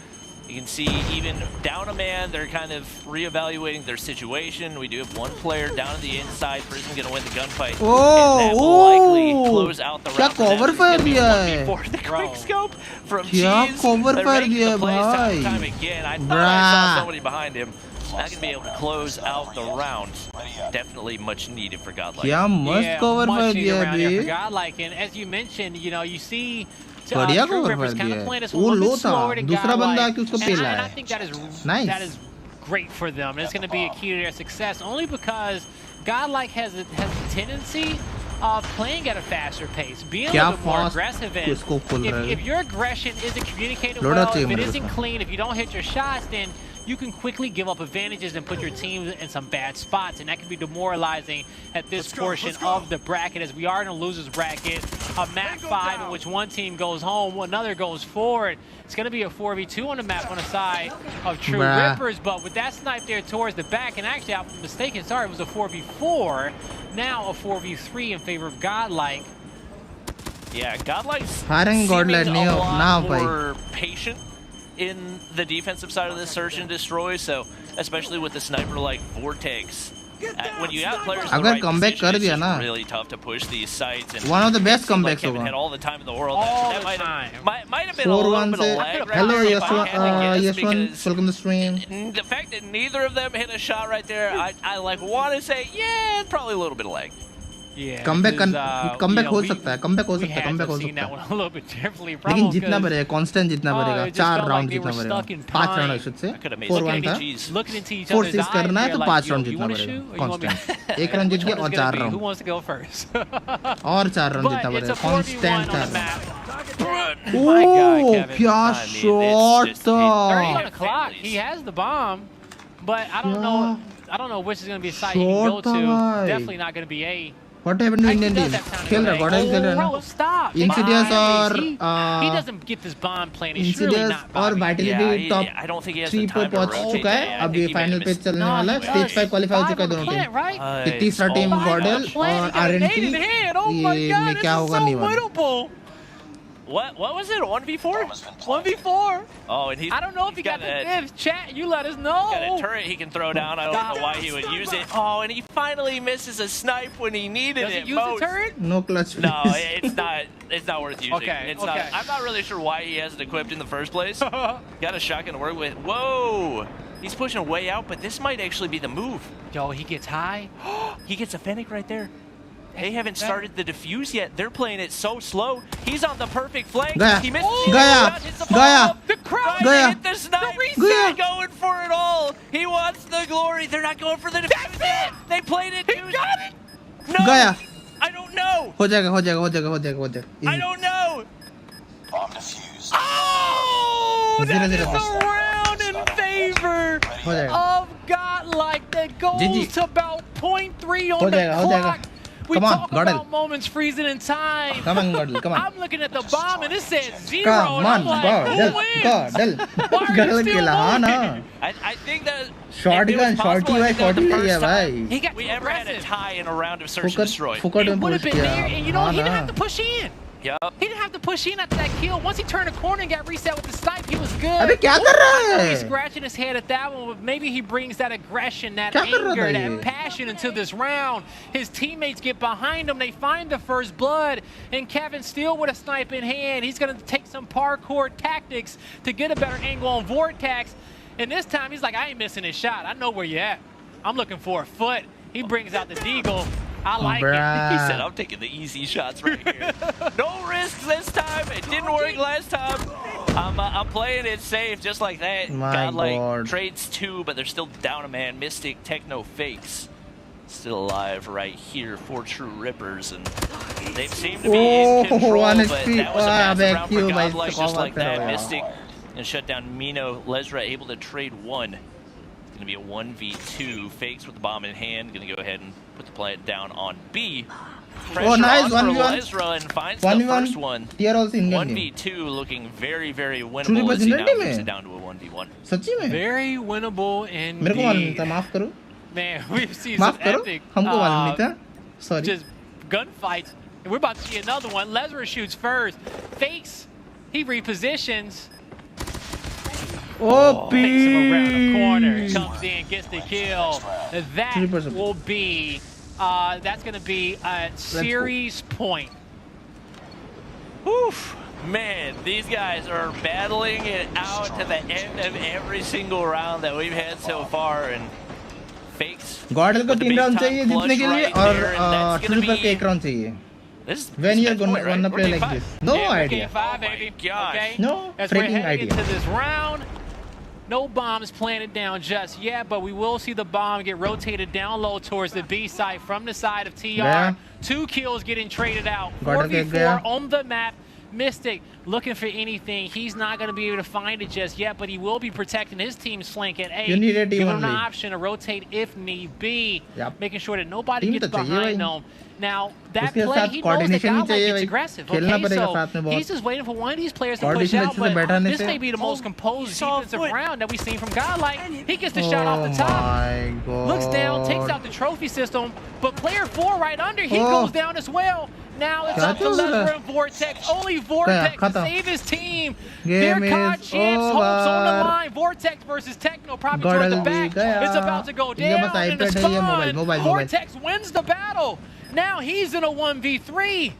You can see even down a man, they're kind of reevaluating their situation. We do have one player down to the inside. Prism going to win the gunfight. Oh, and that will likely close out the क्या round. for them. cover It's gonna fire be दिया है 1v4 the quick scope from क्या Cheese. cover They're fire making दिया the plays time भाई and time again. I thought I saw bruh somebody behind him. Not going to be able to close out the round. Definitely much needed for Godlike. क्या मस्त cover much fire needed दिया around here bay for Godlike. And as you mentioned, you know, you see बढ़िया True cover Rippers fire kind दिया of है playing this a वो little लो bit था slower to दूसरा बंदा Godlike. आके उसको And पेला I है think that is nice great for them. And it's going to be a key to their success, only because Godlike has a tendency of playing at a faster pace, being a क्या little bit more fast aggressive. And इसको खुल रहा है if your aggression isn't communicated लोड़ा well, चाहिए if it मेरे को isn't इसमें clean, if you don't hit your shots, then you can quickly give up advantages and put your team in some bad spots, and that can be demoralizing at this portion of the bracket, as we are in a loser's bracket, a map 5 in which one team goes home, another goes forward. It's going to be a 4v2 on the map on the side of True Bruh. Rippers, but with that snipe there towards the back, and actually I'm mistaken, sorry, it was a 4v4, now a 4v3 in favor of Godlike. Yeah, Godlike's Firing Godlike seeming a नहीं lot ना भाई more patient in the defensive side of this Search and Destroy, so especially with the sniper like Vortex. When you have players in the अगर right comeback position, कर it's दिया just ना really tough to push these sites. And one of the it best seemed like comebacks Kevin होगा had all the time in the world. All that the might time. have, might have been a little 4-1 bit of से lag right hello there, if I had to guess, Yashwan because welcome to the stream the fact that neither of them hit a shot right there, I like want to say, yeah, probably a little bit of lag. Yeah, comeback because, हो सकता है comeback हो we सकता है had comeback to हो have seen सकता that है one a little bit differently. लेकिन Probably जितना because- पड़ेगा constant जितना पड़ेगा it just 4 felt round like they जितना were पड़ेगा stuck in 5 time. राउंड शुद्ध से I could have made 4-1 था Looking into each 4-6 other's eyes, करना है they're तो like, 5 yo, राउंड you जितना wanna पड़ेगा shoot or you want me- constant एक रन जीत Which गया one और is gonna 4 be? Who round wants to go first? और 4 रन जितना But it's पड़ेगा a 4v1 constant on the 4 map. ओह क्या I mean, shot it's just- था 30 on the clock. He has the bomb. but I don't know. I don't know which is going to be a side he can go to. Definitely not going to be A. What happened to Indian team? खेल रहा, God खेल रहा Bro, stop. Insidious और he doesn't get this bomb playing. He's surely Insidious not और Bobby. Vitality top I don't think he has 3 the पर time to पहुंच rotate चुका है. that. I अब think ये he फाइनल made a पे चलने वाला है. स्टेज 5 क्वालीफाई हो चुका है दोनों टीम. ये तीसरा टीम गॉडल और RNT. ये में क्या होगा नहीं मालूम. What was it? 1v4? 1v4. Oh, and I don't know if he got the div. Chat, you let us know. Got a turret he can throw down. I don't know why he would use it. Oh, and he finally misses a snipe when he needed Does it he use most. the turret? No clutch. No, it's not. It's not worth using. Okay, It's not. I'm not really sure why he has it equipped in the first place. Got a shotgun to work with. Whoa! He's pushing way out, but this might actually be the move. Yo, he gets high. He gets a Fennec right there. They haven't started the defuse yet. They're playing it so slow. He's on the perfect flank. Gaya. He missed. Gaya. Gaya. The crowd Gaya. hit the snipe. Gaya. Going for it all. He wants the glory. They're not going for the defuse yet. They played it. He got it. No. Gaya. I don't know. हो जाएगा. I don't know. Bomb defused. Oh! Zero, That is zero. a round in favor हो जाएगा. Of Godlike that goes GG. to about 0.3 on हो the जाएगा. clock. We Come on, talk Gordon. about moments freezing in time. Come on, Gordon. Come on. I'm looking at the bomb and it says 0. Come and I'm on, like, Gordon. who wins? Gordon. Why are you Gordon still खेला हाँ ना. moving? I think that Shotgun, shorty भाई 40 ले गया भाई. He got we too ever had a aggressive. tie in a round of search and destroy. फुकट It में would have push been किया. there, and you know, हाँ he didn't ना. have to push in. Yep. He didn't have to push in after that kill. Once he turned the corner and got reset with the snipe, he was good. अबे क्या कर रहा है? He's scratching his head at that one, but maybe he brings that aggression, that क्या कर रहा anger, था that ये? passion into this round. His teammates get behind him. They find the first blood, and Kevin still with a snipe in hand. He's going to take some parkour tactics to get a better angle on Vortex. And this time, he's like, I ain't missing this shot. I know where you're at. I'm looking for a foot. He brings out the deagle. I like it. He said, I'm taking the easy shots right here. No risks this time. It didn't work last time. I'm playing it safe just like that. My Godlike God. trades 2, but they're still down a man. Mystic, Techno, Fakes. Still alive right here for True Rippers. And they seem to be in control, but that was a massive round for Godlike just like that. Mystic and shut down Mino. Lesra able to trade 1. It's going to be a 1v2. Fakes with the bomb in hand. Going to go ahead and put the plant down on B. Oh, nice. On 1v1. for Lesra and finds the first one. Tier also Indian team. 1v2 looking very, very True winnable Rippers as he Indian now team moves है? it down to a 1v1. सच्ची में? Very winnable indeed. मेरे को मालूम नहीं था. माफ करो. Man, we've seen some माफ करो. epic हमको मालूम नहीं था. Sorry. just gunfights. And we're about to see another one. Lesra shoots first. Fakes. He repositions. Oh, Takes him around the corner. Comes in, gets the kill. That 3%. will be, that's going to be a series point. Oof. Man, these guys are battling it out to the end of every single round that we've had so far. And Fakes. गॉडल को with the 3 big round top चाहिए जीतने के लिए clutch right और there, and that's true gonna ripper be- के 1 round चाहिए. This is When you're match point, gonna right? play We're like game this. 5. No Yeah, we're idea. game 5, Oh my baby. gosh. Okay? No As we're freaking heading idea. into this round, no bombs planted down just yet, but we will see the bomb get rotated down low towards the B side from the side of TR. Yeah. 2 kills getting traded out. Got it, 4v4 yeah. on the map. Mystic looking for anything. He's not going to be able to find it just yet, but he will be protecting his team's flank at A. You need a team Giving him an only. option to rotate if need be. Yep. Making sure that nobody Team gets तो चाहिए behind भाई. them. Now, that उसके play, साथ he knows that coordination भी Godlike चाहिए gets भाई. aggressive. खेलना Okay, पड़ेगा so साथ में बहुत. he's just waiting for one of these players to push Coordination out, अच्छे से but बैठाने this से. may be the most composed saw a defensive foot. round that we've seen from Godlike. He gets the shot off the top. my God. Looks down, takes out the trophy system, but player 4 right under, he Oh. goes down as well. Now it's क्या up to चल रहा है? Lesra and Vortex. Only Vortex to खत्म. save his team. Game Their COD is champs, hopes on the over. line. Vortex versus Techno, probably towards गॉडल the भी back. गया. It's about to go ये down बस in the iPad है, ये spawn. Mobile. Vortex wins the battle. Now he's in a 1v3.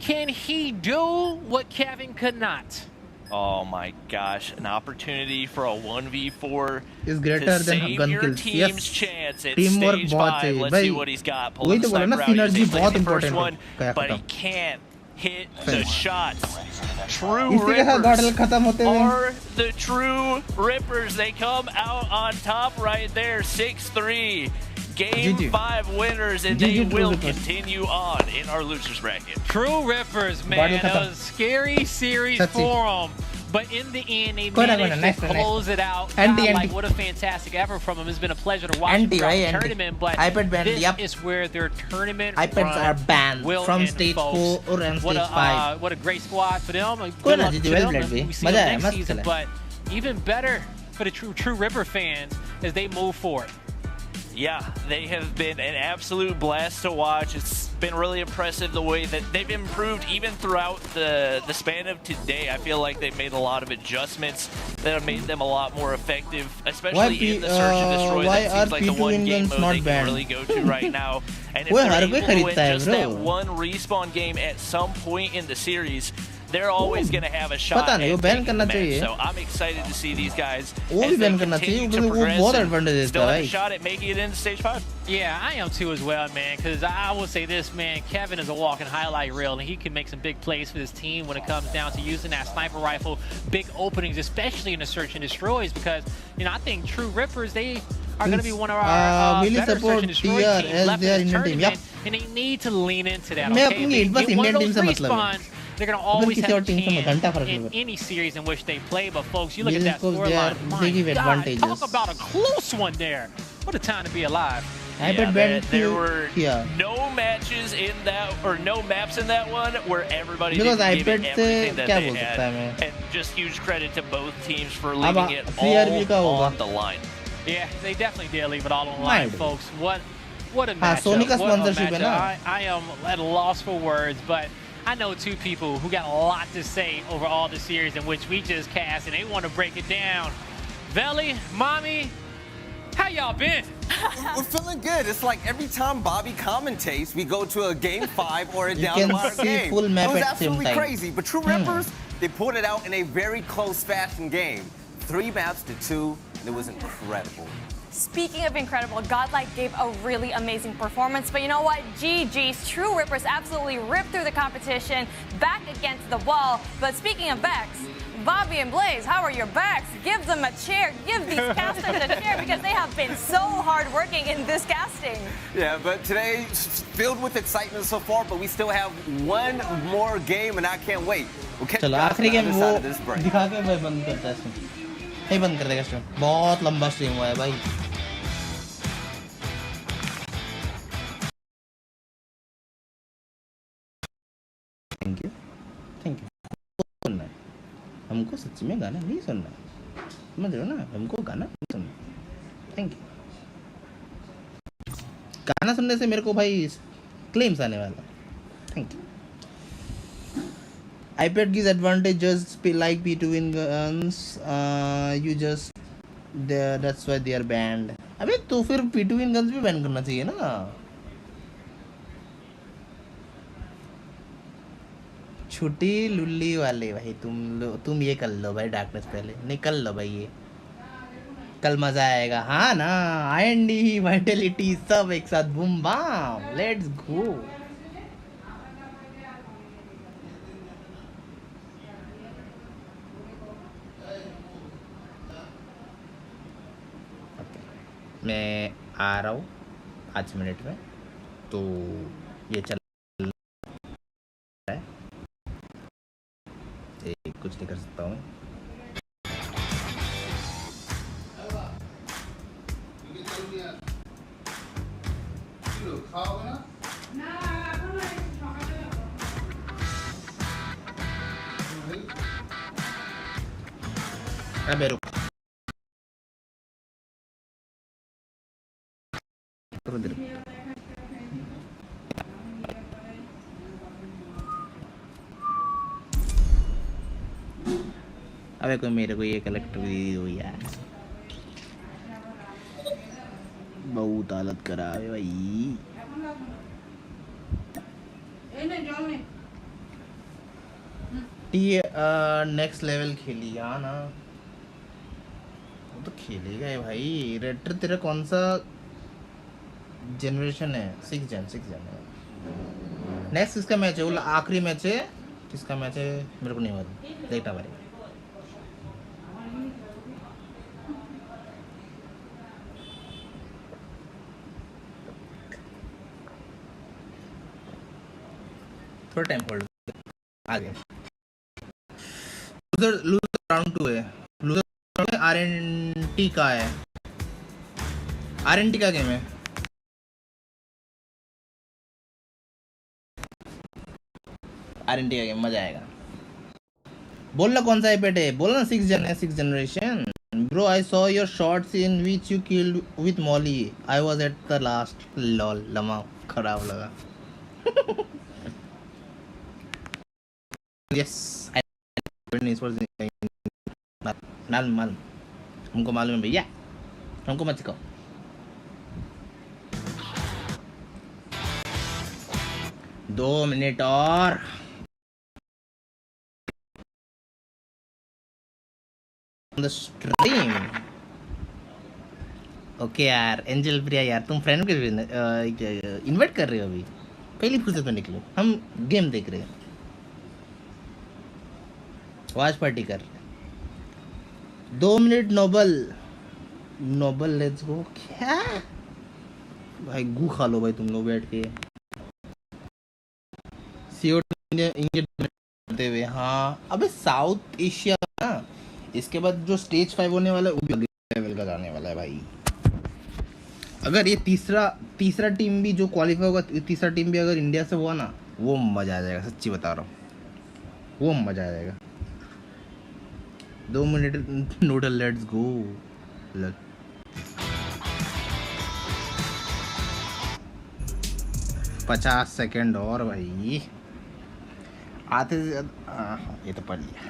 Can he do what Kevin could not? Oh my gosh, an opportunity for a 1v4 is greater to than save gun your kills. team's Yes. chance at Teamwork stage बहुत 5. चाहिए Let's भाई. see what he's got. वही Pulling तो the बोला ना, sniper out. He's synergy able to बहुत hit the first important one, है. but he खत्म. can't hit the Finish. shots. True इसी के साथ गॉडल Rippers खत्म होते हुए. are the True Rippers. They come out on top right there, 6-3. Game GG. 5 winners, and GG they True will Rippers. continue on in our losers bracket. True Rippers, man. Bottle That खत्म. was a scary series सच्ची. for them. But in the end, they Go on, managed to close it out. Like, what a fantastic effort from them. It's been a pleasure to watch them throughout the tournament. But this is where their tournament iPads are banned from stage 4 and stage 5. What a great squad for them. Good luck to them. We see them next season. But even better for the True Ripper fans as they move forward. Yeah, they have been an absolute blast to watch. It's been really impressive the way that they've improved even throughout the span of today. I feel like they've made a lot of adjustments that have made them a lot more effective, especially in the Search and Destroy. That seems like the one game mode they can really go to right now. And if they're able to win just that one respawn game at some point in the series, they're always going to have a shot at taking the match. So I'm excited to see these guys as they continue to progress. Still have a shot at making it into stage 5. Yeah, I am too as well, man, because I will say this, man, Kevin is a walking highlight reel, and he can make some big plays for this team when it comes down to using that sniper rifle, big openings, especially in the Search and Destroys, because, you know, I think True Rippers, they are going to be one of our better Search and Destroy teams left in this tournament, and they need to lean into that, okay? If they get one of those respawns, they're going to always have a chance in any series in which they play. But, folks, you look at that scoreline. My God, talk about a close one there. What a time to be alive. Yeah, there were no matches in that, or no maps in that one where everybody didn't give it everything that they had. And just huge credit to both teams for leaving it all on the line. Yeah, they definitely did leave it all on the line, folks. What a matchup. What a matchup. I am at a loss for words, but I know two people who got a lot to say over all the series in which we just cast, and they want to break it down. Veli, Mommy, how y'all been? We're feeling good. It's like every time Bobby commentates, we go to a game 5 or a down-the-wire game. Full map it was absolutely crazy. But True Rippers, they pulled it out in a very close fashion game. 3 maps to 2, and it was incredible. Speaking of incredible, Godlike gave a really amazing performance, but you know what? GG's, True Rippers absolutely ripped through the competition, back against the wall. But speaking of backs, Bobby and Blaze, how are your backs? Give them a chair. Give these casters a chair because they have been so hard-working in this casting. Yeah, but today filled with excitement so far, but we still have one more game, and I can't wait. We'll catch you guys on the other side of this break. दिखा के मैं बंद करता है इसमें नहीं बंद कर देगा स्ट्रीम बहुत लंबा स्ट्रीम हुआ है भाई थैंक यू सुनना है हमको सच्ची में गाना नहीं सुनना समझ रहे हो ना हमको गाना नहीं सुनना थैंक यू गाना सुनने से मेरे को भाई क्लेम्स आने वाला thank you iPad gives advantages like P2 in guns. You just that's why they are banned. अबे तो फिर P2 in guns भी बैन करना चाहिए ना छोटी लुल्ली वाले भाई तुम ये कर लो भाई डार्कनेस पहले निकल लो भाई ये कल मजा आएगा हाँ ना IND वाइटलिटी सब एक साथ बूम बाम लेट्स गो मैं आ रहा हूँ 5 मिनट में तो ये चल रहा है कुछ नहीं कर सकता हूँ अबे रुक अबे कोई मेरे को ये कलेक्टर दे दो यार बहुत हालत करा है भाई नेक्स्ट लेवल खेली हाँ ना वो तो खेलेगा है भाई रेटर तेरा कौन सा जनरेशन है 6 जन है नेक्स्ट किसका मैच है वो आखिरी मैच है किसका मैच है मेरे को नहीं मालूम देखना पड़ेगा थोड़ा टाइम होल्ड आ गया लूजर राउंड 2 है, लूजर RNT का है, RNT का गेम है। RNT का गेम मजा आएगा। बोलना कौन सा iPad है, बोलना 6th generation। Bro, I saw your shots in which you killed with Molly. I was at the last. Lol, लमा खराब लगा। Yes, I मालूम, हमको मालूम है भैया, हमको मत सिखाओ। दो मिनट और। The stream. ओके यार, एंजल प्रिया यार, तुम फ्रेंड को इनवाइट कर रहे हो अभी? पहली फुर्सत में निकलो, हम गेम देख रहे हैं। वाच पार्टी कर। 2 मिनट नोबल लेट्स गो। क्या भाई, गू खा लो भाई तुम लोग बैठ के। सीओ करते हुए। हाँ अबे साउथ एशिया ना, इसके बाद जो स्टेज 5 होने वाला है वो भी अगले लेवल का जाने वाला है भाई। अगर ये तीसरा टीम भी जो क्वालिफाई होगा, तीसरा टीम भी अगर इंडिया से हुआ ना, वो मजा आ जाएगा, सच्ची बता रहा हूँ, वो मजा आ जाएगा। 2 minute nodal, let's go. 50 second और भाई, आते से ये तो पढ़ लिया।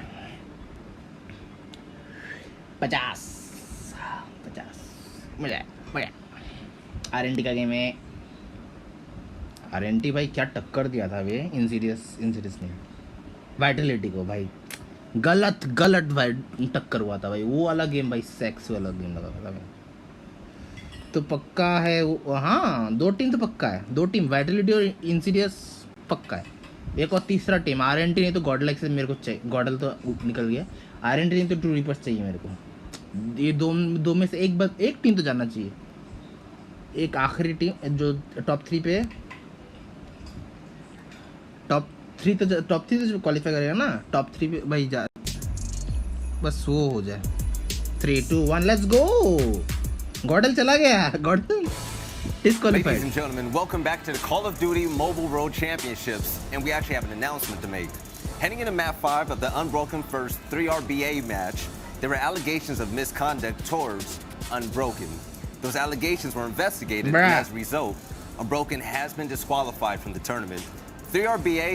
50 मजा RNT का गेम है। RNT भाई क्या टक्कर दिया था वे इनसीरियस ने वाइटलिटी को भाई, गलत टक्कर हुआ था भाई। वो वाला गेम भाई सेक्स वाला गेम लगा था भाई। तो पक्का है वो, हाँ 2 टीम तो पक्का है, 2 टीम वाइटलिटी और इनसीरियस पक्का है। एक और तीसरा टीम RNT नहीं तो गॉडलाइक से मेरे को चाहिए। गॉडल तो निकल गया, RNT नहीं तो ट्रू रीपर्स चाहिए मेरे को। ये दो में से एक टीम तो जाना चाहिए। एक आखिरी टीम जो टॉप 3 पे, टॉप 3 तो क्वालिफाई करेगा ना, टॉप 3 पे भाई जा, बस वो हो जाए। 3, 2, 1 लेट्स गो। गॉडल चला गया, गॉडल disqualified. Ladies and gentlemen, welcome back to the Call of Duty Mobile World Championships, and we actually have an announcement to make. Heading into Map 5 of the Unbroken First 3RBA match, there were allegations of misconduct towards Unbroken. Those allegations were investigated, and as a result, Unbroken has been disqualified from the tournament. 3RBA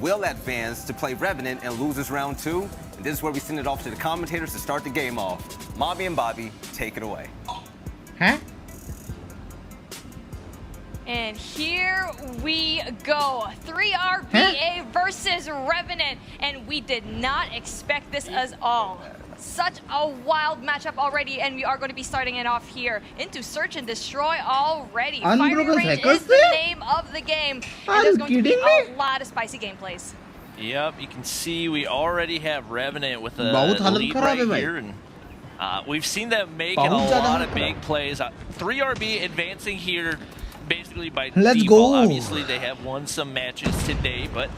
will advance to play Revenant and Losers Round 2, and this is where we send it off to the commentators to start the game off. Mommy and Bobby, take it away. Huh? And here we go. 3RBA versus Revenant. And we did not expect this at all. Such a wild matchup already, and we are going to be starting it off here into Search and Destroy already. Firing Range is the name of the game. And there's going to be a lot of spicy gameplays. Yep, you can see we already have Revenant with a lead right here. And we've seen them making a lot of big plays. 3RB advancing here basically by default. Obviously, they have won some matches today, but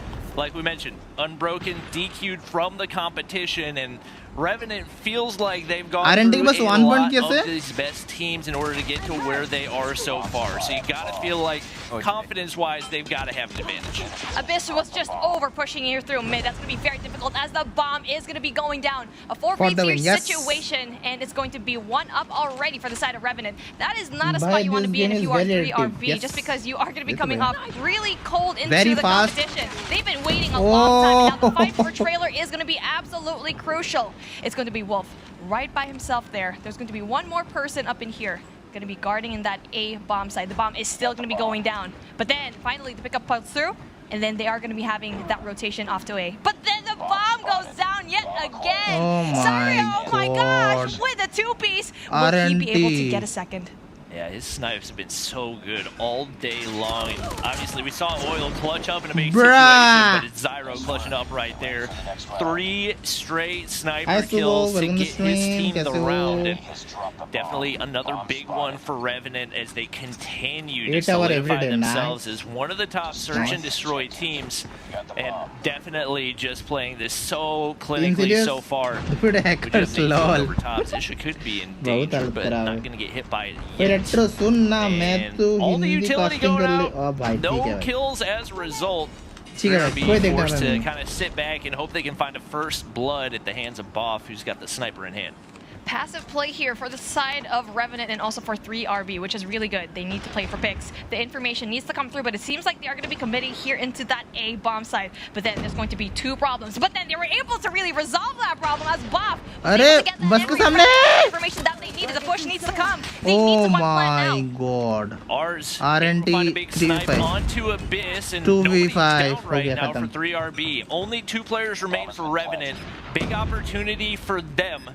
like we mentioned, Unbroken DQ'd from the competition, and Revenant feels like they've gone through a lot of these best teams in order to get to where they are so far. So you got to feel like confidence-wise, they've got to have an advantage. Abyss was just over pushing here through mid. That's going to be very difficult as the bomb is going to be going down. A 4v2 situation, and it's going to be 1 up already for the side of Revenant. That is not a spot you want to be in if you are 3RB, just because you are going to be coming off really cold into the competition. They've been waiting a long time, and now the fight for trailer is going to be absolutely crucial. It's going to be Wolf right by himself there. There's going to be one more person up in here, going to be guarding in that A bomb side. The bomb is still going to be going down. But then finally the pickup pulls through, and then they are going to be having that rotation off to A. But then the bomb goes down yet again. Oh my gosh, with a 2-piece. Will he be able to get a second? Yeah, his snipes have been so good all day long. And obviously, we saw Oil clutch up in a big situation, but it's Zyro clutching up right there. 3 straight sniper kills to get his team the round. And definitely another big one for Revenant as they continue to solidify themselves as one of the top search and destroy teams. And definitely just playing this so clinically so far. It could be in danger, but not going to get hit by it yet. And all the utility going out, no kills as a result. They're going to be forced to kind of sit back and hope they can find a first blood at the hands of Boff, who's got the sniper in hand. Passive play here for the side of Revenant and also for 3RB, which is really good. They need to play for picks. The information needs to come through, but it seems like they are going to be committing here into that A bomb side. But then there's going to be 2 problems. But then they were able to really resolve that problem as Boff was able to get that information that they needed. The push needs to come. They need to my god. Ours RNT a big snipe onto Abyss and 2v5 right now for 3RB. Only 2 players remain for Revenant. Big opportunity for them.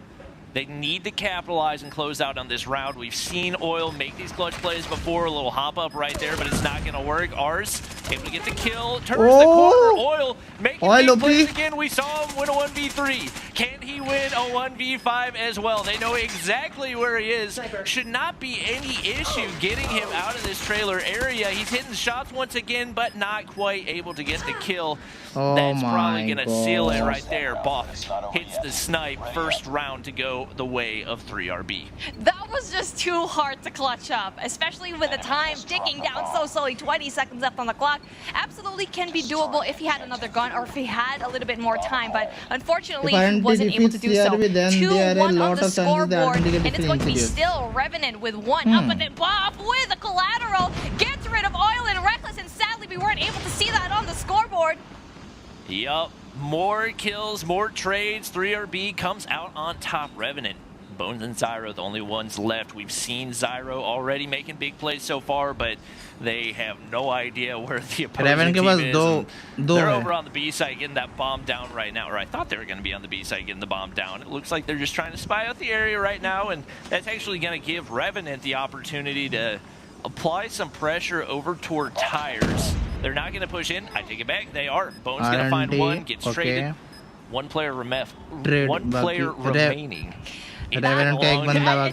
They need to capitalize and close out on this round. We've seen Oil make these clutch plays before, a little hop up right there, but it's not going to work. Ours able to get the kill, turns the corner. Oil making big plays again. We saw him win a 1v3. Can he win a 1v5 as well? They know exactly where he is. Should not be any issue getting him out of this trailer area. He's hitting shots once again, but not quite able to get the kill. That's probably going to seal it right there. Boff hits the snipe. First round to go the way of 3RB. That was just too hard to clutch up, especially with the time ticking down so slowly. 20 seconds left on the clock. Absolutely can be doable if he had another gun or if he had a little bit more time, but unfortunately he wasn't able to do so. 2-1 on the scoreboard, and it's going to be still Revenant with 1 up, and then Boff with a collateral gets rid of Oil and Reckless, and sadly we weren't able to see that on the scoreboard. Yup, more kills, more trades. 3RB comes out on top. Revenant, Bones and Zyro, the only ones left. We've seen Zyro already making big plays so far, but they have no idea where the opposing team is. They're over on the B side getting that bomb down right now, or I thought they were going to be on the B side getting the bomb down. It looks like they're just trying to spy out the area right now, and that's actually going to give Revenant the opportunity to apply some pressure over toward Tires. They're not going to push in. I take it back. They are. Bones going to find one, gets traded. One player remaining. It's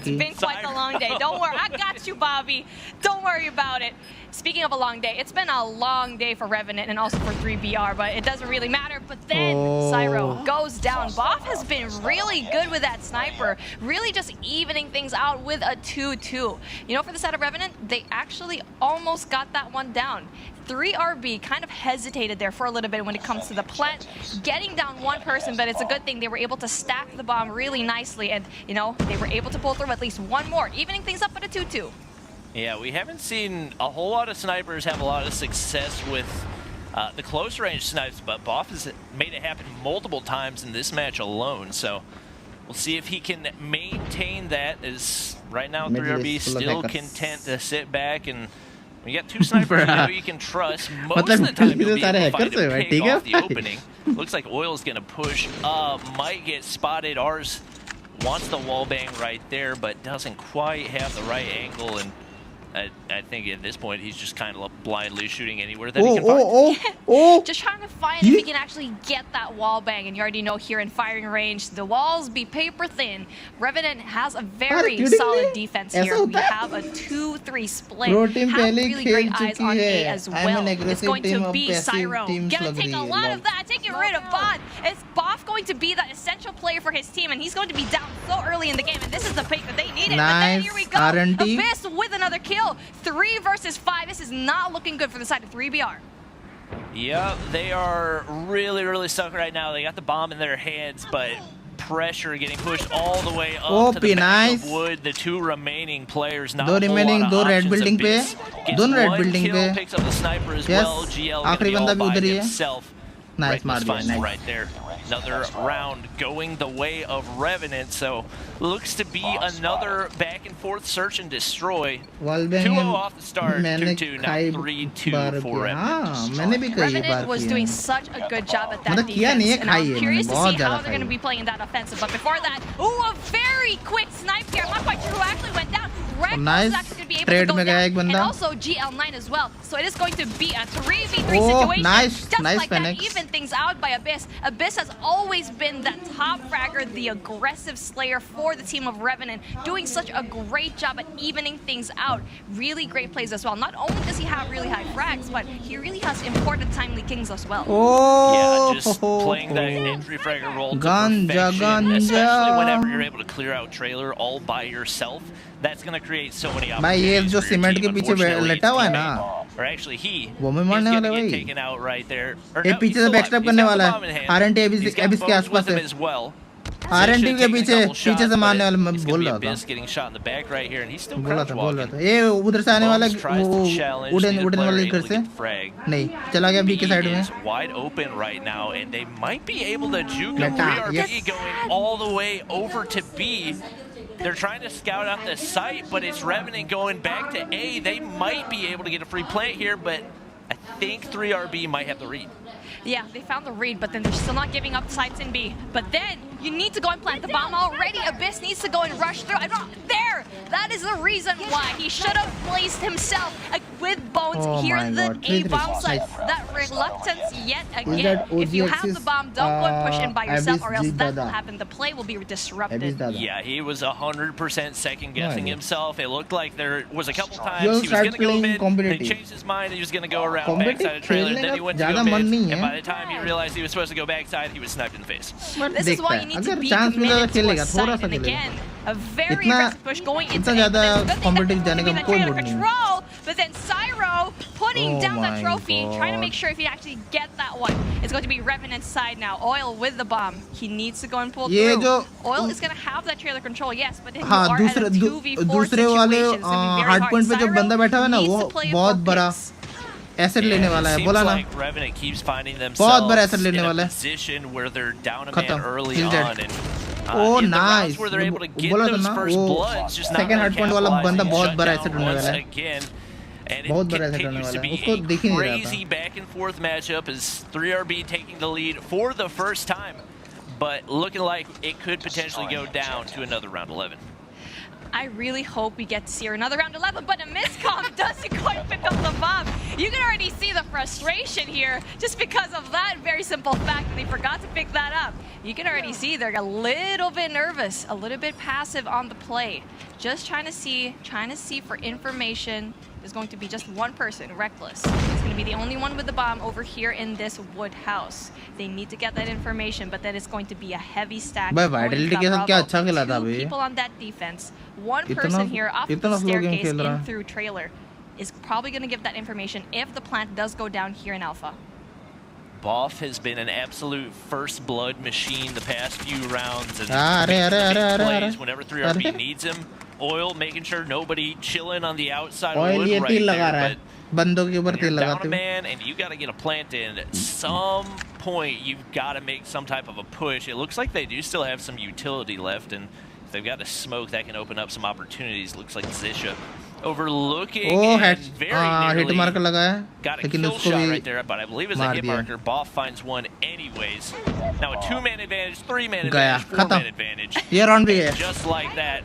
been quite a long day. Don't worry. I got you, Bobby. Don't worry about it. Speaking of a long day, it's been a long day for Revenant and also for 3BR, but it doesn't really matter. But then Zyro goes down. Boff has been really good with that sniper, really just evening things out with a 2-2. You know, for the side of Revenant, they actually almost got that one down. 3RB kind of hesitated there for a little bit when it comes to the plant, getting down 1 person, but it's a good thing they were able to stack the bomb really nicely, and, you know, they were able to pull through at least 1 more, evening things up at a 2-2. Yeah, we haven't seen a whole lot of snipers have a lot of success with the close range snipes, but Boff has made it happen multiple times in this match alone, so we'll see if he can maintain that, as right now 3RB still content to sit back, and you got 2 snipers you know you can trust. Most of the time you'll be able to find a ping off the opening. Looks like Oil's going to push up, might get spotted. Ours wants the wall bang right there, but doesn't quite have the right angle, and I think at this point he's just kind of blindly shooting anywhere that he can find. Just trying to find if he can actually get that wall bang, and you already know here in firing range, the walls be paper thin. Revenant has a very solid defense here. We have a 2-3 split. Have really great eyes on A as well. It's going to be Zyro. Gonna take a lot of that, taking rid of Bot. Is Boff going to be that essential player for his team, and he's going to be down so early in the game, and this is the pick that they needed. But then here we go, Abyss with another kill. 3 versus 5. This is not looking good for the side of 3BR. Yeah, they are really, really stuck right now. They got the bomb in their hands, but pressure getting pushed all the way up to the back of wood. The 2 remaining players, not a whole lot of red building Abyss gets 1 kill, picks up the sniper as well. GL gonna be all by himself. Nice, right there. Another round going the way of Revenant, so looks to be another back and forth search and destroy. 2-0 off the start, 2-2, now 3-2 for Revenant. Revenant was doing such a good job at that defense, and I'm curious to see how they're going to be playing that offensive. But before that, a very quick snipe here. I'm not quite sure who actually went down. Reckless nice. is actually going to be able Trade to में go गया down, एक and बंदा. also GL9 as well. So it is going to be a 3v3 Oh, situation. nice. Just Nice, like Phoenix. that, even things out by Abyss. Abyss has always been that top fragger, the aggressive slayer for the team of Revenant, doing such a great job at evening things out. Really great plays as well. Not only does he have really high frags, but he really has important timely kings as well. Oh, yeah, just playing that entry fragger role to Ganja, perfection, especially ganja. whenever you're able to clear out trailer all by yourself. That's going to create so many भाई ये opportunities जो for your cement team. के पीछे Unfortunately, लेटा हुआ है his ना, teammate, or actually he, वो में is मारने going वाला to है get भाई. taken out right there. Or ये no, पीछे he's से still बैकस्टैप alive. करने He's got वाला the है. bomb in hand. RNT He's got एबिस के Bones आसपास with him है. as well. आरएनटी Zisha के taking a पीछे couple shots, से मारने वाला मैं but it's बोल gonna रहा be था. Abyss getting shot in the back right here, and he's still बोल crouch रहा walking. था. ये उधर से आने वाला Bones tries to challenge, उड़न neither उड़न player वाले able घर to से get the frag. नहीं चला गया बी के साइड में. Is wide open right now, and they might be able to juke a Meta, 3RB yes. going all the way over to B. They're trying to scout out the site, but it's Revenant going back to A. They might be able to get a free plant here, but I think 3RB might have the read. Yeah, they found the read, but then they're still not giving up sites in B. But then you need to go and plant the bomb already. Abyss needs to go and rush through. I'm not there. That is the reason why he should have placed himself with Bones Oh here my in the God. A bomb Nice. site. That reluctance yet again. that If you have OGX's, the bomb, don't go and push in by yourself, or else Abyss that will Dada. happen. The play will be disrupted. Abyss Dada. Yeah, he was 100% second guessing No, himself. It looked like there was a couple You'll times he was start going to go playing mid, then he competitive. changed his mind, he was going to go around Competitive backside of trailer, खेलने then he का went to ज़्यादा go मन mid, नहीं and है. by the time he realized he was supposed to go backside, he was sniped in the face. This is why you need to अगर be chance मिलेगा committed to a खेलेगा, थोड़ा site. सा And खेलेगा. again, a very इतना aggressive push going into इतना A, but ज़्यादा there's good thing competitive that जाने का that कोई trailer मूड नहीं है. control, but then Cyro putting Oh down that my trophy, trying to God. make sure if he actually get that one. It's going to be Revenant's side now. Oil with the bomb. He needs to go and pull ये through. जो Oil is going to have that trailer control, yes, but then you हाँ are at a दूसरे 2v4 दूसरे वाले situation. It's going to be very hard hard. Point पे जो Cyro बंदा बैठा हुआ है ना needs वो to play बहुत for बड़ा picks. एसेट लेने वाला है. Seems बोला ना like Revenant keeps finding बहुत बड़ा themselves एसेट लेने in a वाला है. position where they're down a खत्म. man early He's dead. on, and Oh, in the rounds nice. where they're able to get बोला था those ना, first वो bloods, just not second really hard point वाला capitalizing, बंदा बहुत shut बड़ा down asset होने once वाला है. again. And it बहुत बड़ा एसेट होने continues to वाला है. be उसको दिख ही a नहीं रहा था. crazy back and forth matchup as 3RB taking the lead for the first time, but looking like it could potentially go down to another round 11. I really hope we get to see her another round 11, but a miscom doesn't quite pick up the bomb. You can already see the frustration here just because of that very simple fact that they forgot to pick that up. You can already see they're a little bit nervous, a little bit passive on the play. Just trying to see for information. There's going to be just one person, Reckless. It's going to be the only one with the bomb over here in this wood house. They need to get that information, but then it's going to be a heavy stack. भाई going Vitality to के साथ क्या Bravo. अच्छा खेला था 2 भाई. people on that defense. One इतना- person here off the इतना slow game staircase खेल रहा in है. through trailer is probably going to give that information if the plant does go down here in Alpha. Boff has been an absolute first blood machine the past few rounds, and अरे makes अरे the big अरे अरे plays अरे whenever 3RB अरे. needs him. Oil making sure nobody chilling on the outside Oil wood ये right तेल लगा there, रहा but है. बंदों के ऊपर when you're तेल down लगाते a हुए. man and you got to get a plant in, at some point you've got to make some type of a push. It looks like they do still have some utility left, and if they've got a smoke that can open up some opportunities. Looks like Zisha overlooking ओ and head very hit nearly marker लगाया got a लेकिन kill उसको shot भी right there, but I believe it's a मार hit दिया. marker. Boff finds one anyways. Now a 2-man advantage, 3-man गया advantage, 4-man खत्म. advantage. ये round भी है. Just like that,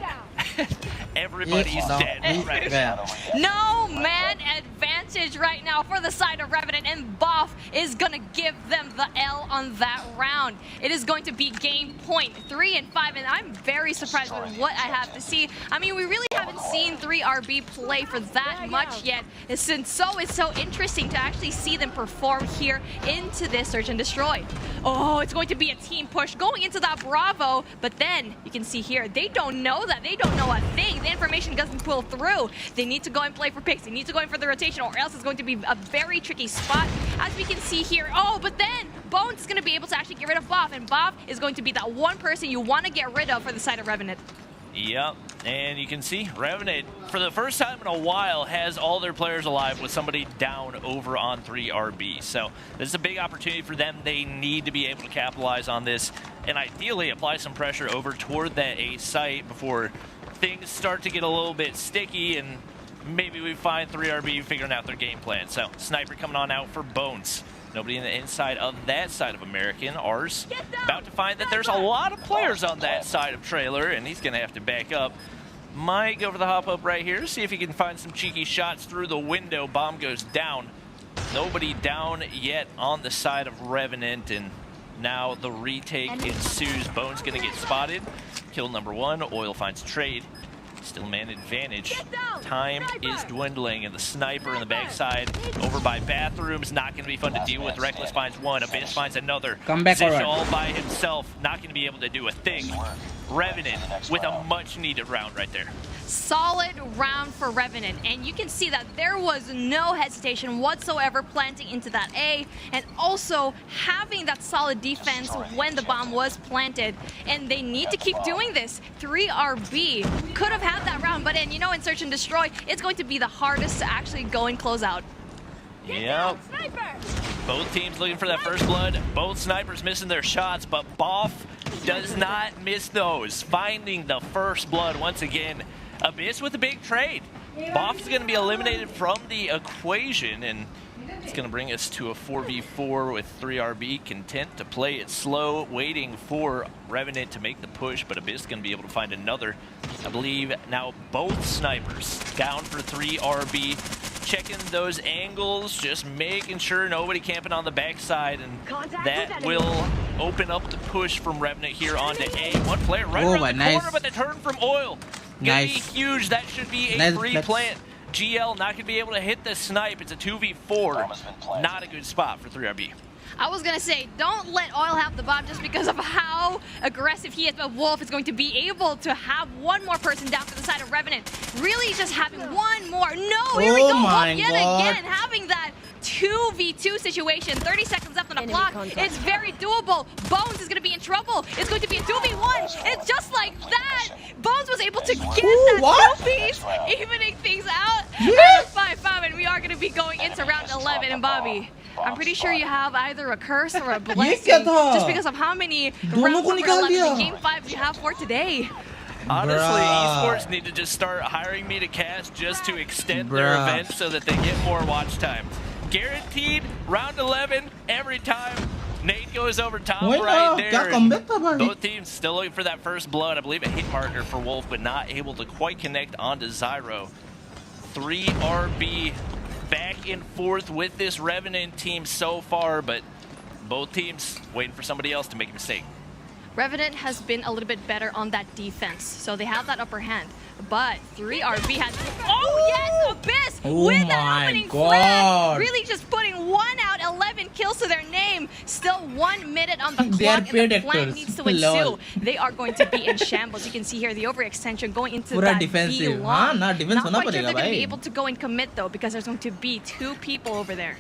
everybody's dead right now. No man advantage right now for the side of Revenant, and Boff is going to give them the L on that round. It is going to be game point 3 and 5, and I'm very surprised with what I have to see. I mean, we really haven't seen 3RB play for that much yet, since so it's so interesting to actually see them perform here into this Search and Destroy. Oh, it's going to be a team push going into that Bravo, but then you can see here, they don't know that. They don't know a thing. The information doesn't pull through. They need to go and play for picks. They need to go in for the rotation, or else it's going to be a very tricky spot. As we can see here, oh, but then Bones is going to be able to actually get rid of Boff, and Boff is going to be that one person you want to get rid of for the side of Revenant. Yep, and you can see Revenant, for the first time in a while, has all their players alive with somebody down over on 3RB. So this is a big opportunity for them. They need to be able to capitalize on this and ideally apply some pressure over toward that A site before things start to get a little bit sticky and maybe we find 3RB figuring out their game plan. So Sniper coming on out for Bones. Nobody in the inside of that side of American. Ours about to find that there's a lot of players on that side of trailer, and he's going to have to back up. Might go for the hop up right here. See if he can find some cheeky shots through the window. Bomb goes down. Nobody down yet on the side of Revenant, and now the retake ensues. Bone's gonna get spotted. Kill number 1. Oil finds trade. Still man advantage. Time is dwindling, and the sniper in the backside over by bathrooms. Not going to be fun to deal with. Reckless finds one. Abyss finds another. Come back, Zish all by himself. Not going to be able to do a thing. Revenant with a much needed round right there. Solid round for Revenant, and you can see that there was no hesitation whatsoever planting into that A, and also having that solid defense when the bomb was planted, and they need to keep doing this. 3RB could have had that round, but you know, in Search and Destroy, it's going to be the hardest to actually go and close out. Yep. Both teams looking for that first blood. Both snipers missing their shots, but Boff does not miss those. Finding the first blood once again. Abyss with a big trade. Boff's going to be eliminated from the equation, and it's going to bring us to a 4v4 with 3RB content to play it slow, waiting for Revenant to make the push, but Abyss is going to be able to find another. I believe now both snipers down for 3RB. Checking those angles, just making sure nobody camping on the backside, and that will open up the push from Revenant here onto A. One player right around the corner, but the turn from Oil. Gonna be huge. That should be a free plant. GL not gonna be able to hit the snipe. It's a 2v4. Not a good spot for 3RB. I was gonna say, don't let Oil have the bomb just because of how aggressive he is, but Wolf is going to be able to have one more person down to the side of Revenant. Really just having one more. No, here we go. Wolf yet again having that 2v2 situation. 30 seconds left on the clock. It's very doable. Bones is going to be in trouble. It's going to be a 2v1. It's just like that. Bones was able to get that 2-piece, evening things out. Yeah. 5-5, and we are going to be going into round 11. And Bobby, I'm pretty sure you have either a curse or a blessing just because of how many round number 11 game 5 you have for today. Honestly, esports need to just start hiring me to cast just to extend their events so that they get more watch time. Guaranteed round 11 every time. Nate goes over top right there. Both teams still looking for that first blood. I believe a hit marker for Wolf, but not able to quite connect onto Zyro. 3RB back and forth with this Revenant team so far, but both teams waiting for somebody else to make a mistake. Revenant has been a little bit better on that defense, so they have that upper hand. But 3RB has, yes, Abyss with that opening flag, really just putting one out, 11 kills to their name. Still 1 minute on the clock, and the plan needs to ensue. They are going to be in shambles. You can see here the overextension going into that B long. Not quite sure they're going to be able to go and commit though, because there's going to be 2 people over there.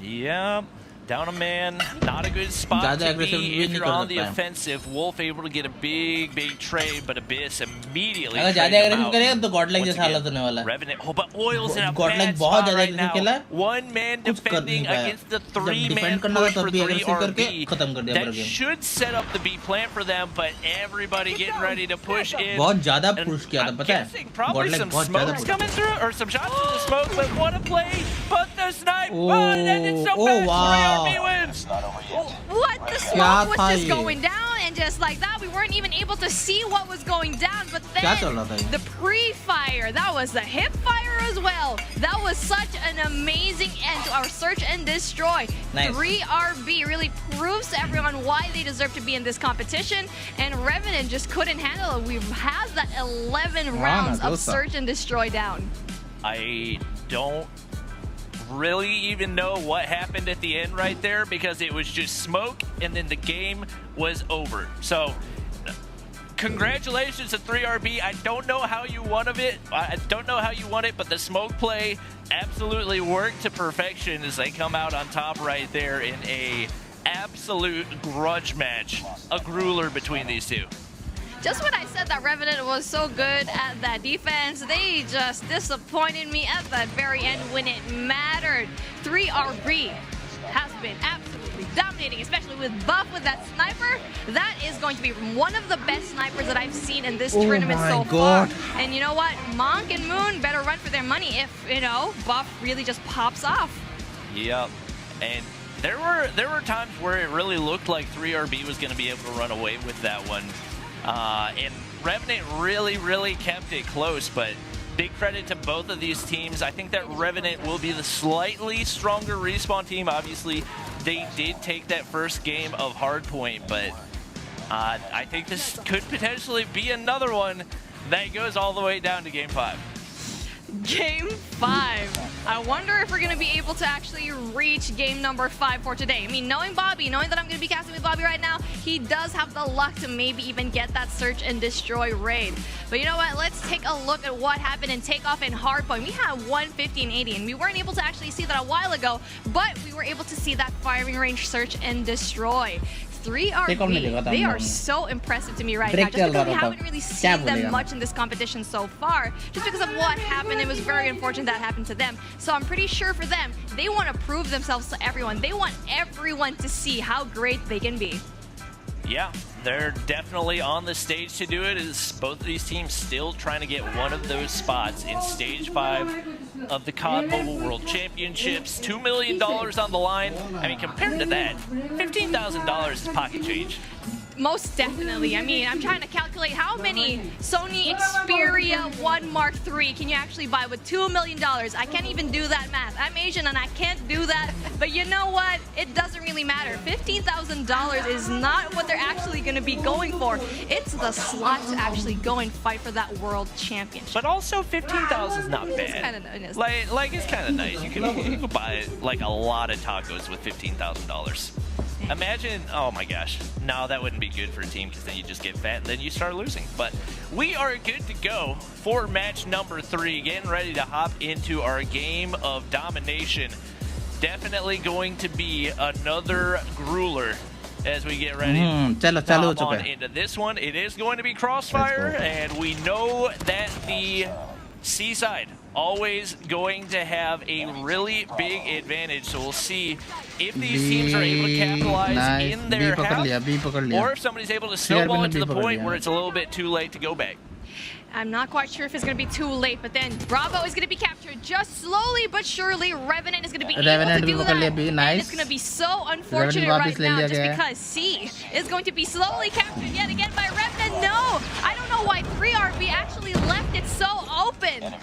Yeah. Down a man, not a good spot to be if you're on the offensive. Wolf able to get a big trade, but Abyss immediately Revenant, but Oil's in a bad spot right now. 1 man defending against the 3-man push for 3RB. That should set up the B plant for them, but everybody getting ready to push in. I'm guessing probably some smokes coming through, or some shots through the smoke, but what a play, but the snipe, and ended so fast. Wins. What? The smoke was just going down, and just like that, we weren't even able to see what was going down. But then the pre-fire, that was the hip fire as well. That was such an amazing end to our Search and Destroy. 3RB really proves to everyone why they deserve to be in this competition, and Revenant just couldn't handle it. We've had that 11 rounds of Search and Destroy down. I don't really even know what happened at the end right there, because it was just smoke and then the game was over. So congratulations to 3RB. I don't know how you won it. I don't know how you won it, but the smoke play absolutely worked to perfection as they come out on top right there in a absolute grudge match, a grueler between these two. Just when I said that Revenant was so good at that defense, they just disappointed me at the very end when it mattered. 3RB has been absolutely dominating, especially with Buff with that sniper. That is going to be one of the best snipers that I've seen in this tournament so far. And you know what? Monk and Moon better run for their money if, you know, Buff really just pops off. Yep. And there were times where it really looked like 3RB was going to be able to run away with that one. And Revenant really kept it close, but big credit to both of these teams. I think that Revenant will be the slightly stronger Respawn team. Obviously, they did take that first game of Hardpoint, but I think this could potentially be another one that goes all the way down to Game 5. Game 5. I wonder if we're going to be able to actually reach game number 5 for today. I mean, knowing Bobby, knowing that I'm going to be casting with Bobby right now, he does have the luck to maybe even get that search and destroy raid. But you know what? Let's take a look at what happened in Takeoff and Hardpoint. We had 150 and 80, and we weren't able to actually see that a while ago, but we were able to see that firing range search and destroy. 3RB, they are so impressive to me right now, just because we haven't really seen them much in this competition so far, just because of what happened. It was very unfortunate that happened to them. So I'm pretty sure for them, they want to prove themselves to everyone. They want everyone to see how great they can be. Yeah, they're definitely on the stage to do it, as both of these teams still trying to get one of those spots in Stage 5 of the COD Mobile World Championships. $2 million on the line. I mean, compared to that, $15,000 is pocket change. Most definitely. I mean, I'm trying to calculate how many Sony Xperia 1 Mark III can you actually buy with $2 million. I can't even do that math. I'm Asian and I can't do that. But you know what? It doesn't really matter. $15,000 is not what they're actually going to be going for. It's the slot to actually go and fight for that world championship. But also $15,000 is not bad. It's kind of nice. Like it's kind of nice. You can buy like a lot of tacos with $15,000. Imagine, oh my gosh, no, that wouldn't be good for a team, because then you just get fat and then you start losing. But we are good to go for match number 3, getting ready to hop into our game of domination. Definitely going to be another grueler as we get ready to hop on into this one. It is going to be Crossfire, and we know that the Seaside always going to have a really big advantage, so we'll see if these teams are able to capitalize in their half, or if somebody's able to snowball it to the point where it's a little bit too late to go back. I'm not quite sure if it's going to be too late, but then Bravo is going to be captured just slowly but surely. Revenant is going to be able to do that, and it's going to be so unfortunate right now just because C is going to be slowly captured yet again by Revenant. No, I don't know why 3RB actually left it so open.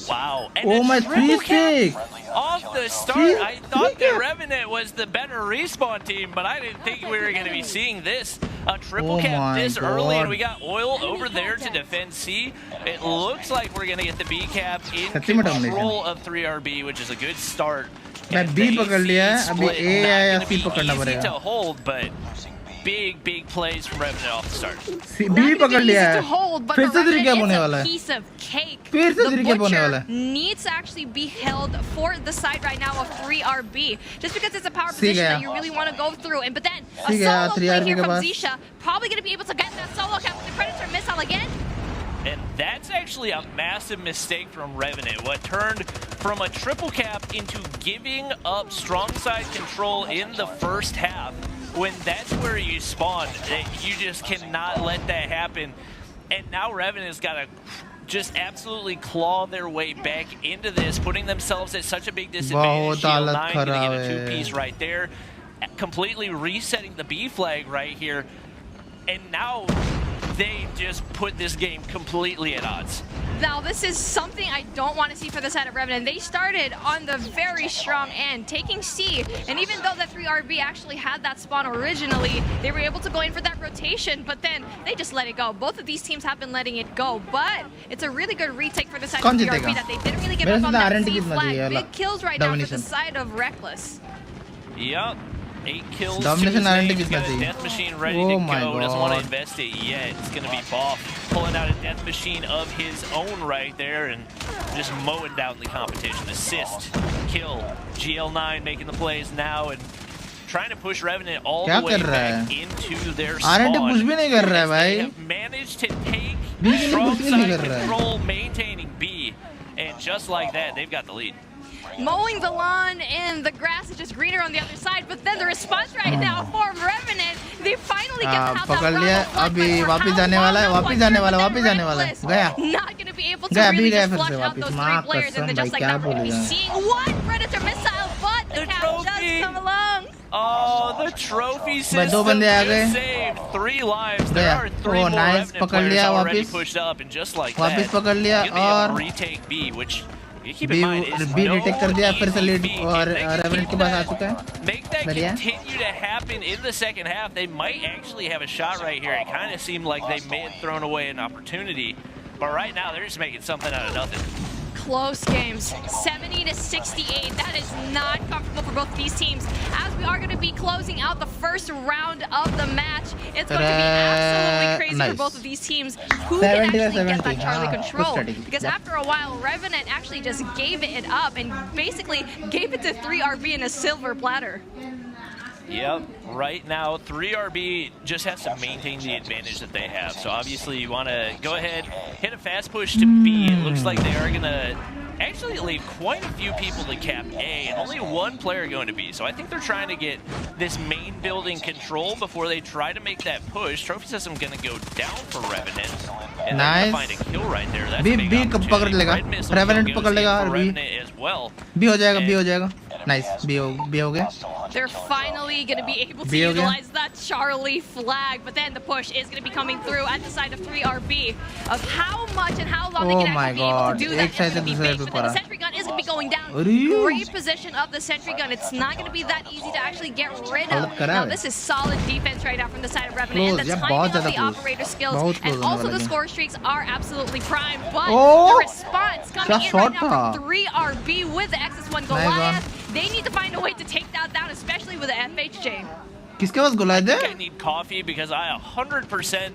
Wow, and my triple stick off the start. I thought that Revenant was the better Respawn team, but I didn't think we were going to be seeing this. A triple cap this early, and we got Oil over there to defend C. It looks like we're going to get the B cap in control of 3RB, which is a good start. B पकड़ लिया है, अभी A या C पकड़ना पड़ेगा. To hold, but big plays from Revenant off the start. B पकड़ लिया है. फिर से तरीके होने वाला है. Piece of cake. फिर से तरीके होने वाला है. Needs to actually be held for the side right now of 3RB, just because it's a power position that you really want to go through. And but then a solo play here from Zisha, probably going to be able to get that solo cap with the Predator missile again. And that's actually a massive mistake from Revenant. What turned from a triple cap into giving up strong side control in the first half, when that's where you spawn. You just cannot let that happen. And now Revenant's got to just absolutely claw their way back into this, putting themselves at such a big disadvantage. GL9 going to get a 2-piece right there, completely resetting the B flag right here. And now they just put this game completely at odds. Now, this is something I don't want to see for the side of Revenant. They started on the very strong end, taking C, and even though the 3RB actually had that spawn originally, they were able to go in for that rotation, but then they just let it go. Both of these teams have been letting it go, but it's a really good retake for the side of 3RB that they didn't really give up on that C flag. Big kills right now for the side of Reckless. Yep. 8 kills. Domination He's got a death machine ready to go. Doesn't want to invest it yet. It's going to be Boff pulling out a death machine of his own right there and just mowing down the competition. Assist, kill. GL9 making the plays now and trying to push Revenant all the way back into their spawn. They have managed to take strong side control, maintaining B, and just like that, they've got the lead. Mowing the lawn and the grass is just greener on the other side, but then the response right now for Revenant, they finally get to have that अभी वापस जाने वाला है, वापस जाने वाला है, गया. Not going to be able to really just flush out those 3 players, and then just like that, we're going to be seeing one Predator missile, but the cap does come along. Oh, the trophy system दो बंदे आ गए. just saved 3 lives. There are 3 Oh, more nice. Revenant पकड़ players लिया already वापिस. pushed up, and just like वापिस that, पकड़ लिया you'll be able to और retake B, which you keep in mind is B no retake कर दिया, फिर से easy lead feat. और If they can Revenant के keep पास आ that- चुका है. Make that बढ़िया. continue to happen in the second half, they might actually have a shot right here. It kind of seemed like they may have thrown away an opportunity, but right now they're just making something out of nothing. Close games, 70-68. That is not comfortable for both these teams. As we are going to be closing out the first round of the match, it's going to be absolutely crazy nice. for both of these teams. Who can actually get 70-70. that Charlie Good control? strategy. Because Yep. after a while, Revenant actually just gave it up and basically gave it to 3RB in a silver platter. Yep, right now 3RB just has to maintain the advantage that they have. So obviously you want to go ahead, hit a fast push to B. It looks like they are going to actually leave quite a few people to cap A and only one player going to B. So I think they're trying to get this main building control before they try to make that push. Trophy system going to go down for Revenant. And they're going to find a kill right there. That's a big पकड़ opportunity. लेगा. Red Missile Revenant goes पकड़ in लेगा for और B. Revenant as well. B हो जाएगा. Nice. B हो गया. They're finally going to be able to B हो गया. utilize that Charlie flag, but then the push is going to be coming through at the side of 3RB of how much and how long they Oh can my actually be able God. to do that. एक side से It's gonna be दूसरे big, पे but then पड़ा. the sentry gun is going to be going down. अरे. Great position of the sentry gun. It's not going to be that easy to actually get rid of. हालत खराब Now है. this is solid defense right now from the side of Revenant, and Close, the yeah, timing बहुत of the ज़्यादा close. operator skills बहुत close and होने also वाला the game. score streaks are absolutely prime. But Oh! the response coming क्या in right shot now था. from 3RB with the XS1 My God. Goliath. They need to find a way to take that down, especially with the FHJ. किसके पास Goliath है? I need coffee because I 100%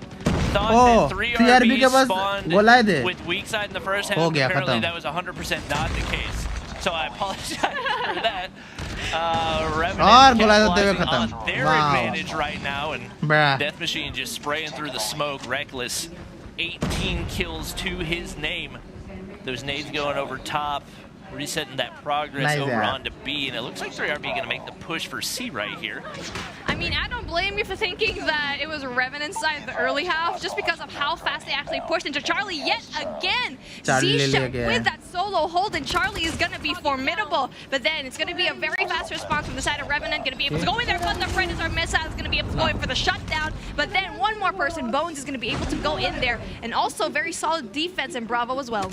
thought Oh, that 3RB 3RB के पास spawned Goliath है. with weak side in the first half. हो गया, Apparently खत्म. that was 100% not the case. So I apologize for that. Revenant और Goliath होते हुए capitalizing खत्म. on their Wow. advantage right now, and Bruh. Death Machine just spraying through the smoke, reckless. 18 kills to his name. Those nades going over top. Resetting that progress Nice, over yeah. onto B, and it looks like 3RB going to make the push for C right here. I mean, I don't blame you for thinking that it was Revenant's side in the early half, just because of how fast they actually pushed into Charlie yet again. Charlie ले Zisha गया. with that solo hold, and Charlie is going to be formidable. But then it's going to be a very fast response from the side of Revenant, going to be able to go in there, but the Predator missile is going to be able to go in for the shutdown. But then one more person, Bones, is going to be able to go in there, and also very solid defense in Bravo as well.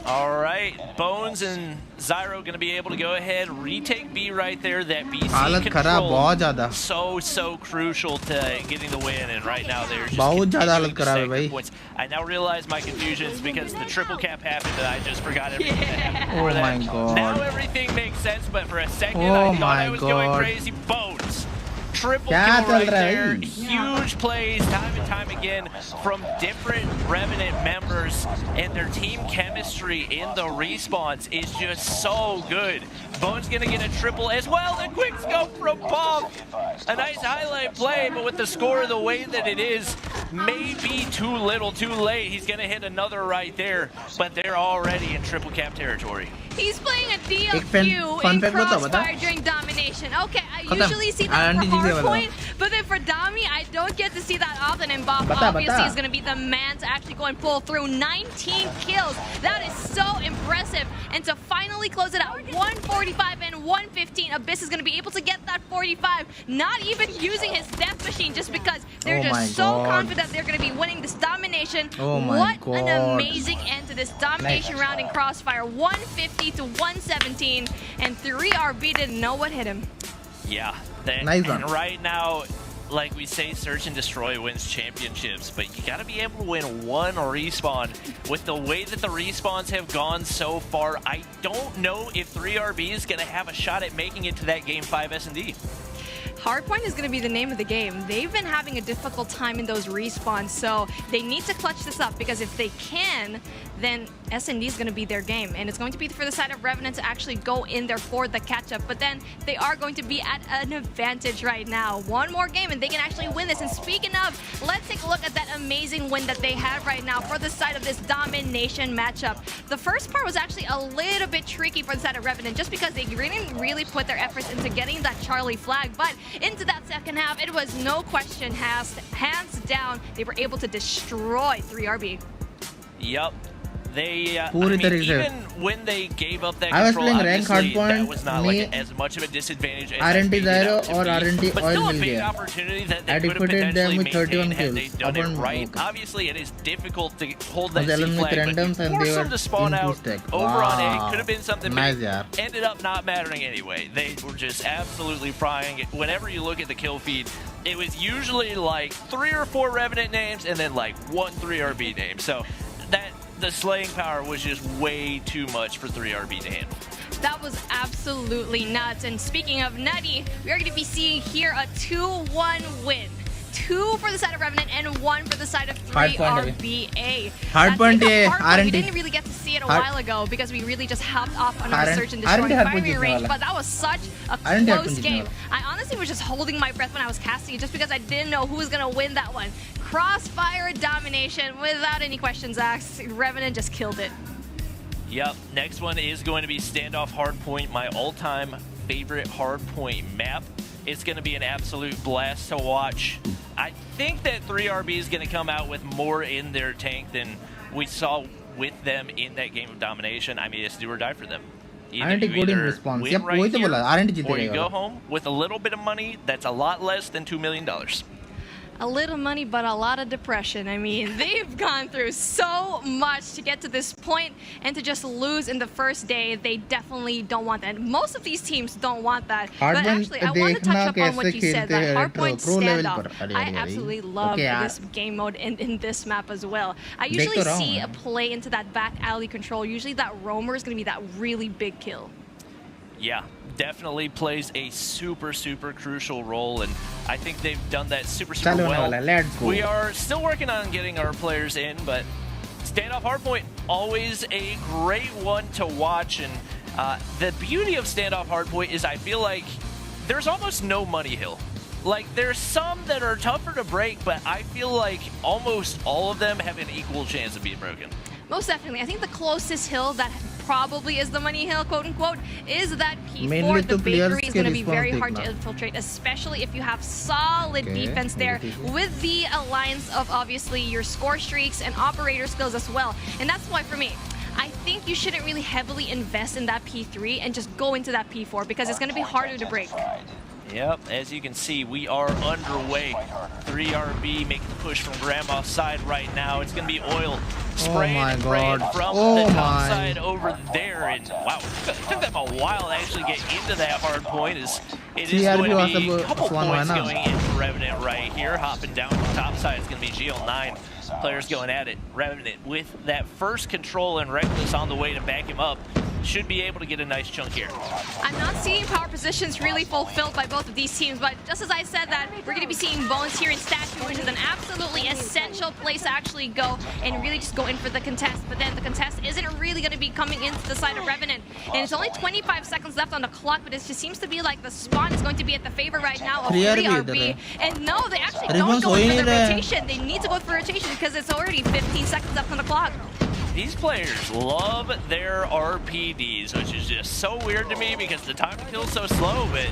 All right, Bones and Zyro going to be able to go ahead, retake B right there. That BC हालत खराब बहुत ज़्यादा. so crucial to getting the win, and right now they're just बहुत ज़्यादा continuing हालत to खराब है stack भाई. their points. I now realize my confusion is because the triple cap happened and I just forgot everything that happened before Oh that. my God. Now everything makes sense, but for a second Oh I thought my I was going God. crazy. Bones. Triple क्या kill चल right रहा है there. भाई? Huge plays time and time again from different Revenant members, and their team chemistry in the respawns is just so good. Bones gonna get a triple as well. The quick scope from Bomb. A nice highlight play, but with the score the way that it is, maybe too little, too late. He's gonna hit another right there, but they're already in triple cap territory. He's playing a एक DLQ fun in fact बताओ, बता. Crossfire during Domination. Okay, I खत्म. usually see that aunty for जी से बताओ. Hardpoint, but then for Dami, I don't get to see that often. And Bob बता, obviously बता. is going to be the man to actually go and pull through 19 kills. That is so impressive. And to finally close it out, 145 and 115. Abyss is going to be able to get that 45, not even using his Death Machine, just because they're Oh my just so God. confident they're going to be winning this Domination. Oh my what an God. amazing end to this Domination round in Crossfire. 150 to 117, and 3RB didn't know what hit him. Yeah. Nice one. And right now, like we say, Search and Destroy wins championships, but you got to be able to win one respawn. With the way that the respawns have gone so far, I don't know if 3RB is going to have a shot at making it to that Game 5 S&D. Hardpoint is going to be the name of the game. They've been having a difficult time in those respawns, so they need to clutch this up, because if they can, then S&D is going to be their game. And it's going to be for the side of Revenant to actually go in there for the catch-up. But then they are going to be at an advantage right now. One more game and they can actually win this. And speaking of, let's take a look at that amazing win that they have right now for the side of this Domination matchup. The first part was actually a little bit tricky for the side of Revenant, just because they didn't really put their efforts into getting that Charlie flag. But into that second half, it was no question asked. Hands down, they were able to destroy 3RB. Yup. They, पूरी तरीके से even when they gave up that I was control, playing rank obviously that hardpoint was not like as much of a disadvantage as R&D Zyro और R&D but Oil still a mill big गया. opportunity that I they could have defeated them potentially with 31 maintained had they kills. done it Upon right. okay. Obviously, it is difficult to hold that Along C with flag, but randoms you and force they them were to spawn in out two-stack. over on A. Wow. Could have been something Nice, big. yeah. Ended up not mattering anyway. They were just absolutely frying it. Whenever you look at the kill feed, it was usually like 3 or 4 Revenant names and then like 1 3RB name. So that the slaying power was just way too much for 3RB to handle. That was absolutely nuts. And speaking of nutty, we are going to be seeing here a 2-1 win. 2 for the side of Revenant and 1 for the side of 3RBA. Hardpoint We didn't really get to see it a while ago because we really just hopped off on our search and destroy firing range, but that was such a close game. I honestly was just holding my breath when I was casting it just because I didn't know who was going to win that one. Crossfire domination without any questions asked. Revenant just killed it. Yep, next one is going to be Standoff Hardpoint, my all-time favorite hardpoint map. It's going to be an absolute blast to watch. I think that 3RB is going to come out with more in their tank than we saw with them in that game of domination. I mean, it's do or die for them. R&D good in response. Win Yep, right वही तो here, बोला R&D or you जीतेगा. go home with a little bit of money that's a lot less than $2 million. A little money, but a lot of depression. I mean, they've gone through so much to get to this point, and to just lose in the first day, they definitely don't want that. Most of these teams don't want that. But actually, I want to touch up on what you said, that hardpoint standoff. I absolutely love this game mode in this map as well. I usually see a play into that back alley control. Usually that roamer is going to be that really big kill. Yeah, definitely plays a super crucial role, and I think they've done that super well. Let's go. We are still working on getting our players in, but Standoff Hardpoint, always a great one to watch. And the beauty of Standoff Hardpoint is I feel like there's almost no money hill. Like, there's some that are tougher to break, but I feel like almost all of them have an equal chance of being broken. Most definitely. I think the closest hill that probably is the money hill, quote unquote, is that P4. The bakery is going to be very hard to infiltrate, especially if you have solid defense there with the alliance of obviously your score streaks and operator skills as well. And that's why for me, I think you shouldn't really heavily invest in that P3 and just go into that P4 because it's going to be harder to break. Yep, as you can see, we are underway. 3RB making the push from Grandma's side right now. It's going to be Oil spraying and praying from the top side over there. And wow, it took them a while to actually get into that hard point. It is going to be a couple points going into Revenant right here. Hopping down the top side, it's going to be GL9. Players going at it. Revenant with that first control and Reckless on the way to back him up. Should be able to get a nice chunk here. I'm not seeing power positions really fulfilled by both of these teams, but just as I said that, we're going to be seeing Bones here in Statue, which is an absolutely essential place to actually go and really just go in for the contest. But then the contest isn't really going to be coming into the side of Revenant. And it's only 25 seconds left on the clock, but it just seems to be like the spawn is going to be at the favor right now of 3RB. And no, they actually don't go in for the rotation. They need to go for rotation because it's already 15 seconds left on the clock. These players love their RPDs, which is just so weird to me because the time to kill is so slow, but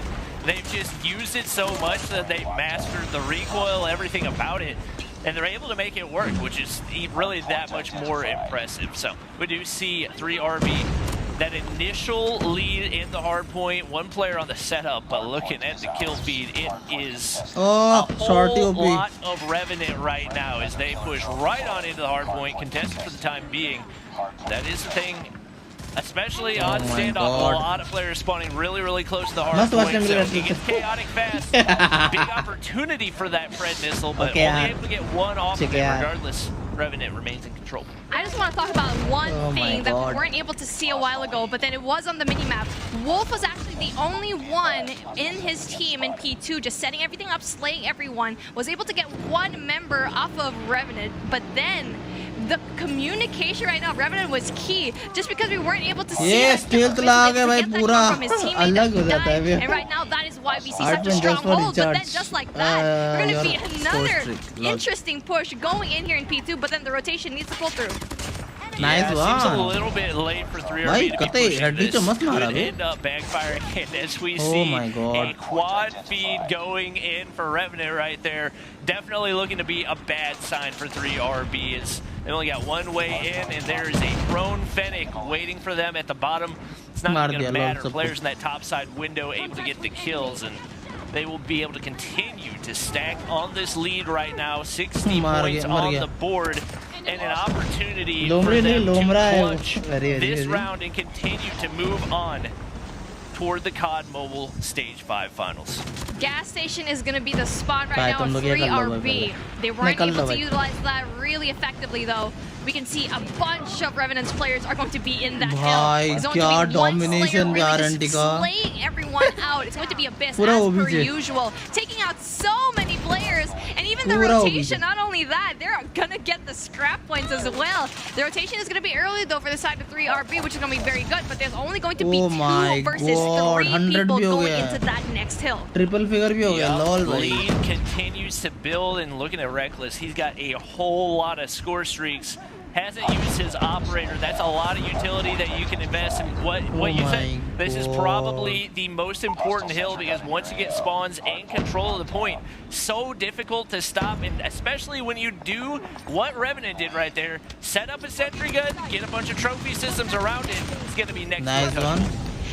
they've just used it so much that they've mastered the recoil, everything about it, and they're able to make it work, which is really that much more impressive. So we do see 3RB, that initial lead in the hard point, one player on the setup, but looking at the kill feed, it is a whole lot of Revenant right now as they push right on into the hard point, contested for the time being. That is the thing, especially on standoff, a lot of players spawning really close to the hard point, so it gets chaotic fast. Big opportunity for that Pred missile, but only able to get one off of it regardless. Revenant remains in control. I just want to talk about one thing that we weren't able to see a while ago, but then it was on the minimap. Wolf was actually the only one in his team in P2 just setting everything up, slaying everyone, was able to get one member off of Revenant, but then the communication right now, Revenant was key. Just because we weren't able to see it, from his teammate, and right now that is why we see such a strong hold. But then just like that, we're going to be another interesting push going in here in P2, but then the rotation needs to pull through. Nice one. Seems a little bit late for 3RB to be pushing this. Could end up backfiring, and as we see a quad feed going in for Revenant right there, definitely looking to be a bad sign for 3RB. As They only got one way in, and there is a prone Fennec waiting for them at the bottom. It's not going to matter. Players in that top side window able to get the kills, and they will be able to continue to stack on this lead right now. 60 points on the board, and an opportunity for them to clutch this round and continue to move on toward the COD Mobile Stage 5 Finals. Gas station is going to be the spot right now of 3RB. They weren't able to utilize that really effectively, though. We can see a bunch of Revenant's players are going to be in that hill. There's going to be one Slayer really just slaying everyone out. It's going to be Abyss as per usual, taking out so many players, and even the rotation. Not only that, they're going to get the scrap points as well. The rotation is going to be early though for the side of 3RB, which is going to be very good. But there's only going to be 2 versus 3 people going into that next hill. Triple figure bhi ho gaya. Lol bhai. Lead continues to build, and looking at Reckless, he's got a whole lot of score streaks. Hasn't used his operator. That's a lot of utility that you can invest in. What you said, this is probably the most important hill, because once you get spawns and control of the point, so difficult to stop, and especially when you do what Revenant did right there, set up a sentry gun, get a bunch of trophy systems around it. It's going to be next nice one.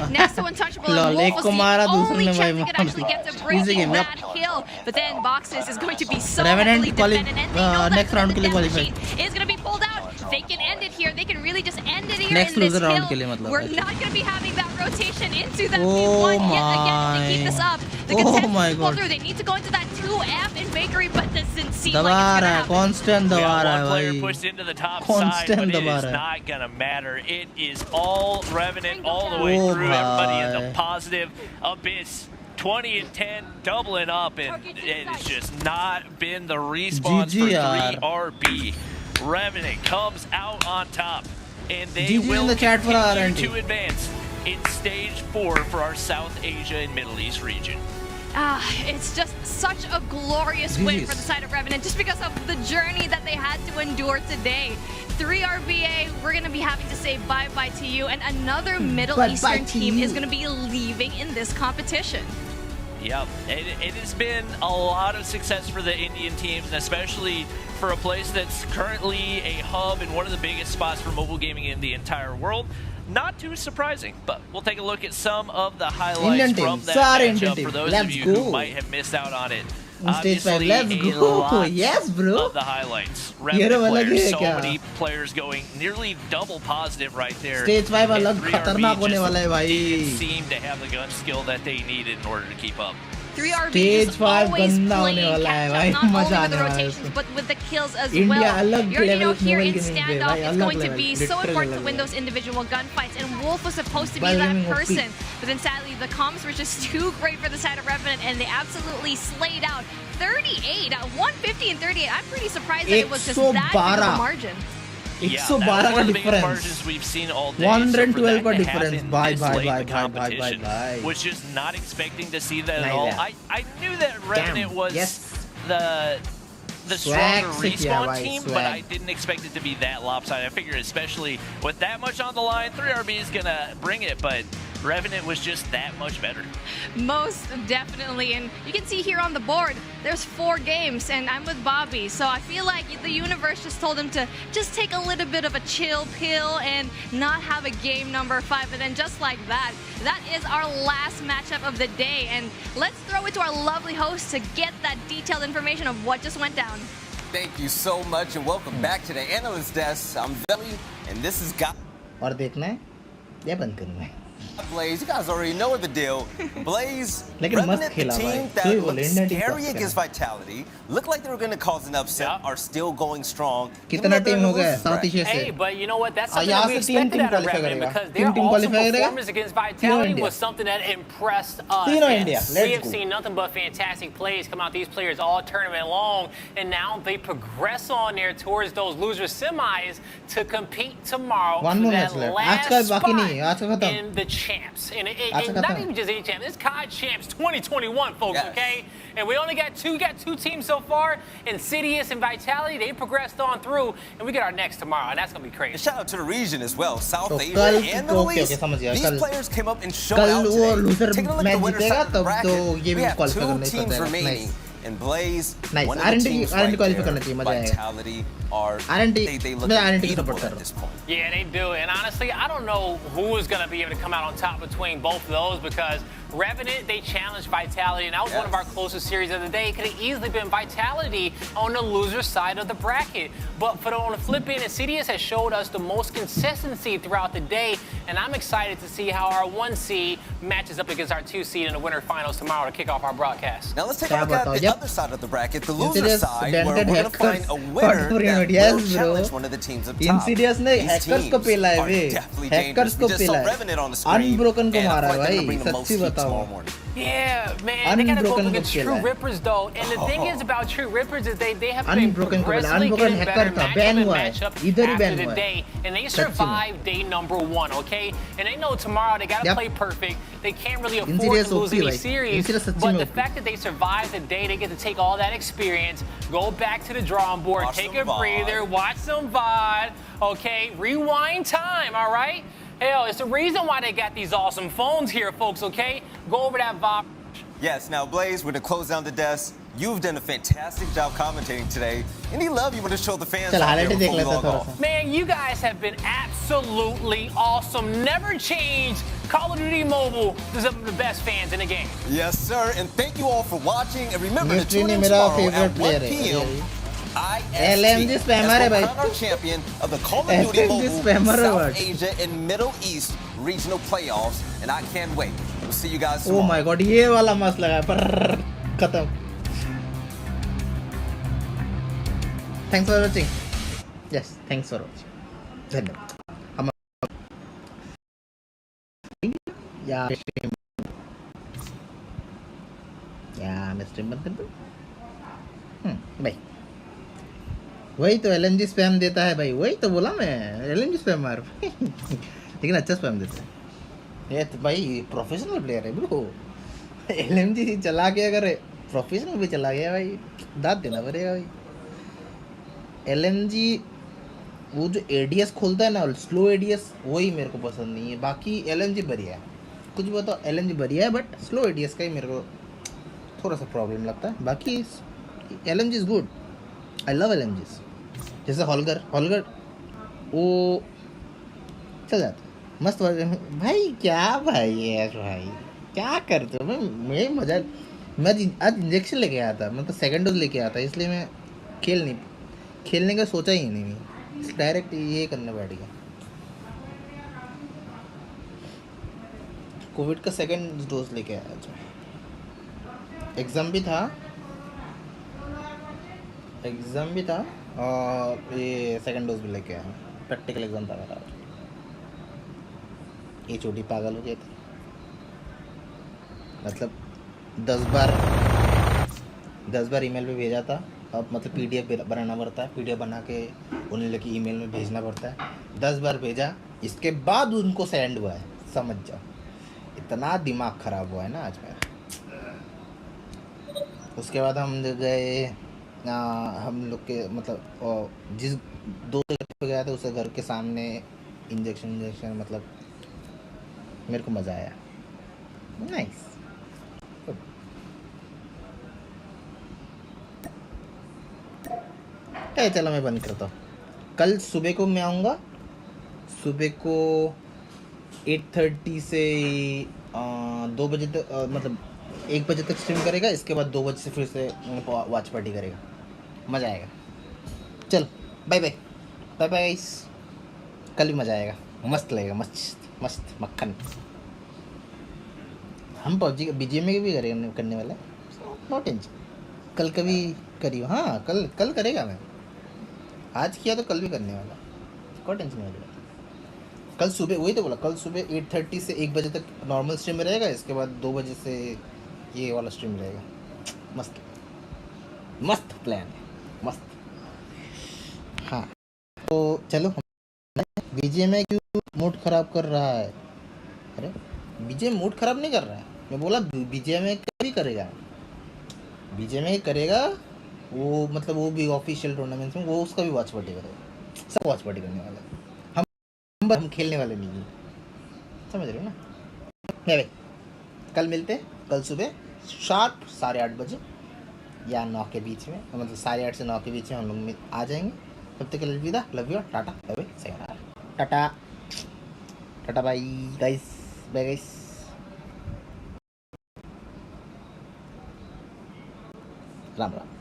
Next to Untouchable, and Wolf was the only chance he could actually get to break that hill. But then Boxes is going to be so heavily dependent, and they know that next round ke liye qualify is going to be pulled out. They can end it here. They can really just end it here in this hill. We're not going to be having that rotation into that P1 yet again to keep this up. The contest will pull through. They need to go into that 2F in Bakery, but doesn't seem like it's going to happen. Constant dawa raha hai. One player pushed into the top side, but it is not going to matter. It is all Revenant all the way through. Everybody in the positive. Abyss 20 and 10, doubling up, and it has just not been the response for 3RB. Revenant comes out on top, and they will continue to advance in Stage 4 for our South Asia and Middle East region. It's just such a glorious win for the side of Revenant, just because of the journey that they had to endure today. 3RBA, we're going to be having to say bye-bye to you, and another Middle Eastern team is going to be leaving in this competition. Yep, it has been a lot of success for the Indian teams, and especially for a place that's currently a hub and one of the biggest spots for mobile gaming in the entire world. Not too surprising, but we'll take a look at some of the highlights from that matchup for those of you who might have missed out on it. Obviously, let's go. Yes, bro. Of the highlights. Revenant players, so many players going nearly double positive right there. Stage 5 alag khatarnak hone wala hai bhai. Didn't seem to have the gun skill that they needed in order to keep up. 3RB is always playing catch up, not only with the rotations, but with the kills as well. You already know here in standoff, it's going to be so important to win those individual gunfights, and Wolf was supposed to be that person. But then sadly, the comms were just too great for the side of Revenant, and they absolutely slayed out 38, 150 and 38. I'm pretty surprised that it was just that big of a margin. 112 का difference. We've seen all day. 112 का difference. Bye. Was just not expecting to see that at all. I knew that Revenant was the stronger respawn team, but I didn't expect it to be that lopsided. I figured, especially with that much on the line, 3RB is gonna bring it, but Revenant was just that much better. Most definitely, and you can see here on the board, there's 4 games, and I'm with Bobby, so I feel like the universe just told him to just take a little bit of a chill pill and not have a game number 5, and then just like that, that is our last matchup of the day, and let's throw it to our lovely host to get that detailed information of what just went down. Thank you so much, and welcome back to the Analyst Desk. I'm Veli, and this is और देखना है या बंद करना है Blaze, you guys already know the deal. Blaze, Revenant, the team that looked scary against Vitality, looked like they were going to cause an upset, are still going strong. कितना team हो गया South Asia से? Hey, but you know what? That's something we expected out of Revenant, because their awesome performance against Vitality was something that impressed us. We have seen nothing but fantastic plays come out. These players all tournament long, and now they progress on there towards those loser semis to compete tomorrow for that last spot in the champs. And not even just any champs, it's COD Champs 2021, folks, okay? And we only got two teams so far, Insidious and Vitality. They progressed on through, and we get our next tomorrow, and that's going to be crazy. And shout out to the region as well, South Asia and Middle East. These players came up and showed out today. Taking a look at the winner's side of the bracket, we have 2 teams remaining And Blaze, Nice. one of the teams right qualify there, करना चाहिए, मजा आएगा. Vitality are they look मैं RNT की unbeatable support कर at रहा this हूँ. point. Yeah, they do. And honestly, I don't know who is going to be able to come out on top between both of those because Revenant, they challenged Vitality, and that was one of our closest series of the day. It could have easily been Vitality on the loser side of the bracket. But on the flip end, Insidious has showed us the most consistency throughout the day, and I'm excited to see how our 1 seed matches up against our 2 seed in the winter finals tomorrow to kick off our broadcast. Now let's take a look at the other side of the bracket, the loser side, where we're going to find a winner that will challenge one of the teams up top. Insidious ने hackers को पेला है वे. Hackers को पेला है. Unbroken को मारा है भाई. सच्ची बताओ. Yeah, man, they gotta go up against True Rippers though, and the thing is about True Rippers is they have been progressively getting better matchup after the day, and they survived day number 1, okay? And they know tomorrow they gotta play perfect. They can't really afford to lose any series, but the fact that they survived the day, they get to take all that experience, go back to the drawing board, take a breather, watch some VOD, okay? Rewind time, all right? Hell, it's the reason why they got these awesome phones here, folks, okay? Go over that VOD. Yes, now Blaze, we're going to close down the desk. You've done a fantastic job commentating today. Any love you want to show the fans out there before we log off? Man, you guys have been absolutely awesome. Never change. Call of Duty Mobile is some of the best fans in the game. Yes, sir. And thank you all for watching. And remember to tune in tomorrow at 1 p.m. LMG spammer है भाई. Our champion of the Call of Duty Mobile South Asia and Middle East regional playoffs, and I can't wait. We'll see you guys tomorrow. Oh my God, ये वाला मस्त लगा पर खत्म. Thanks for watching. Yes, thanks for watching. धन्यवाद. हम या मैं स्ट्रीम बंद कर दूँ. भाई वही तो LMG स्पैम देता है भाई. वही तो बोला मैं LMG स्पैम मार. लेकिन अच्छा स्पैम देता है. ये तो भाई प्रोफेशनल प्लेयर है ब्रो. LMG चला के अगर प्रोफेशनल भी चला गया भाई दाद देना पड़ेगा भाई. LMG वो जो ADS खोलता है ना स्लो ADS वही मेरे को पसंद नहीं है. बाकी LMG बढ़िया है. कुछ भी बताओ LMG बढ़िया है बट स्लो ADS का ही मेरे को थोड़ा सा प्रॉब्लम लगता है. बाकी LMG is good. I love LMGs. जैसे हॉलगर वो चल जाता मस्त भाई. क्या भाई है भाई क्या करते हो. मैं मज़ा मैं आज इंजेक्शन लेके आया था. मैं तो सेकंड डोज लेके आया था इसलिए मैं खेलने का सोचा ही नहीं. मैं डायरेक्ट ये करने बैठ गया. कोविड का सेकंड डोज लेके आया था. एग्ज़ाम भी था और ये सेकंड डोज भी लेके आया. प्रैक्टिकल एग्ज़ाम था मेरा. ये छोटी पागल हो गई थी. मतलब 10 बार ईमेल पे भेजा था. अब मतलब PDF बनाना पड़ता है. PDF बना के उन्हें लेके ईमेल में भेजना पड़ता है. 10 बार भेजा इसके बाद उनको सेंड हुआ है. समझ जाओ इतना दिमाग ख़राब हुआ है ना आज मेरा. उसके बाद हम गए हम लोग के मतलब जिस दोस्त घर पे गया था उसके घर के सामने इंजेक्शन मतलब मेरे को मज़ा आया. नाइस. चलो मैं बंद करता हूँ. कल सुबह को मैं आऊँगा. सुबह को 8:30 से 2 बजे तक मतलब 1 बजे तक स्ट्रीम करेगा. इसके बाद 2 बजे से फिर से वॉच पार्टी करेगा. मज़ा आएगा. चल बाय बाय गाइस. कल भी मज़ा आएगा. मस्त लगेगा. मस्त मक्खन. हम PUBG का BGMI भी करने वाला है. No tension. कल कभी करियो. हाँ कल करेगा. मैं आज किया तो कल भी करने वाला. कोई टेंशन नहीं है. कल सुबह वही तो बोला. कल सुबह 8:30 से 1 बजे तक नॉर्मल स्ट्रीम में रहेगा. इसके बाद 2 बजे से ये वाला स्ट्रीम रहेगा. मस्त प्लान है. मस्त. हाँ तो चलो. BGMI क्यों मूड ख़राब कर रहा है. अरे BGMI मूड ख़राब नहीं कर रहा है. मैं बोला BGMI कभी करेगा. BGMI करेगा वो मतलब वो भी ऑफिशियल टूर्नामेंट्स में वो उसका भी वॉच पार्टी करेगा. सब वॉच पार्टी करने वाला है. हम खेलने वाले नहीं हैं. समझ रहे हो ना. भाई कल मिलते हैं. कल सुबह शार्प 8:30 बजे या 9 के बीच में, मतलब 8:30 से 9 के बीच में हम लोग आ जाएंगे। तब तक के लिए अलविदा, love you, tata bye bye, sayonara, tata tata bye guys, bye guys. Ram Ram.